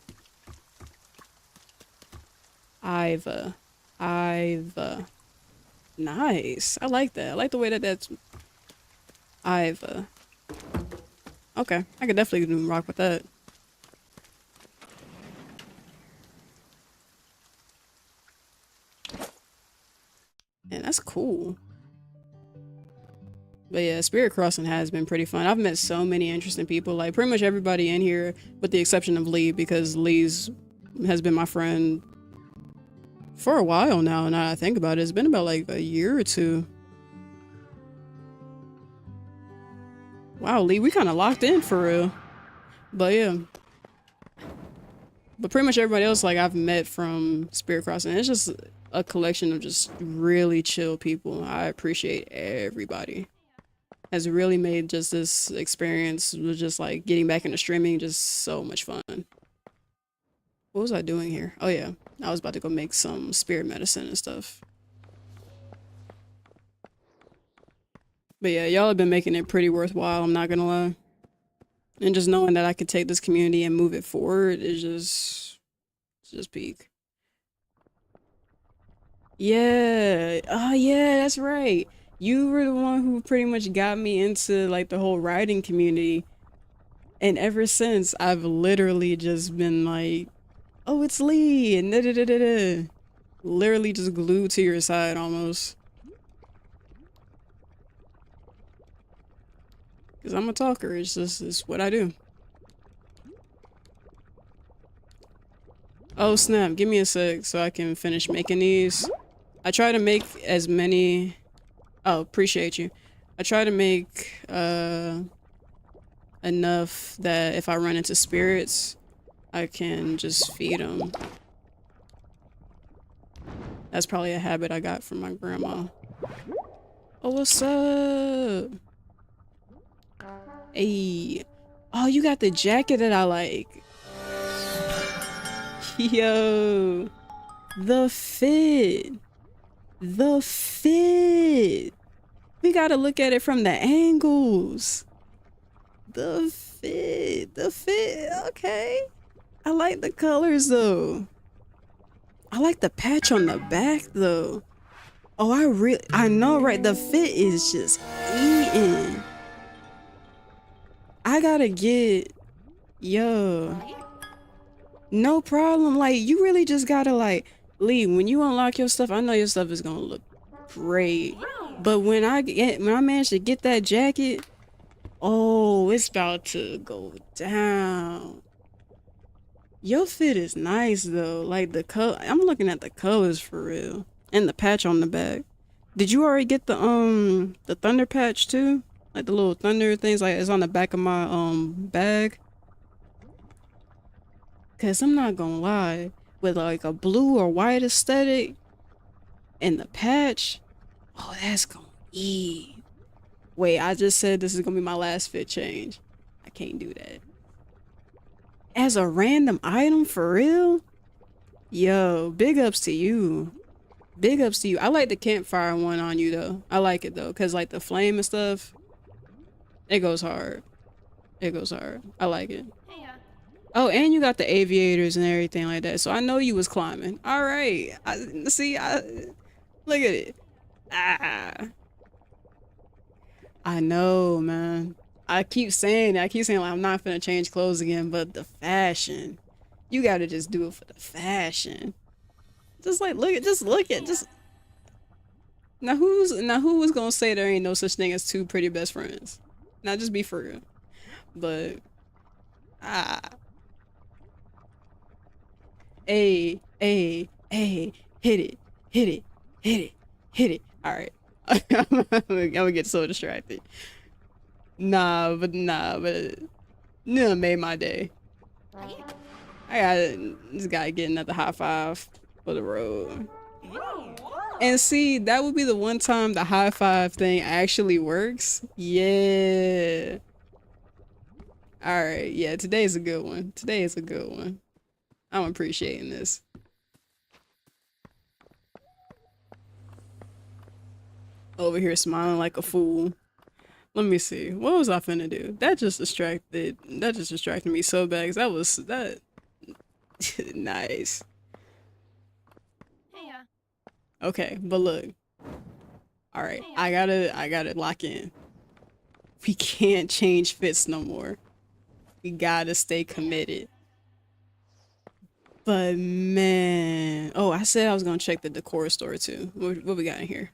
Iva. Iva. Nice. I like that. I like the way that that's... Iva. Okay. I could definitely rock with that. And that's cool. But yeah, Spirit Crossing has been pretty fun. I've met so many interesting people. Like pretty much everybody in here, with the exception of Lee, because Lee's has been my friend for a while now. Now I think about it, it's been about like a year or two. Wow, Lee, we kind of locked in for real. But yeah. But pretty much everybody else like I've met from Spirit Crossing. It's just a collection of just really chill people. I appreciate everybody. Has really made just this experience with just like getting back into streaming just so much fun. What was I doing here? Oh yeah, I was about to go make some spirit medicine and stuff. But yeah, y'all have been making it pretty worthwhile, I'm not gonna lie. And just knowing that I could take this community and move it forward is just peak. Yeah. Oh yeah, that's right. You were the one who pretty much got me into like the whole writing community. And ever since I've literally just been like, oh, it's Lee and da da da da da. Literally just glued to your side almost. Because I'm a talker. It's what I do. Oh snap, give me a sec so I can finish making these. I try to make as many. Oh, appreciate you. I try to make enough that if I run into spirits, I can just feed them. That's probably a habit I got from my grandma. Oh, what's up? Hey. Oh, you got the jacket that I like. Yo. The fit. The fit. We gotta look at it from the angles. The fit. The fit. Okay. I like the colors though. I like the patch on the back though. Oh, I know, right? The fit is just eating. I gotta get, yo, no problem. Like, you really just gotta like, Lee, when you unlock your stuff, I know your stuff is gonna look great. But when I manage to get that jacket, oh, it's about to go down. Your fit is nice though. Like the color, I'm looking at the colors for real. And the patch on the back. Did you already get the thunder patch too? Like the little thunder things, like it's on the back of my bag. Cause I'm not gonna lie, with like a blue or white aesthetic and the patch, oh that's gonna eat. Wait, I just said this is gonna be my last fit change. I can't do that. As a random item for real? Yo, big ups to you. Big ups to you. I like the campfire one on you though. I like it though, cause like the flame and stuff, it goes hard. It goes hard. I like it. Hey, Oh, and you got the aviators and everything like that. So I know you was climbing. All right. See. Look at it. Ah. I know, man. I keep saying like I'm not gonna change clothes again, but the fashion, you gotta just do it for the fashion. Just like look at just now who was gonna say there ain't no such thing as two pretty best friends? Now just be for real. But ah, hey, hit it, hit it, hit it, hit it. All right. I'm gonna get so distracted. Nah, but nah, made my day. I got this guy getting at the high five for the road. And see, that would be the one time the high five thing actually works. Yeah. All right. Yeah, today's a good one. Today is a good one. I'm appreciating this. Over here smiling like a fool. Let me see. What was I finna do? That just distracted me so bad. 'Cause that was that nice. hey, Okay, but look. All right, I gotta lock in. We can't change fits no more. We gotta stay committed. But man, oh, I said I was gonna check the decor store too. What we got in here?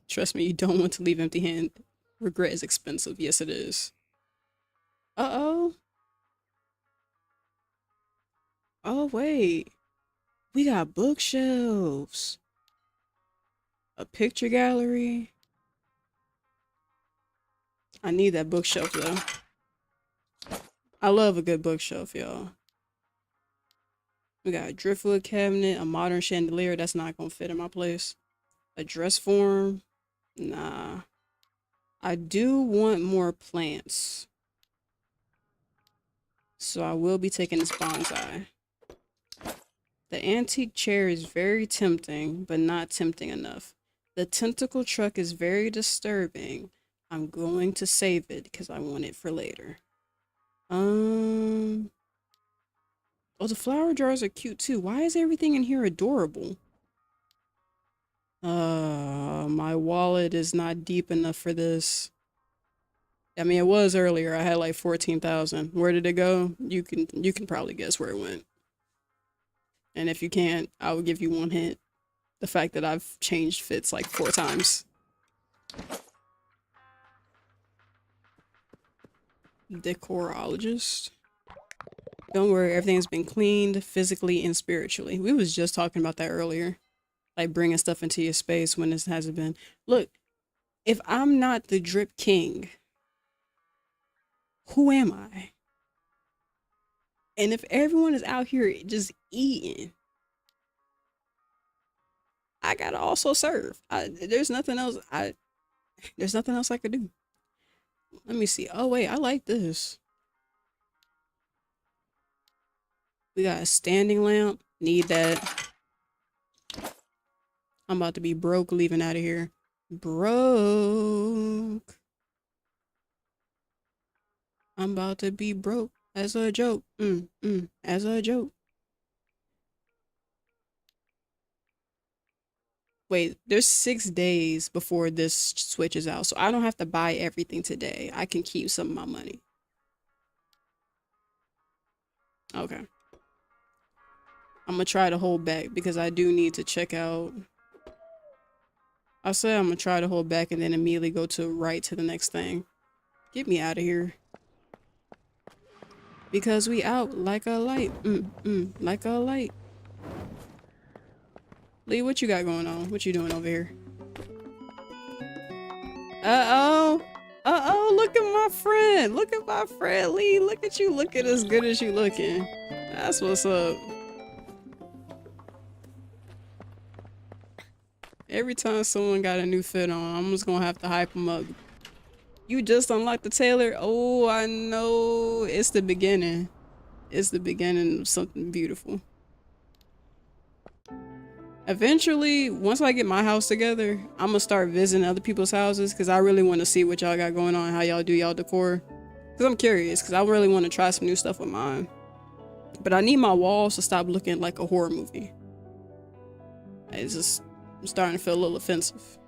Trust me, you don't want to leave empty-handed. Regret is expensive. Yes, it is. Uh-oh. Oh, wait. We got bookshelves. A picture gallery. I need that bookshelf, though. I love a good bookshelf, y'all. We got a driftwood cabinet, a modern chandelier. That's not gonna fit in my place. A dress form. Nah. I do want more plants. So I will be taking this bonsai. The antique chair is very tempting, but not tempting enough. The tentacle truck is very disturbing. I'm going to save it because I want it for later. Oh, the flower jars are cute too. Why is everything in here adorable? My wallet is not deep enough for this. I mean, it was earlier. I had like 14,000. Where did it go? You can probably guess where it went. And if you can't, I will give you one hint. The fact that I've changed fits like 4 times. Decorologist. Don't worry, everything's been cleaned physically and spiritually. We was just talking about that earlier. Like bringing stuff into your space when this hasn't been. Look, if I'm not the drip king, who am I? And if everyone is out here just eating, I gotta also serve. There's nothing else. There's nothing else I could do. Let me see. Oh wait, I like this. We got a standing lamp. Need that. I'm about to be broke leaving out of here. Broke. I'm about to be broke as a joke. As a joke. Wait, there's 6 days before this switches out, so I don't have to buy everything today. I can keep some of my money. Okay. I'm gonna try to hold back because I do need to check out. I said I'm gonna try to hold back and then immediately go to right to the next thing. Get me out of here. Because we out like a light. Like a light. Lee, what you got going on? What you doing over here? Uh-oh. Uh-oh, look at my friend. Look at my friend, Lee. Look at you looking as good as you looking. That's what's up. Every time someone got a new fit on, I'm just gonna have to hype them up. You just unlocked the tailor? Oh, I know. It's the beginning. It's the beginning of something beautiful. Eventually, once I get my house together, I'm gonna start visiting other people's houses because I really want to see what y'all got going on, how y'all do y'all decor. Because I'm curious, because I really want to try some new stuff with mine. But I need my walls to stop looking like a horror movie. It's just, I'm starting to feel a little offensive.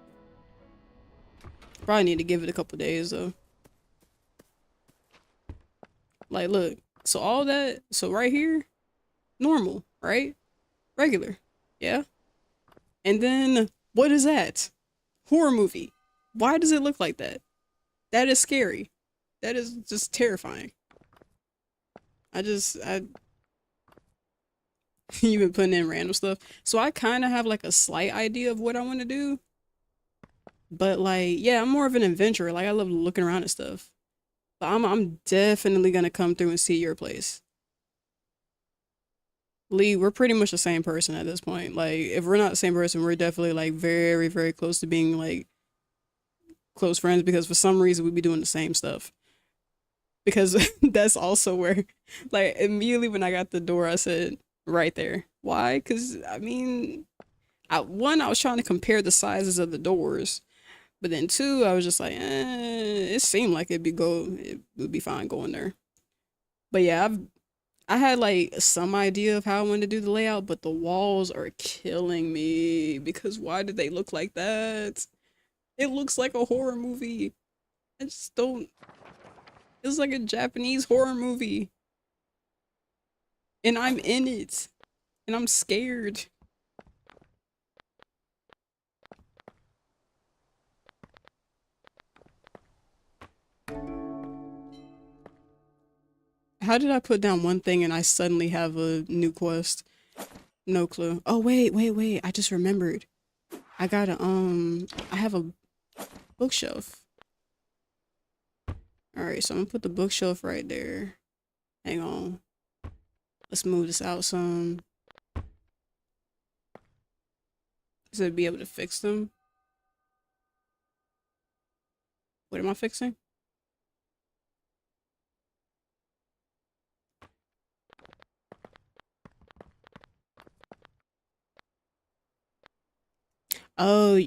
Probably need to give it a couple days though. Like, look, so all that, so right here, normal, right? Regular, yeah? And then, what is that? Horror movie. Why does it look like that? That is scary. That is just terrifying. You've been putting in random stuff. So I kind of have like a slight idea of what I want to do. But like, yeah, I'm more of an adventurer. Like I love looking around at stuff. But I'm definitely gonna come through and see your place. Lee, we're pretty much the same person at this point. Like, if we're not the same person, we're definitely like very, very close to being like close friends because for some reason we be doing the same stuff. Because that's also where, like, immediately when I got the door, I said, right there. Why? Because, I mean, I was trying to compare the sizes of the doors. But then two, I was just like, it seemed like it would be fine going there. But yeah, I had like some idea of how I wanted to do the layout, but the walls are killing me because why did they look like that? It looks like a horror movie. I just don't. It's like a Japanese horror movie. And I'm in it. And I'm scared. How did I put down one thing and I suddenly have a new quest? No clue. Oh, wait. I just remembered. I have a bookshelf. Alright, so I'm gonna put the bookshelf right there. Hang on. Let's move this out some. So to be able to fix them. What am I fixing? Oh,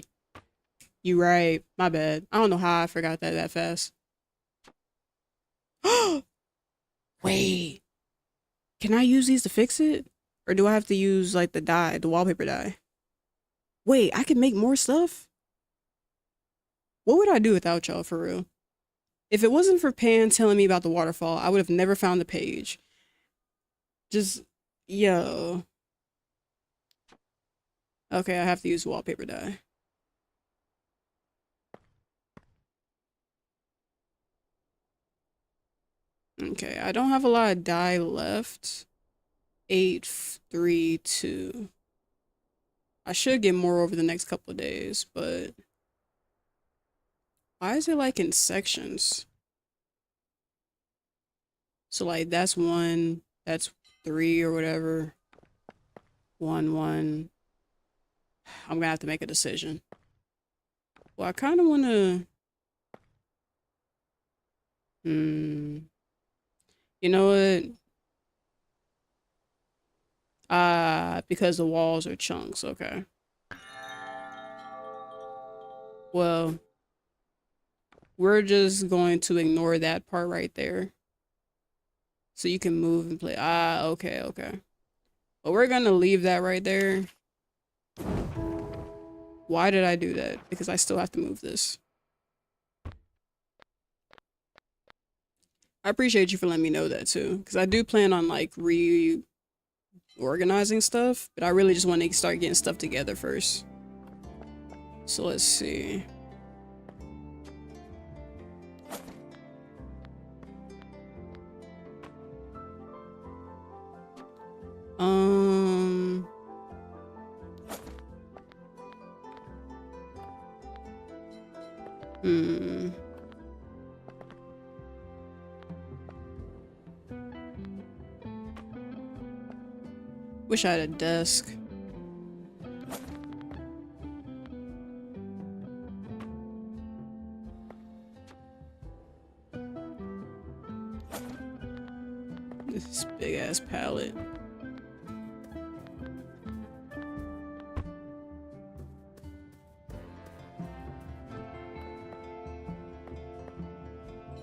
you right. My bad. I don't know how I forgot that fast. Wait. Can I use these to fix it? Or do I have to use like the wallpaper dye? Wait, I can make more stuff? What would I do without y'all for real? If it wasn't for Pan telling me about the waterfall, I would have never found the page. Just, yo. Okay, I have to use wallpaper dye. Okay, I don't have a lot of dye left. 8, 3, 2. I should get more over the next couple of days, but why is it like in sections? So like that's 1, that's 3 or whatever. 1, 1. I'm gonna have to make a decision. Well, I kind of want to. You know what? Because the walls are chunks. Okay. Well, we're just going to ignore that part right there. So you can move and play. Okay, okay. But we're gonna leave that right there. Why did I do that? Because I still have to move this. I appreciate you for letting me know that too. Because I do plan on like reorganizing stuff. But I really just want to start getting stuff together first. So let's see. Wish I had a desk. This big ass palette.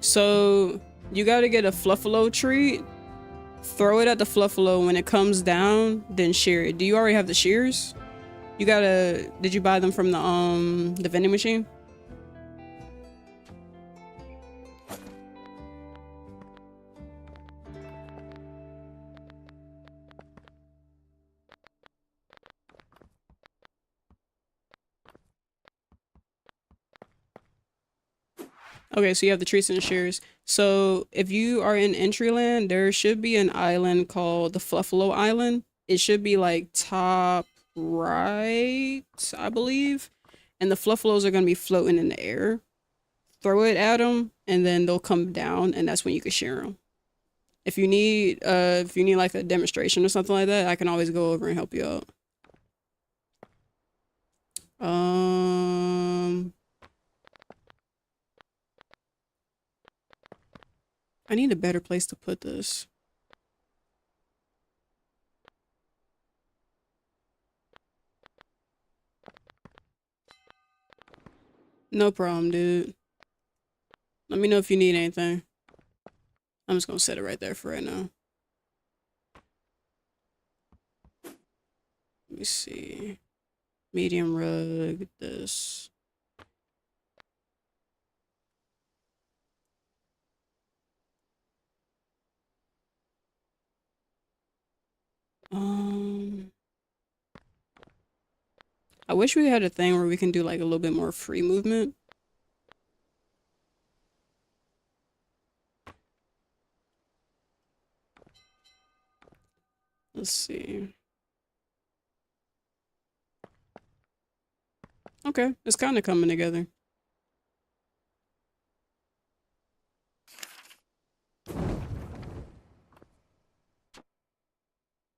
So you gotta get a Fluffalo treat, throw it at the Fluffalo. When it comes down, then shear it. Do you already have the shears? You gotta, did you buy them from the vending machine? Okay, so you have the treats and the shears. So if you are in Entryland, there should be an island called the Fluffalo Island. It should be like top right, I believe. And the Fluffalos are gonna be floating in the air. Throw it at them, and then they'll come down, and that's when you can share them. If you need like a demonstration or something like that, I can always go over and help you out. I need a better place to put this. No problem, dude. Let me know if you need anything. I'm just gonna set it right there for right now. Let me see. Medium rug, this. I wish we had a thing where we can do like a little bit more free movement. Let's see. Okay, it's kind of coming together.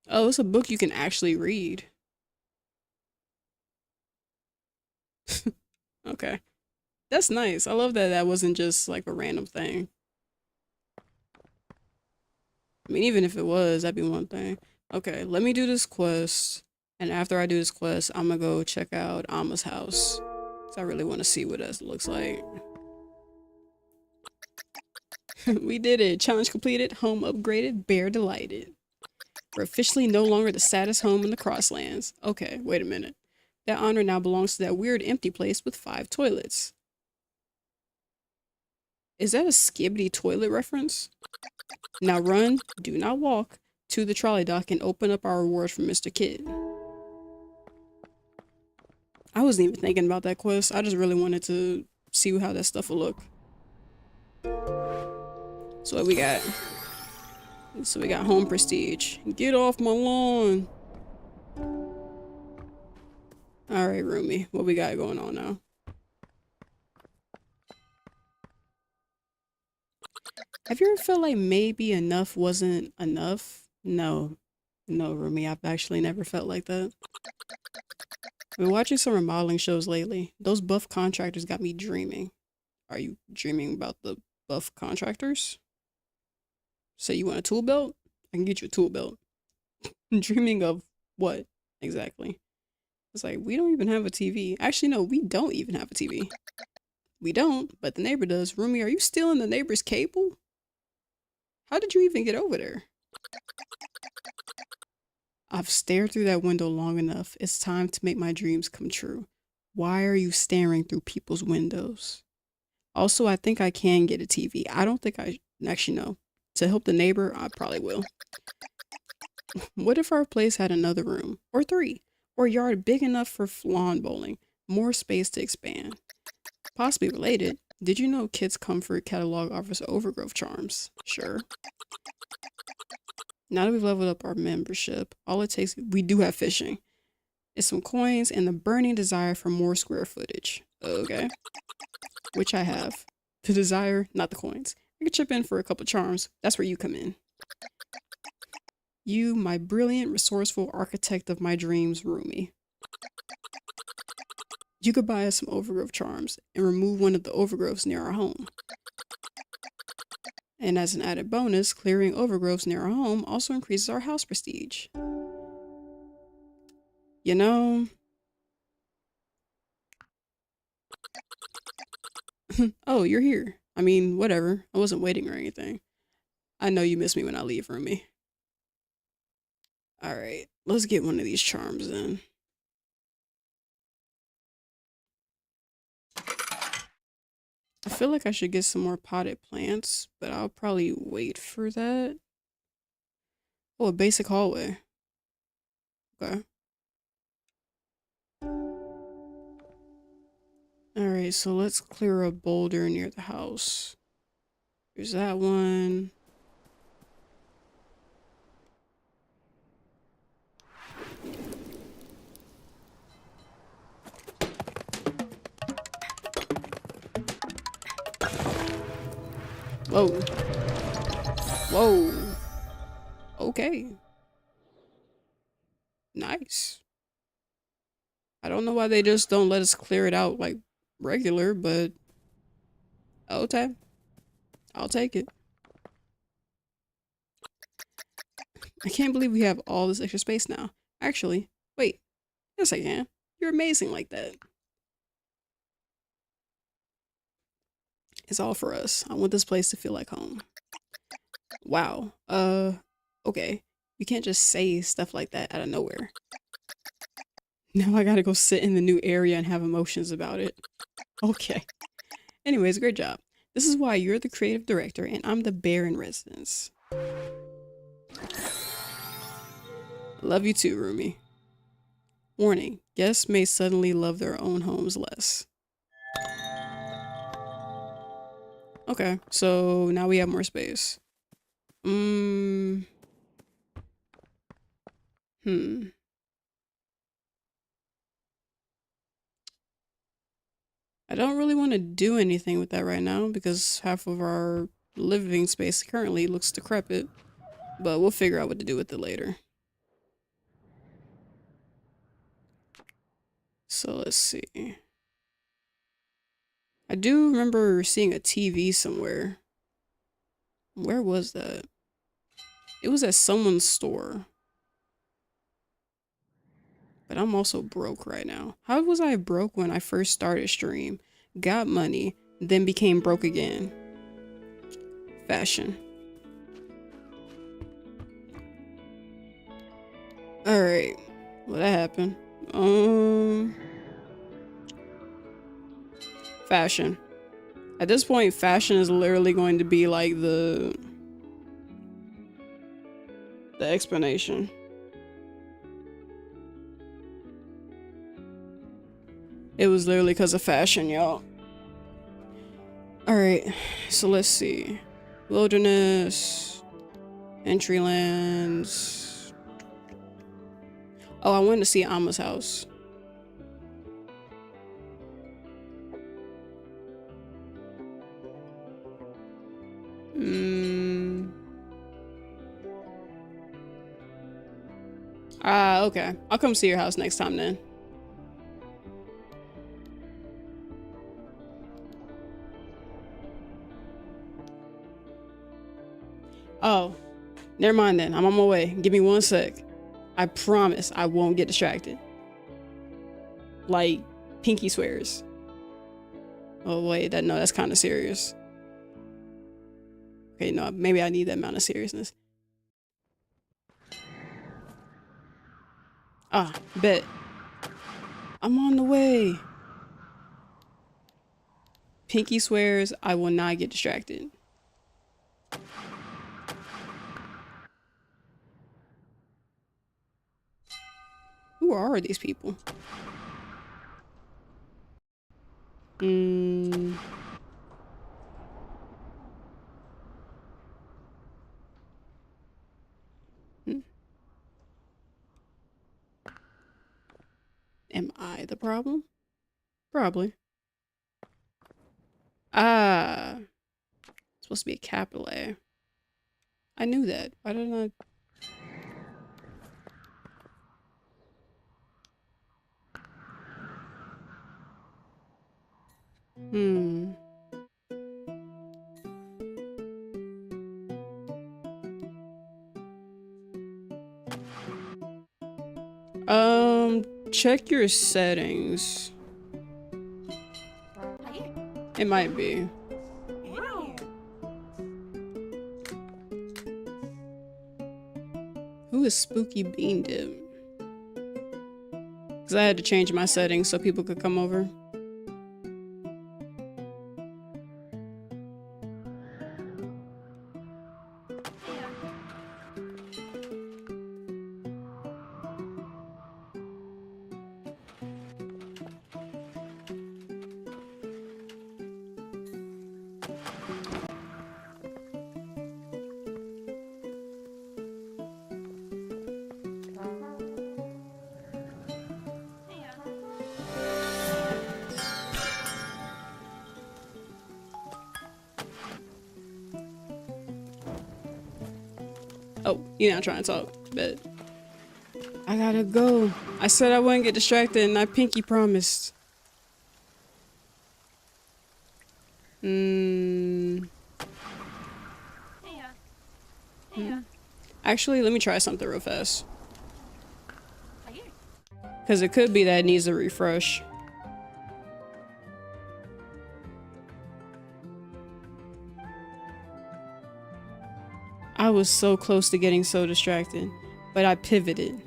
Oh, it's a book you can actually read. Okay. That's nice. I love that that wasn't just like a random thing. I mean, even if it was, that'd be one thing. Okay, let me do this quest. And after I do this quest, I'm gonna go check out Amma's house. So I really want to see what it looks like. We did it. Challenge completed. Home upgraded. Bear delighted. We're officially no longer the saddest home in the Crosslands. Okay, wait a minute. That honor now belongs to that weird empty place with 5 toilets. Is that a Skibbity toilet reference? Now run, do not walk, to the trolley dock and open up our reward from Mr. Kid. I wasn't even thinking about that quest. I just really wanted to see how that stuff will look. So what we got? So we got home prestige. Get off my lawn. Alright, Rumi. What we got going on now? Have you ever felt like maybe enough wasn't enough? No. No, Rumi. I've actually never felt like that. I've been watching some remodeling shows lately. Those buff contractors got me dreaming. Are you dreaming about the buff contractors? So you want a tool belt? I can get you a tool belt. Dreaming of what exactly? It's like, we don't even have a TV. Actually, no, we don't even have a TV. We don't, but the neighbor does. Rumi, are you stealing the neighbor's cable? How did you even get over there? I've stared through that window long enough. It's time to make my dreams come true. Why are you staring through people's windows? Also, I think I can get a TV. I don't think I actually know. To help the neighbor, I probably will. What if our place had another room? Or 3? Or yard big enough for lawn bowling? More space to expand. Possibly related. Did you know Kids Comfort catalog offers overgrowth charms? Sure. Now that we've leveled up our membership, all it takes, we do have fishing. It's some coins and the burning desire for more square footage. Okay. Which I have. The desire, not the coins. I could chip in for a couple charms. That's where you come in. You, my brilliant, resourceful architect of my dreams, Rumi. You could buy us some overgrowth charms and remove one of the overgrowths near our home. And as an added bonus, clearing overgrowths near our home also increases our house prestige. You know... Oh, you're here. I mean, whatever. I wasn't waiting or anything. I know you miss me when I leave, Rumi. Alright, let's get one of these charms in. I feel like I should get some more potted plants, but I'll probably wait for that. Oh, a basic hallway. Okay. Alright, so let's clear a boulder near the house. There's that one. Whoa. Whoa. Okay. Nice. I don't know why they just don't let us clear it out like regular, but okay. I'll take it. I can't believe we have all this extra space now. Actually, wait. Yes, I can. You're amazing like that. It's all for us. I want this place to feel like home. Wow. Okay. You can't just say stuff like that out of nowhere. Now I gotta go sit in the new area and have emotions about it. Okay. Anyways, great job. This is why you're the creative director and I'm the bear in residence. Love you too, Rumi. Warning, guests may suddenly love their own homes less. Okay, so now we have more space. Hmm. I don't really want to do anything with that right now because half of our living space currently looks decrepit, but we'll figure out what to do with it later. So let's see. I do remember seeing a TV somewhere. Where was that? It was at someone's store. But I'm also broke right now. How was I broke when I first started stream? Got money, then became broke again. Fashion. Alright. What happened? Fashion. At this point, fashion is literally going to be like the explanation. It was literally because of fashion, y'all. Alright, so let's see. Wilderness, entry lands. Oh, I wanted to see Amma's house. Okay. I'll come see your house next time then. Oh, never mind then. I'm on my way. Give me 1 sec. I promise I won't get distracted. Like, pinky swears. Oh wait, that's kind of serious. Okay, no, maybe I need that amount of seriousness. Ah, bet. I'm on the way. Pinky swears I will not get distracted. Who are these people? Am I the problem? Probably. Ah. It's supposed to be a capital A. I knew that. Why didn't I? Check your settings. It might be. Who is Spooky Bean Dip? Because I had to change my settings so people could come over. Oh, you're not trying to talk, but I gotta go. I said I wouldn't get distracted and I pinky promised. Actually, let me try something real fast. Because it could be that it needs a refresh. I was so close to getting so distracted, but I pivoted.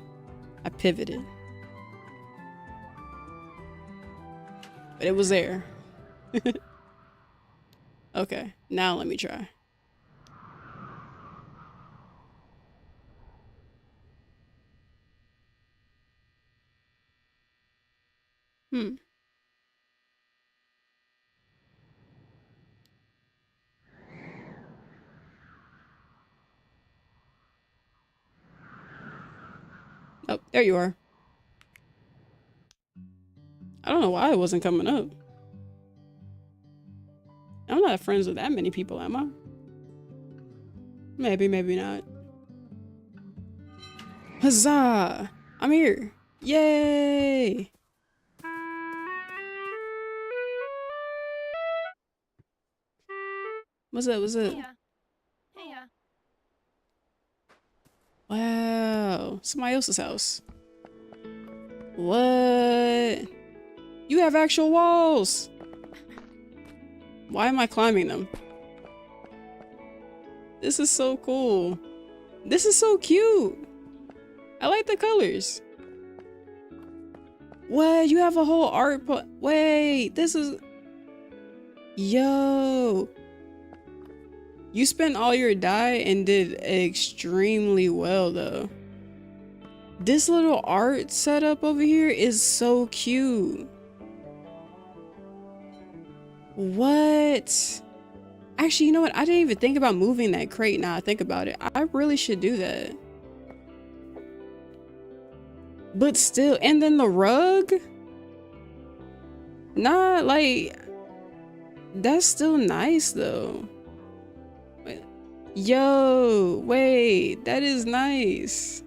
But it was there. Okay, now let me try. Oh, there you are. I don't know why it wasn't coming up. I'm not friends with that many people, am I? Maybe, maybe not. Huzzah! I'm here. Yay! What's up? What's up? Heya. Wow. Somebody else's house. What? You have actual walls! Why am I climbing them? This is so cool. This is so cute. I like the colors. What? You have a whole art wait, this is... Yo, you spent all your dye and did extremely well though. This little art setup over here is so cute. What? Actually, you know what? I didn't even think about moving that crate now I think about it. I really should do that. But still, and then the rug? Nah, like, that's still nice though. Wait. Yo, wait, that is nice.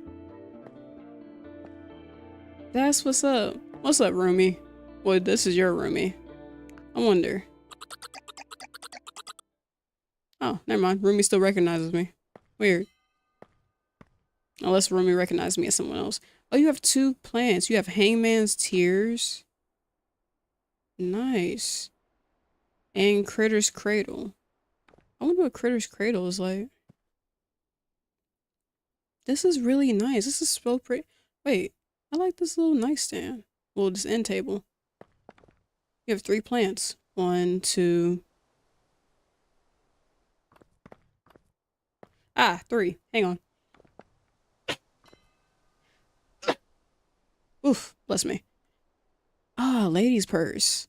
That's what's up. What's up, roomie? Well, this is your roomie. I wonder. Oh, never mind. Roomie still recognizes me. Weird. Unless Roomie recognizes me as someone else. Oh, you have 2 plants. You have Hangman's Tears. Nice. And Critter's Cradle. I wonder what Critter's Cradle is like. This is really nice. This is so pretty. Wait, I like this little nightstand. Well, this end table. You have 3 plants. 1, 2. Ah, 3. Hang on. Oof, bless me. Ah, lady's purse.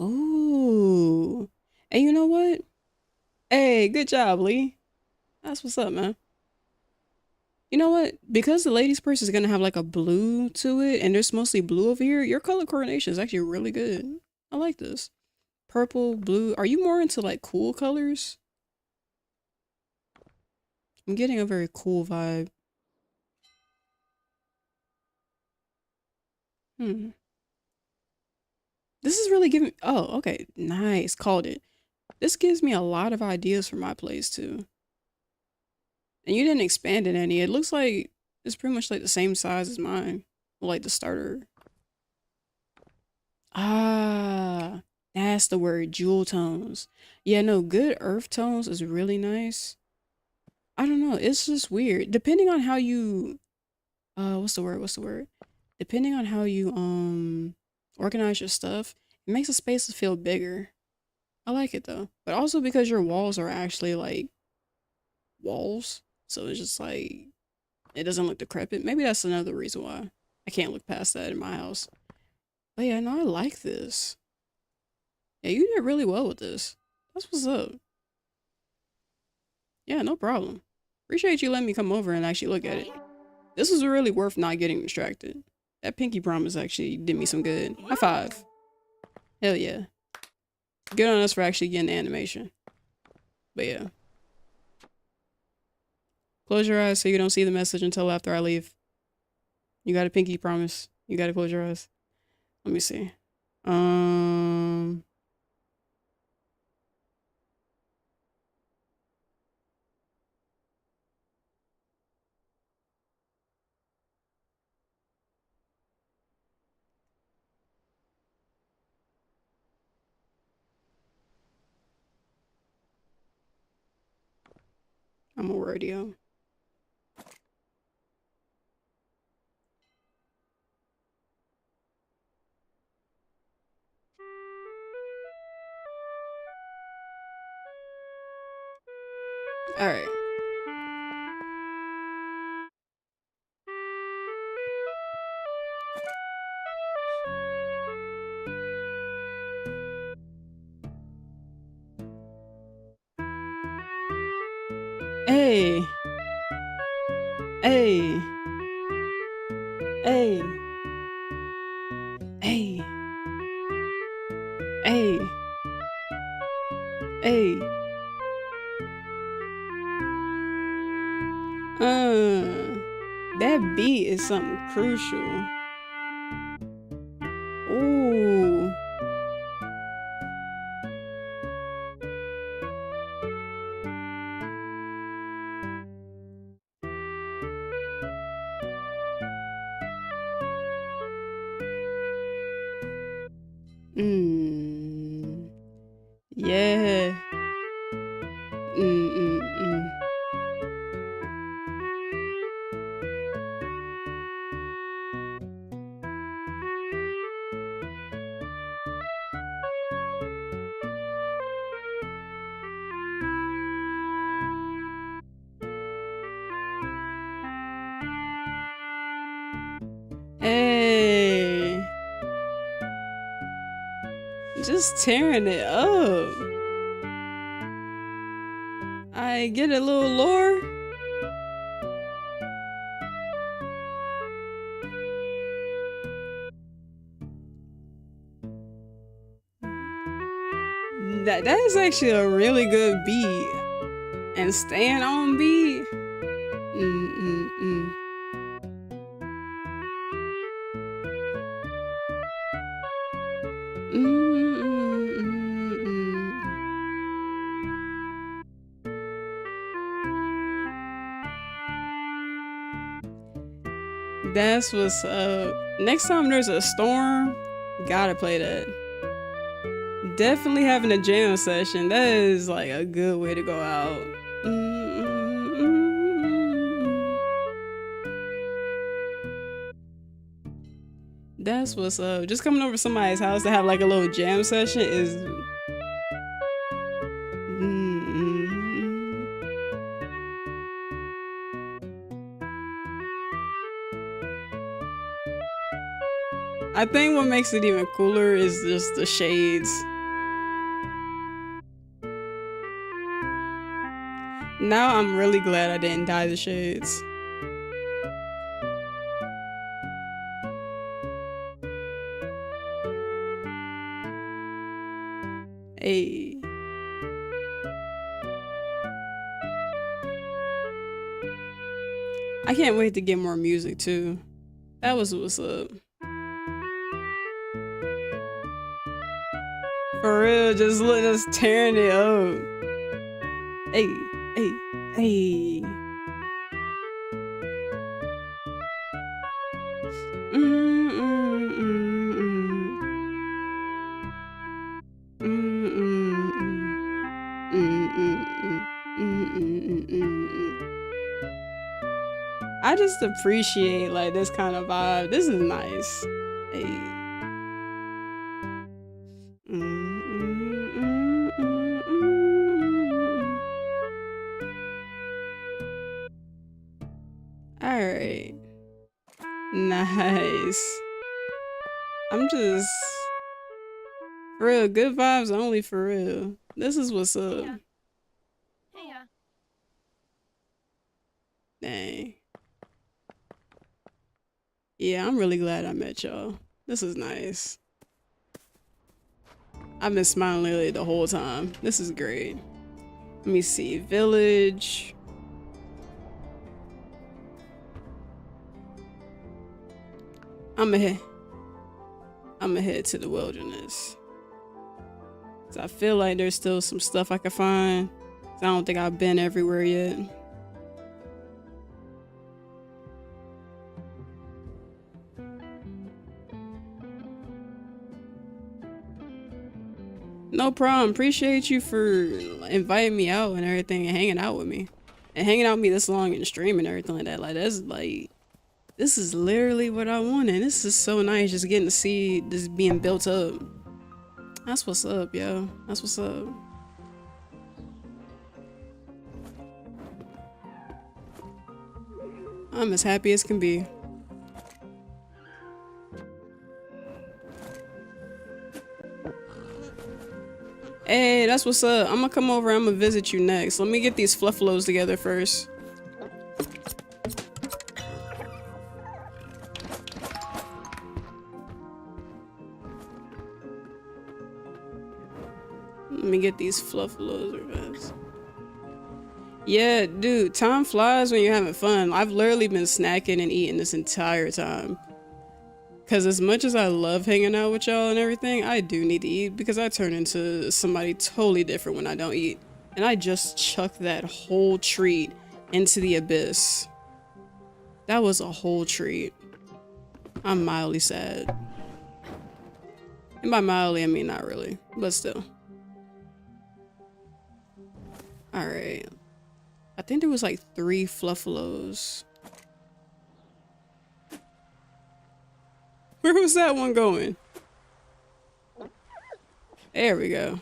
Ooh. And you know what? Hey, good job, Lee. That's what's up, man. You know what? Because the lady's purse is gonna have like a blue to it, and there's mostly blue over here, your color coordination is actually really good. I like this. Purple, blue. Are you more into like cool colors? I'm getting a very cool vibe. This is really giving. Oh, okay. Nice. Called it. This gives me a lot of ideas for my place too. And you didn't expand it any. It looks like it's pretty much like the same size as mine. Like the starter. Ah, that's the word. Jewel tones. Yeah, no, good earth tones is really nice. I don't know. It's just weird. Depending on how you what's the word? What's the word? Depending on how you organize your stuff, it makes the spaces feel bigger. I like it though. But also because your walls are actually like walls. So it's just like it doesn't look decrepit. Maybe that's another reason why I can't look past that in my house. But yeah, no, I like this. Yeah, you did really well with this. That's what's up. Yeah, no problem. Appreciate you letting me come over and actually look at it. This was really worth not getting distracted. That pinky promise actually did me some good. High five. Hell yeah. Good on us for actually getting the animation. But yeah. Close your eyes so you don't see the message until after I leave. You got a pinky promise. You gotta close your eyes. Let me see. I'm a radio. Alright. Hey. Hey. Hey. Hey. Hey. Hey. That beat is something crucial. Ooh. Yeah. Mm, mm, mm. Just tearing it up. I get a little lore. That is actually a really good beat. And staying on beat. Mm-mm-mm. That's what's up. Next time there's a storm, gotta play that. Definitely having a jam session. That is like a good way to go out. That's what's up. Just coming over to somebody's house to have like a little jam session is. I think what makes it even cooler is just the shades. Now I'm really glad I didn't dye the shades. Hey. I can't wait to get more music too. That was what's up. For real, just look us tearing it up. Hey, hey, hey. I just appreciate like this kind of vibe. This is nice. Hey. Alright. Nice. I'm just for real, good vibes only for real. This is what's up. Yeah. Hey, Dang. Yeah, I'm really glad I met y'all. This is nice. I've been smiling lately the whole time. This is great. Let me see. Village. I'm gonna head to the wilderness. 'Cause I feel like there's still some stuff I can find. 'Cause I don't think I've been everywhere yet. No problem. Appreciate you for inviting me out and everything and hanging out with me. And hanging out with me this long and streaming and everything like that. Like, that's like, this is literally what I wanted. This is so nice just getting to see this being built up. That's what's up, yo. That's what's up. I'm as happy as can be. Hey, that's what's up. I'm gonna come over. I'm gonna visit you next. Let me get these fluffalos together first. Let me get these fluffalos first. Yeah, dude, time flies when you're having fun. I've literally been snacking and eating this entire time. Because as much as I love hanging out with y'all and everything, I do need to eat because I turn into somebody totally different when I don't eat. And I just chucked that whole treat into the abyss. That was a whole treat. I'm mildly sad. And by mildly, I mean not really, but still. Alright. I think there was like 3 fluffalos. Where was that one going? There we go.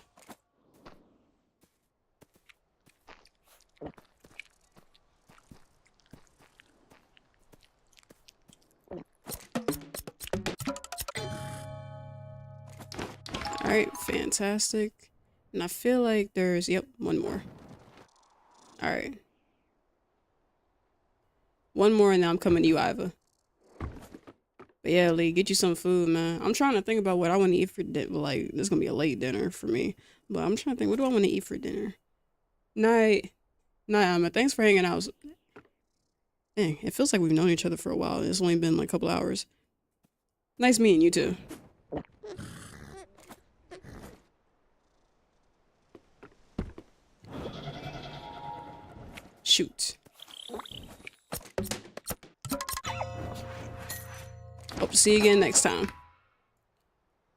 Alright, fantastic. And I feel like there's, yep, one more. All right. One more and now I'm coming to you, Iva. But yeah, Lee, get you some food, man. I'm trying to think about what I want to eat for dinner. Like, this is going to be a late dinner for me. But I'm trying to think, what do I want to eat for dinner? Night. Night, Emma. Thanks for hanging out. Dang, it feels like we've known each other for a while. It's only been like a couple hours. Nice meeting you too. Shoot. Hope to see you again next time.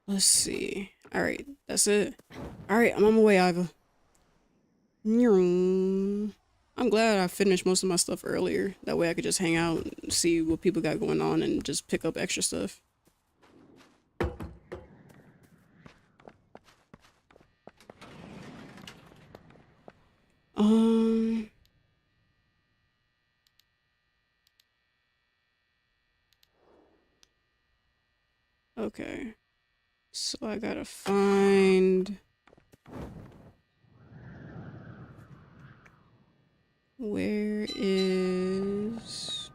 Let's see. Alright, that's it. Alright, I'm on my way, Iva. I'm glad I finished most of my stuff earlier. That way I could just hang out and see what people got going on and just pick up extra stuff. Okay. So I gotta find... Where is...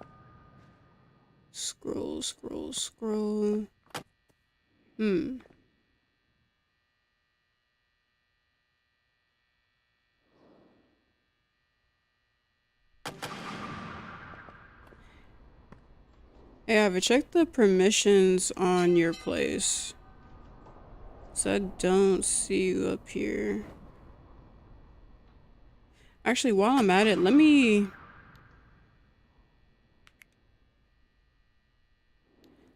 Scroll, scroll, scroll. Hey, I've checked the permissions on your place. So I don't see you up here. Actually, while I'm at it, let me...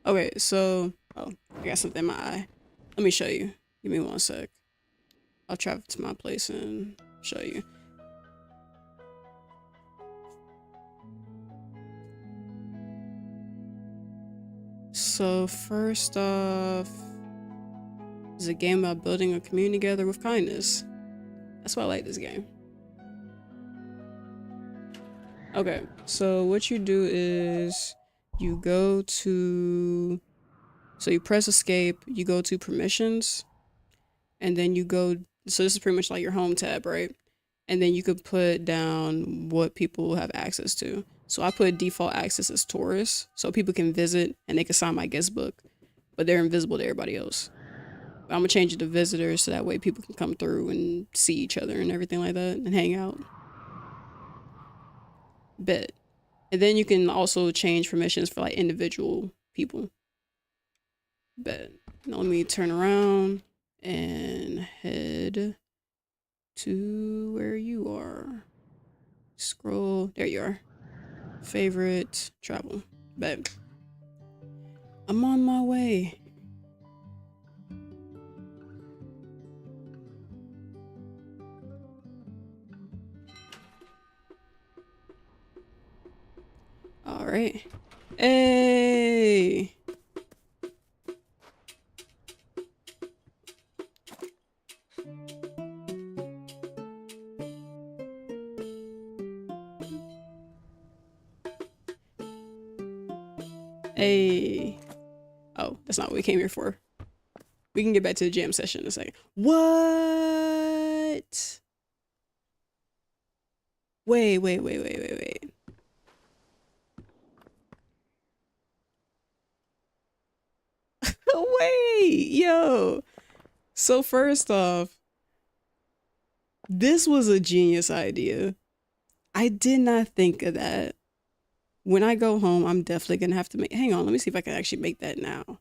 Okay, so... Oh, I got something in my eye. Let me show you. Give me 1 sec. I'll travel to my place and show you. So first off, it's a game about building a community together with kindness. That's why I like this game. Okay, so what you do is you go to, so you press escape, you go to permissions, and then you go, so this is pretty much like your home tab, right? And then you could put down what people have access to. So I put default access as tourists, so people can visit and they can sign my guest book, but they're invisible to everybody else. But I'm gonna change it to visitors so that way people can come through and see each other and everything like that and hang out. Bet. And then you can also change permissions for like individual people. Bet. Now let me turn around and head to where you are. Scroll. There you are. Favorite travel. Bet. I'm on my way. All right. Hey. Hey. Oh, that's not what we came here for. We can get back to the jam session in a second. What? Wait. Wait, yo. So first off, this was a genius idea. I did not think of that. When I go home, I'm definitely gonna have to make, hang on, let me see if I can actually make that now.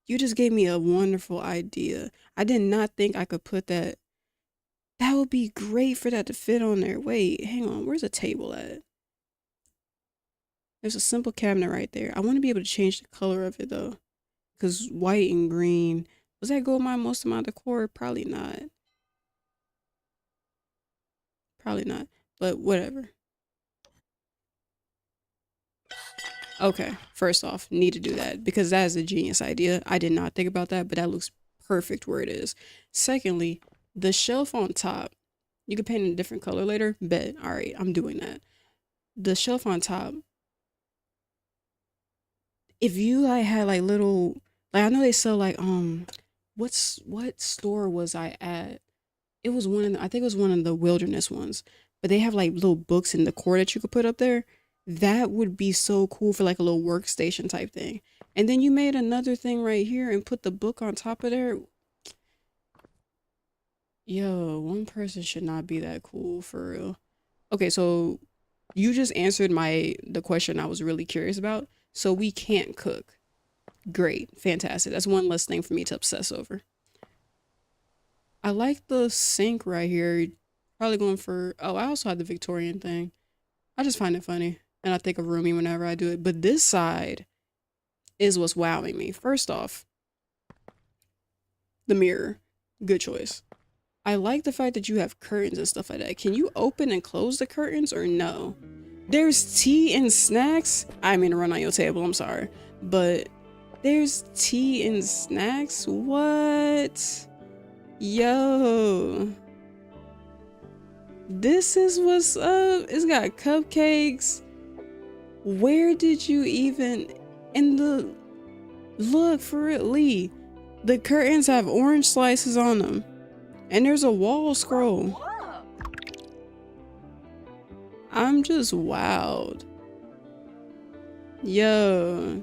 You just gave me a wonderful idea. I did not think I could put that. That would be great for that to fit on there. Wait, hang on, where's the table at? There's a simple cabinet right there. I want to be able to change the color of it though. Because white and green, was that go with most of my decor? Probably not. Probably not, but whatever. Okay, first off, need to do that because that is a genius idea. I did not think about that, but that looks perfect where it is. Secondly, the shelf on top, you can paint it a different color later. Bet. All right, I'm doing that. The shelf on top, if you like had like little, like I know they sell like what store was I at? It was one of the, I think it was one of the wilderness ones, but they have like little books in the core that you could put up there. That would be so cool for like a little workstation type thing. And then you made another thing right here and put the book on top of there. Yo, one person should not be that cool for real. Okay, so you just answered the question I was really curious about. So we can't cook. Great, fantastic. That's one less thing for me to obsess over. I like the sink right here. Probably going for, oh, I also had the Victorian thing. I just find it funny. And I think of Rumi whenever I do it. But this side is what's wowing me. First off, the mirror. Good choice. I like the fact that you have curtains and stuff like that. Can you open and close the curtains or no? There's tea and snacks. I mean to run on your table, I'm sorry. But there's tea and snacks? What? Yo. This is what's up. It's got cupcakes. Where did you even, and the, look for it, Lee. The curtains have orange slices on them. And there's a wall scroll. I'm just wowed. Yo,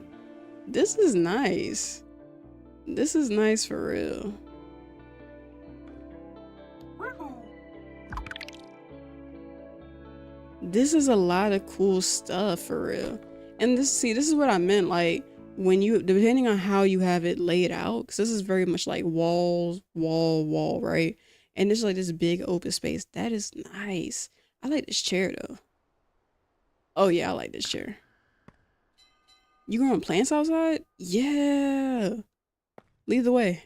this is nice. This is nice for real. This is a lot of cool stuff for real. And this is what I meant, like when you, depending on how you have it laid out, because this is very much like walls, wall, right? And it's like this big open space. That is nice. I like this chair though. Oh yeah, I like this chair. You growing plants outside? Yeah. Lead the way.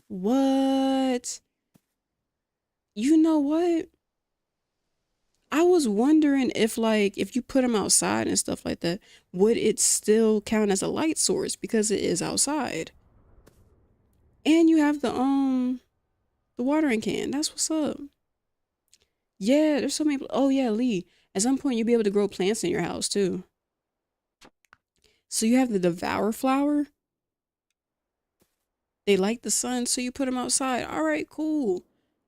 What? You know what? I was wondering if like if you put them outside and stuff like that, would it still count as a light source because it is outside? And you have the watering can. That's what's up. Yeah, there's so many. Oh yeah, Lee. At some point you'll be able to grow plants in your house too. So you have the devour flower. They like the sun, so you put them outside. All right, cool.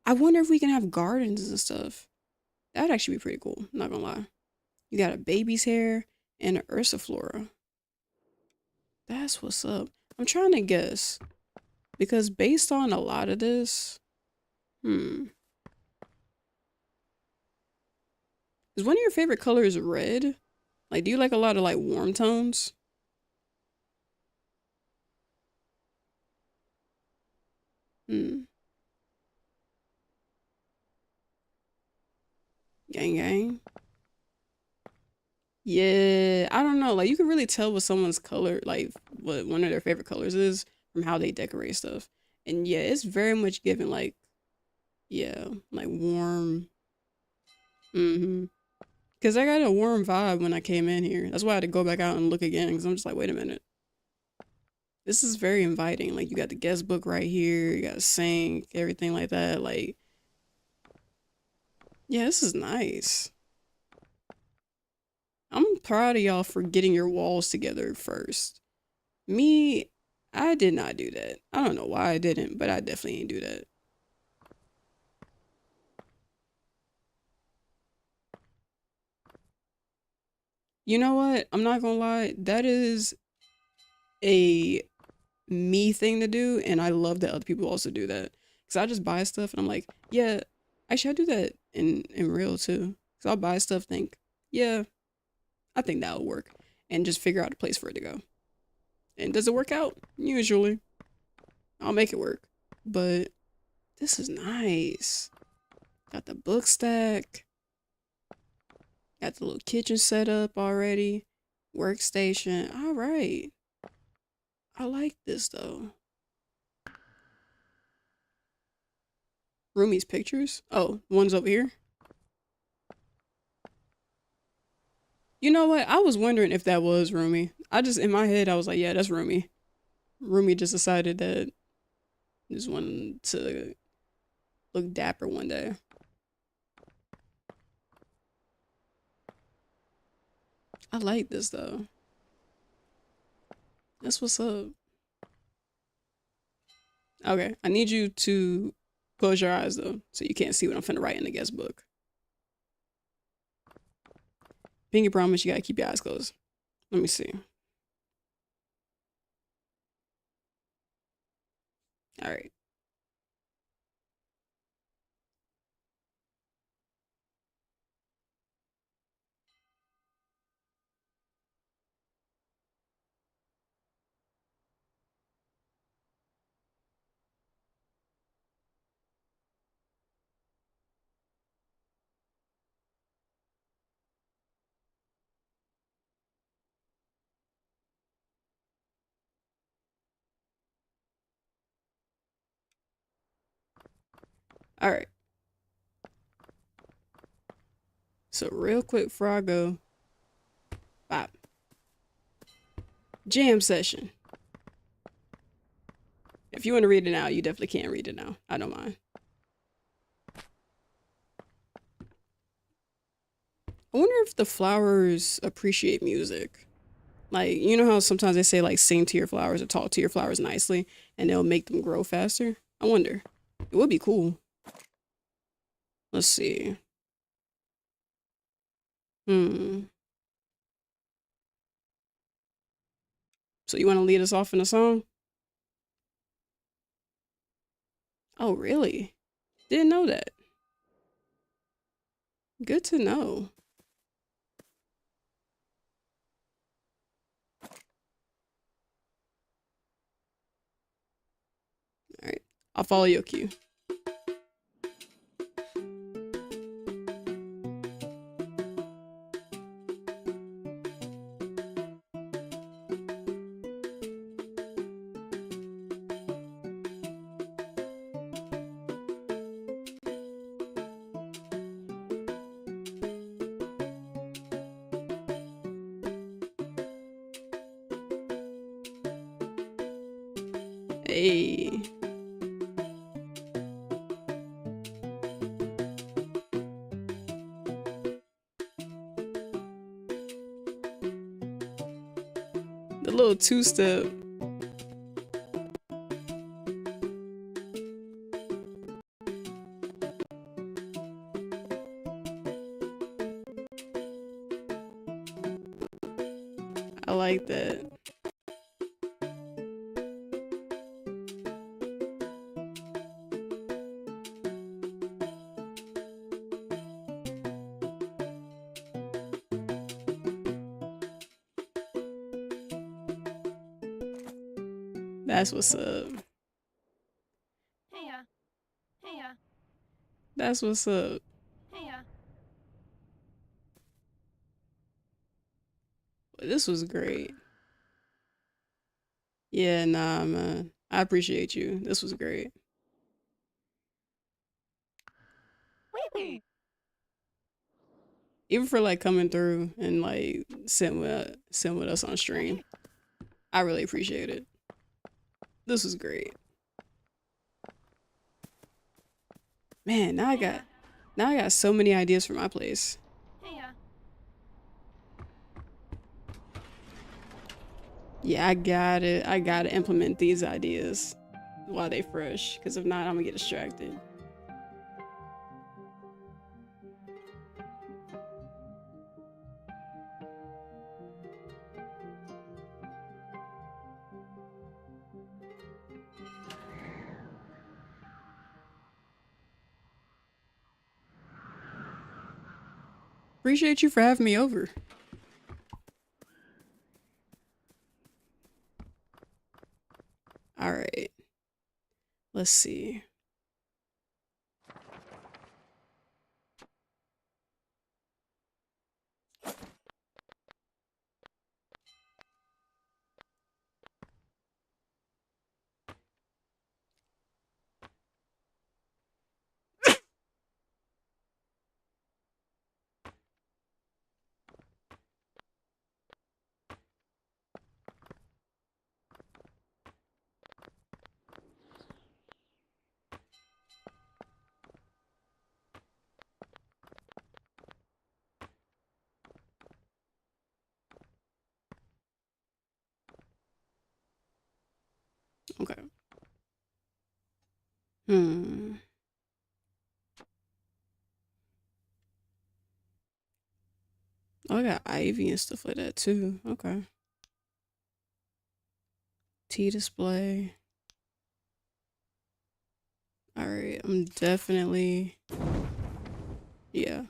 I wonder if we can have gardens and stuff. That'd actually be pretty cool. Not gonna lie. You got a baby's hair and an Ursiflora. That's what's up. I'm trying to guess because based on a lot of this, is one of your favorite colors red? Like, do you like a lot of like warm tones? Hmm. Gang gang. Yeah, I don't know. Like, you can really tell what someone's color, like what one of their favorite colors is from how they decorate stuff. And yeah, it's very much given like, yeah, like warm. Mm-hmm. Because I got a warm vibe when I came in here. That's why I had to go back out and look again. Because I'm just like, wait a minute. This is very inviting. Like, you got the guest book right here. You got a sink, everything like that. Like, yeah, this is nice. I'm proud of y'all for getting your walls together first. Me, I did not do that. I don't know why I didn't, but I definitely didn't do that. You know what? I'm not gonna lie. That is a me thing to do, and I love that other people also do that. Cause I just buy stuff and I'm like, yeah, I should do that in real too. Cause I'll buy stuff, think, yeah, I think that'll work, and just figure out a place for it to go. And does it work out? Usually, I'll make it work. But this is nice. Got the book stack. Got the little kitchen set up already. Workstation. All right. I like this though. Rumi's pictures? Oh, one's over here. You know what? I was wondering if that was Rumi. I just, in my head, I was like, yeah, that's Rumi. Rumi just decided that just wanted to look dapper one day. I like this though. That's what's up. Okay, I need you to close your eyes though, so you can't see what I'm finna write in the guest book. Pinky promise you gotta keep your eyes closed. Let me see. All right. All right. So real quick before I go, bop. Jam session. If you want to read it now, you definitely can read it now. I don't mind. I wonder if the flowers appreciate music. Like, you know how sometimes they say like sing to your flowers or talk to your flowers nicely and they'll make them grow faster? I wonder. It would be cool. Let's see. Hmm. So you want to lead us off in a song? Oh, really? Didn't know that. Good to know. All right. I'll follow your cue. Hey. The little two-step. I like that. That's what's up. Heya. Heya. That's what's up. Heya. This was great. Yeah, nah, man. I appreciate you. This was great. Even for like coming through and like sitting with us on stream. I really appreciate it. This was great. Man, now I got so many ideas for my place. Heya. Yeah, I gotta implement these ideas while they fresh. Cause if not, I'm gonna get distracted. Appreciate you for having me over. All right. Let's see. Okay. Hmm. Oh, I got ivy and stuff like that too. Okay. T display. Alright, I'm definitely, yeah.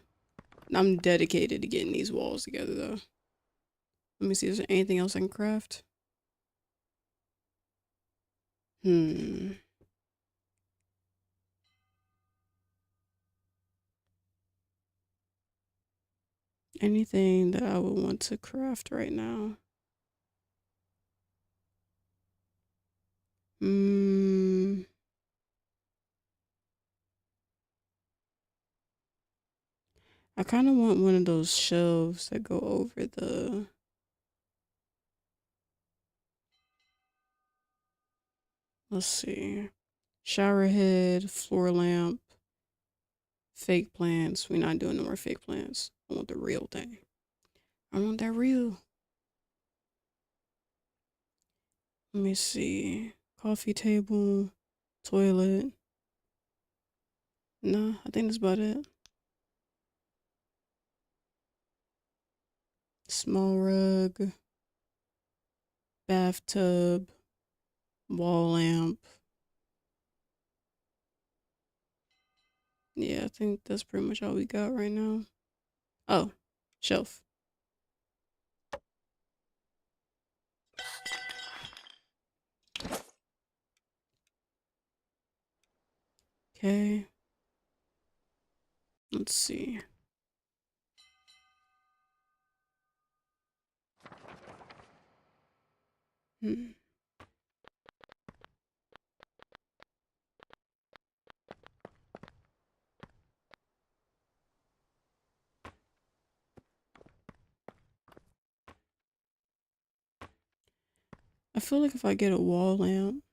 I'm dedicated to getting these walls together though. Let me see, is there anything else I can craft? Hmm. Anything that I would want to craft right now? Hmm. I kind of want one of those shelves that go over the, let's see, shower head, floor lamp, fake plants. We're not doing no more fake plants. I want the real thing. I want that real. Let me see. Coffee table, toilet. No, I think that's about it. Small rug, bathtub, wall lamp. Yeah, I think that's pretty much all we got right now. Oh, shelf. Okay. Let's see. Hmm. I feel like if I get a wall lamp,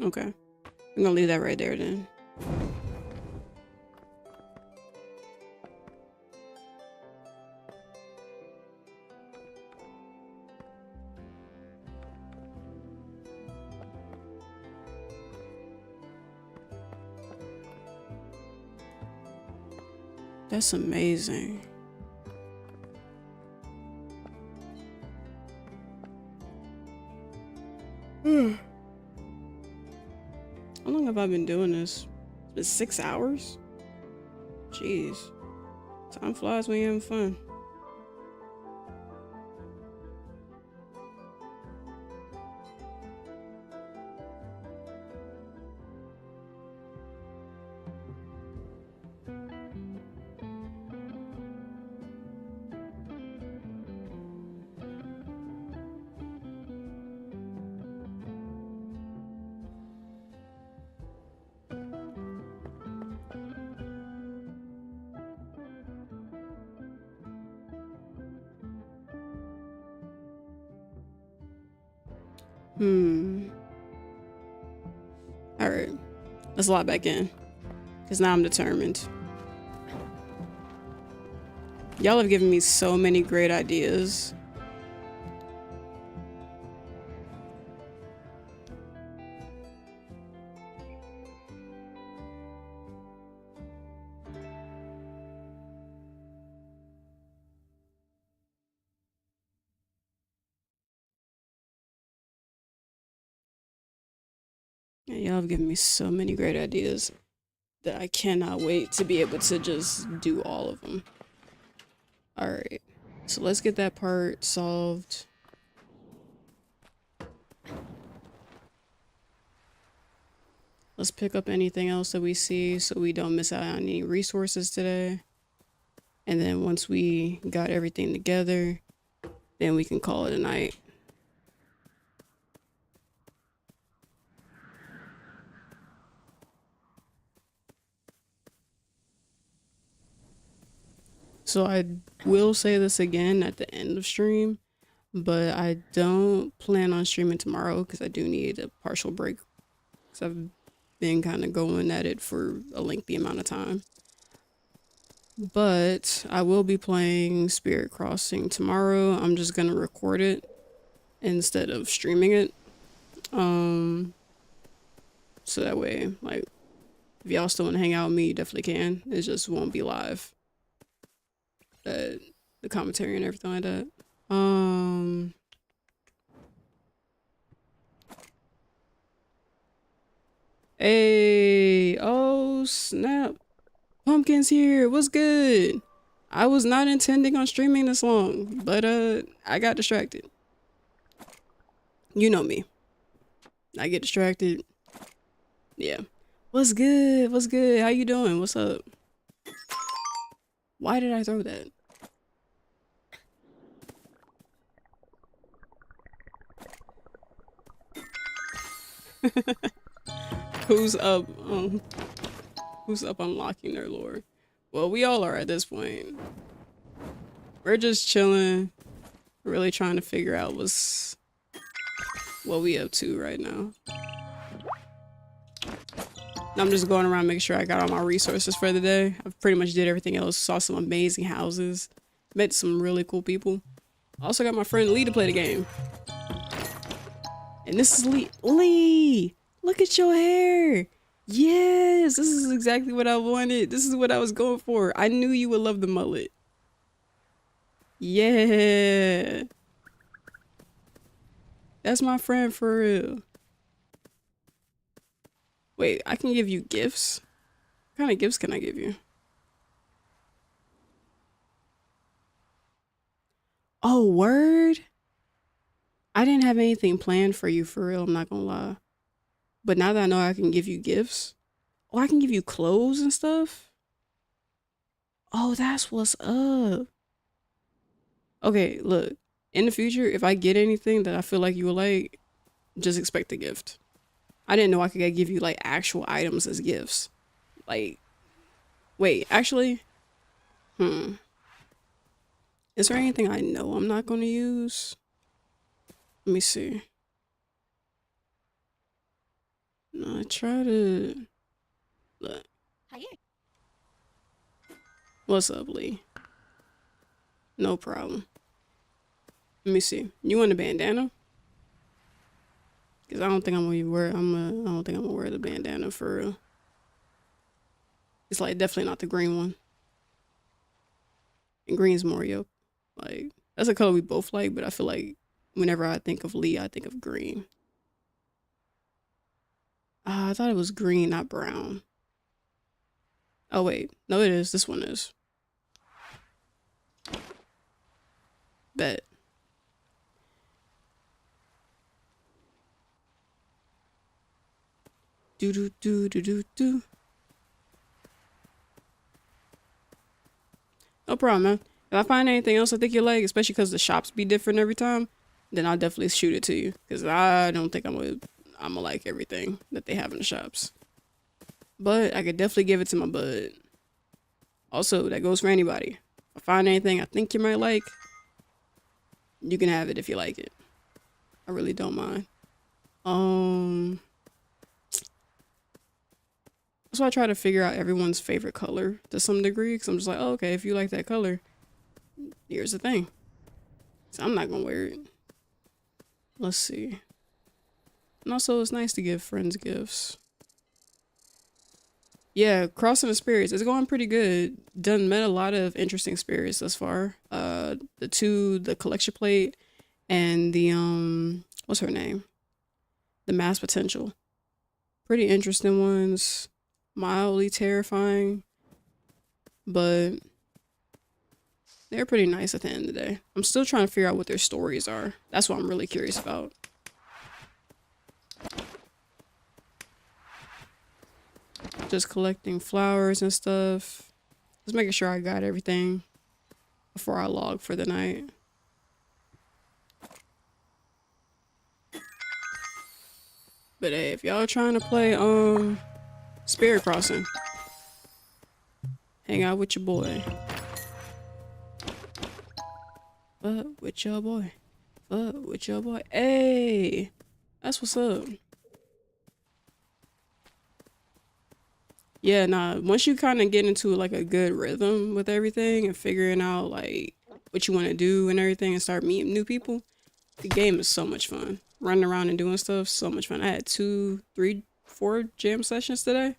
okay. I'm gonna leave that right there then. That's amazing. How long have I been doing this? It's been 6 hours? Jeez. Time flies when you're having fun. Hmm. Alright. Let's log back in. Because now I'm determined. Y'all have given me so many great ideas. Yeah, y'all have given me so many great ideas that I cannot wait to be able to just do all of them. Alright. So let's get that part solved. Let's pick up anything else that we see so we don't miss out on any resources today. And then once we got everything together, then we can call it a night. So I will say this again at the end of stream, but I don't plan on streaming tomorrow because I do need a partial break. Because I've been kind of going at it for a lengthy amount of time. But I will be playing Spirit Crossing tomorrow. I'm just gonna record it instead of streaming it. So that way, like, if y'all still want to hang out with me, you definitely can. It just won't be live. The commentary and everything like that. Hey, oh snap. Pumpkin's here. What's good? I was not intending on streaming this long, but I got distracted. You know me. I get distracted. Yeah. What's good? What's good? How you doing? What's up? Why did I throw that? Who's up? Who's up unlocking their lore? Well, we all are at this point. We're just chilling, really trying to figure out what we up to right now. I'm just going around making sure I got all my resources for the day. I've pretty much did everything else. Saw some amazing houses, met some really cool people. Also got my friend Lee to play the game. And this is Lee. Lee, look at your hair. Yes, this is exactly what I wanted. This is what I was going for. I knew you would love the mullet. Yeah. That's my friend for real. Wait, I can give you gifts? What kind of gifts can I give you? Oh, word? I didn't have anything planned for you for real, I'm not gonna lie. But now that I know I can give you gifts, oh, I can give you clothes and stuff? Oh, that's what's up. Okay, look, in the future, if I get anything that I feel like you will like, just expect a gift. I didn't know I could give you like actual items as gifts. Like, wait, actually, is there anything I know I'm not gonna use? Let me see. No, I try to look. Hiya. What's up, Lee? No problem. Let me see. You want a bandana? Cause I don't think I'm gonna wear. I don't think I'm gonna wear the bandana for real. It's like definitely not the green one. And green's more yolk. Like that's a color we both like, but I feel like whenever I think of Lee, I think of green. I thought it was green, not brown. Oh wait, no, it is. This one is. Bet. Do do do do do do. No problem, man. If I find anything else I think you like, especially because the shops be different every time, then I'll definitely shoot it to you. Because I don't think I'm gonna like everything that they have in the shops. But I could definitely give it to my bud. Also, that goes for anybody. If I find anything I think you might like, you can have it if you like it. I really don't mind. That's why I try to figure out everyone's favorite color to some degree. Because I'm just like, oh, okay, if you like that color, here's the thing. So I'm not gonna wear it. Let's see. And also, it's nice to give friends gifts. Yeah, Crossing the Spirits is going pretty good. Met a lot of interesting spirits thus far. The collection plate and the what's her name? The Mass Potential. Pretty interesting ones. Mildly terrifying. But they're pretty nice at the end of the day. I'm still trying to figure out what their stories are. That's what I'm really curious about. Just collecting flowers and stuff. Just making sure I got everything before I log for the night. But hey, if y'all trying to play Spirit Crossing, hang out with your boy. Fuck with your boy. Fuck with your boy. Hey, that's what's up. Yeah, nah, once you kind of get into like a good rhythm with everything and figuring out like what you want to do and everything and start meeting new people, the game is so much fun. Running around and doing stuff, so much fun. I had 2, 3, 4 jam sessions today,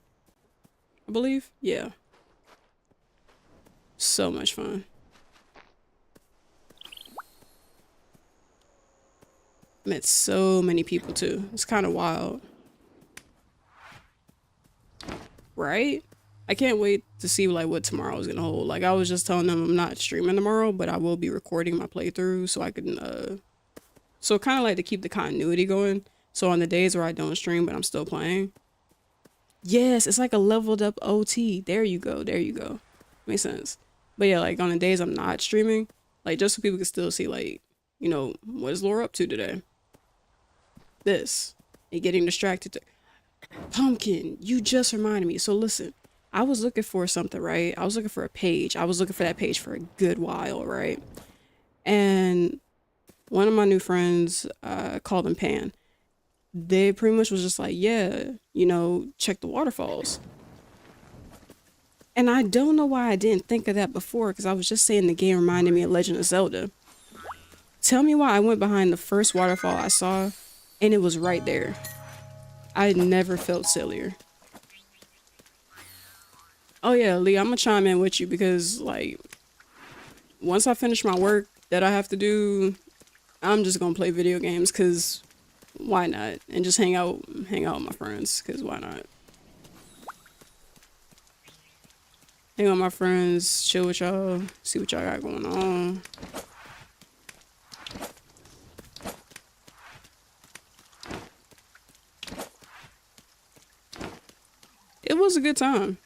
I believe. Yeah, so much fun. Met so many people too. It's kind of wild, right? I can't wait to see like what tomorrow is gonna hold. Like I was just telling them I'm not streaming tomorrow, but I will be recording my playthrough so I can so kind of like to keep the continuity going. So on the days where I don't stream but I'm still playing. Yes, it's like a leveled up OT. There you go. There you go. Makes sense. But yeah, like on the days I'm not streaming, like just so people can still see like, you know, what is Laura up to today? This. And getting distracted to Pumpkin, you just reminded me. So listen, I was looking for something, right? I was looking for a page. I was looking for that page for a good while, right? And one of my new friends, called him Pan. They pretty much was just like, yeah, you know, check the waterfalls. And I don't know why I didn't think of that before, because I was just saying the game reminded me of Legend of Zelda. Tell me why I went behind the first waterfall I saw, and it was right there. I never felt sillier. Oh yeah, Lee, I'm gonna chime in with you because like once I finish my work that I have to do, I'm just gonna play video games because why not? And just hang out with my friends because why not? Hang out with my friends, chill with y'all, see what y'all got going on. It was a good time.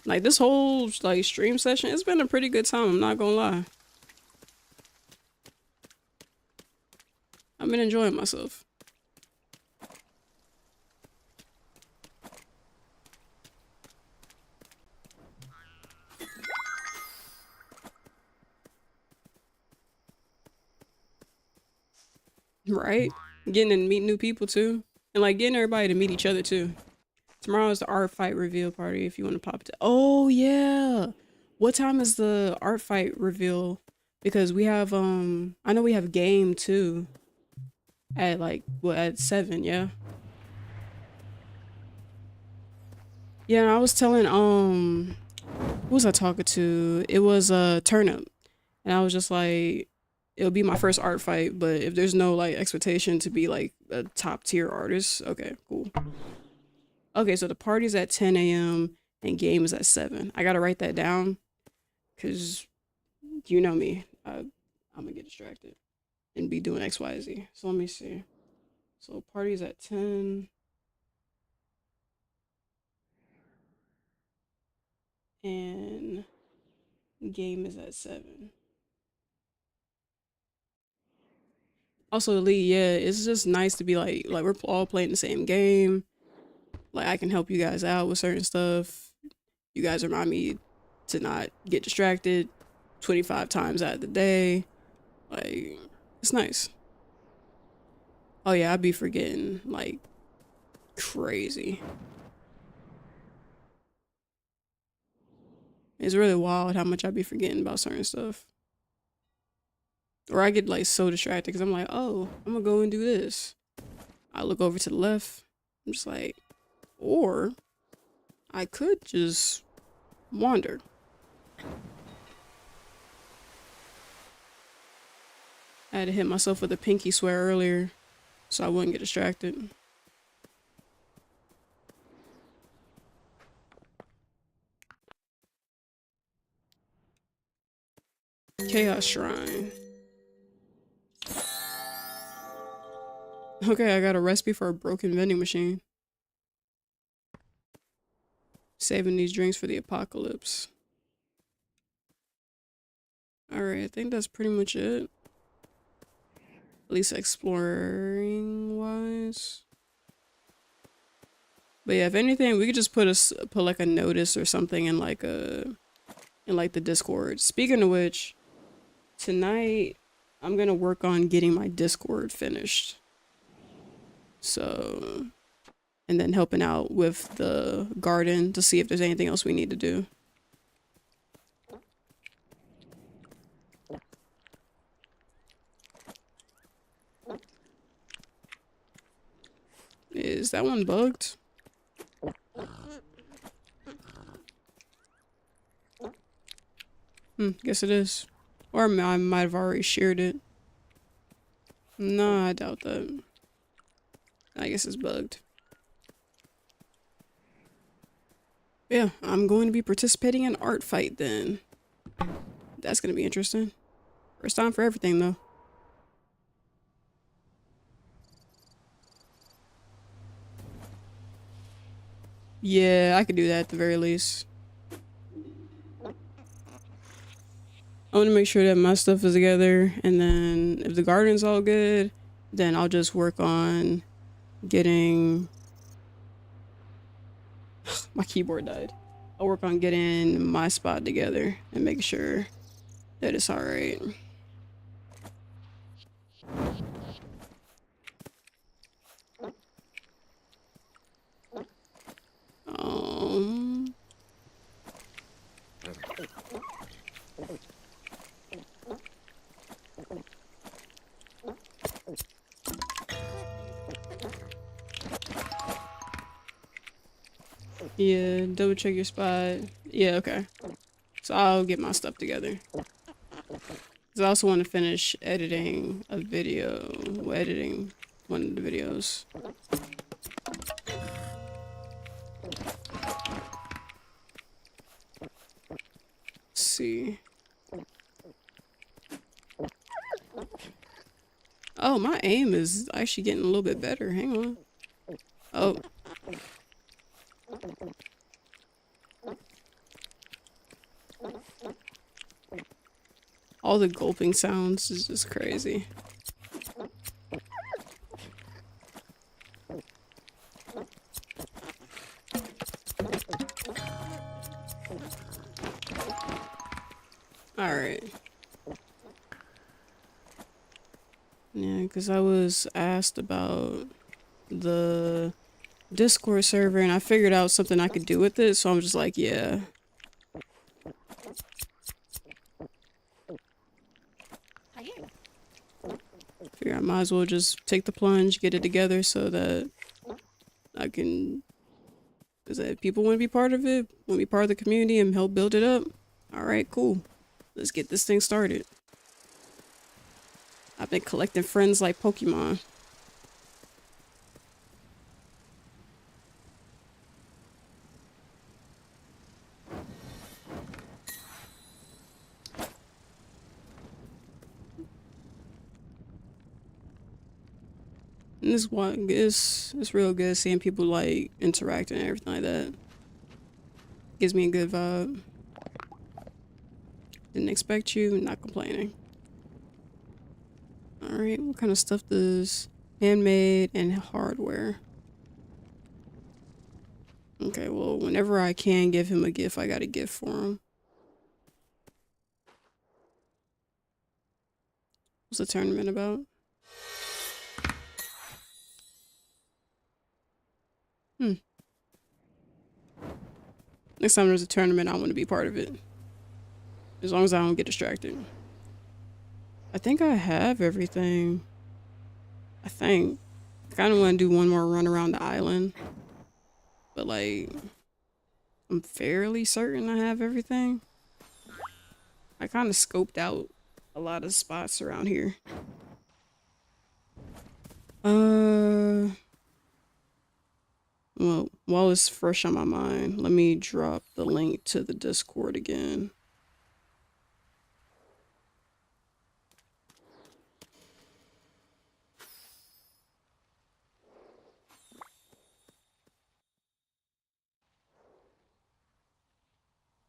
Like this whole like stream session, it's been a pretty good time, I'm not gonna lie. I've been enjoying myself. Right? Getting to meet new people too. And like getting everybody to meet each other too. Tomorrow is the art fight reveal party if you want to pop to. Oh yeah. What time is the art fight reveal? Because we have I know we have game too. At like what at 7, yeah. Yeah, and I was telling who was I talking to? It was Turnip. And I was just like it'll be my first art fight, but if there's no like expectation to be like a top tier artist, okay, cool. Okay, so the party's at 10 a.m. and game is at 7. I gotta write that down because you know me. I'm gonna get distracted and be doing X, Y, Z. So let me see. So party's at 10 and game is at 7. Also, Lee, yeah, it's just nice to be like we're all playing the same game. Like I can help you guys out with certain stuff. You guys remind me to not get distracted 25 times out of the day. Like it's nice. Oh yeah, I'd be forgetting like crazy. It's really wild how much I'd be forgetting about certain stuff. Or I get like so distracted because I'm like, oh, I'm gonna go and do this. I look over to the left. I'm just like, or I could just wander. I had to hit myself with a pinky swear earlier so I wouldn't get distracted. Chaos Shrine. Okay, I got a recipe for a broken vending machine. Saving these drinks for the apocalypse. Alright, I think that's pretty much it. At least exploring wise. But yeah, if anything, we could just put like a notice or something in like the Discord. Speaking of which, tonight I'm gonna work on getting my Discord finished. So, and then helping out with the garden to see if there's anything else we need to do. Is that one bugged? Guess it is. Or I might have already shared it. No, I doubt that. I guess it's bugged. Yeah, I'm going to be participating in art fight then. That's going to be interesting. First time for everything though. Yeah, I could do that at the very least. I want to make sure that my stuff is together, and then if the garden's all good, then I'll just work on getting... My keyboard died. I'll work on getting my spot together and make sure that it's alright. Um... Yeah, double check your spot. Yeah, okay. So I'll get my stuff together. Cause I also want to finish editing a video. Well, editing one of the videos. Let's see. Oh, my aim is actually getting a little bit better. Hang on. Oh. All the gulping sounds is just crazy. Alright. Yeah, because I was asked about the Discord server and I figured out something I could do with it, so I'm just like, yeah. Figure I might as well just take the plunge, get it together so that I can... Because if people want to be part of it, want to be part of the community and help build it up, alright, cool. Let's get this thing started. I've been collecting friends like Pokemon. And this one it's real good seeing people like interacting and everything like that. Gives me a good vibe. Didn't expect you, not complaining. Alright, what kind of stuff does handmade and hardware? Okay, well, whenever I can give him a gift, I got a gift for him. What's the tournament about? Next time there's a tournament, I want to be part of it. As long as I don't get distracted. I think I have everything. I think. I kind of want to do one more run around the island. But like, I'm fairly certain I have everything. I kind of scoped out a lot of spots around here. Well, while it's fresh on my mind, let me drop the link to the Discord again.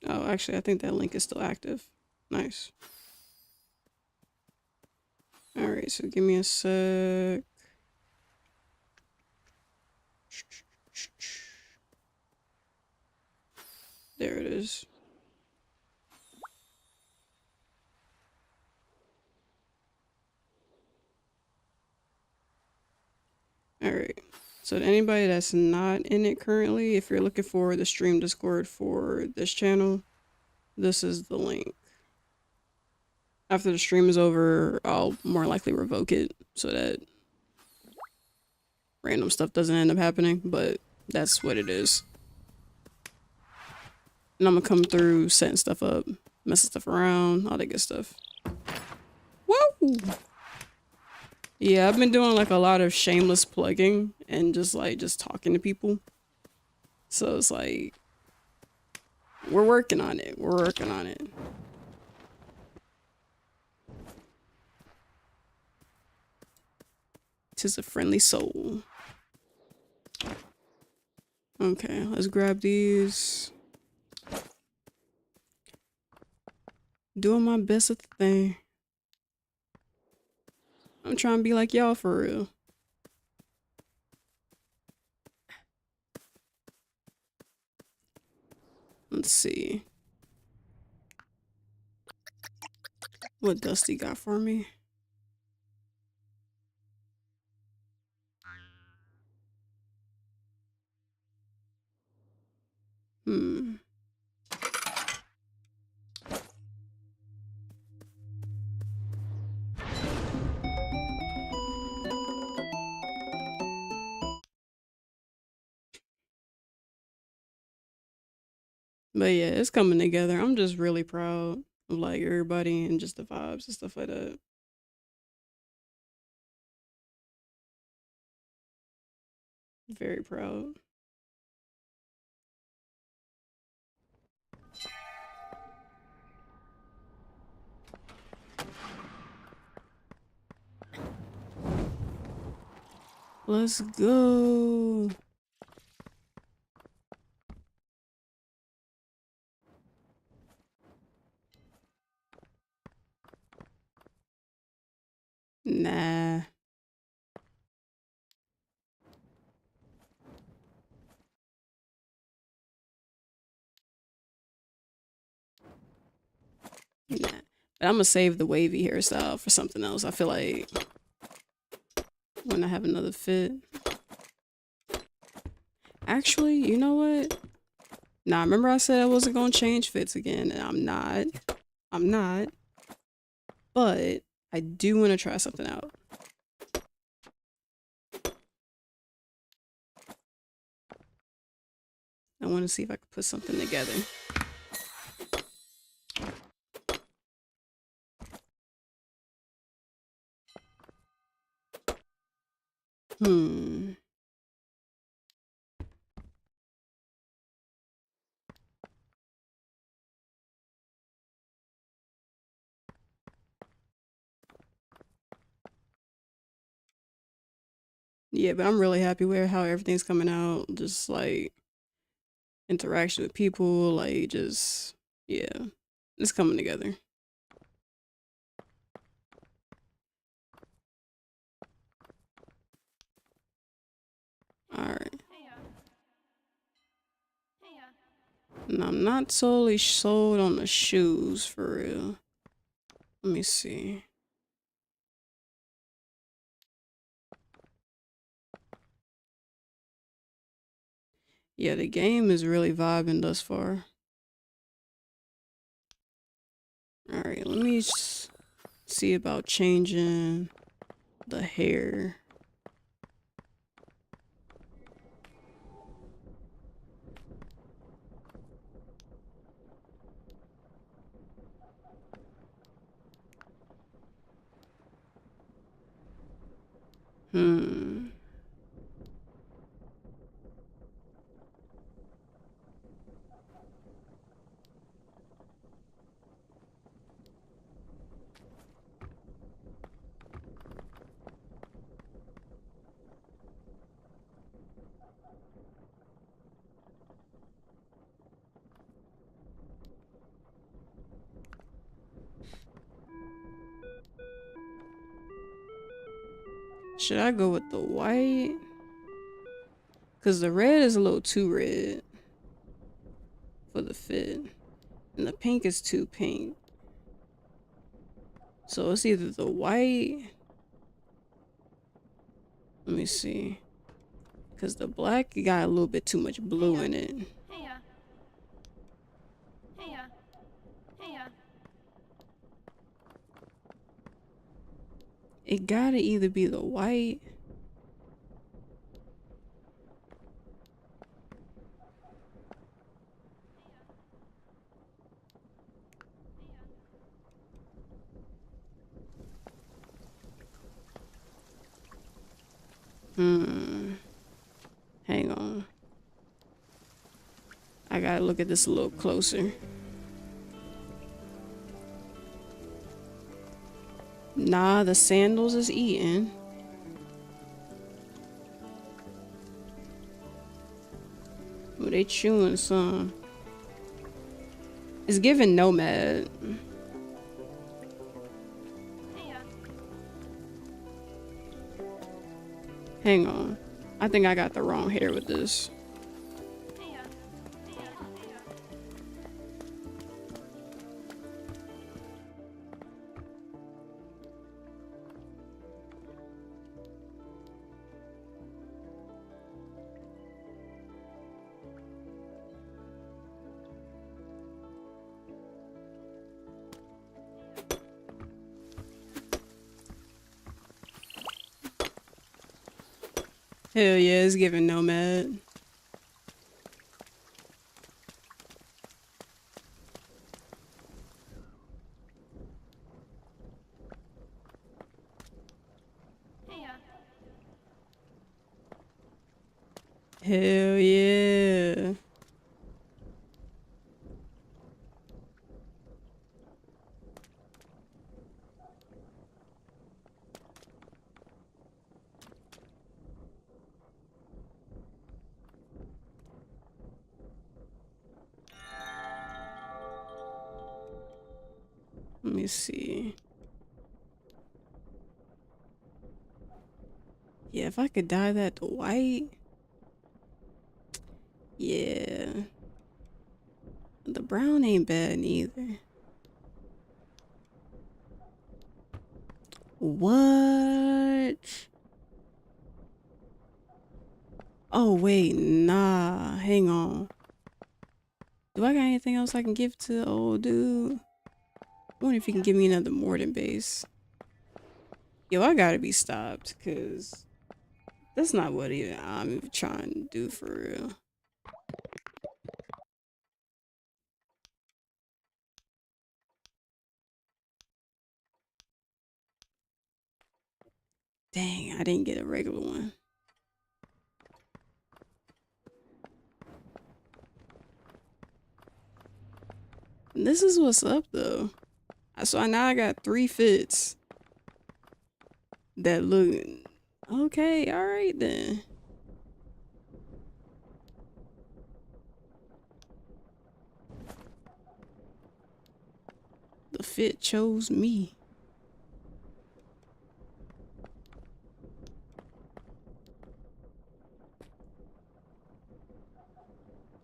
Oh, actually, I think that link is still active. Nice. All right, so give me a sec. There it is. All right. So to anybody that's not in it currently, if you're looking for the stream Discord for this channel, this is the link. After the stream is over, I'll more likely revoke it so that random stuff doesn't end up happening, but that's what it is. And I'm gonna come through setting stuff up, messing stuff around, all that good stuff. Whoa! Yeah, I've been doing like a lot of shameless plugging and just talking to people. So it's like, we're working on it. We're working on it. Tis a friendly soul. Okay, let's grab these. Doing my best at the thing. I'm trying to be like y'all for real. Let's see. What Dusty got for me? Hmm. But yeah, it's coming together. I'm just really proud of like everybody and just the vibes and stuff like that. Very proud. Let's go. Nah. Nah. But I'm gonna save the wavy hairstyle for something else. I feel like when I have another fit. Actually, you know what? Nah, remember I said I wasn't gonna change fits again, and I'm not. I'm not. But I do want to try something out. I want to see if I can put something together. Hmm. Yeah, but I'm really happy with how everything's coming out. Just like interaction with people, like just yeah, it's coming together. All right. And I'm not solely sold on the shoes for real. Let me see. Yeah, the game is really vibing thus far. All right, let me see about changing the hair. Hmm. Should I go with the white? Because the red is a little too red for the fit. And the pink is too pink. So it's either the white. Let me see. Because the black got a little bit too much blue in it. Heya. Heya. Heya. It gotta either be the white. Hang on. I gotta look at this a little closer. Nah, the sandals is eating. Oh, they chewing some. It's giving nomad. Heya. Hang on. I think I got the wrong hair with this. Heya. Heya. Heya. Hell yeah, it's giving nomad. Heya. Hell yeah. Let me see. Yeah, if I could dye that to white. Yeah. The brown ain't bad neither. What? Oh, wait, nah. Hang on. Do I got anything else I can give to the old dude? I wonder if he can give me another Morden base. Yo, I gotta be stopped, because that's not what I'm even trying to do for real. Dang, I didn't get a regular one. This is what's up, though. So now I got 3 fits that look okay. All right then. The fit chose me.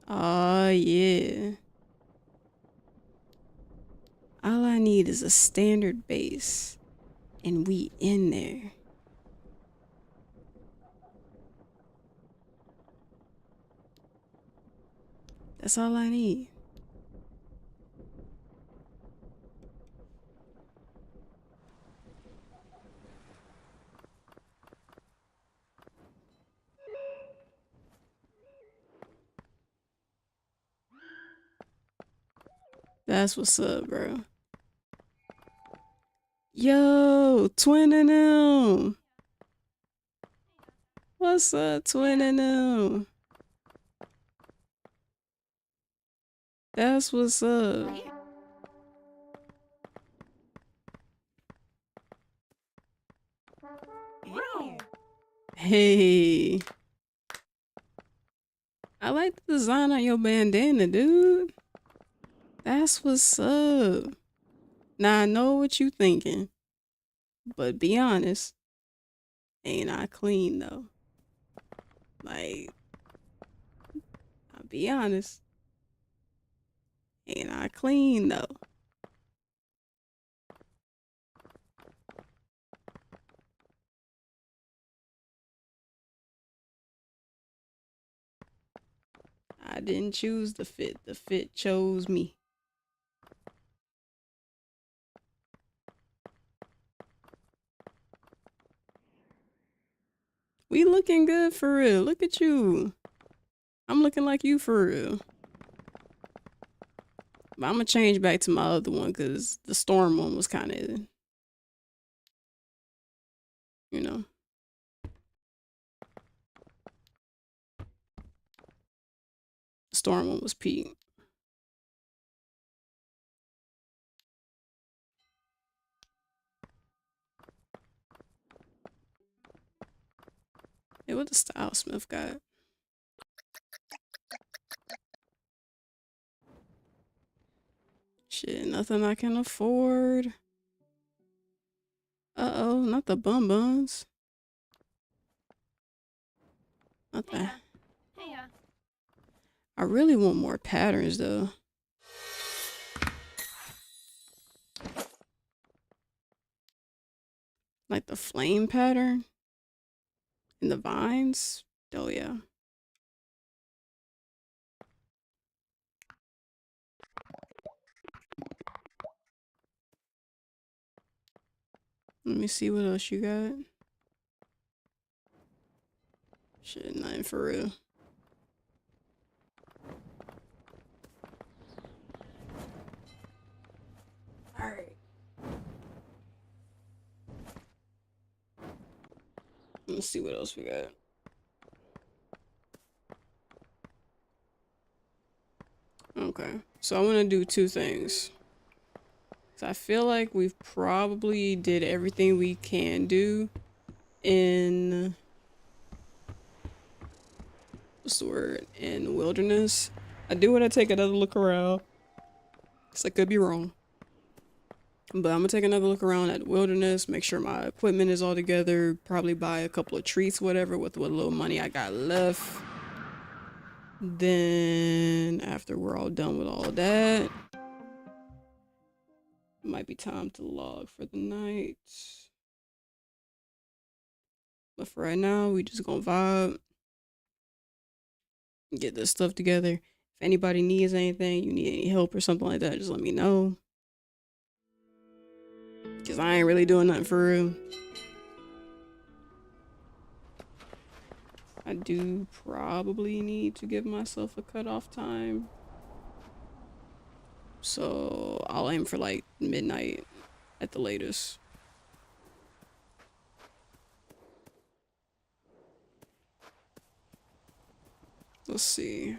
Oh yeah. All I need is a standard base, and we in there. That's all I need. That's what's up, bro. Yo, Twin and them. What's up, Twin and them? That's what's up. Hey. I like the design on your bandana, dude. That's what's up. Now I know what you thinking, but be honest. Ain't I clean though? Like, I'll be honest. Ain't I clean though? I didn't choose the fit. The fit chose me. We looking good for real. Look at you. I'm looking like you for real. But I'm gonna change back to my other one because the storm one was kind of, you know. The storm one was peak. Hey, what the Style Smith got? Shit, nothing I can afford. Uh-oh, not the bum buns. Not Hey, that. Hey, I really want more patterns though. Like the flame pattern and the vines. Oh yeah. Let me see what else you got. Shit, nothing for real. Alright. Let's see what else we got. Okay, so I want to do two things. So I feel like we've probably did everything we can do in, what's the word, in wilderness. I do want to take another look around, because I could be wrong. But I'm gonna take another look around at the wilderness, make sure my equipment is all together, probably buy a couple of treats, whatever, with what little money I got left. Then after we're all done with all that, it might be time to log for the night. But for right now, we just gonna vibe, get this stuff together. If anybody needs anything, you need any help or something like that, just let me know. Cause I ain't really doing nothing for real. I do probably need to give myself a cutoff time. So I'll aim for like midnight at the latest. Let's see.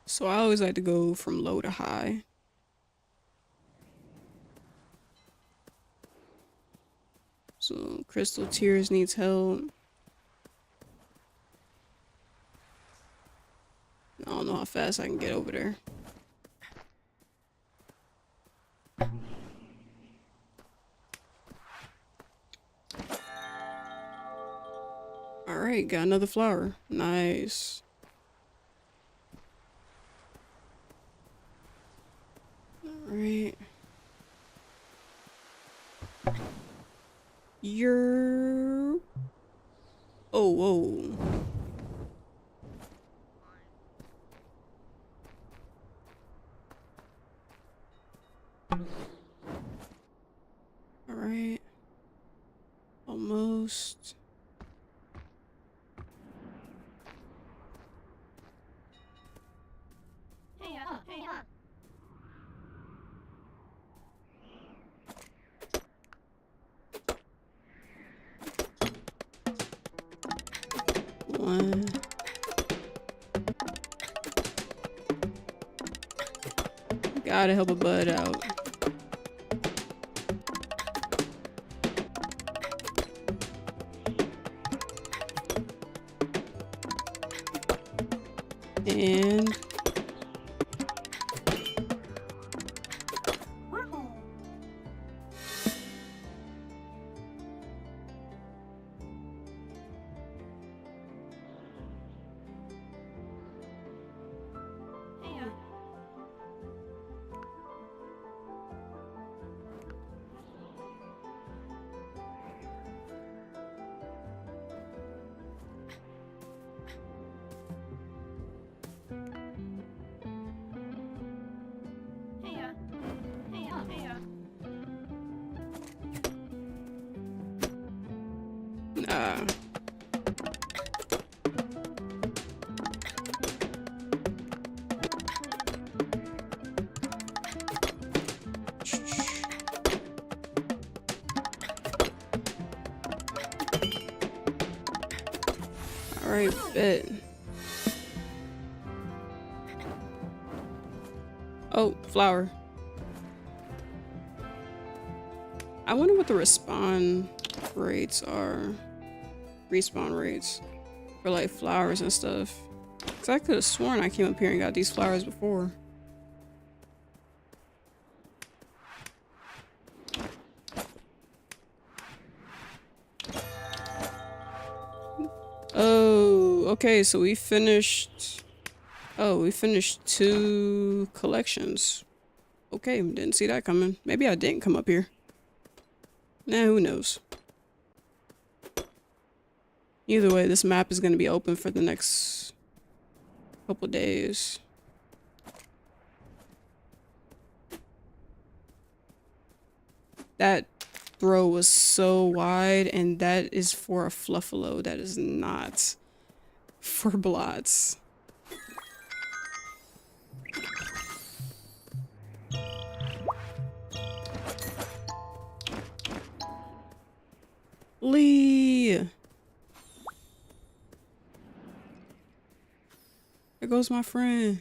So I always like to go from low to high. So Crystal Tears needs help. I don't know how fast I can get over there. Alright, got another flower. Nice. Alright. You're... Oh, whoa. Alright. Almost. Hey, One. Gotta help a bud out. And Ah. Alright, bet. Oh, flower. I wonder what the respawn rates are. Respawn rates for like flowers and stuff. Cause I could have sworn I came up here and got these flowers before. Oh, okay, so we finished. Oh, we finished 2 collections. Okay, didn't see that coming. Maybe I didn't come up here. Nah, who knows? Either way, this map is going to be open for the next couple days. That throw was so wide, and that is for a Fluffalo. That is not for Blots. Lee! There goes my friend.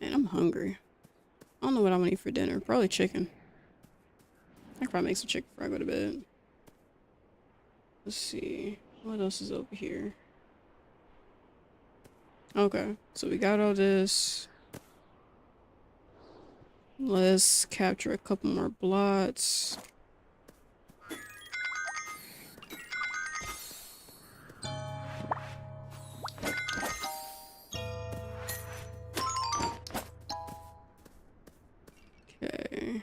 Man, I'm hungry. I don't know what I want to eat for dinner. Probably chicken. I could probably make some chicken before I go to bed. Let's see. What else is over here? Okay, so we got all this. Let's capture a couple more blots. Okay.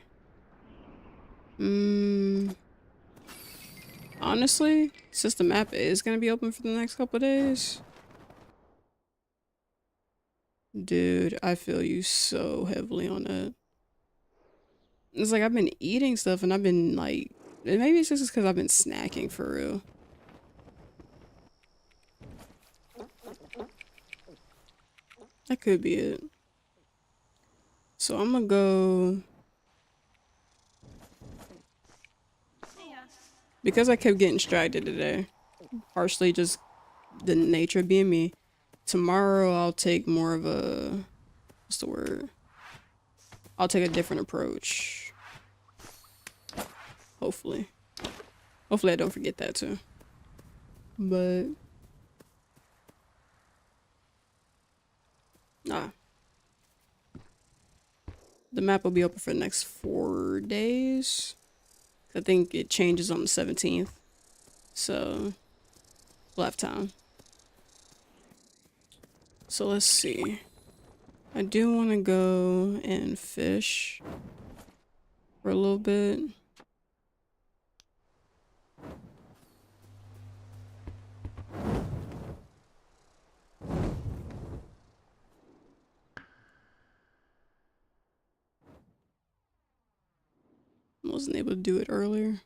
Honestly, since the map is gonna be open for the next couple days, dude, I feel you so heavily on that. It's like I've been eating stuff and I've been like, maybe it's just because I've been snacking for real. That could be it. So I'm gonna go. Because I kept getting distracted today, partially just the nature of being me. Tomorrow I'll take more of a, what's the word? I'll take a different approach. Hopefully. Hopefully I don't forget that too. But nah. The map will be open for the next 4 days. I think it changes on the 17th. So we'll have time. So let's see. I do want to go and fish for a little bit. Wasn't able to do it earlier.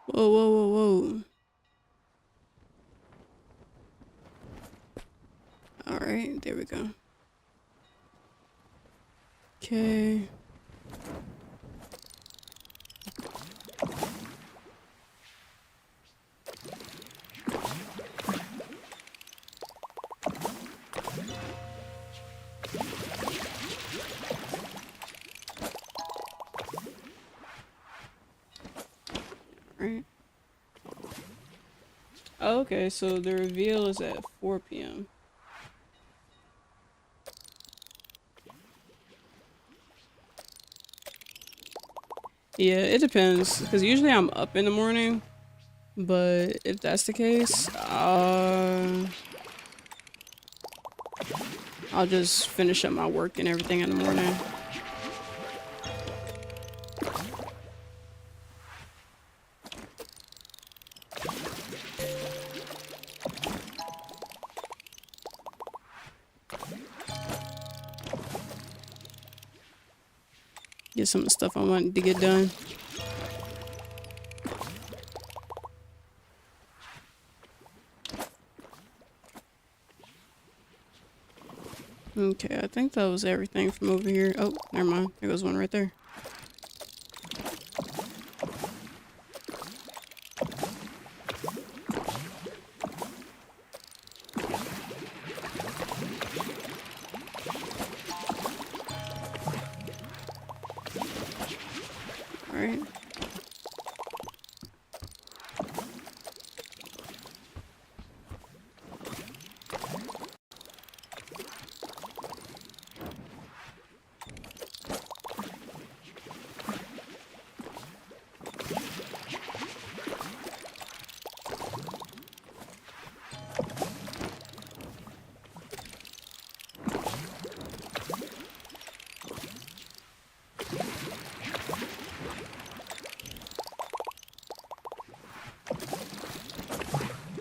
Whoa, whoa, whoa, whoa. Alright, there we go. Okay. Alright. Oh, okay, so the reveal is at 4 p.m. Yeah, it depends, because usually I'm up in the morning, but if that's the case, I'll just finish up my work and everything in the morning. get some of the stuff I wanted to get done. Okay, I think that was everything from over here. Oh, never mind. There goes one right there. Alright.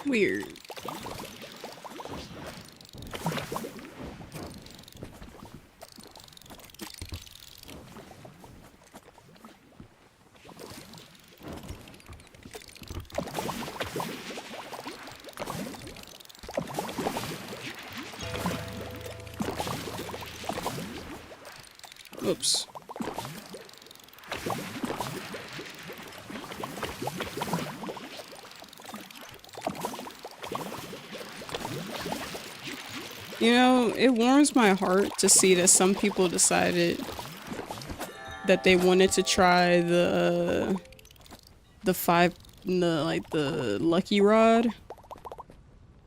Weird. Oops. You know, it warms my heart to see that some people decided that they wanted to try the the lucky rod,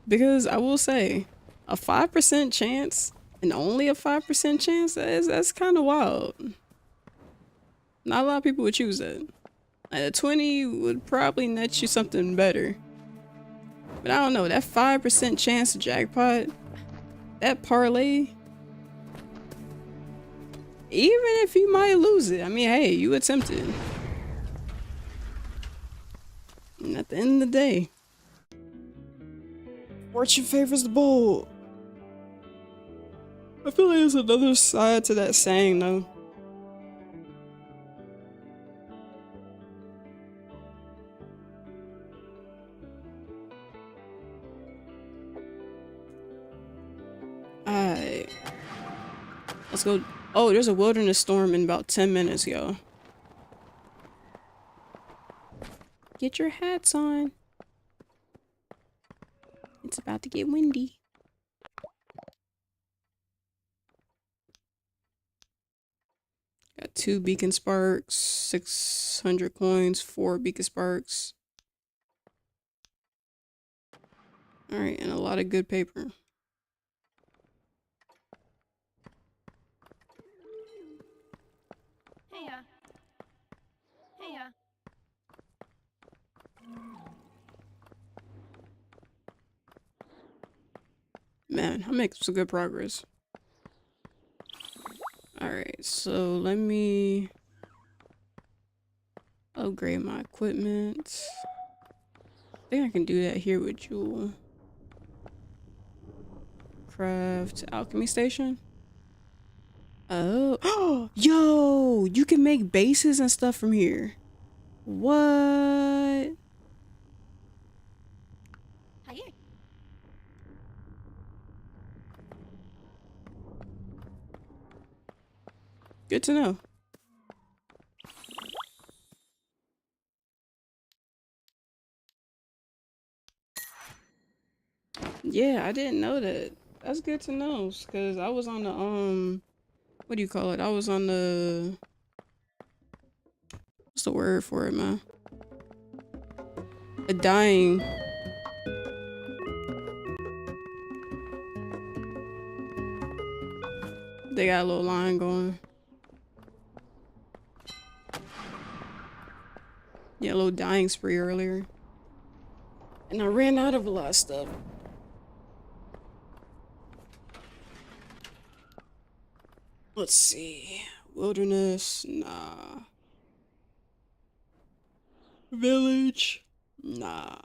because I will say a 5% chance, and only a 5% chance, that's kind of wild. Not a lot of people would choose that. Like, a 20 would probably net you something better, but I don't know, that 5% chance to jackpot, that parlay, even if you might lose it, I mean, hey, you attempted. And at the end of the day, fortune favors the bold. I feel like there's another side to that saying, though. Alright. Let's go. Oh, there's a wilderness storm in about 10 minutes, yo. Get your hats on. It's about to get windy. Got 2 beacon sparks, 600 coins, 4 beacon sparks. Alright, and a lot of good paper. Heya. Heya. Man, I'm making some good progress. Alright, so let me upgrade my equipment. I think I can do that here with Jewel. Craft alchemy station. Oh, yo, you can make bases and stuff from here. What? Hiya. Good to know. Yeah, I didn't know that. That's good to know, because I was on the, what do you call it? I was on the, what's the word for it, man? A dying. They got a little line going. Yeah, a little dying spree earlier. And I ran out of a lot of stuff. Let's see. Wilderness, nah. Village, nah.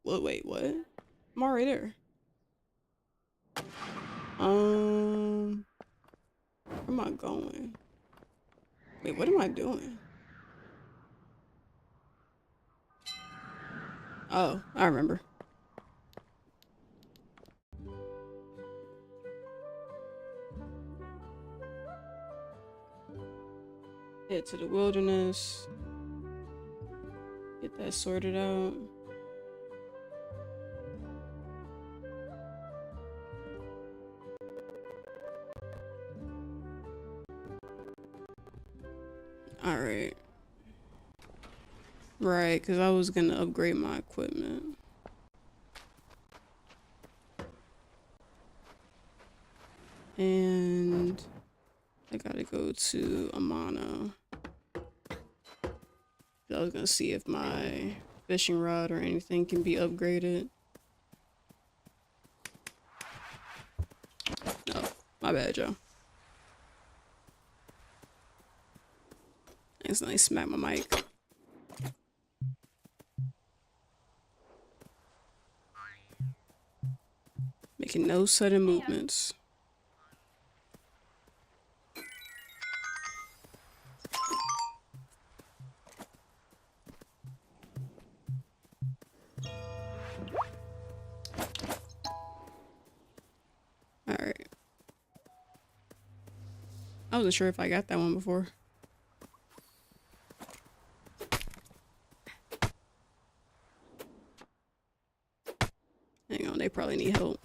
Well, wait, what? I'm already there. Where am I going? Wait, what am I doing? Oh, I remember. Head to the wilderness. Get that sorted out. Alright. Right, because I was gonna upgrade my equipment. And I gotta go to Amana. I was gonna see if my fishing rod or anything can be upgraded. No, my bad, Joe. Instantly smack my mic. Making no sudden movements. Alright. I wasn't sure if I got that one before. Hang on, they probably need help.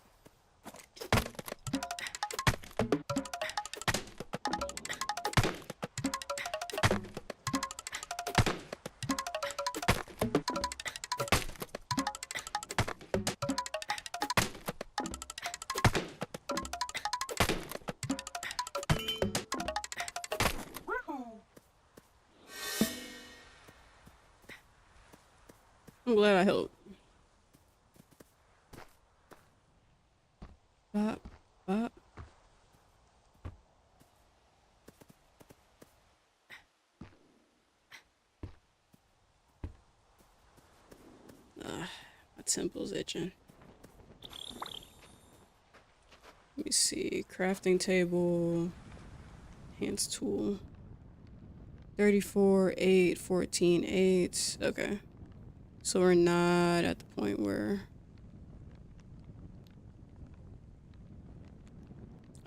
I'm glad I helped. Bop, bop. My temple's itching. Let me see. Crafting table. Hands tool. 34, 8, 14, 8. Okay. So we're not at the point where...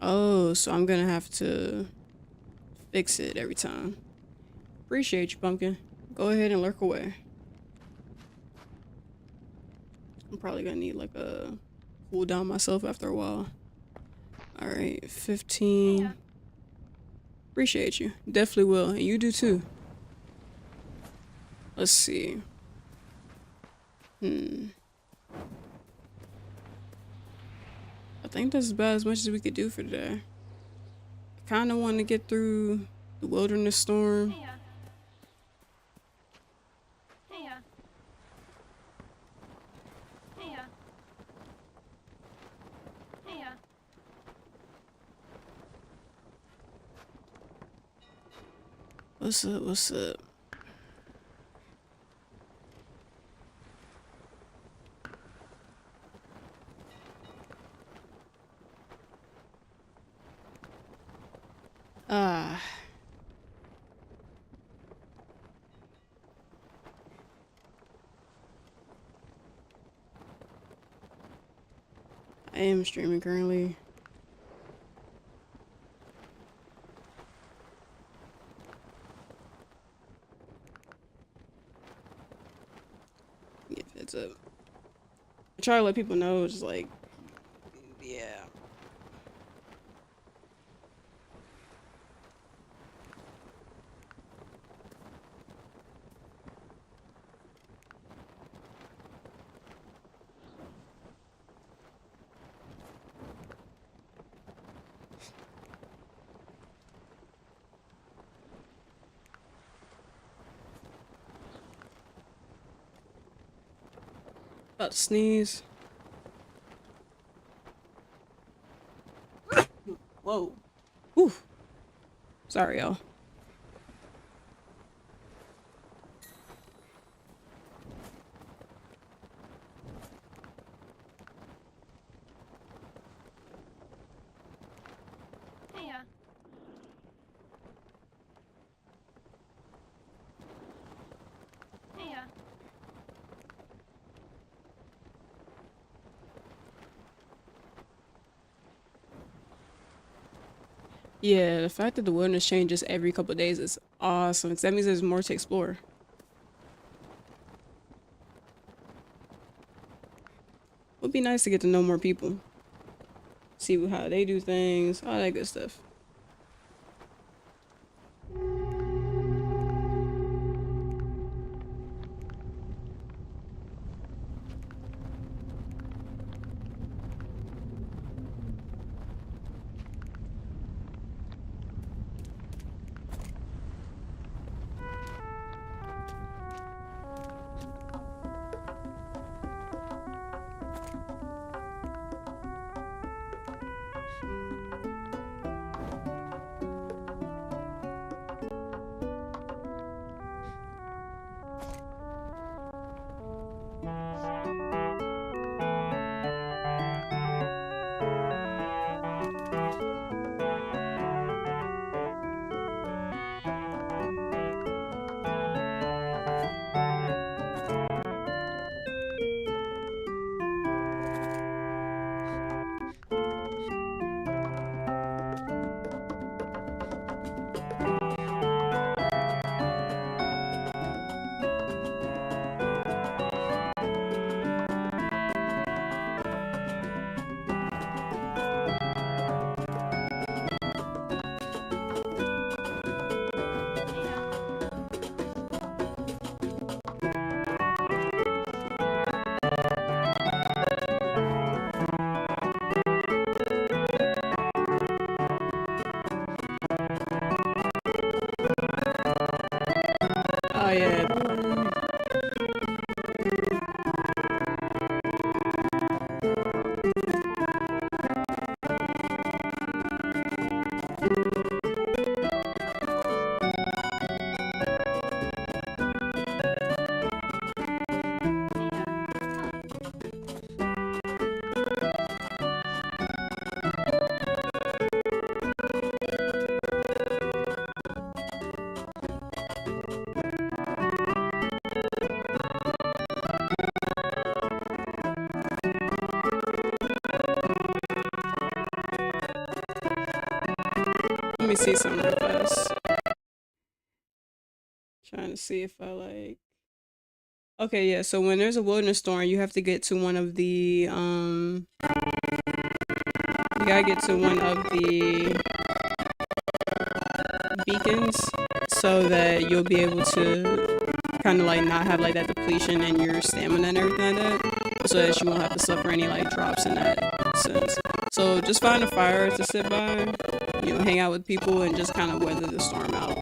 Oh, so I'm gonna have to fix it every time. Appreciate you, Pumpkin. Go ahead and lurk away. I'm probably gonna need like a cool down myself after a while. Alright, 15. Appreciate you. Definitely will. And you do too. Let's see. I think that's about as much as we could do for today. I kind of want to get through the wilderness storm. What's up? What's up? Ah. I am streaming currently. Give heads up. I try to let people know, it's like, yeah. About to sneeze. Whoa. Whew. Sorry, y'all. Yeah, the fact that the wilderness changes every couple of days is awesome, 'cause that means there's more to explore. Would be nice to get to know more people, see how they do things, all that good stuff. Oh yeah. Let me see something real fast. Trying to see if I like. Okay, yeah. So when there's a wilderness storm, you have to get to one of the You gotta get to one of the beacons so that you'll be able to kind of like not have like that depletion in your stamina and everything like that, so that you won't have to suffer any like drops in that sense. So just find a fire to sit by, hang out with people and just kind of weather the storm out.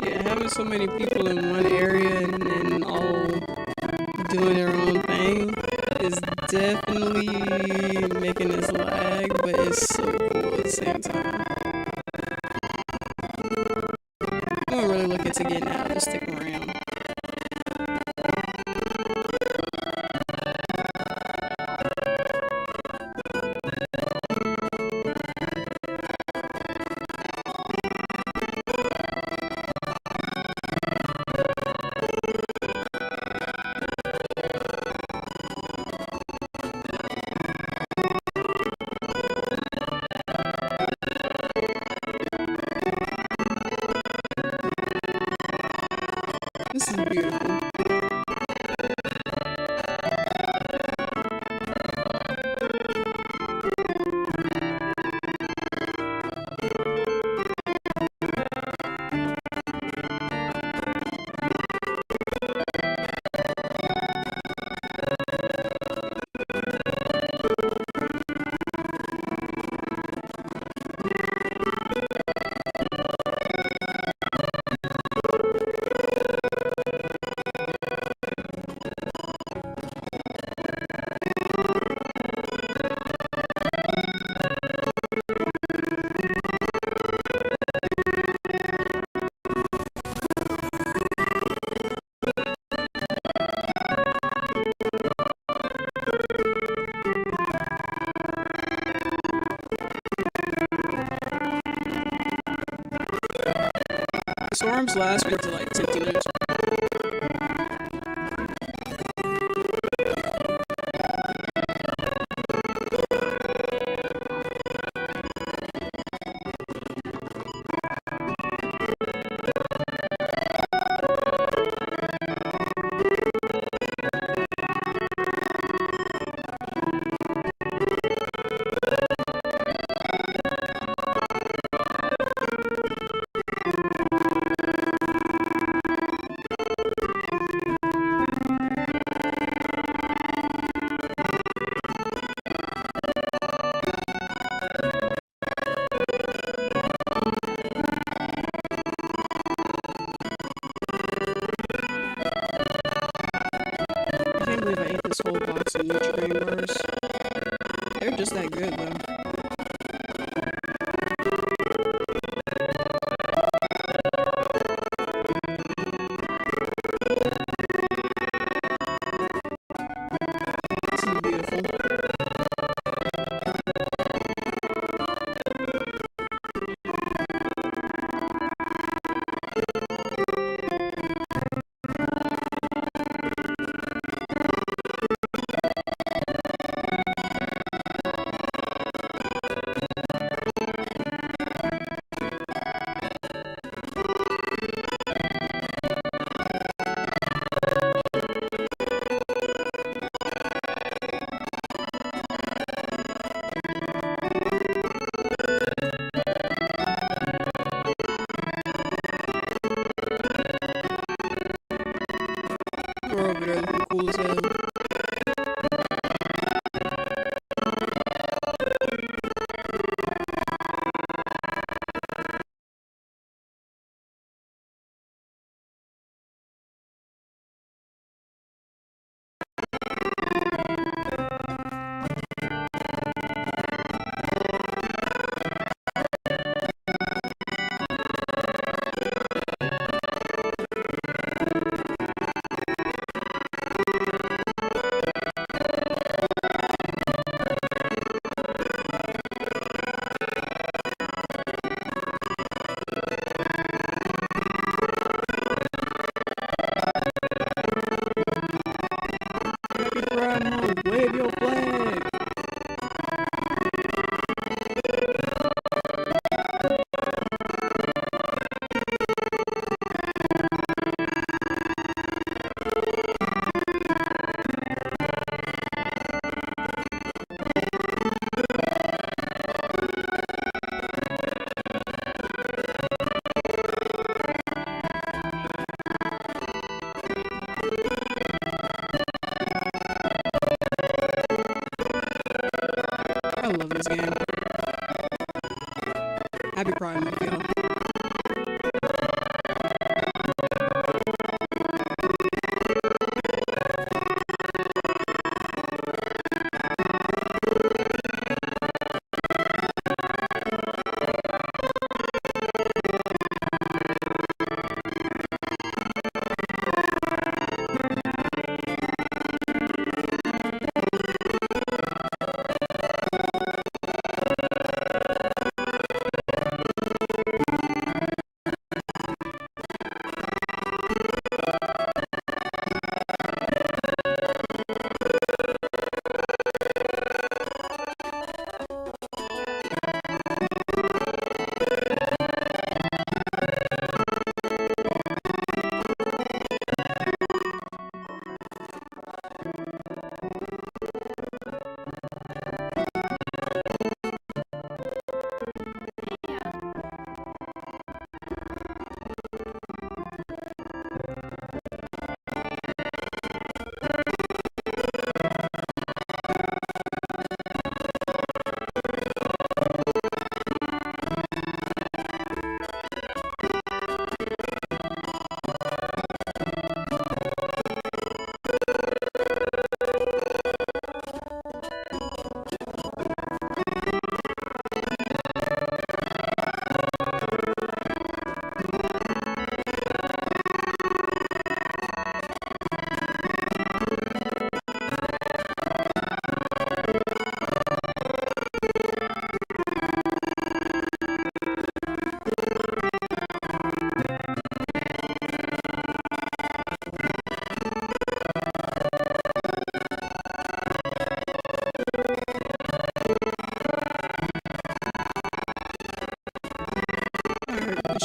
Yeah, having so many people in one area and all doing their own thing is definitely making this lag, but it's so cool at the same time. I'm really looking to getting out and stick around. This is beautiful. Storms last for like 10 minutes. I can't believe I ate this whole box of Nutri-Grain bars. They're just that good though. This is beautiful. We're over there looking cool as hell. Happy Pride Month, wave your flag. I love this game. Happy Pride Month, y'all.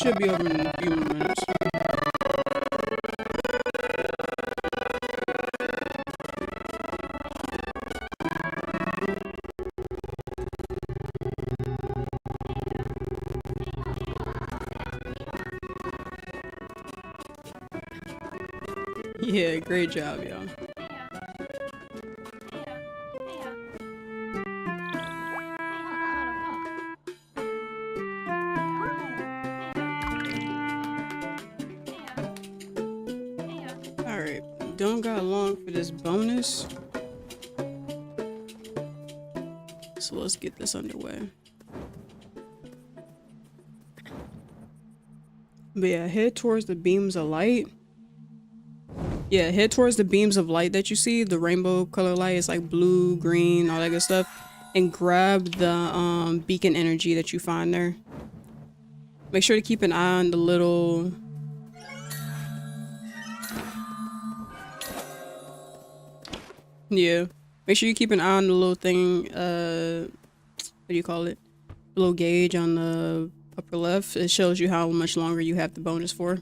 should be over in a few more minutes. Yeah, great job, y'all. Alright, don't got long for this bonus. So let's get this underway. But yeah, head towards the beams of light. Yeah, head towards the beams of light that you see, the rainbow color light. It's like blue, green, all that good stuff. And grab the beacon energy that you find there. Make sure to keep an eye on the little... Yeah. Make sure you keep an eye on the little thing, what do you call it? The little gauge on the upper left. It shows you how much longer you have the bonus for.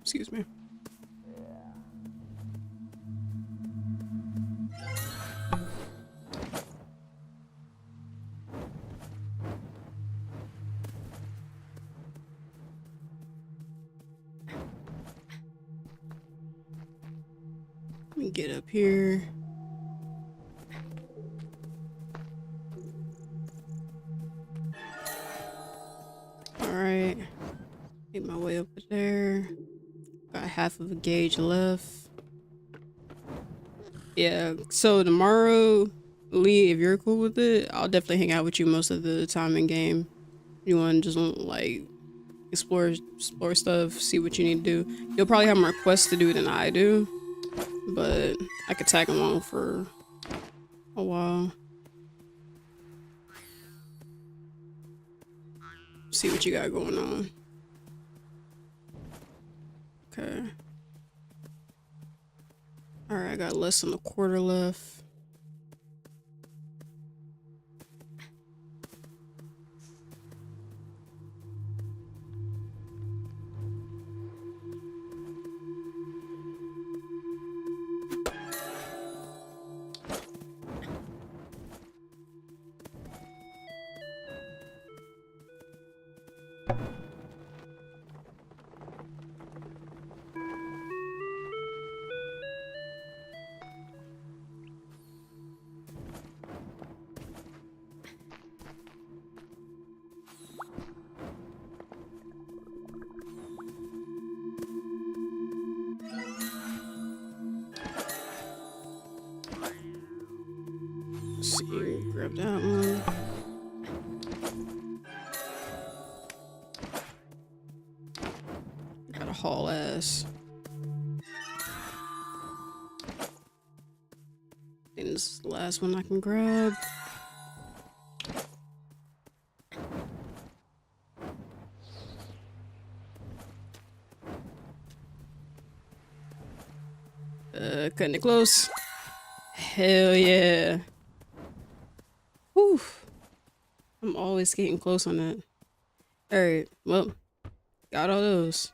Excuse me. Let me get up here. Alright. Make my way up there. Got half of a gauge left. Yeah, so tomorrow, Lee, if you're cool with it, I'll definitely hang out with you most of the time in game. You want to just like explore stuff, see what you need to do. You'll probably have more quests to do than I do, but I could tag along for a while. See what you got going on. Okay. Alright, I got less than a quarter left. Let's see, grab that one. Got a haul ass. I think this is the last one I can grab. Cutting it close. Hell yeah. Whew. I'm always getting close on that. Alright, well, got all those.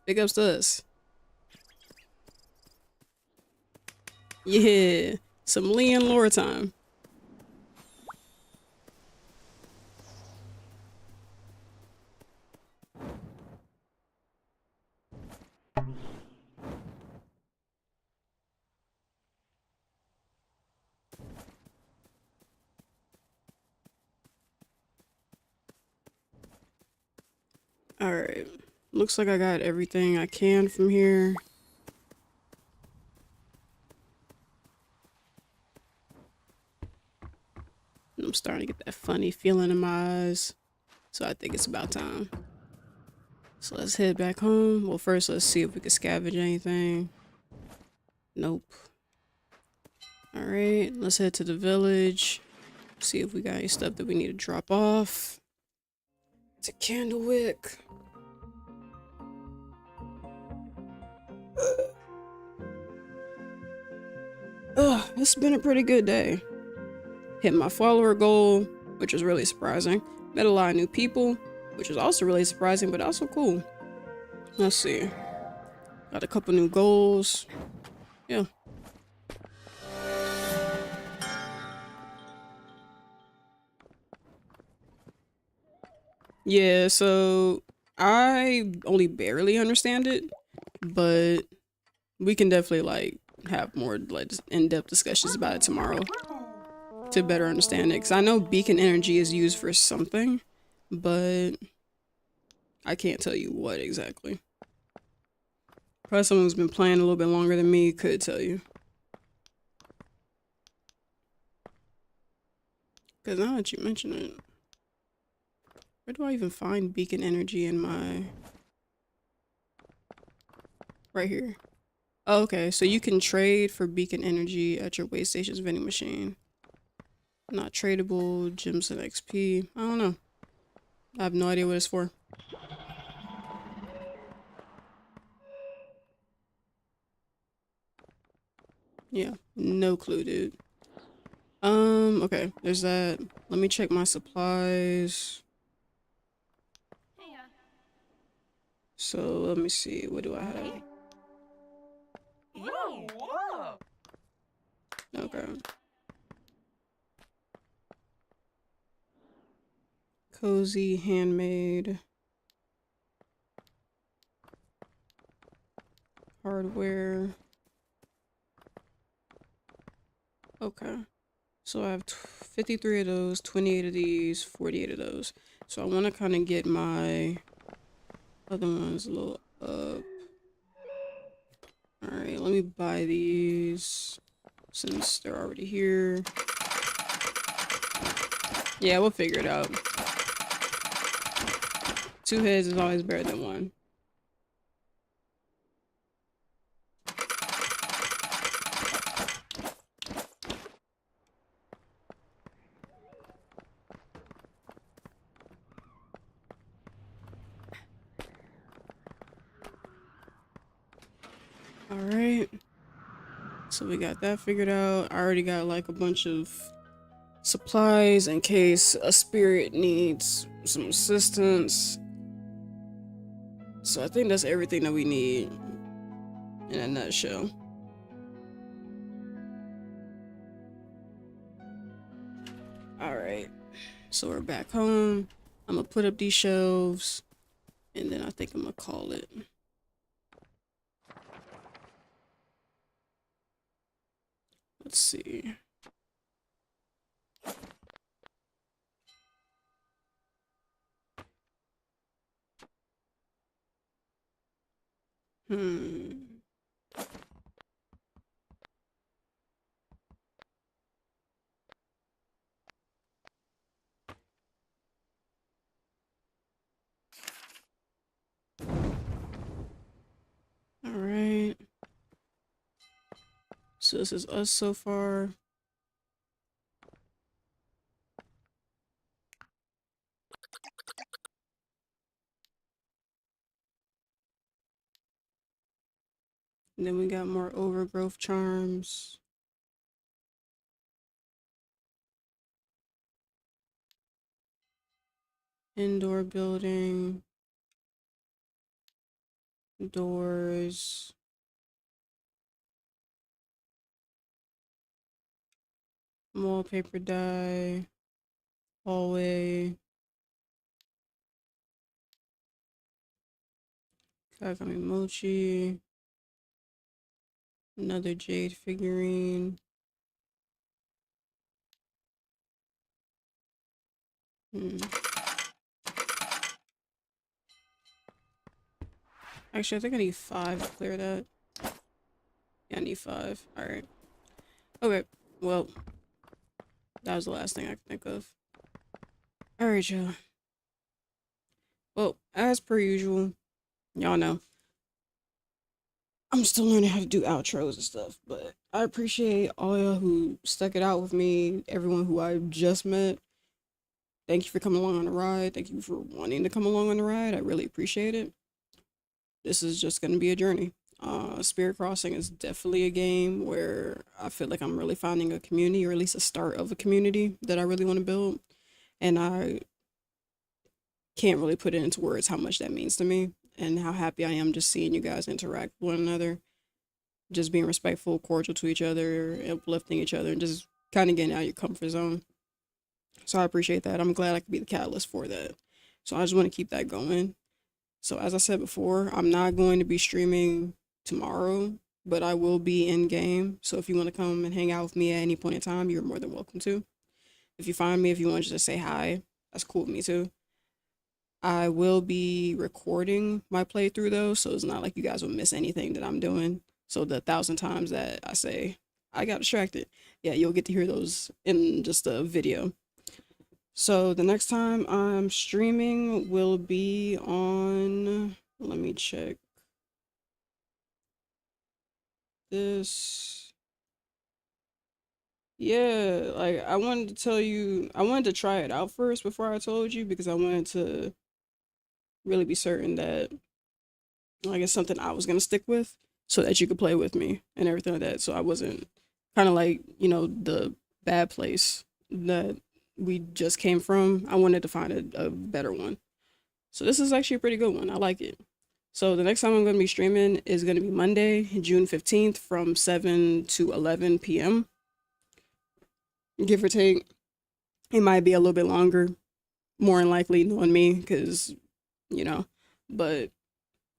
Big ups to us. Yeah, some Lee and lore time. Alright, looks like I got everything I can from here. I'm starting to get that funny feeling in my eyes, so I think it's about time. So let's head back home. Well, first let's see if we can scavenge anything. Nope. Alright, let's head to the village. See if we got any stuff that we need to drop off. It's a Candlewick. It's been a pretty good day. Hit my follower goal, which was really surprising. Met a lot of new people, which was also really surprising, but also cool. Let's see. Got a couple new goals. Yeah. Yeah, so I only barely understand it, but we can definitely like have more like in-depth discussions about it tomorrow to better understand it. Because I know beacon energy is used for something, but I can't tell you what exactly. Probably someone who's been playing a little bit longer than me could tell you. Because now that you mention it, where do I even find beacon energy in my... Right here. Oh, okay, so you can trade for beacon energy at your way station's vending machine. Not tradable, gems and XP. I don't know. I have no idea what it's for. Yeah, no clue, dude. Okay, there's that. Let me check my supplies. Hey, So, let me see. What do I have? Okay. Cozy, handmade, hardware. Okay. So I have 53 of those, 28 of these, 48 of those. So I want to kind of get my other ones a little up. Alright, let me buy these since they're already here. Yeah, we'll figure it out. 2 heads is always better than 1. Alright. So we got that figured out. I already got like a bunch of supplies in case a spirit needs some assistance. So I think that's everything that we need in a nutshell. Alright. So we're back home. I'm gonna put up these shelves and then I think I'm gonna call it. Let's see. Hmm. Alright. So this is us so far. And then we got more overgrowth charms. Indoor building. Doors. Wallpaper dye. Hallway. Kagami mochi. Another jade figurine. Actually, I think I need 5 to clear that. Yeah, I need 5. Alright. Okay, well, that was the last thing I could think of. Alright, y'all. Well, as per usual, Y'all know. I'm still learning how to do outros and stuff, but I appreciate all y'all who stuck it out with me, everyone who I just met. Thank you for coming along on the ride. Thank you for wanting to come along on the ride. I really appreciate it. This is just going to be a journey. Spirit Crossing is definitely a game where I feel like I'm really finding a community, or at least a start of a community that I really want to build. And I can't really put it into words how much that means to me and how happy I am just seeing you guys interact with one another, just being respectful, cordial to each other, uplifting each other, and just kind of getting out of your comfort zone. So I appreciate that. I'm glad I could be the catalyst for that. So I just want to keep that going. So as I said before, I'm not going to be streaming tomorrow, but I will be in game. So if you want to come and hang out with me at any point in time, you're more than welcome to. If you find me, if you want to just say hi, that's cool with me too. I will be recording my playthrough though, so it's not like you guys will miss anything that I'm doing. So the 1,000 times that I say I got distracted, yeah, you'll get to hear those in just a video. So the next time I'm streaming will be on, let me check this. Yeah, like I wanted to tell you, I wanted to try it out first before I told you because I wanted to really be certain that like it's something I was gonna stick with so that you could play with me and everything like that. So I wasn't kind of like, the bad place that we just came from. I wanted to find a better one. So this is actually a pretty good one. I like it. So the next time I'm gonna be streaming is gonna be Monday, June 15th from 7 to 11 p.m. Give or take. It might be a little bit longer, more than likely knowing me, because, you know, but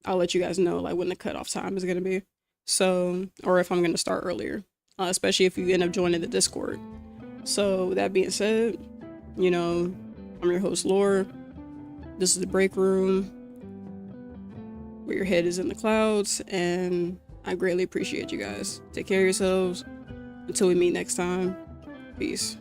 I'll let you guys know like when the cutoff time is gonna be. So, or if I'm gonna start earlier, especially if you end up joining the Discord. So that being said, I'm your host Laura. This is the break room where your head is in the clouds, and I greatly appreciate you guys. Take care of yourselves. Until we meet next time, peace.